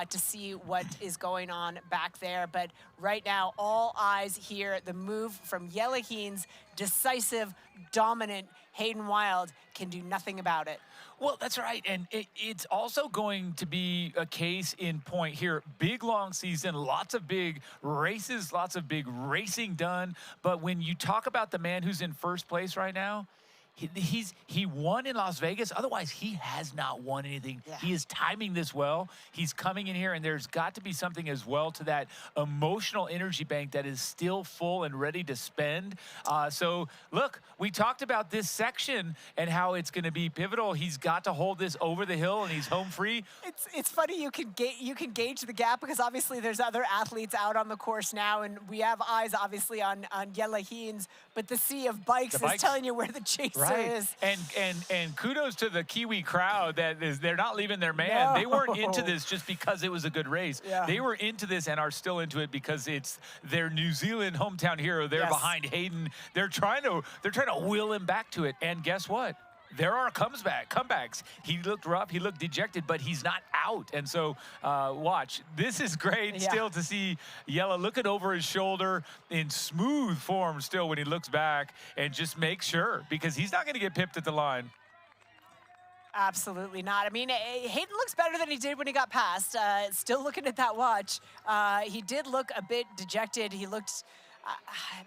to see what is going on back there. But right now, all eyes here. The move from Jelle Heens, decisive, dominant. Hayden Wilde can do nothing about it. Well, that's right. And it's also going to be a case in point here. Big, long season, lots of big races, lots of big racing done. But when you talk about the man who's in first place right now, he won in Las Vegas. Otherwise, he has not won anything. Yeah. He is timing this well. He's coming in here, and there's got to be something as well to that emotional energy bank that is still full and ready to spend. So, look, we talked about this section and how it's going to be pivotal. He's got to hold this over the hill, and he's home free. It's funny you can gauge the gap, because obviously there's other athletes out on the course now, and we have eyes obviously on Jelle Heens, but the sea of bikes is telling you where the chase is. And kudos to the Kiwi crowd they're not leaving their man. No. They weren't into this just because it was a good race. Yeah. They were into this and are still into it because it's their New Zealand hometown hero. They're behind Hayden. They're trying to will him back to it. And guess what? There are comebacks. He looked rough, he looked dejected, but he's not out. And so, watch. This is great still to see Jelle looking over his shoulder in smooth form still when he looks back, and just make sure, because he's not going to get pipped at the line. Absolutely not. I mean, Hayden looks better than he did when he got past. Still looking at that watch. He did look a bit dejected. He looked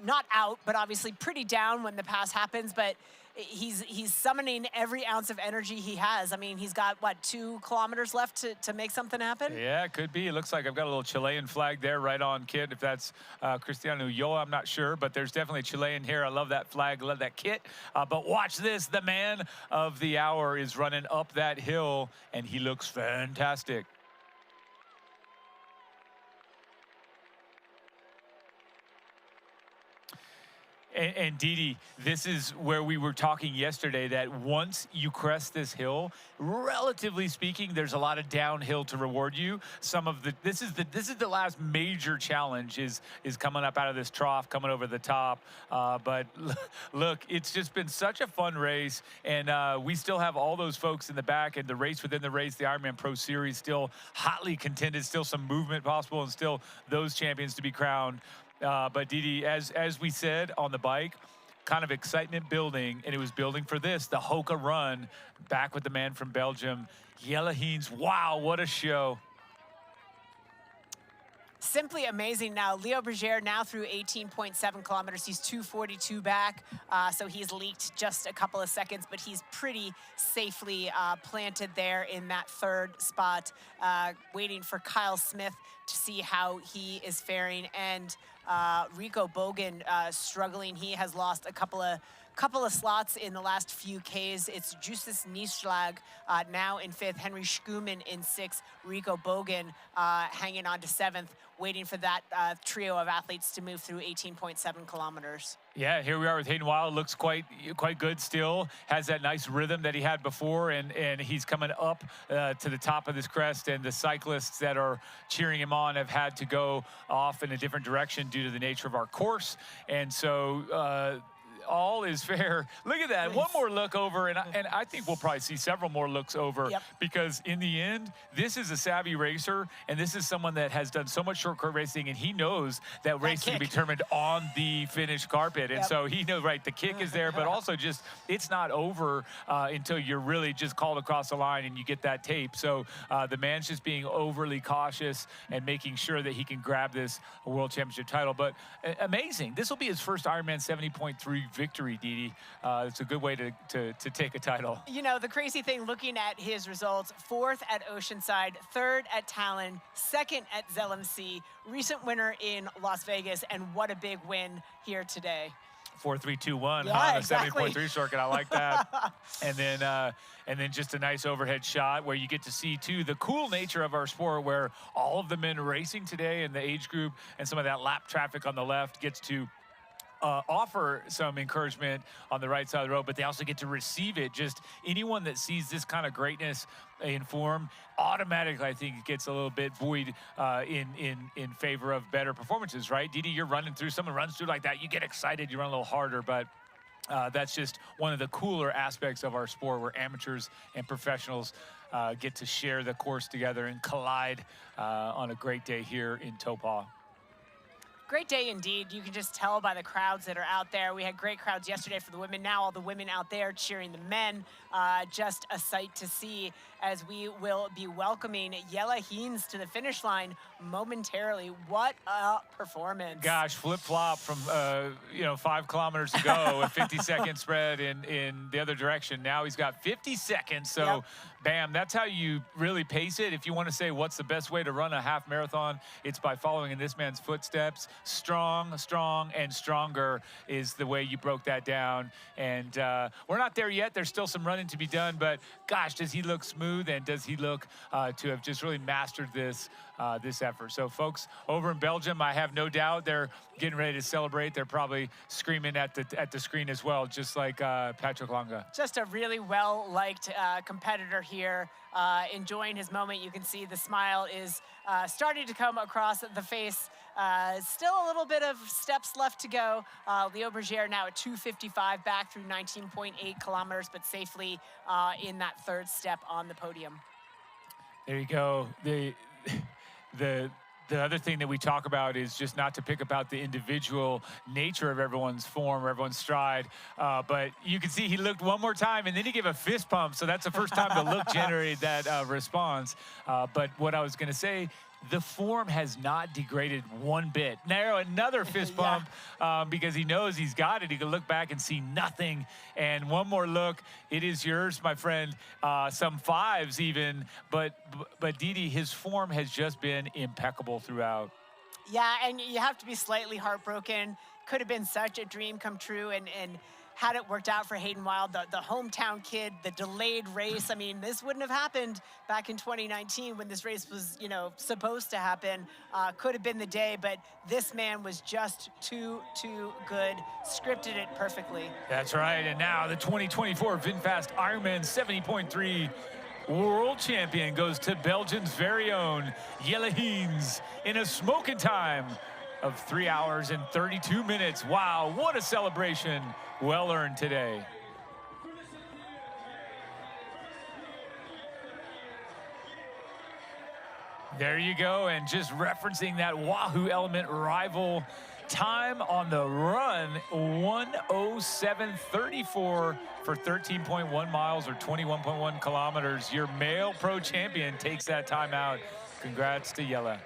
not out, but obviously pretty down when the pass happens, but he's summoning every ounce of energy he has. I mean, he's got, what, 2 kilometers left to make something happen? Yeah, it could be. It looks like I've got a little Chilean flag there right on kit. If that's Cristiano Ulloa, I'm not sure, but there's definitely Chilean here. I love that flag, love that kit. But watch this. The man of the hour is running up that hill, and he looks fantastic. And Didi, this is where we were talking yesterday, that once you crest this hill, relatively speaking, there's a lot of downhill to reward you. This is the last major challenge is coming up out of this trough, coming over the top. But look, it's just been such a fun race, and we still have all those folks in the back, and the race within the race, the Ironman Pro Series, still hotly contended, still some movement possible, and still those champions to be crowned. But Didi, as we said on the bike, kind of excitement building, and it was building for this, the Hoka run, back with the man from Belgium, Jelle Heens. Wow, what a show. Simply amazing. Now, Leo Berger now through 18.7 kilometers. He's 2:42 back, so he's leaked just a couple of seconds, but he's pretty safely planted there in that third spot, waiting for Kyle Smith to see how he is faring. And Rico Bogan struggling. He has lost a couple of slots in the last few Ks. It's Justus Nieschlag now in 5th, Henry Schumann in 6th, Rico Bogan hanging on to 7th, waiting for that trio of athletes to move through 18.7 kilometers. Yeah, here we are with Hayden Wilde. Looks quite good still. Has that nice rhythm that he had before, and he's coming up to the top of this crest, and the cyclists that are cheering him on have had to go off in a different direction due to the nature of our course. And so all is fair. Look at that. One more look over, and I think we'll probably see several more looks over, because in the end, this is a savvy racer, and this is someone that has done so much short course racing, and he knows that race is determined on the finished carpet. And so he knows, right, the kick is there, but also just it's not over until you're really just called across the line and you get that tape. So the man's just being overly cautious and making sure that he can grab this World Championship title. But amazing. This will be his first Ironman 70.3 victory, Didi. It's a good way to take a title. You know, the crazy thing, looking at his results, 4th at Oceanside, 3rd at Talon, 2nd at ZLMC, recent winner in Las Vegas, and what a big win here today. 4.321 Yeah, on the exactly. 70.3 circuit. I like that. and then just a nice overhead shot where you get to see too the cool nature of our sport, where all of the men racing today in the age group and some of that lap traffic on the left gets to offer some encouragement on the right side of the road, but they also get to receive it. Just anyone that sees this kind of greatness in form automatically, I think, gets a little bit buoyed in favor of better performances, right? Didi, you're running through, someone runs through like that, you get excited, you run a little harder, but that's just one of the cooler aspects of our sport, where amateurs and professionals get to share the course together and collide on a great day here in Taupō. Great day indeed. You can just tell by the crowds that are out there. We had great crowds yesterday for the women. Now all the women out there cheering the men. Just a sight to see, as we will be welcoming Jelle Heens to the finish line momentarily. What a performance. Gosh, flip-flop from 5 kilometers ago, a 50-second spread in the other direction. Now he's got 50 seconds. So bam, that's how you really pace it. If you want to say what's the best way to run a half marathon, it's by following in this man's footsteps. Strong, strong, and stronger is the way you broke that down. And we're not there yet. There's still some running to be done, but gosh, does he look smooth, and does he look to have just really mastered this effort. So folks over in Belgium, I have no doubt they're getting ready to celebrate. They're probably screaming at the screen as well, just like Patrick Lange. Just a really well-liked competitor here, enjoying his moment. You can see the smile is starting to come across the face. Still a little bit of steps left to go. Leo Berger now at 2:55 back through 19.8 kilometers, but safely in that third step on the podium. There you go. The other thing that we talk about is just not to pick about the individual nature of everyone's form or everyone's stride, but you can see he looked one more time and then he gave a fist pump, so that's the first time the look generated that response. But what I was going to say, the form has not degraded one bit. Now another fist bump because he knows he's got it. He can look back and see nothing. And one more look, it is yours, my friend. Some 5s even, but Didi, his form has just been impeccable throughout. Yeah, and you have to be slightly heartbroken. Could have been such a dream come true, and had it worked out for Hayden Wilde, the hometown kid, the delayed race. I mean, this wouldn't have happened back in 2019 when this race was, supposed to happen. Could have been the day, but this man was just too good, scripted it perfectly. That's right, and now the 2024 VinFast IRONMAN 70.3 World Champion goes to Belgium's very own Jelle Heens in a smoking time of 3 hours and 32 minutes. Wow, what a celebration. Well earned today. There you go, and just referencing that Wahoo Element rival time on the run, 1:07:34 for 13.1 miles or 21.1 kilometers. Your male pro champion takes that time out. Congrats to Jelle.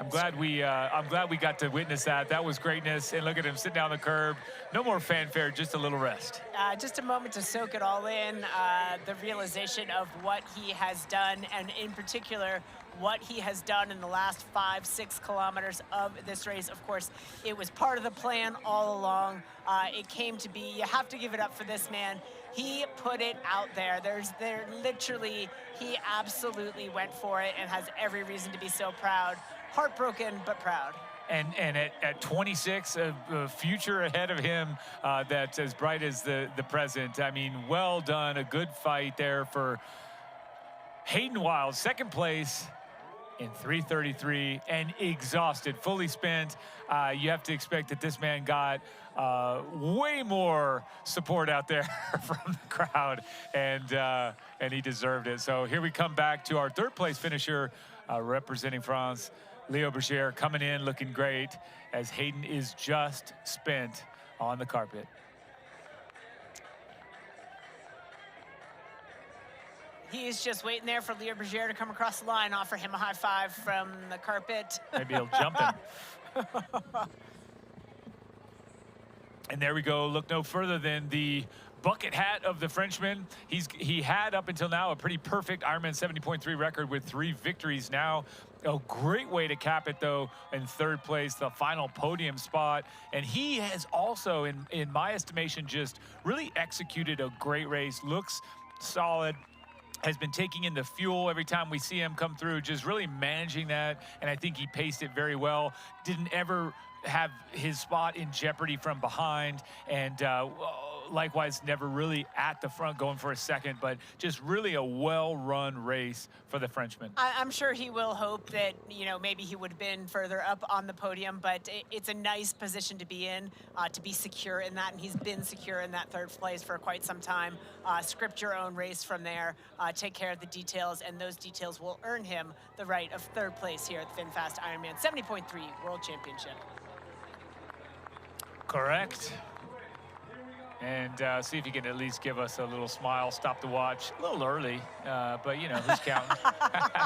I'm glad we got to witness that. That was greatness. And look at him sitting down the curb. No more fanfare, just a little rest. Just a moment to soak it all in. The realization of what he has done, and in particular, what he has done in the last 5-6 kilometers of this race. Of course, it was part of the plan all along. It came to be. You have to give it up for this man. He put it out there. Literally, he absolutely went for it and has every reason to be so proud. Heartbroken, but proud. And at 26, a future ahead of him that's as bright as the present. I mean, well done. A good fight there for Hayden Wilde, second place in 3:33 and exhausted, fully spent. You have to expect that this man got way more support out there from the crowd, and he deserved it. So here we come back to our third place finisher representing France, Leo Berger, coming in looking great as Hayden is just spent on the carpet. He is just waiting there for Leo Berger to come across the line, offer him a high five from the carpet. Maybe he'll jump him. And there we go. Look no further than the bucket hat of the Frenchman. He had up until now a pretty perfect Ironman 70.3 record with 3 victories. Now a great way to cap it though in third place, the final podium spot. And he has also, in my estimation, just really executed a great race. Looks solid. Has been taking in the fuel every time we see him come through, just really managing that. And I think he paced it very well. Didn't ever have his spot in jeopardy from behind, and likewise never really at the front going for a second, but just really a well-run race for the Frenchman. I'm sure he will hope that, you know, maybe he would have been further up on the podium, but it's a nice position to be in, to be secure in that, and he's been secure in that third place for quite some time. Script your own race from there, take care of the details, and those details will earn him the right of third place here at the VinFast Ironman 70.3 World Championship. Correct. And see if you can at least give us a little smile, stop the watch. A little early, but you know, who's counting?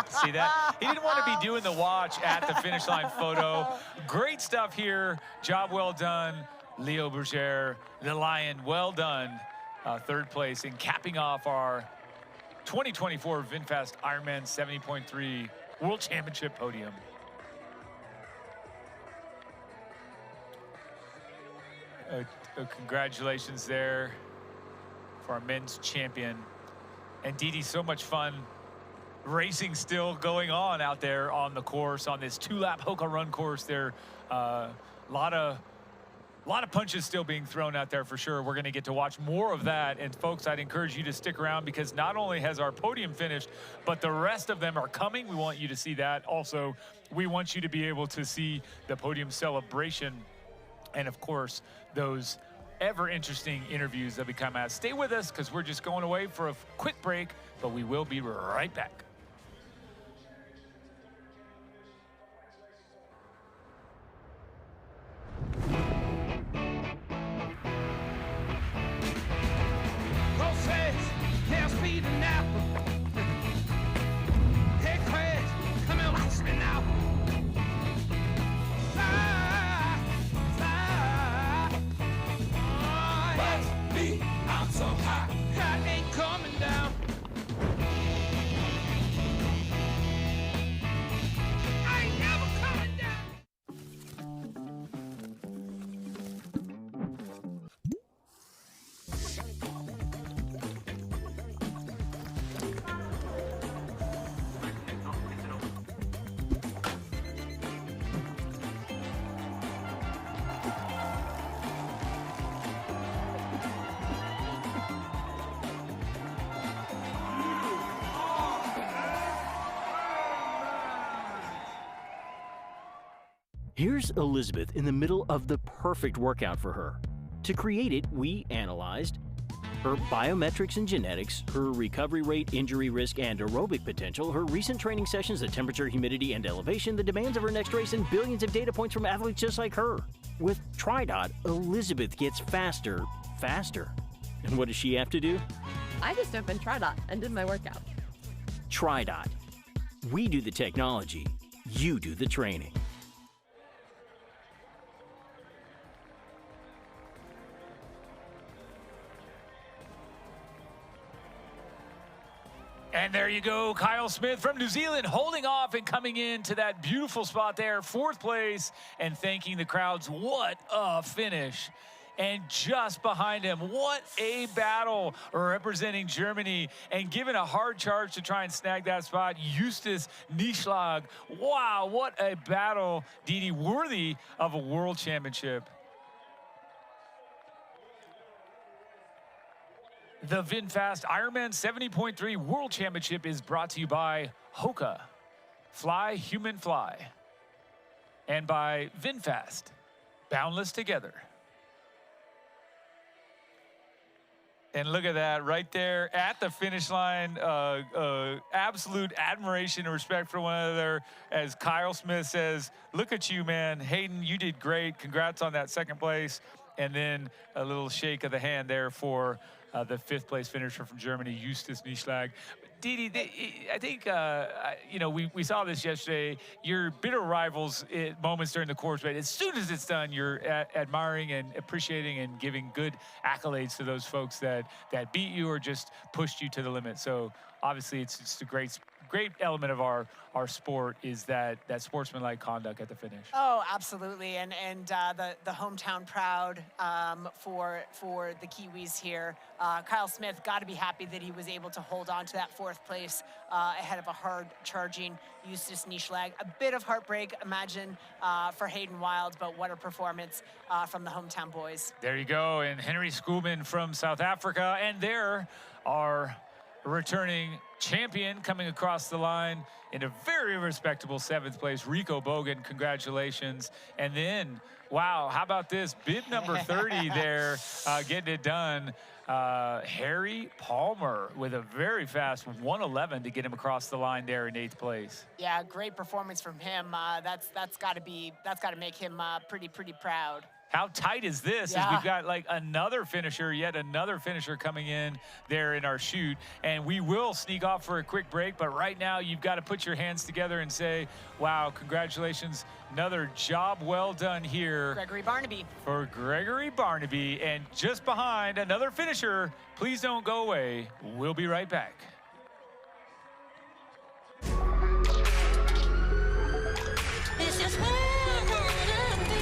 See that? He didn't want to be doing the watch at the finish line photo. Great stuff here. Job well done. Leo Berger, the Lion, well done. Third place in capping off our 2024 VinFast Ironman 70.3 World Championship podium. Congratulations there for our men's champion. And Didi, so much fun racing still going on out there on the course, on this 2-lap Hoka run course there. A lot of punches still being thrown out there for sure. We're going to get to watch more of that. And folks, I'd encourage you to stick around because not only has our podium finished, but the rest of them are coming. We want you to see that. Also, we want you to be able to see the podium celebration. And of course, those ever interesting interviews that we come out. Stay with us because we're just going away for a quick break, but we will be right back. Here's Elizabeth in the middle of the perfect workout for her. To create it, we analyzed her biometrics and genetics, her recovery rate, injury risk, and aerobic potential, her recent training sessions, the temperature, humidity, and elevation, the demands of her next race, and billions of data points from athletes just like her. With TriDot, Elizabeth gets faster. And what does she have to do? I just opened TriDot and did my workout. TriDot. We do the technology, you do the training. And there you go, Kyle Smith from New Zealand holding off and coming into that beautiful spot there, 4th place, and thanking the crowds. What a finish. And just behind him, what a battle representing Germany and giving a hard charge to try and snag that spot, Justus Nieschlag. Wow, what a battle, Didi, worthy of a world championship. The VinFast IRONMAN 70.3 World Championship is brought to you by Hoka, Fly Human Fly, and by VinFast, Boundless Together. And look at that right there at the finish line. Absolute admiration and respect for one another. As Kyle Smith says, look at you, man. Hayden, you did great. Congrats on that 2nd place. And then a little shake of the hand there for the 5th place finisher from Germany, Justus Nieschlag. Didi, I think, you know, we saw this yesterday. Your bitter rivals at moments during the course, but as soon as it's done, you're admiring and appreciating and giving good accolades to those folks that beat you or just pushed you to the limit. So obviously it's just a great element of our sport is that sportsmanlike conduct at the finish. Oh, absolutely, and the hometown proud for the Kiwis here. Kyle Smith got to be happy that he was able to hold on to that 4th place ahead of a hard charging Justus Nieschlag. A bit of heartbreak, imagine, for Hayden Wild, but what a performance from the hometown boys. There you go, and Henry Schoolman from South Africa, and there are returning champion coming across the line in a very respectable 7th place, Rico Bogan. Congratulations. And then, wow, how about this? Bib number 30 there, getting it done. Harry Palmer with a very fast 1:11 to get him across the line there in 8th place. Yeah, great performance from him. That's got to make him pretty proud. How tight is this? Yeah. As we've got like yet another finisher coming in there in our chute. And we will sneak off for a quick break, but right now you've got to put your hands together and say, wow, congratulations. Another job well done here. Gregory Barnaby. For Gregory Barnaby. And just behind another finisher. Please don't go away. We'll be right back. This is where I wanna be.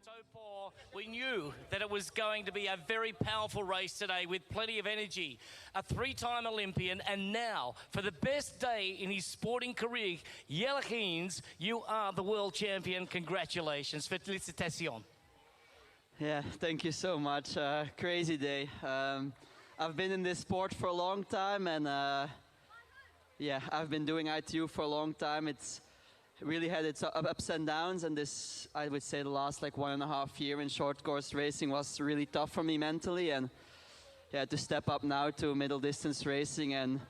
Taupō, we knew that it was going to be a very powerful race today with plenty of energy. A 3-time Olympian, and now, for the best day in his sporting career, Jelle Geens, you are the world champion. Congratulations. Félicitations. Yeah, thank you so much. Crazy day. I've been in this sport for a long time, and yeah, I've been doing ITU for a long time. It's really had its ups and downs, and this, I would say, the last like 1.5 years in short course racing was really tough for me mentally, and yeah, to step up now to middle distance racing and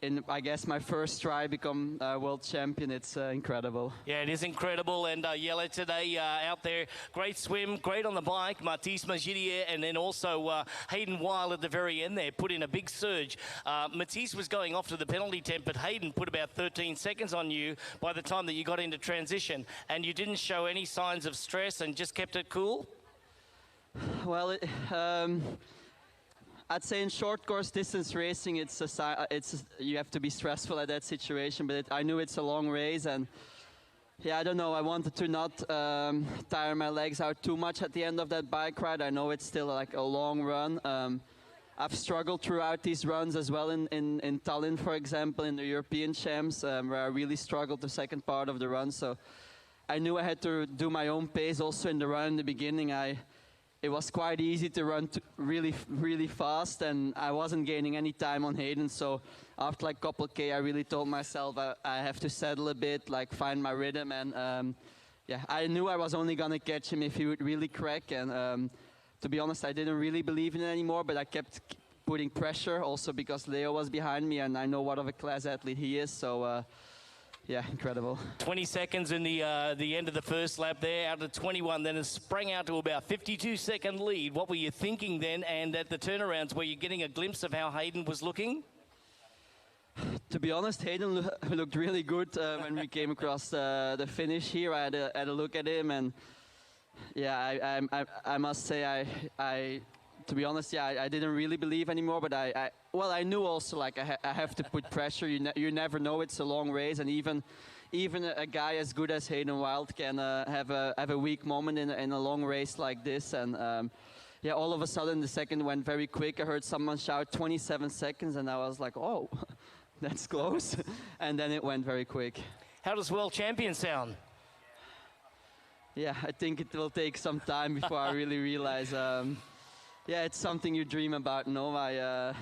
in I guess my first try become world champion. It's incredible. Yeah, it is incredible. And Jelle today out there, great swim, great on the bike. Matthijs Magidier, and then also Hayden Wild at the very end there put in a big surge. Matthijs was going off to the penalty tent, but Hayden put about 13 seconds on you by the time that you got into transition, and you didn't show any signs of stress and just kept it cool. Well, I'd say in short course distance racing, you have to be stressful at that situation. But I knew it's a long race, and yeah, I don't know. I wanted to not tire my legs out too much at the end of that bike ride. I know it's still like a long run. I've struggled throughout these runs as well in Tallinn, for example, in the European Champs, where I really struggled the second part of the run. So I knew I had to do my own pace. Also in the run in the beginning, it was quite easy to run really, really fast, and I wasn't gaining any time on Hayden. So after like couple K, I really told myself I have to settle a bit, like find my rhythm. And yeah, I knew I was only gonna catch him if he would really crack. And to be honest, I didn't really believe in it anymore, but I kept putting pressure also because Leo was behind me, and I know what of a class athlete he is. So yeah, incredible. 20 seconds in the end of the first lap there, out of 21, then it sprang out to about 52-second lead. What were you thinking then? And at the turnarounds, were you getting a glimpse of how Hayden was looking? To be honest, Hayden looked really good when we came across the finish here. I had a look at him, and yeah, I must say to be honest, yeah, I didn't really believe anymore, but I knew also like I have to put pressure. You never know, it's a long race, and even a guy as good as Hayden Wild can have a weak moment in a long race like this. And yeah, all of a sudden the second went very quick. I heard someone shout 27 seconds, and I was like, oh, that's close. And then it went very quick. How does world champion sound? Yeah, I think it will take some time before I really realize. Yeah, it's something you dream about, no?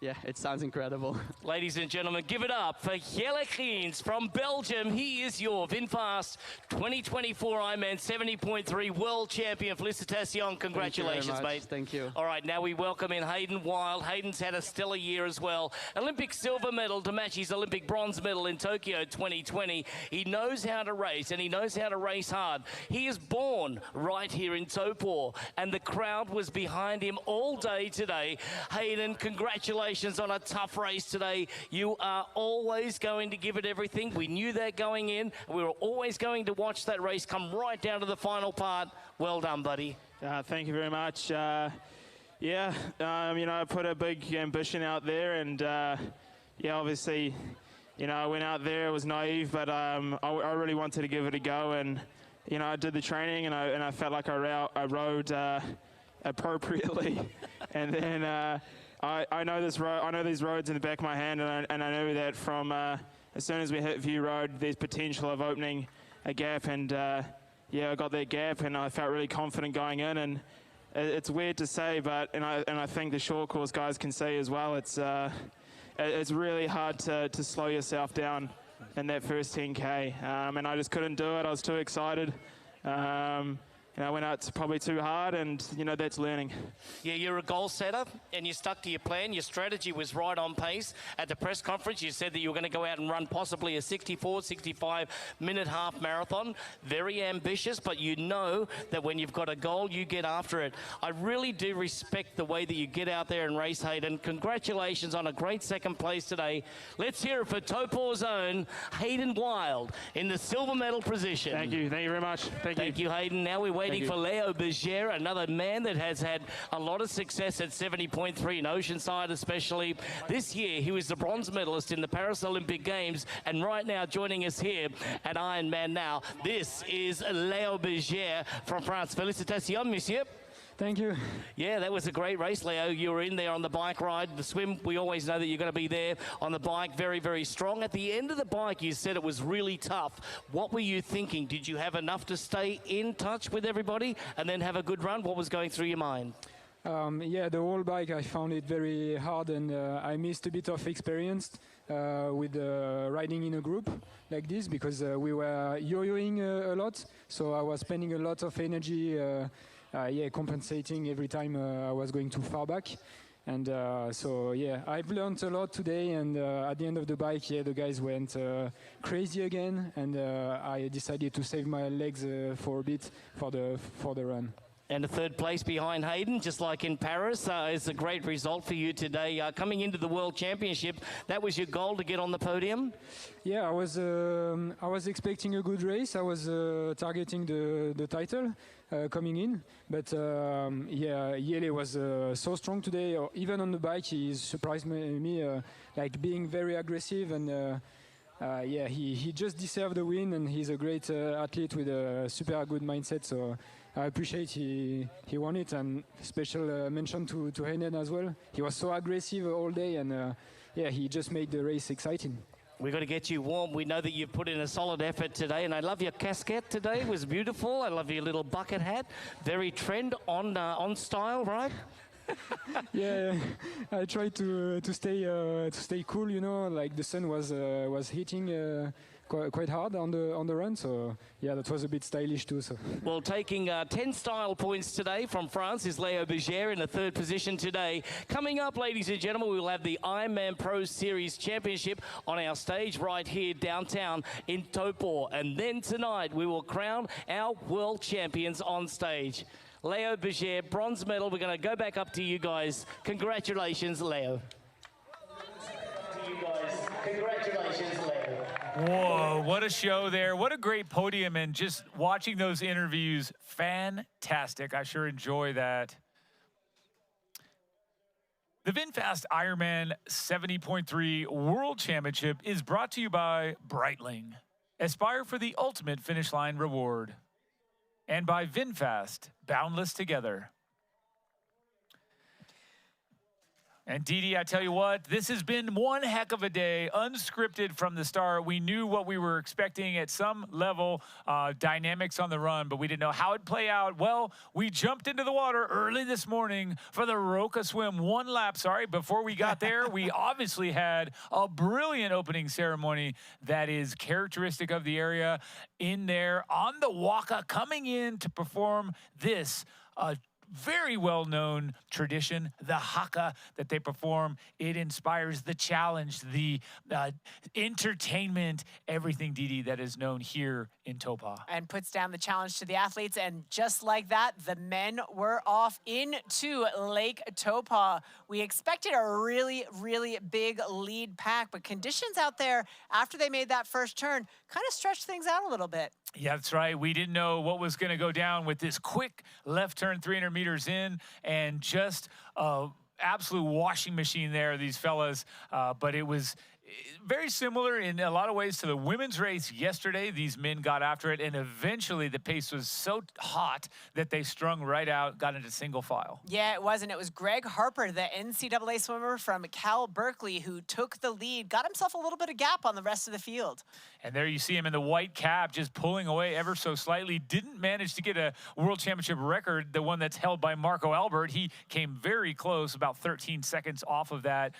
Yeah, it sounds incredible. Ladies and gentlemen, give it up for Jelle Geens from Belgium. He is your VinFast 2024 Ironman 70.3 World Champion. Felicitations, congratulations, mate. Thank you. All right, now we welcome in Hayden Wild. Hayden's had a stellar year as well. Olympic silver medal to match his Olympic bronze medal in Tokyo 2020. He knows how to race, and he knows how to race hard. He is born right here in Taupō, and the crowd was behind him all day today. Hayden, congratulations on a tough race today. You are always going to give it everything. We knew that going in. We were always going to watch that race come right down to the final part. Well done, buddy. Thank you very much. Yeah, you know, I put a big ambition out there, and yeah, obviously, you know, I went out there, it was naive, but I really wanted to give it a go, and you know, I did the training, and I felt like I rode appropriately, and then I know this road. I know these roads in the back of my hand, and I know that from as soon as we hit View Road, there's potential of opening a gap, and yeah, I got that gap, and I felt really confident going in. And it's weird to say, but and I think the short course guys can say as well. It's really hard to slow yourself down in that first 10K, and I just couldn't do it. I was too excited. And I went out probably too hard, and you know, that's learning. Yeah, you're a goal setter, and you stuck to your plan. Your strategy was right on pace. At the press conference, you said that you were going to go out and run possibly a 64, 65-minute half marathon. Very ambitious, but you know that when you've got a goal, you get after it. I really do respect the way that you get out there and race, Hayden. Congratulations on a great second place today. Let's hear it for Taupō's own Hayden Wild in the silver medal position. Thank you very much. Thank you, Hayden. Now we're waiting for Leo Berger, another man that has had a lot of success at 70.3 in Oceanside especially. This year he was the bronze medalist in the Paris Olympic Games, and right now joining us here at Ironman now, this is Leo Berger from France. Félicitations, monsieur. Thank you. Yeah, that was a great race, Leo. You were in there on the bike ride. The swim, we always know that you're going to be there. On the bike, very, very strong. At the end of the bike, you said it was really tough. What were you thinking? Did you have enough to stay in touch with everybody and then have a good run? What was going through your mind? Yeah, the whole bike, I found it very hard, and I missed a bit of experience with riding in a group like this, because we were yo-yoing a lot. So I was spending a lot of energy yeah, compensating every time I was going too far back. And so, yeah, I've learned a lot today. And at the end of the bike, yeah, the guys went crazy again. And I decided to save my legs for a bit for the run. And a third place behind Hayden, just like in Paris, is a great result for you today. Coming into the World Championship, that was your goal to get on the podium? Yeah, I was expecting a good race. I was targeting the title coming in. But yeah, Yele was so strong today. Even on the bike, he surprised me like being very aggressive. And yeah, he just deserved the win. And he's a great athlete with a super good mindset. So I appreciate he won it, and special mention to Hayden as well. He was so aggressive all day, and yeah, he just made the race exciting. We've got to get you warm. We know that you've put in a solid effort today, and I love your casquette today. It was beautiful. I love your little bucket hat. Very trend on style, right? Yeah, I tried to stay cool. You know, like the sun was hitting quite hard on the run, so yeah, that was a bit stylish too. So well, taking 10 style points today from France is Léo Berger in the third position today. Coming up, ladies and gentlemen, we will have the Ironman Pro Series Championship on our stage right here downtown in Taupō, and then tonight we will crown our world champions on stage. Léo Berger, bronze medal. We're going to go back up to you guys. Congratulations, Léo. Congratulations, Léo. Whoa, what a show there. What a great podium, and just watching those interviews, fantastic. I sure enjoy that. The VinFast Ironman 70.3 World Championship is brought to you by Breitling. Aspire for the ultimate finish line reward. And by VinFast, Boundless Together. And Didi, I tell you what, this has been one heck of a day, unscripted from the start. We knew what we were expecting at some level, dynamics on the run, but we didn't know how it'd play out. Well, we jumped into the water early this morning for the Roca swim. One lap, before we got there. We obviously had a brilliant opening ceremony that is characteristic of the area in there on the Waka, coming in to perform this very well-known tradition, the haka that they perform. It inspires the challenge, the entertainment, everything, Didi, that is known here in Taupō. And puts down the challenge to the athletes. And just like that, the men were off into Lake Taupō. We expected a really, really big lead pack, but conditions out there after they made that first turn kind of stretched things out a little bit. Yeah, that's right. We didn't know what was going to go down with this quick left turn 300 meters in, and just absolute washing machine there, these fellas. But it was very similar in a lot of ways to the women's race yesterday. These men got after it, and eventually the pace was so hot that they strung right out, got into single file. Yeah, it was, and it was Greg Harper, the NCAA swimmer from Cal Berkeley, who took the lead, got himself a little bit of gap on the rest of the field. And there you see him in the white cap, just pulling away ever so slightly. Didn't manage to get a world championship record, the one that's held by Marco Albert. He came very close, about 13 seconds off of that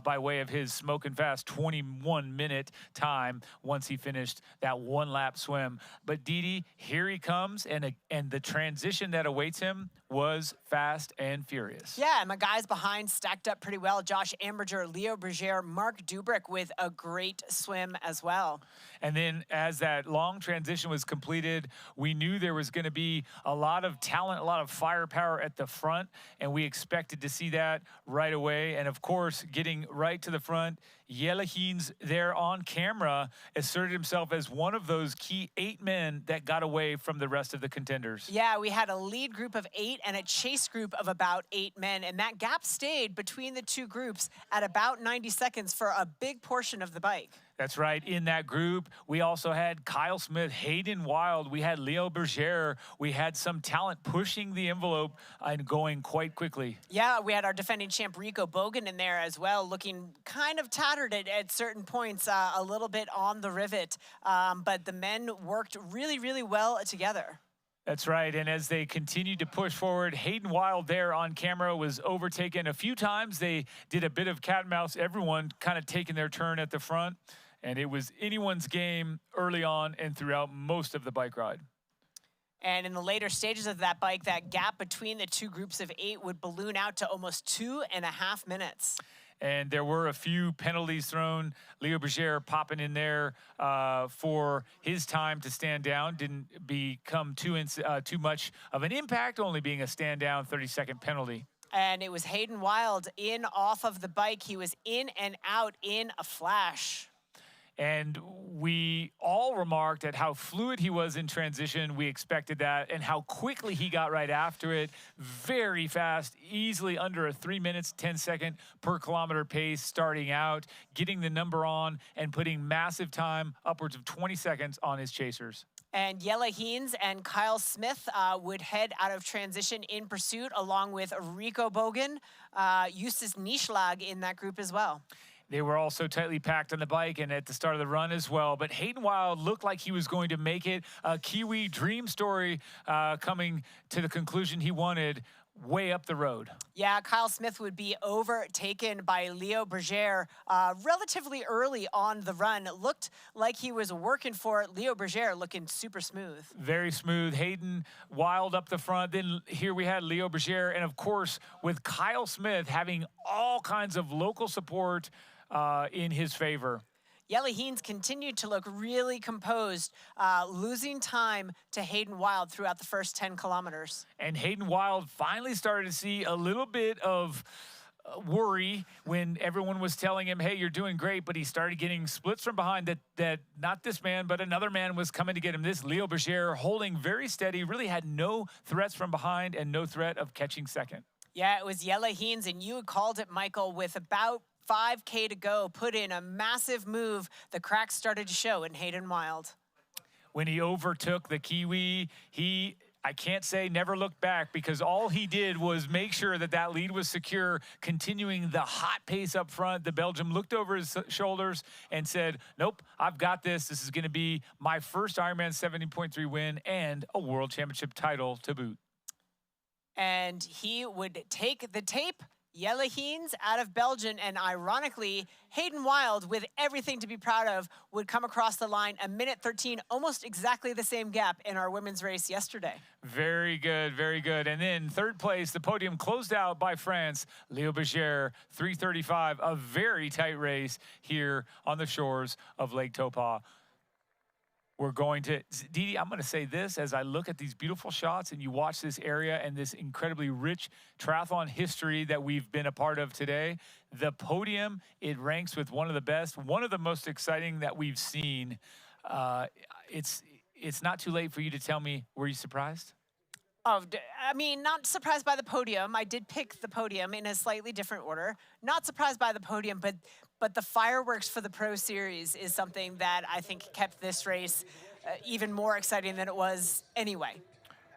by way of his smoking fast 21-minute time once he finished that one-lap swim. But Didi, here he comes, and the transition that awaits him was fast and furious. Yeah, and my guys behind stacked up pretty well. Josh Amberger, Léo Berger, Mark Dubrick with a great swim as well. And then as that long transition was completed, we knew there was going to be a lot of talent, a lot of firepower at the front, and we expected to see that right away. And of course, getting right to the front, Jelle Heens there on camera asserted himself as one of those key 8 men that got away from the rest of the contenders. Yeah, we had a lead group of 8 and a chase group of about 8 men, and that gap stayed between the two groups at about 90 seconds for a big portion of the bike. That's right. In that group, we also had Kyle Smith, Hayden Wild. We had Léo Berger. We had some talent pushing the envelope and going quite quickly. Yeah, we had our defending champ Rico Bogan in there as well, looking kind of tattered at certain points, a little bit on the rivet. But the men worked really, really well together. That's right, and as they continued to push forward, Hayden Wild there on camera was overtaken a few times. They did a bit of cat and mouse, everyone kind of taking their turn at the front, and it was anyone's game early on and throughout most of the bike ride. And in the later stages of that bike, that gap between the two groups of 8 would balloon out to almost 2.5 minutes. And there were a few penalties thrown. Leo Berger popping in there for his time to stand down. Didn't become too much of an impact, only being a stand down 30-second penalty. And it was Hayden Wild in off of the bike. He was in and out in a flash. And we all remarked at how fluid he was in transition. We expected that, and how quickly he got right after it. Very fast, easily under a 3 minutes, 10-second per kilometer pace starting out, getting the number on and putting massive time, upwards of 20 seconds on his chasers. And Jelle Heens and Kyle Smith would head out of transition in pursuit, along with Rico Bogen, Justus Nieschlag in that group as well. They were also tightly packed on the bike and at the start of the run as well. But Hayden Wild looked like he was going to make it. A Kiwi dream story coming to the conclusion he wanted way up the road. Yeah, Kyle Smith would be overtaken by Leo Berger relatively early on the run. It looked like he was working for it. Leo Berger looking super smooth. Very smooth. Hayden Wild up the front. Then here we had Leo Berger. And of course, with Kyle Smith having all kinds of local support in his favor. Jelle Heens continued to look really composed, losing time to Hayden Wild throughout the first 10 kilometers. And Hayden Wild finally started to see a little bit of worry when everyone was telling him, hey, you're doing great, but he started getting splits from behind that not this man, but another man was coming to get him. This Leo Berger holding very steady, really had no threats from behind and no threat of catching second. Yeah, it was Jelle Heens, and you had called it, Michael, with about 5K to go, put in a massive move. The cracks started to show in Hayden Wild. When he overtook the Kiwi, I can't say never looked back, because all he did was make sure that that lead was secure, continuing the hot pace up front. The Belgian looked over his shoulders and said, nope, I've got this. This is going to be my first Ironman 70.3 win and a world championship title to boot. And he would take the tape, Jelle Heens out of Belgium, and ironically, Hayden Wild, with everything to be proud of, would come across the line a minute 13, almost exactly the same gap in our women's race yesterday. Very good, very good. And then third place, the podium closed out by France, Leo Berger, 3:35, a very tight race here on the shores of Lake Taupō. We're going to, Didi, I'm going to say this as I look at these beautiful shots and you watch this area and this incredibly rich triathlon history that we've been a part of today. The podium, it ranks with one of the best, one of the most exciting that we've seen. It's not too late for you to tell me, were you surprised? I mean, not surprised by the podium. I did pick the podium in a slightly different order. Not surprised by the podium, but the fireworks for the Pro Series is something that I think kept this race even more exciting than it was anyway.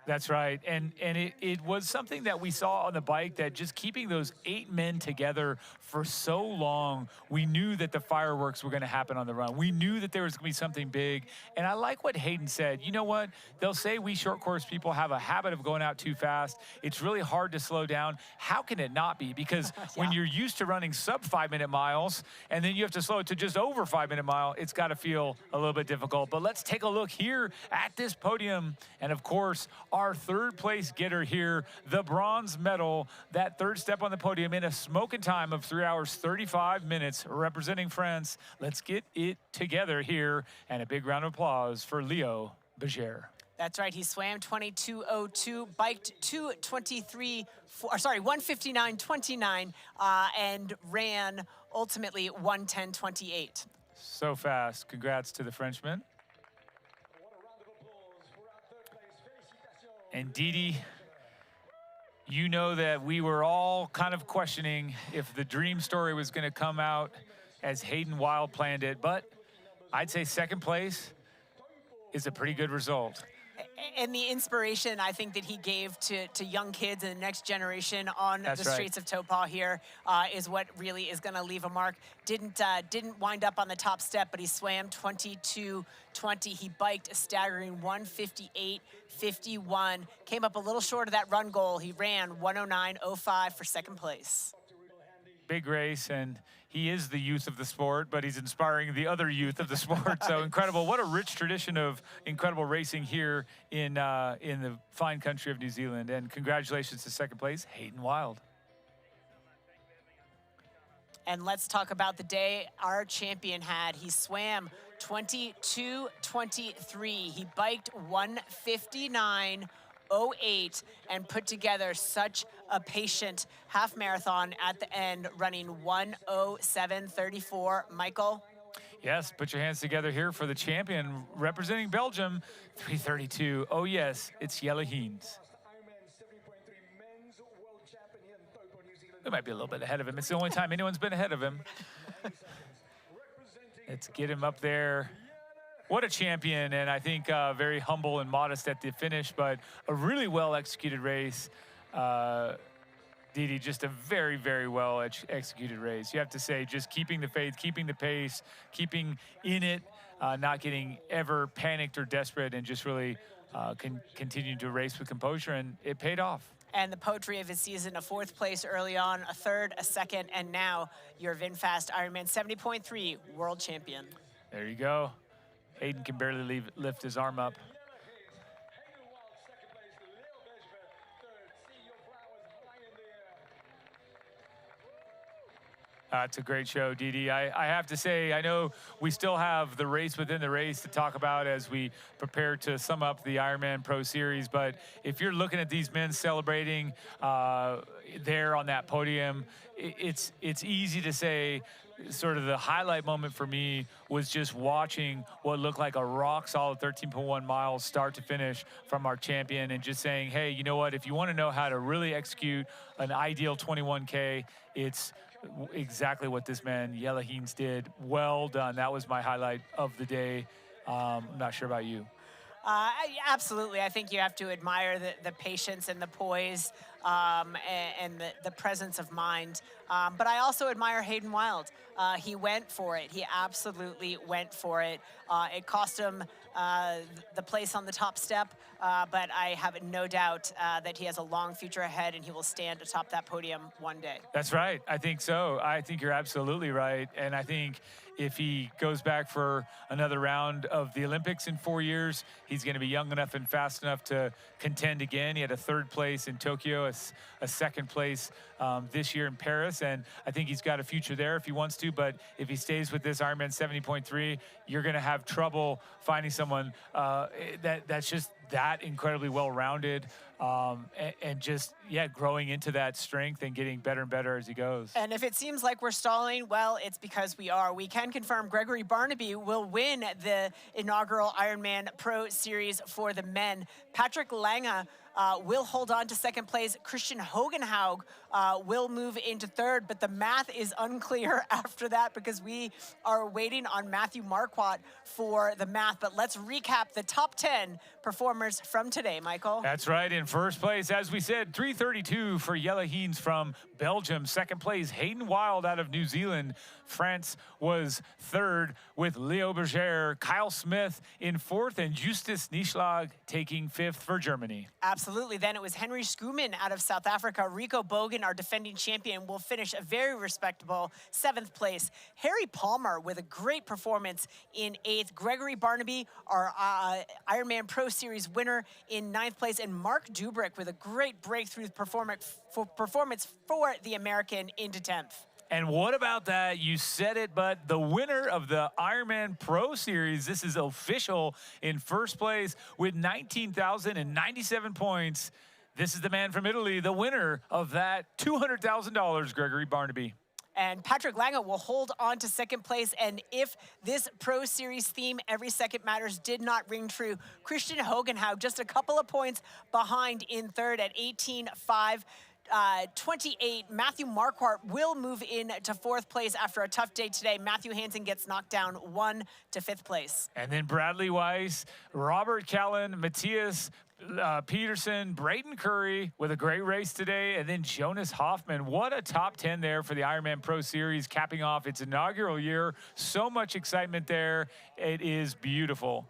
That's right. And it was something that we saw on the bike, that just keeping those 8 men together for so long, we knew that the fireworks were going to happen on the run. We knew that there was going to be something big. And I like what Hayden said. You know what? They'll say we short course people have a habit of going out too fast. It's really hard to slow down. How can it not be? Because when you're used to running sub 5-minute miles and then you have to slow it to just over 5-minute mile, it's got to feel a little bit difficult. But let's take a look here at this podium. And of course, our third place getter here, the bronze medal, that third step on the podium in a smoking time of 3 hours, 35 minutes, representing France. Let's get it together here. And a big round of applause for Leo Berger. That's right. He swam 22:02, biked 1:59.29, and ran ultimately 1:10.28. So fast. Congrats to the Frenchman. And Didi, you know that we were all kind of questioning if the dream story was going to come out as Hayden Wild planned it, but I'd say second place is a pretty good result. And the inspiration I think that he gave to young kids and the next generation on the streets of Taupō here is what really is going to leave a mark. Didn't wind up on the top step, but he swam 22:20. He biked a staggering 1:58.51. Came up a little short of that run goal. He ran 1:09.05 for second place. big race, and he is the youth of the sport, but he's inspiring the other youth of the sport. So incredible. What a rich tradition of incredible racing here in the fine country of New Zealand. And congratulations to second place, Hayden Wild. And let's talk about the day our champion had. He swam 22:23. He biked 1:59.08 and put together such a patient half marathon at the end, running 1:07.34. Michael? Yes, put your hands together here for the champion representing Belgium, 3:32. Oh yes, it's Jelle Heens. We might be a little bit ahead of him. It's the only time anyone's been ahead of him. Let's get him up there. What a champion, and I think very humble and modest at the finish, but a really well-executed race. Didi, just a very, very well executed race. You have to say, just keeping the faith, keeping the pace, keeping in it, not getting ever panicked or desperate, and just really continuing to race with composure, and it paid off. And the poetry of his season, a 4th place early on, a 3rd, a 2nd, and now your VinFast Ironman 70.3 world champion. There you go. Hayden can barely lift his arm up. It's a great show, Didi. I have to say, I know we still have the race within the race to talk about as we prepare to sum up the Ironman Pro Series, but if you're looking at these men celebrating there on that podium, it's easy to say sort of the highlight moment for me was just watching what looked like a rock-solid 13.1 miles start to finish from our champion, and just saying, hey, you know what, if you want to know how to really execute an ideal 21K, it's exactly what this man, Jelle Heens, did. Well done. That was my highlight of the day. I'm not sure about you. Absolutely. I think you have to admire the patience and the poise and the presence of mind. But I also admire Hayden Wild. He went for it. He absolutely went for it. It cost him the place on the top step, but I have no doubt that he has a long future ahead and he will stand atop that podium one day. That's right. I think so. I think you're absolutely right. And I think if he goes back for another round of the Olympics in 4 years, he's going to be young enough and fast enough to contend again. He had a 3rd place in Tokyo, a 2nd place this year in Paris, and I think he's got a future there if he wants to. But if he stays with this Ironman 70.3, you're going to have trouble finding someone that's just that incredibly well-rounded and just, yeah, growing into that strength and getting better and better as he goes. And if it seems like we're stalling, well, it's because we are. We can confirm Gregory Barnaby will win the inaugural Ironman Pro Series for the men. Patrick Lange will hold on to 2nd place. Christian Hogenhaug will move into 3rd, but the math is unclear after that because we are waiting on Matthew Marquardt for the math. But let's recap the top 10 performers from today, Michael. That's right. In 1st place, as we said, 3:32 for Jelle Heens from Belgium. 2nd place, Hayden Wild out of New Zealand. France was 3rd with Leo Berger. Kyle Smith in 4th, and Justus Nieschlag taking 5th for Germany. Absolutely. Then it was Henry Schoeman out of South Africa. Rico Bogan, our defending champion, will finish a very respectable 7th place. Harry Palmer with a great performance in 8th. Gregory Barnaby, our Ironman Pro Series winner, in 9th place. And Mark Dubrick with a great breakthrough performance for the American into 10th. And what about that? You said it, but the winner of the Ironman Pro Series, this is official, in 1st place with 19,097 points. This is the man from Italy, the winner of that $200,000, Gregory Barnaby. And Patrick Lange will hold on to 2nd place. And if this Pro Series theme, every second matters, did not ring true, Christian Hogenhaug just a couple of points behind in 3rd at 18.5. 28. Matthew Marquardt will move in to 4th place after a tough day today. Matthew Hansen gets knocked down 1 to 5th place. And then Bradley Weiss, Robert Callan, Matthias Peterson, Braden Curry with a great race today, and then Jonas Hoffman. What a top 10 there for the Ironman Pro Series, capping off its inaugural year. So much excitement there. It is beautiful.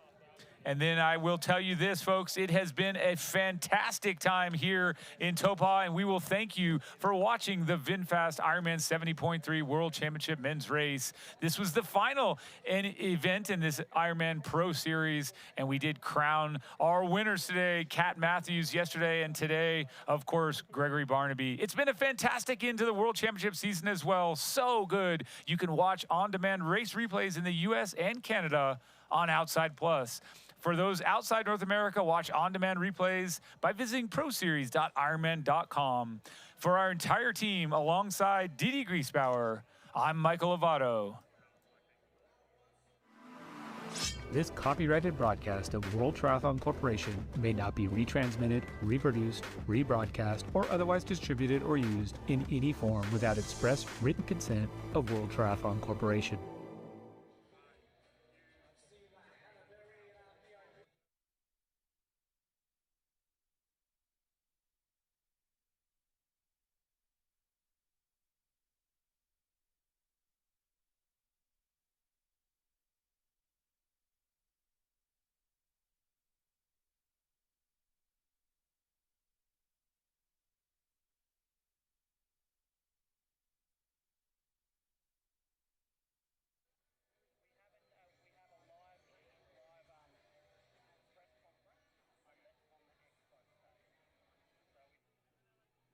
And then I will tell you this, folks, it has been a fantastic time here in Taupō, and we will thank you for watching the VinFast Ironman 70.3 World Championship Men's Race. This was the final event in this Ironman Pro Series, and we did crown our winners today, Kat Matthews yesterday, and today, of course, Gregory Barnaby. It's been a fantastic end to the World Championship season as well. So good. You can watch on-demand race replays in the U.S. and Canada on Outside Plus. For those outside North America, watch on-demand replays by visiting proseries.ironman.com. For our entire team, alongside Didi Griesbauer, I'm Michael Lovato. This copyrighted broadcast of World Triathlon Corporation may not be retransmitted, reproduced, rebroadcast, or otherwise distributed or used in any form without express written consent of World Triathlon Corporation.